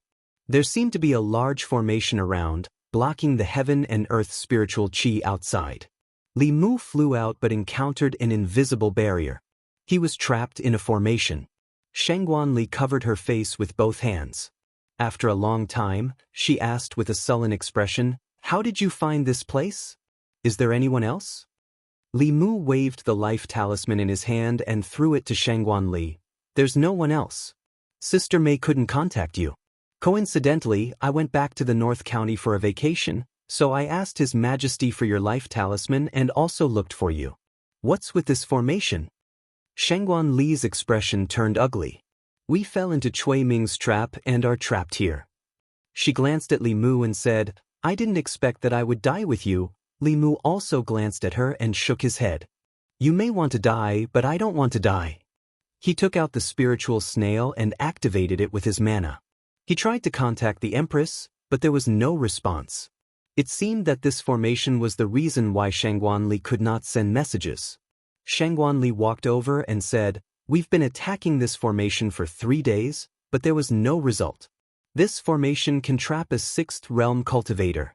There seemed to be a large formation around, blocking the heaven and earth spiritual qi outside. Li Mu flew out but encountered an invisible barrier. He was trapped in a formation. Shangguan Li covered her face with both hands. After a long time, she asked with a sullen expression, "How did you find this place? Is there anyone else?" Li Mu waved the life talisman in his hand and threw it to Shangguan Li. "There's no one else. Sister Mei couldn't contact you. Coincidentally, I went back to the North County for a vacation, so I asked His Majesty for your life talisman and also looked for you. What's with this formation?" Shangguan Li's expression turned ugly. "We fell into Cui Ming's trap and are trapped here." She glanced at Li Mu and said, "I didn't expect that I would die with you." Li Mu also glanced at her and shook his head. "You may want to die, but I don't want to die." He took out the spiritual snail and activated it with his mana. He tried to contact the Empress, but there was no response. It seemed that this formation was the reason why Shangguan Li could not send messages. Shangguan Li walked over and said, "We've been attacking this formation for 3 days, but there was no result. This formation can trap a 6th realm cultivator.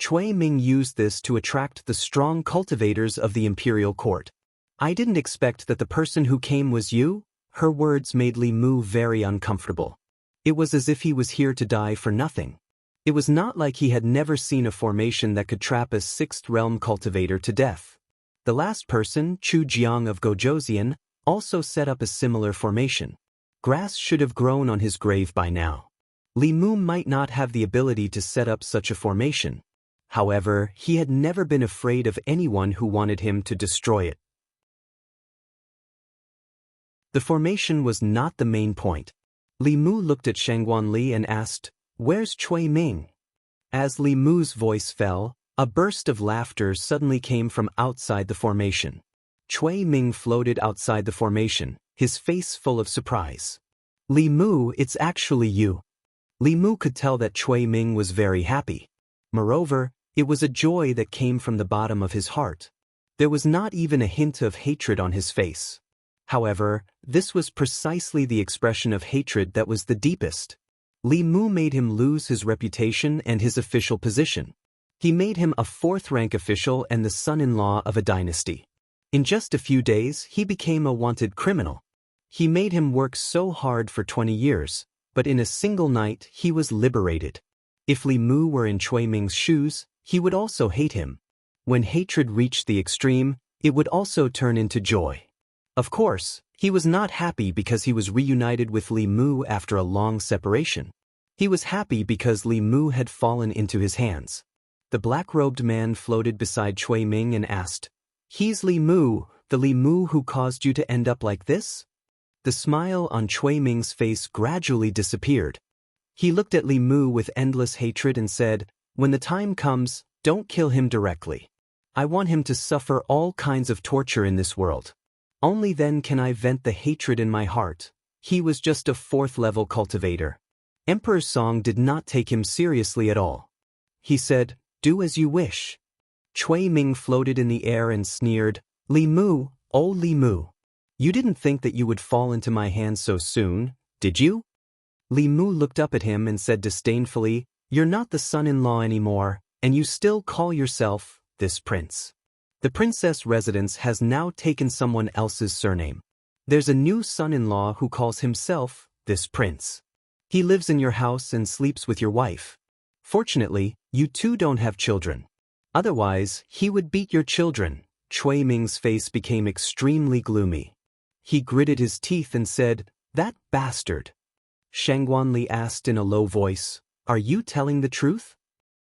Cui Ming used this to attract the strong cultivators of the imperial court. I didn't expect that the person who came was you. Her words made Li Mu very uncomfortable. It was as if he was here to die for nothing. It was not like he had never seen a formation that could trap a sixth realm cultivator to death. The last person, Chu Jiang of Gojoseon, also set up a similar formation. Grass should have grown on his grave by now. Li Mu might not have the ability to set up such a formation. However, he had never been afraid of anyone who wanted him to destroy it. The formation was not the main point. Li Mu looked at Shangguan Li and asked, "Where's Cui Ming?" As Li Mu's voice fell, a burst of laughter suddenly came from outside the formation. Cui Ming floated outside the formation, his face full of surprise. "Li Mu, it's actually you." Li Mu could tell that Cui Ming was very happy. Moreover, it was a joy that came from the bottom of his heart. There was not even a hint of hatred on his face. However, this was precisely the expression of hatred that was the deepest. Li Mu made him lose his reputation and his official position. He made him a fourth-rank official and the son-in-law of a dynasty. In just a few days, he became a wanted criminal. He made him work so hard for 20 years, but in a single night he was liberated. If Li Mu were in Cui Ming's shoes, he would also hate him. When hatred reached the extreme, it would also turn into joy. Of course, he was not happy because he was reunited with Li Mu after a long separation. He was happy because Li Mu had fallen into his hands. The black-robed man floated beside Cui Ming and asked, "He's Li Mu, the Li Mu who caused you to end up like this?" The smile on Cui Ming's face gradually disappeared. He looked at Li Mu with endless hatred and said, "When the time comes, don't kill him directly. I want him to suffer all kinds of torture in this world. Only then can I vent the hatred in my heart." He was just a fourth-level cultivator. Emperor Song did not take him seriously at all. He said, "Do as you wish." Cui Ming floated in the air and sneered, "Li Mu, oh Li Mu. You didn't think that you would fall into my hands so soon, did you?" Li Mu looked up at him and said disdainfully, "You're not the son-in-law anymore, and you still call yourself this prince. The princess residence has now taken someone else's surname. There's a new son-in-law who calls himself this prince. He lives in your house and sleeps with your wife. Fortunately, you two don't have children. Otherwise, he would beat your children." Cui Ming's face became extremely gloomy. He gritted his teeth and said, "That bastard." Shangguan Li asked in a low voice, "Are you telling the truth?"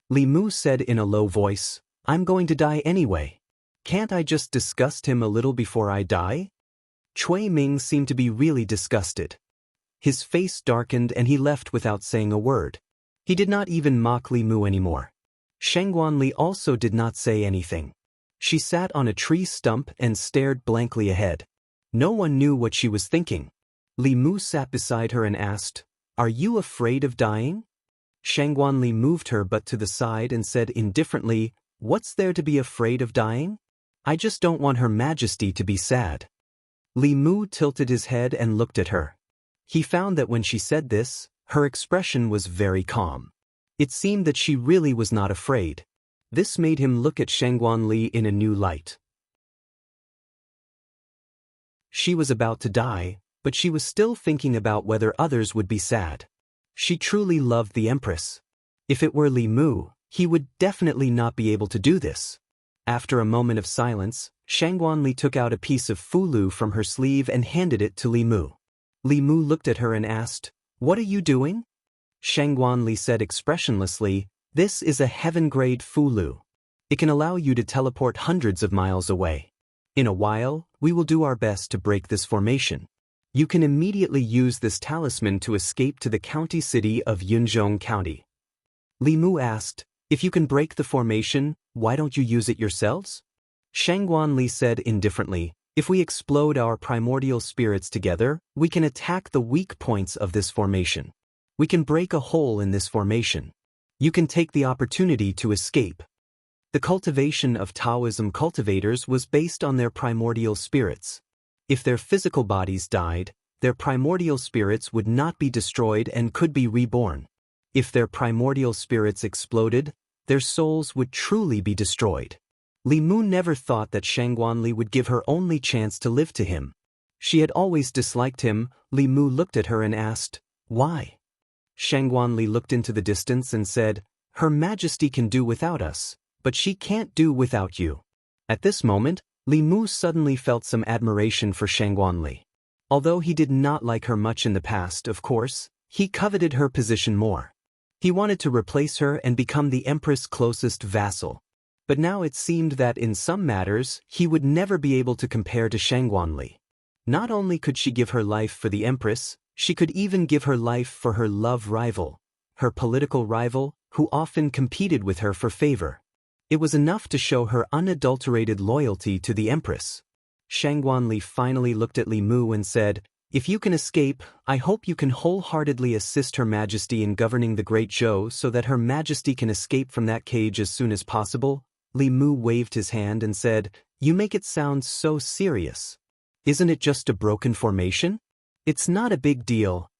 Li Mu said in a low voice, "I'm going to die anyway. Can't I just disgust him a little before I die?" Cui Ming seemed to be really disgusted. His face darkened and he left without saying a word. He did not even mock Li Mu anymore. Shangguan Li also did not say anything. She sat on a tree stump and stared blankly ahead. No one knew what she was thinking. Li Mu sat beside her and asked, "Are you afraid of dying?" Shangguan Li moved her butt to the side and said indifferently, "What's there to be afraid of dying? I just don't want Her Majesty to be sad." Li Mu tilted his head and looked at her. He found that when she said this, her expression was very calm. It seemed that she really was not afraid. This made him look at Shangguan Li in a new light. She was about to die, but she was still thinking about whether others would be sad. She truly loved the Empress. If it were Li Mu, he would definitely not be able to do this. After a moment of silence, Shangguan Li took out a piece of fulu from her sleeve and handed it to Li Mu. Li Mu looked at her and asked, "What are you doing?" Shangguan Li said expressionlessly, "This is a heaven-grade fulu. It can allow you to teleport hundreds of miles away. In a while, we will do our best to break this formation. You can immediately use this talisman to escape to the county city of Yunzhong County." Li Mu asked, "If you can break the formation, why don't you use it yourselves?" Shangguan Li said indifferently, "If we explode our primordial spirits together, we can attack the weak points of this formation. We can break a hole in this formation. You can take the opportunity to escape." The cultivation of Taoism cultivators was based on their primordial spirits. If their physical bodies died, their primordial spirits would not be destroyed and could be reborn. If their primordial spirits exploded, their souls would truly be destroyed. Li Mu never thought that Shangguanli would give her only chance to live to him. She had always disliked him. Li Mu looked at her and asked, "Why?" Shangguanli looked into the distance and said, "Her Majesty can do without us, but she can't do without you." At this moment, Li Mu suddenly felt some admiration for Shangguanli. Although he did not like her much in the past, of course, he coveted her position more. He wanted to replace her and become the Empress' closest vassal. But now it seemed that in some matters, he would never be able to compare to Shangguanli. Not only could she give her life for the Empress, she could even give her life for her love rival, her political rival, who often competed with her for favor. It was enough to show her unadulterated loyalty to the Empress. Shangguanli finally looked at Li Mu and said, "If you can escape, I hope you can wholeheartedly assist Her Majesty in governing the Great Zhou so that Her Majesty can escape from that cage as soon as possible." Li Mu waved his hand and said, "You make it sound so serious. Isn't it just a broken formation? It's not a big deal."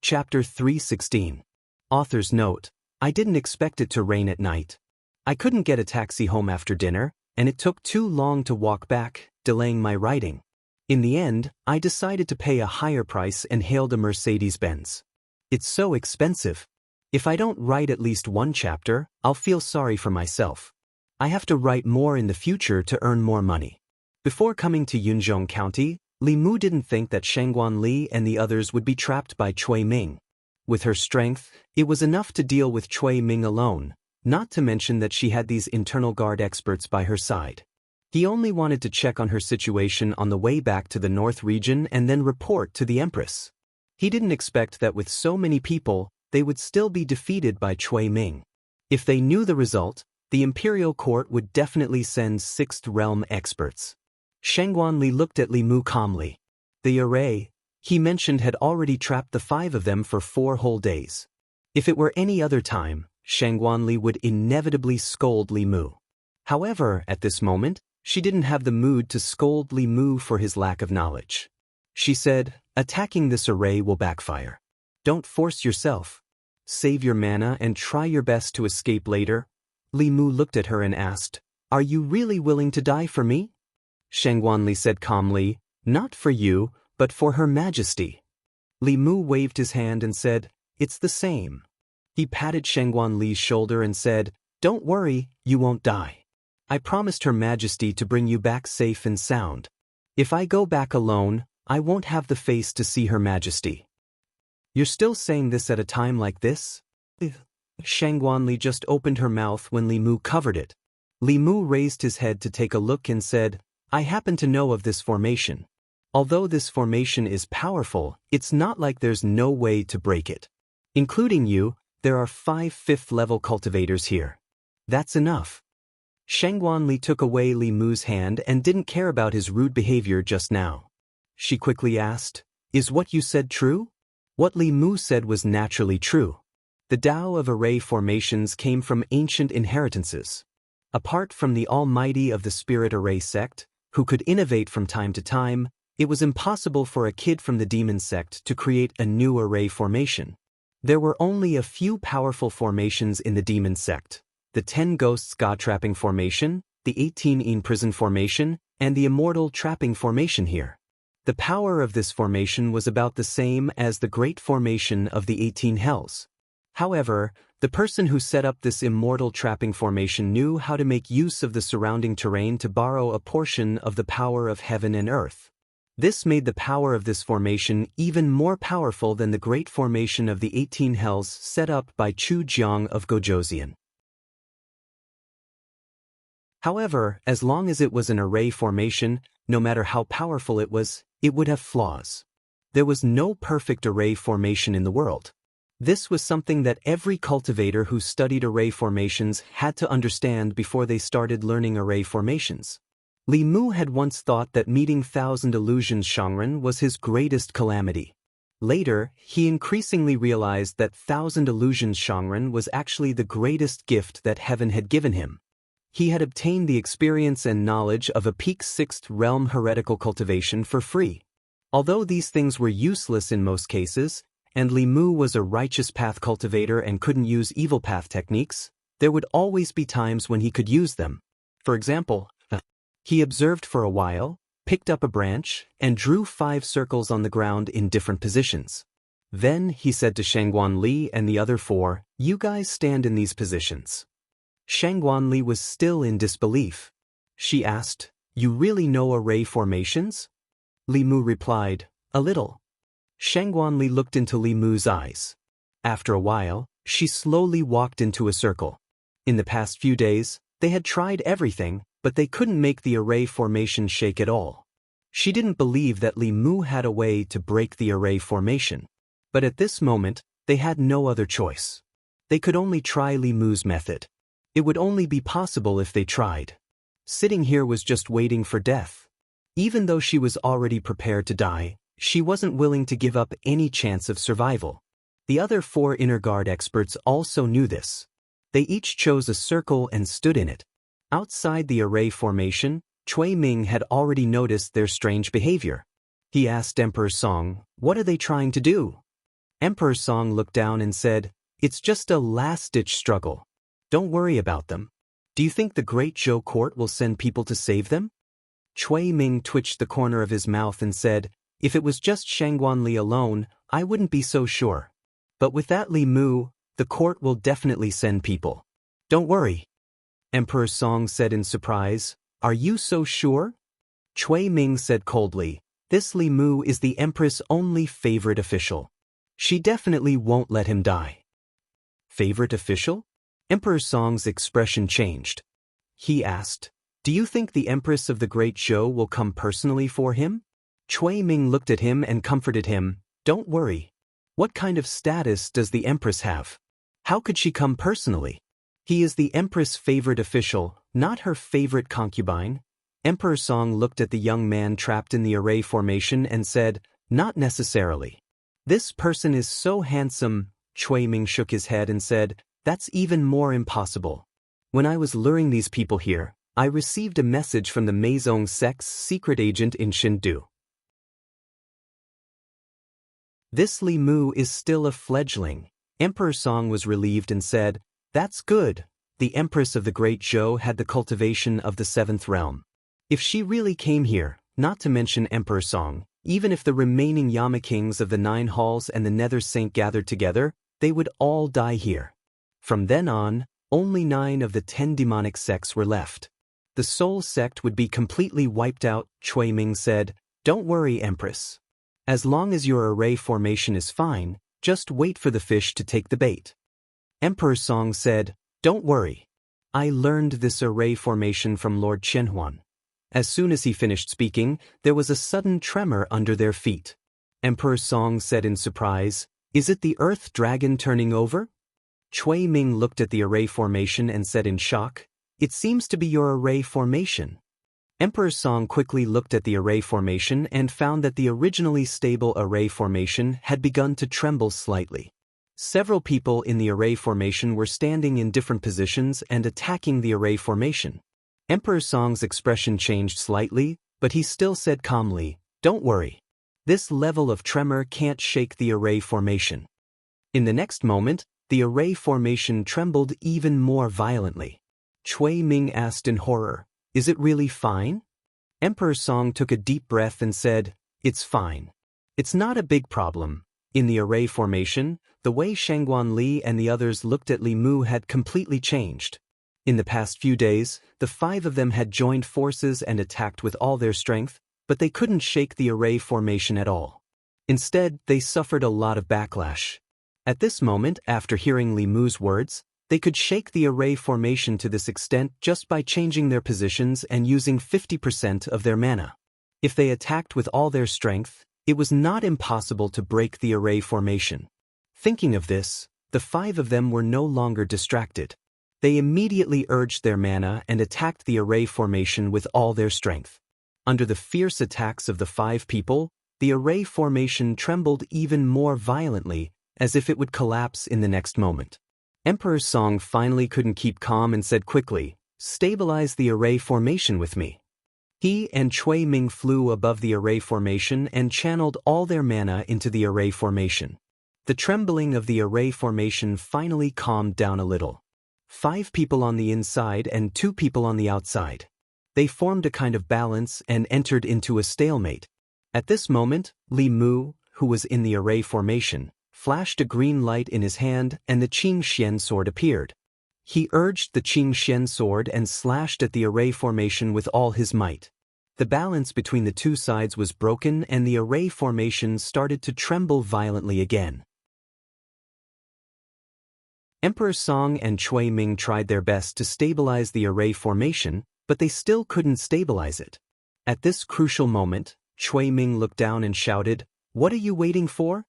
Chapter 316. Author's note: I didn't expect it to rain at night. I couldn't get a taxi home after dinner, and it took too long to walk back, delaying my writing. In the end, I decided to pay a higher price and hailed a Mercedes-Benz. It's so expensive. If I don't write at least one chapter, I'll feel sorry for myself. I have to write more in the future to earn more money. Before coming to Yunzhong County, Li Mu didn't think that Shangguanli and the others would be trapped by Cui Ming. With her strength, it was enough to deal with Cui Ming alone, not to mention that she had these internal guard experts by her side. He only wanted to check on her situation on the way back to the North region and then report to the Empress. He didn't expect that with so many people, they would still be defeated by Cui Ming. If they knew the result, the Imperial Court would definitely send Sixth Realm experts. Shangguanli looked at Li Mu calmly. The array he mentioned had already trapped the 5 of them for 4 whole days. If it were any other time, Shangguanli would inevitably scold Li Mu. However, at this moment, she didn't have the mood to scold Li Mu for his lack of knowledge. She said, "Attacking this array will backfire. Don't force yourself. Save your mana and try your best to escape later." Li Mu looked at her and asked, "Are you really willing to die for me?" Shangguanli said calmly, "Not for you, but for Her Majesty." Li Mu waved his hand and said, "It's the same." He patted Shangguanli's shoulder and said, "Don't worry, you won't die. I promised Her Majesty to bring you back safe and sound. If I go back alone, I won't have the face to see Her Majesty." "You're still saying this at a time like this?" Shangguanli just opened her mouth when Li Mu covered it. Li Mu raised his head to take a look and said, "I happen to know of this formation. Although this formation is powerful, it's not like there's no way to break it. Including you, there are 5 5th-level cultivators here. That's enough." Shangguanli took away Li Mu's hand and didn't care about his rude behavior just now. She quickly asked, "Is what you said true?" What Li Mu said was naturally true. The Tao of array formations came from ancient inheritances. Apart from the almighty of the Spirit Array sect, who could innovate from time to time, it was impossible for a kid from the Demon sect to create a new array formation. There were only a few powerful formations in the Demon sect: the 10 Ghosts God Trapping formation, the 18 In Prison formation, and the Immortal Trapping formation here. The power of this formation was about the same as the Great Formation of the 18 Hells. However, the person who set up this Immortal Trapping formation knew how to make use of the surrounding terrain to borrow a portion of the power of heaven and earth. This made the power of this formation even more powerful than the Great Formation of the 18 Hells set up by Chu Jiang of Gojoseon. However, as long as it was an array formation, no matter how powerful it would have flaws. There was no perfect array formation in the world. This was something that every cultivator who studied array formations had to understand before they started learning array formations. Li Mu had once thought that meeting Thousand Illusions Shangren was his greatest calamity. Later, he increasingly realized that Thousand Illusions Shangren was actually the greatest gift that heaven had given him. He had obtained the experience and knowledge of a peak 6th realm heretical cultivation for free. Although these things were useless in most cases, and Li Mu was a righteous path cultivator and couldn't use evil path techniques, there would always be times when he could use them. For example, he observed for a while, picked up a branch, and drew 5 circles on the ground in different positions. Then he said to Shangguan Li and the other 4, "You guys stand in these positions." Shangguan Li was still in disbelief. She asked, "You really know array formations?" Li Mu replied, "A little." Shangguan Li looked into Li Mu's eyes. After a while, she slowly walked into a circle. In the past few days, they had tried everything, but they couldn't make the array formation shake at all. She didn't believe that Li Mu had a way to break the array formation. But at this moment, they had no other choice. They could only try Li Mu's method. It would only be possible if they tried. Sitting here was just waiting for death. Even though she was already prepared to die, she wasn't willing to give up any chance of survival. The other 4 inner guard experts also knew this. They each chose a circle and stood in it. Outside the array formation, Cui Ming had already noticed their strange behavior. He asked Emperor Song, "What are they trying to do?" Emperor Song looked down and said, "It's just a last-ditch struggle. Don't worry about them. Do you think the Great Zhou court will send people to save them?" Cui Ming twitched the corner of his mouth and said, "If it was just Shangguan Li alone, I wouldn't be so sure. But with that Li Mu, the court will definitely send people. Don't worry." Emperor Song said in surprise, "Are you so sure?" Cui Ming said coldly, "This Li Mu is the Empress' only favorite official. She definitely won't let him die." Favorite official? Emperor Song's expression changed. He asked, "Do you think the Empress of the Great Zhou will come personally for him?" Cui Ming looked at him and comforted him, "Don't worry. What kind of status does the Empress have? How could she come personally? He is the Empress' favorite official, not her favorite concubine." Emperor Song looked at the young man trapped in the array formation and said, "Not necessarily. This person is so handsome." Cui Ming shook his head and said, "That's even more impossible. When I was luring these people here, I received a message from the Meizong sect's secret agent in Chengdu. This Li Mu is still a fledgling." Emperor Song was relieved and said, "That's good. The Empress of the Great Zhou had the cultivation of the 7th realm. If she really came here, not to mention Emperor Song, even if the remaining Yama kings of the 9 halls and the Nether Saint gathered together, they would all die here. From then on, only 9 of the 10 demonic sects were left. The Soul sect would be completely wiped out." Cui Ming said, "Don't worry, Empress. As long as your array formation is fine, just wait for the fish to take the bait." Emperor Song said, "Don't worry. I learned this array formation from Lord Chenhuan." As soon as he finished speaking, there was a sudden tremor under their feet. Emperor Song said in surprise, "Is it the Earth Dragon turning over?" Cui Ming looked at the array formation and said in shock, "It seems to be your array formation." Emperor Song quickly looked at the array formation and found that the originally stable array formation had begun to tremble slightly. Several people in the array formation were standing in different positions and attacking the array formation. Emperor Song's expression changed slightly, but he still said calmly, "Don't worry. This level of tremor can't shake the array formation." In the next moment, the array formation trembled even more violently. Cui Ming asked in horror, "Is it really fine?" Emperor Song took a deep breath and said, "It's fine. It's not a big problem." In the array formation, the way Shangguan Li and the others looked at Li Mu had completely changed. In the past few days, the 5 of them had joined forces and attacked with all their strength, but they couldn't shake the array formation at all. Instead, they suffered a lot of backlash. At this moment, after hearing Li Mu's words, they could shake the array formation to this extent just by changing their positions and using 50% of their mana. If they attacked with all their strength, it was not impossible to break the array formation. Thinking of this, the 5 of them were no longer distracted. They immediately urged their mana and attacked the array formation with all their strength. Under the fierce attacks of the 5 people, the array formation trembled even more violently, as if it would collapse in the next moment. Emperor Song finally couldn't keep calm and said quickly, "Stabilize the array formation with me." He and Cui Ming flew above the array formation and channeled all their mana into the array formation. The trembling of the array formation finally calmed down a little. 5 people on the inside and 2 people on the outside. They formed a kind of balance and entered into a stalemate. At this moment, Li Mu, who was in the array formation, flashed a green light in his hand and the Qing Xian sword appeared. He urged the Qing Xian sword and slashed at the array formation with all his might. The balance between the two sides was broken and the array formation started to tremble violently again. Emperor Song and Cui Ming tried their best to stabilize the array formation, but they still couldn't stabilize it. At this crucial moment, Cui Ming looked down and shouted, "What are you waiting for?"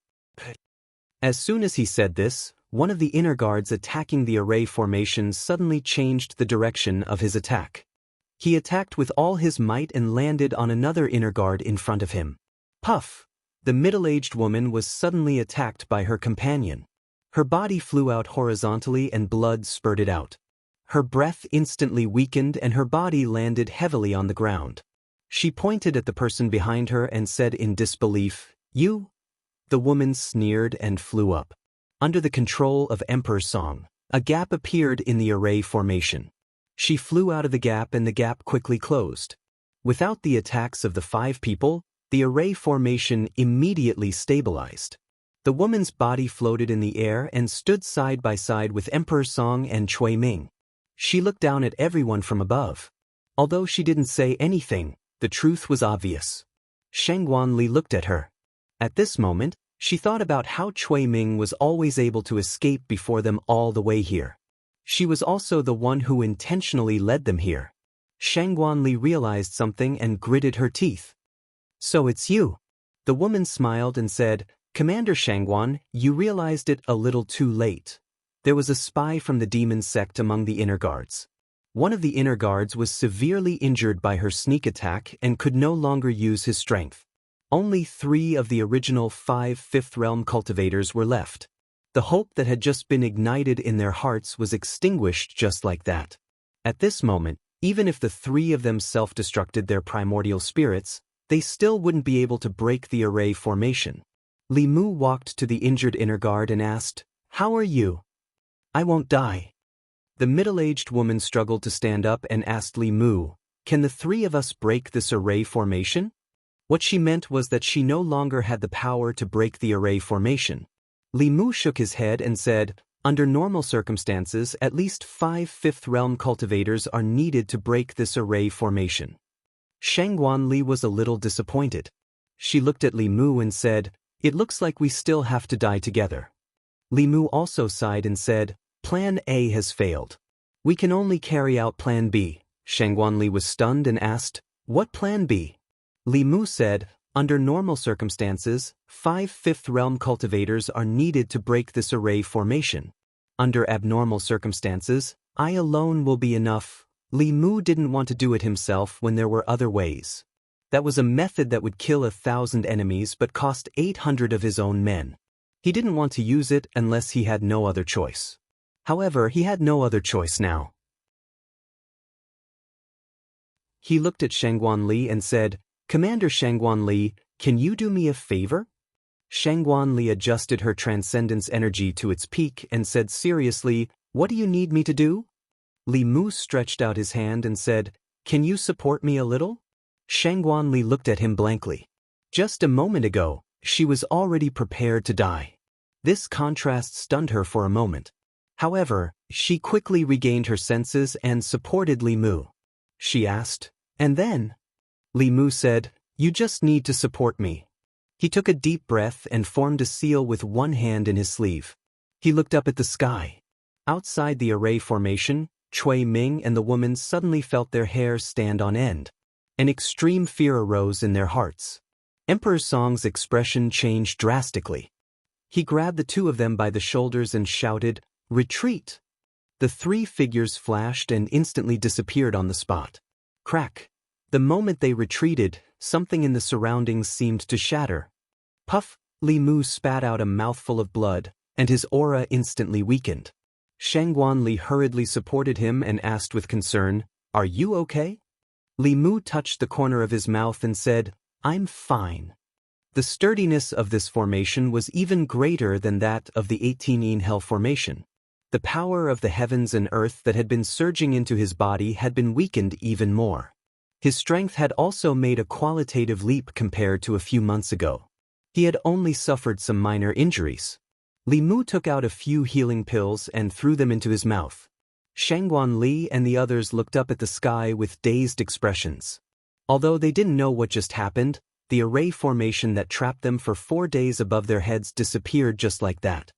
As soon as he said this, one of the inner guards attacking the array formation suddenly changed the direction of his attack. He attacked with all his might and landed on another inner guard in front of him. Puff! The middle-aged woman was suddenly attacked by her companion. Her body flew out horizontally and blood spurted out. Her breath instantly weakened and her body landed heavily on the ground. She pointed at the person behind her and said in disbelief, "You?" The woman sneered and flew up. Under the control of Emperor Song, a gap appeared in the array formation. She flew out of the gap and the gap quickly closed. Without the attacks of the 5 people, the array formation immediately stabilized. The woman's body floated in the air and stood side by side with Emperor Song and Cui Ming. She looked down at everyone from above. Although she didn't say anything, the truth was obvious. Sheng Guanli looked at her. At this moment, she thought about how Cui Ming was always able to escape before them all the way here. She was also the one who intentionally led them here. Sheng Guanli realized something and gritted her teeth. "So it's you." The woman smiled and said, "Commander Shangguan, you realized it a little too late. There was a spy from the demon sect among the inner guards. One of the inner guards was severely injured by her sneak attack and could no longer use his strength. Only 3 of the original 5 Fifth Realm cultivators were left. The hope that had just been ignited in their hearts was extinguished just like that. At this moment, even if the 3 of them self-destructed their primordial spirits, they still wouldn't be able to break the array formation." Li Mu walked to the injured inner guard and asked, "How are you?" "I won't die." The middle-aged woman struggled to stand up and asked Li Mu, "Can the 3 of us break this array formation?" What she meant was that she no longer had the power to break the array formation. Li Mu shook his head and said, "Under normal circumstances, at least 5 Fifth Realm cultivators are needed to break this array formation." Sheng Guanli was a little disappointed. She looked at Li Mu and said, "It looks like we still have to die together." Li Mu also sighed and said, "Plan A has failed. We can only carry out Plan B." Sheng Guanli was stunned and asked, "What Plan B?" Li Mu said, "Under normal circumstances, 5 Fifth Realm cultivators are needed to break this array formation. Under abnormal circumstances, I alone will be enough." Li Mu didn't want to do it himself when there were other ways. That was a method that would kill 1,000 enemies but cost 800 of his own men. He didn't want to use it unless he had no other choice. However, he had no other choice now. He looked at Sheng Guanli and said, "Commander Sheng Guanli, can you do me a favor?" Sheng Guanli adjusted her transcendence energy to its peak and said seriously, "What do you need me to do?" Li Mu stretched out his hand and said, "Can you support me a little?" Sheng Guanli looked at him blankly. Just a moment ago, she was already prepared to die. This contrast stunned her for a moment. However, she quickly regained her senses and supported Li Mu. She asked, "And then?" Li Mu said, "You just need to support me." He took a deep breath and formed a seal with one hand in his sleeve. He looked up at the sky. Outside the array formation, Cui Ming and the woman suddenly felt their hair stand on end. An extreme fear arose in their hearts. Emperor Song's expression changed drastically. He grabbed the 2 of them by the shoulders and shouted, "Retreat!" The 3 figures flashed and instantly disappeared on the spot. Crack! The moment they retreated, something in the surroundings seemed to shatter. Puff! Li Mu spat out a mouthful of blood, and his aura instantly weakened. Sheng Guanli hurriedly supported him and asked with concern, "Are you okay?" Li Mu touched the corner of his mouth and said, "I'm fine." The sturdiness of this formation was even greater than that of the 18 Hell formation. The power of the heavens and earth that had been surging into his body had been weakened even more. His strength had also made a qualitative leap compared to a few months ago. He had only suffered some minor injuries. Li Mu took out a few healing pills and threw them into his mouth. Shangguan Li and the others looked up at the sky with dazed expressions. Although they didn't know what just happened, the array formation that trapped them for 4 days above their heads disappeared just like that.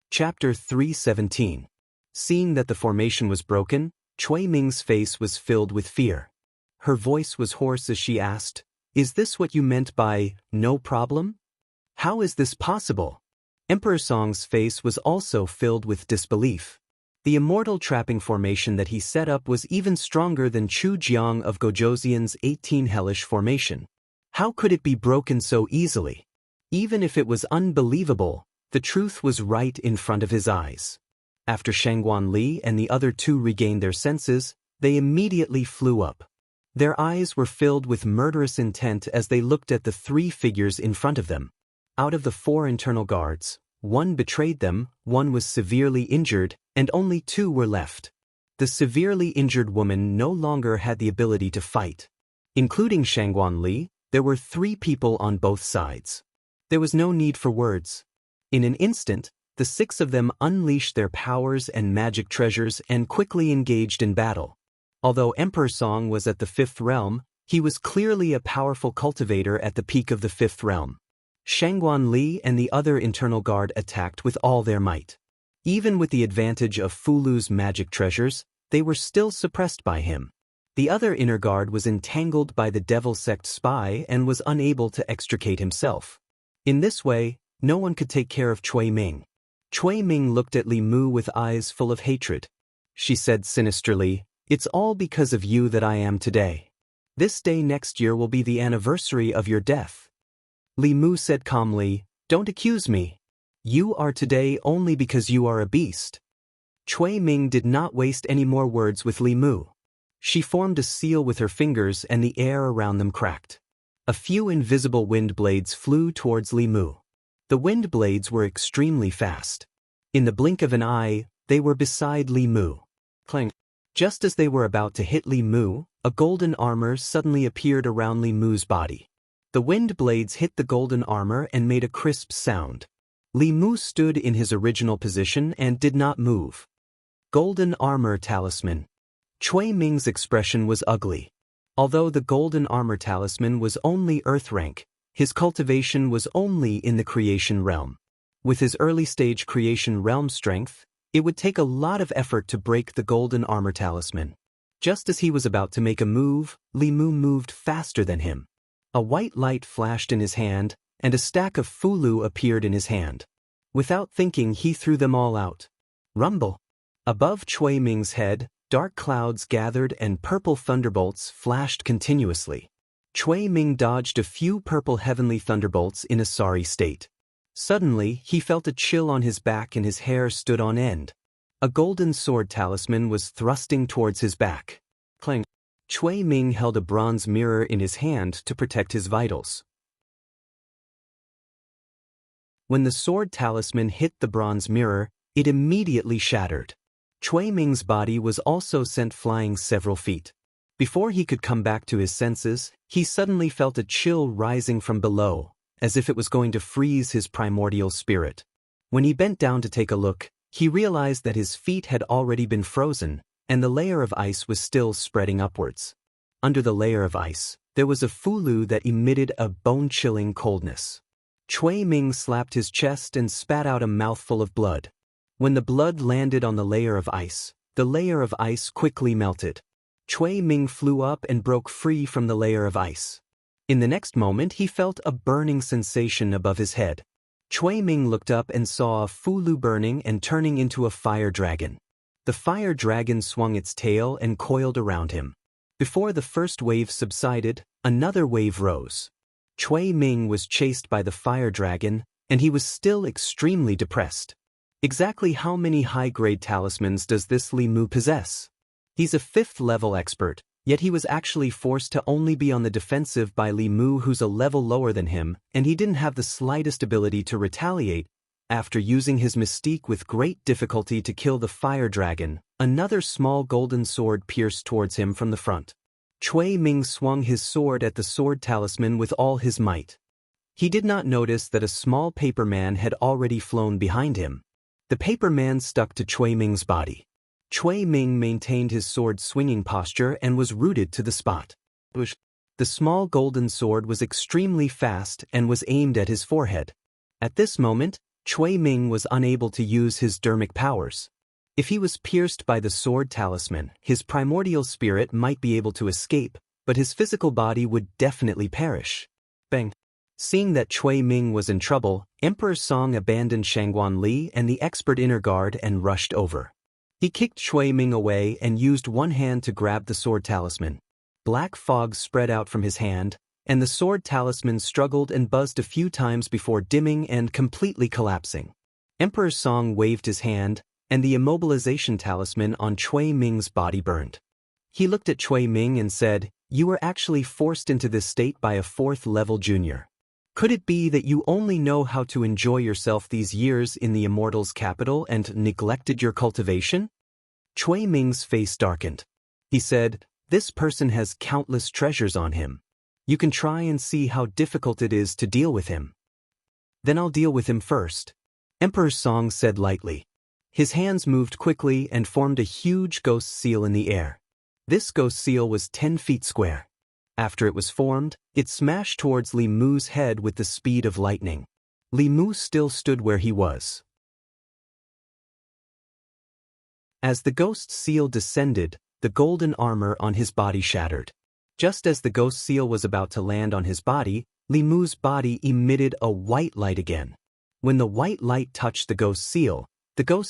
Chapter 317. Seeing that the formation was broken, Cui Ming's face was filled with fear. Her voice was hoarse as she asked, "Is this what you meant by, no problem? How is this possible?" Emperor Song's face was also filled with disbelief. The immortal trapping formation that he set up was even stronger than Chu Jiang of Gojoseon's 18 hellish formation. How could it be broken so easily? Even if it was unbelievable, the truth was right in front of his eyes. After Shangguan Li and the other two regained their senses, they immediately flew up. Their eyes were filled with murderous intent as they looked at the 3 figures in front of them. Out of the 4 internal guards, 1 betrayed them, 1 was severely injured, and only 2 were left. The severely injured woman no longer had the ability to fight. Including Shangguan Li, there were 3 people on both sides. There was no need for words. In an instant, the 6 of them unleashed their powers and magic treasures and quickly engaged in battle. Although Emperor Song was at the 5th realm, he was clearly a powerful cultivator at the peak of the 5th realm. Shangguan Li and the other internal guard attacked with all their might. Even with the advantage of Fulu's magic treasures, they were still suppressed by him. The other inner guard was entangled by the Devil Sect spy and was unable to extricate himself. In this way, no one could take care of Cui Ming. Cui Ming looked at Li Mu with eyes full of hatred. She said sinisterly, "It's all because of you that I am today. This day next year will be the anniversary of your death." Li Mu said calmly, "Don't accuse me. You are today only because you are a beast." Cui Ming did not waste any more words with Li Mu. She formed a seal with her fingers and the air around them cracked. A few invisible wind blades flew towards Li Mu. The wind blades were extremely fast. In the blink of an eye, they were beside Li Mu. Clang. Just as they were about to hit Li Mu, a golden armor suddenly appeared around Li Mu's body. The wind blades hit the golden armor and made a crisp sound. Li Mu stood in his original position and did not move. Golden armor talisman. Cui Ming's expression was ugly. Although the golden armor talisman was only earth rank, his cultivation was only in the creation realm. With his early-stage creation realm strength, it would take a lot of effort to break the golden armor talisman. Just as he was about to make a move, Li Mu moved faster than him. A white light flashed in his hand, and a stack of Fulu appeared in his hand. Without thinking, he threw them all out. Rumble. Above Cui Ming's head, dark clouds gathered and purple thunderbolts flashed continuously. Cui Ming dodged a few purple heavenly thunderbolts in a sorry state. Suddenly, he felt a chill on his back and his hair stood on end. A golden sword talisman was thrusting towards his back. Clang. Cui Ming held a bronze mirror in his hand to protect his vitals. When the sword talisman hit the bronze mirror, it immediately shattered. Cui Ming's body was also sent flying several feet. Before he could come back to his senses, he suddenly felt a chill rising from below, as if it was going to freeze his primordial spirit. When he bent down to take a look, he realized that his feet had already been frozen, and the layer of ice was still spreading upwards. Under the layer of ice, there was a Fulu that emitted a bone-chilling coldness. Cui Ming slapped his chest and spat out a mouthful of blood. When the blood landed on the layer of ice quickly melted. Cui Ming flew up and broke free from the layer of ice. In the next moment, he felt a burning sensation above his head. Cui Ming looked up and saw a Fulu burning and turning into a fire dragon. The fire dragon swung its tail and coiled around him. Before the first wave subsided, another wave rose. Cui Ming was chased by the fire dragon, and he was still extremely depressed. Exactly how many high-grade talismans does this Li Mu possess? He's a 5th-level expert, Yet he was actually forced to only be on the defensive by Li Mu, who's a level lower than him, and he didn't have the slightest ability to retaliate. After using his mystique with great difficulty to kill the fire dragon, another small golden sword pierced towards him from the front. Cui Ming swung his sword at the sword talisman with all his might. He did not notice that a small paper man had already flown behind him. The paper man stuck to Cui Ming's body. Cui Ming maintained his sword-swinging posture and was rooted to the spot. The small golden sword was extremely fast and was aimed at his forehead. At this moment, Cui Ming was unable to use his dermic powers. If he was pierced by the sword talisman, his primordial spirit might be able to escape, but his physical body would definitely perish. Bang! Seeing that Cui Ming was in trouble, Emperor Song abandoned Shangguan Li and the expert inner guard and rushed over. He kicked Cui Ming away and used one hand to grab the sword talisman. Black fog spread out from his hand, and the sword talisman struggled and buzzed a few times before dimming and completely collapsing. Emperor Song waved his hand, and the immobilization talisman on Cui Ming's body burned. He looked at Cui Ming and said, "You were actually forced into this state by a 4th-level junior. Could it be that you only know how to enjoy yourself these years in the Immortal's capital and neglected your cultivation?" Cui Ming's face darkened. He said, "This person has countless treasures on him. You can try and see how difficult it is to deal with him." "Then I'll deal with him first," Emperor Song said lightly. His hands moved quickly and formed a huge ghost seal in the air. This ghost seal was 10 feet square. After it was formed, it smashed towards Li Mu's head with the speed of lightning. Li Mu still stood where he was. As the ghost seal descended, the golden armor on his body shattered. Just as the ghost seal was about to land on his body, Li Mu's body emitted a white light again. When the white light touched the ghost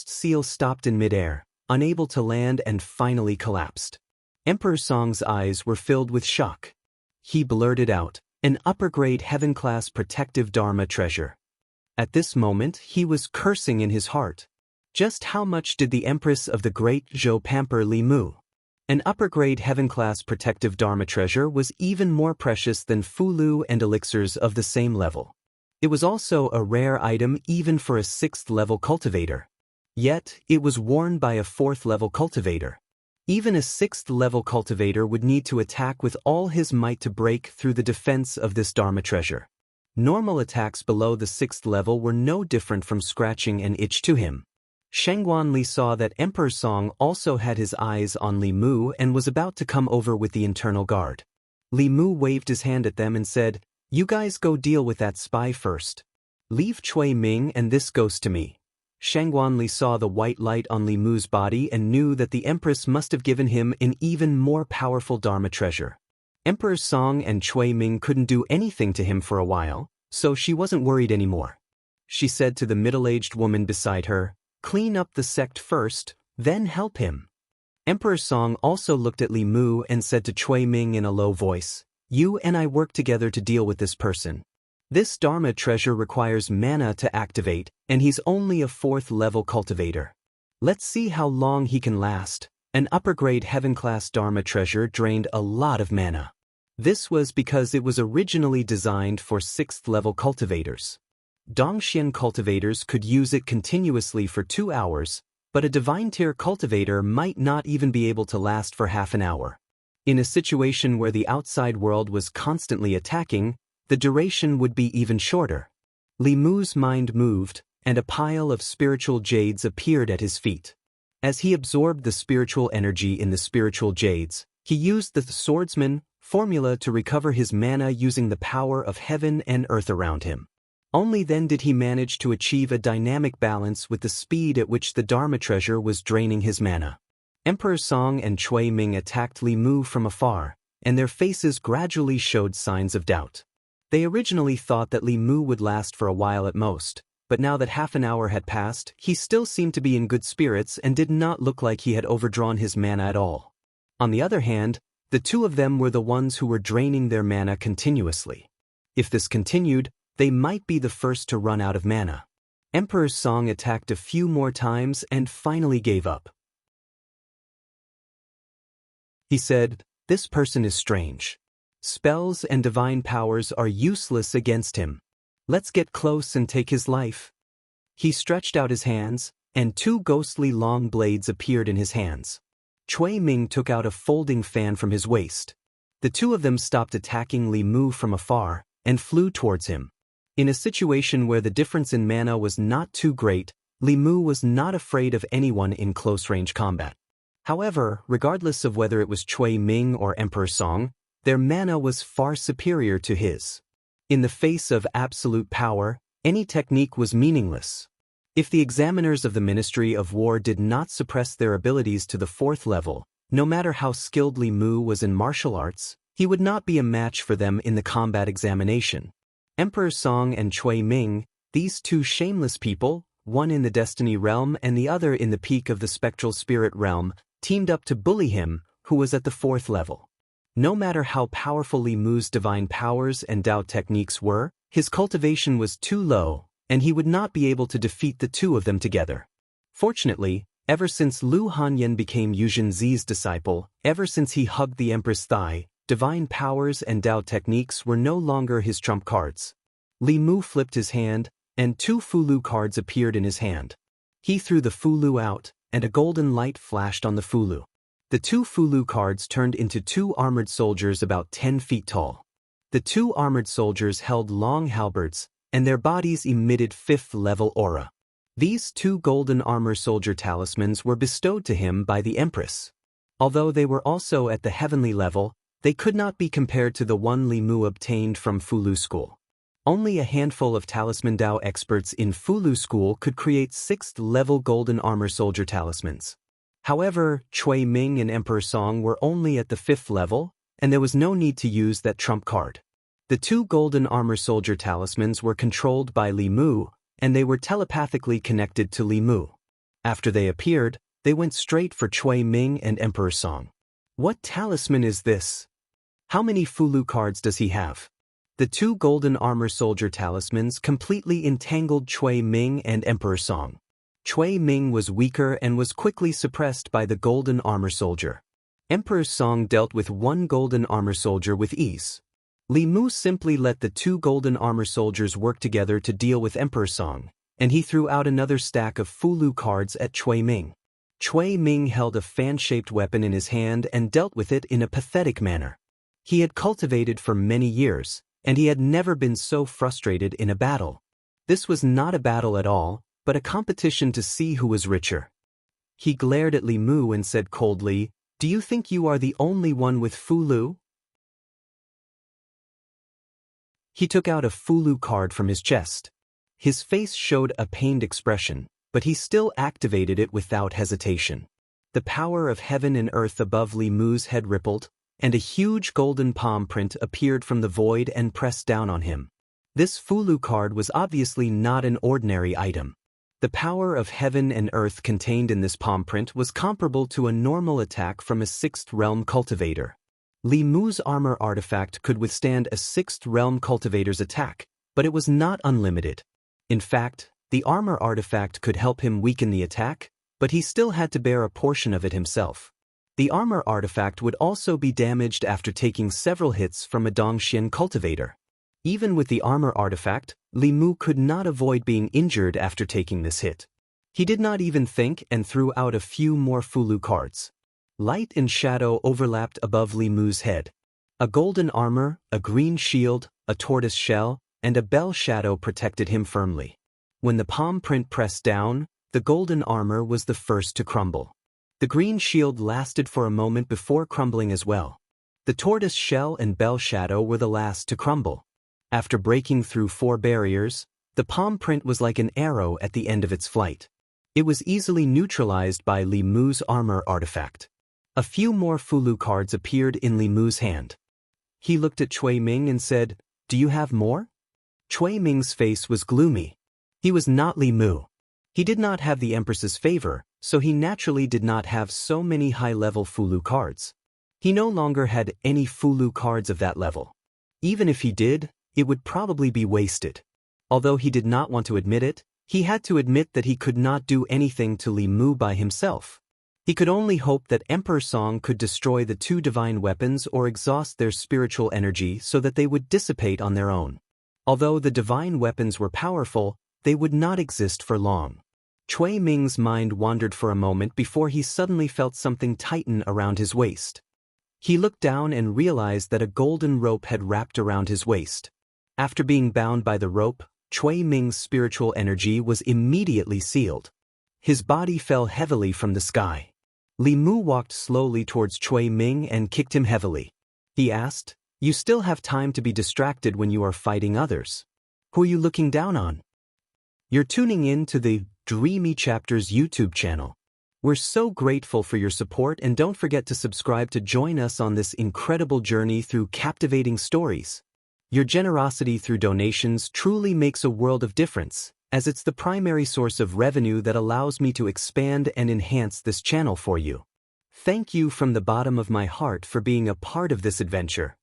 seal stopped in midair, unable to land, and finally collapsed. Emperor Song's eyes were filled with shock. He blurted out, "An upper-grade heaven-class protective Dharma treasure." At this moment, he was cursing in his heart. Just how much did the Empress of the Great Zhou pamper Li Mu? An upper-grade heaven-class protective Dharma treasure was even more precious than Fulu and elixirs of the same level. It was also a rare item even for a 6th-level cultivator. Yet, it was worn by a 4th-level cultivator. Even a 6th-level cultivator would need to attack with all his might to break through the defense of this Dharma treasure. Normal attacks below the 6th level were no different from scratching an itch to him. Shangguan Li saw that Emperor Song also had his eyes on Li Mu and was about to come over with the internal guard. Li Mu waved his hand at them and said, "You guys go deal with that spy first. Leave Cui Ming and this ghost to me." Shangguan Li saw the white light on Li Mu's body and knew that the Empress must have given him an even more powerful Dharma treasure. Emperor Song and Cui Ming couldn't do anything to him for a while, so she wasn't worried anymore. She said to the middle-aged woman beside her, "Clean up the sect first, then help him." Emperor Song also looked at Li Mu and said to Cui Ming in a low voice, "You and I work together to deal with this person. This Dharma treasure requires mana to activate, and he's only a 4th-level cultivator. Let's see how long he can last." An upper-grade heaven-class Dharma treasure drained a lot of mana. This was because it was originally designed for 6th-level cultivators. Dongxian cultivators could use it continuously for 2 hours, but a divine-tier cultivator might not even be able to last for half an hour. In a situation where the outside world was constantly attacking, the duration would be even shorter. Li Mu's mind moved, and a pile of spiritual jades appeared at his feet. As he absorbed the spiritual energy in the spiritual jades, he used the swordsman formula to recover his mana using the power of heaven and earth around him. Only then did he manage to achieve a dynamic balance with the speed at which the Dharma treasure was draining his mana. Emperor Song and Cui Ming attacked Li Mu from afar, and their faces gradually showed signs of doubt. They originally thought that Li Mu would last for a while at most, but now that half an hour had passed, he still seemed to be in good spirits and did not look like he had overdrawn his mana at all. On the other hand, the two of them were the ones who were draining their mana continuously. If this continued, they might be the first to run out of mana. Emperor Song attacked a few more times and finally gave up. He said, This person is strange. Spells and divine powers are useless against him. Let's get close and take his life. He stretched out his hands, and two ghostly long blades appeared in his hands. Cui Ming took out a folding fan from his waist. The two of them stopped attacking Li Mu from afar, and flew towards him. In a situation where the difference in mana was not too great, Li Mu was not afraid of anyone in close-range combat. However, regardless of whether it was Cui Ming or Emperor Song, their mana was far superior to his. In the face of absolute power, any technique was meaningless. If the examiners of the Ministry of War did not suppress their abilities to the 4th level, no matter how skilled Li Mu was in martial arts, he would not be a match for them in the combat examination. Emperor Song and Cui Ming, these two shameless people, one in the Destiny realm and the other in the peak of the Spectral Spirit realm, teamed up to bully him, who was at the 4th level. No matter how powerful Li Mu's divine powers and Dao techniques were, his cultivation was too low, and he would not be able to defeat the two of them together. Fortunately, ever since Lu Hanyan became Yu Zhenzi's disciple, ever since he hugged the Empress' thigh, divine powers and Dao techniques were no longer his trump cards. Li Mu flipped his hand, and two Fulu cards appeared in his hand. He threw the Fulu out, and a golden light flashed on the Fulu. The two Fulu cards turned into two armored soldiers about 10 feet tall. The two armored soldiers held long halberds, and their bodies emitted 5th-level aura. These two golden armor soldier talismans were bestowed to him by the Empress. Although they were also at the heavenly level, they could not be compared to the one Li Mu obtained from Fulu School. Only a handful of Talisman Dao experts in Fulu School could create 6th-level golden armor soldier talismans. However, Cui Ming and Emperor Song were only at the 5th level, and there was no need to use that trump card. The two golden armor soldier talismans were controlled by Li Mu, and they were telepathically connected to Li Mu. After they appeared, they went straight for Cui Ming and Emperor Song. What talisman is this? How many Fulu cards does he have? The two golden armor soldier talismans completely entangled Cui Ming and Emperor Song. Cui Ming was weaker and was quickly suppressed by the golden armor soldier. Emperor Song dealt with one golden armor soldier with ease. Li Mu simply let the two golden armor soldiers work together to deal with Emperor Song, and he threw out another stack of Fulu cards at Cui Ming. Cui Ming held a fan-shaped weapon in his hand and dealt with it in a pathetic manner. He had cultivated for many years, and he had never been so frustrated in a battle. This was not a battle at all, but a competition to see who was richer. He glared at Li Mu and said coldly, "Do you think you are the only one with Fulu?" He took out a Fulu card from his chest. His face showed a pained expression, but he still activated it without hesitation. The power of heaven and earth above Li Mu's head rippled, and a huge golden palm print appeared from the void and pressed down on him. This Fulu card was obviously not an ordinary item. The power of heaven and earth contained in this palm print was comparable to a normal attack from a 6th realm cultivator. Li Mu's armor artifact could withstand a 6th realm cultivator's attack, but it was not unlimited. In fact, the armor artifact could help him weaken the attack, but he still had to bear a portion of it himself. The armor artifact would also be damaged after taking several hits from a Dongxian cultivator. Even with the armor artifact, Li Mu could not avoid being injured after taking this hit. He did not even think and threw out a few more Fulu cards. Light and shadow overlapped above Li Mu's head. A golden armor, a green shield, a tortoise shell, and a bell shadow protected him firmly. When the palm print pressed down, the golden armor was the first to crumble. The green shield lasted for a moment before crumbling as well. The tortoise shell and bell shadow were the last to crumble. After breaking through 4 barriers, the palm print was like an arrow at the end of its flight. It was easily neutralized by Li Mu's armor artifact. A few more Fulu cards appeared in Li Mu's hand. He looked at Cui Ming and said, "Do you have more?" Cui Ming's face was gloomy. He was not Li Mu. He did not have the Empress's favor, so he naturally did not have so many high-level Fulu cards. He no longer had any Fulu cards of that level. Even if he did, it would probably be wasted. Although he did not want to admit it, he had to admit that he could not do anything to Li Mu by himself. He could only hope that Emperor Song could destroy the two divine weapons or exhaust their spiritual energy so that they would dissipate on their own. Although the divine weapons were powerful, they would not exist for long. Cui Ming's mind wandered for a moment before he suddenly felt something tighten around his waist. He looked down and realized that a golden rope had wrapped around his waist. After being bound by the rope, Cui Ming's spiritual energy was immediately sealed. His body fell heavily from the sky. Li Mu walked slowly towards Cui Ming and kicked him heavily. He asked, "You still have time to be distracted when you are fighting others. Who are you looking down on?" "You're tuning in to the Dreamy Chapters YouTube channel. We're so grateful for your support, and don't forget to subscribe to join us on this incredible journey through captivating stories. Your generosity through donations truly makes a world of difference, as it's the primary source of revenue that allows me to expand and enhance this channel for you. Thank you from the bottom of my heart for being a part of this adventure.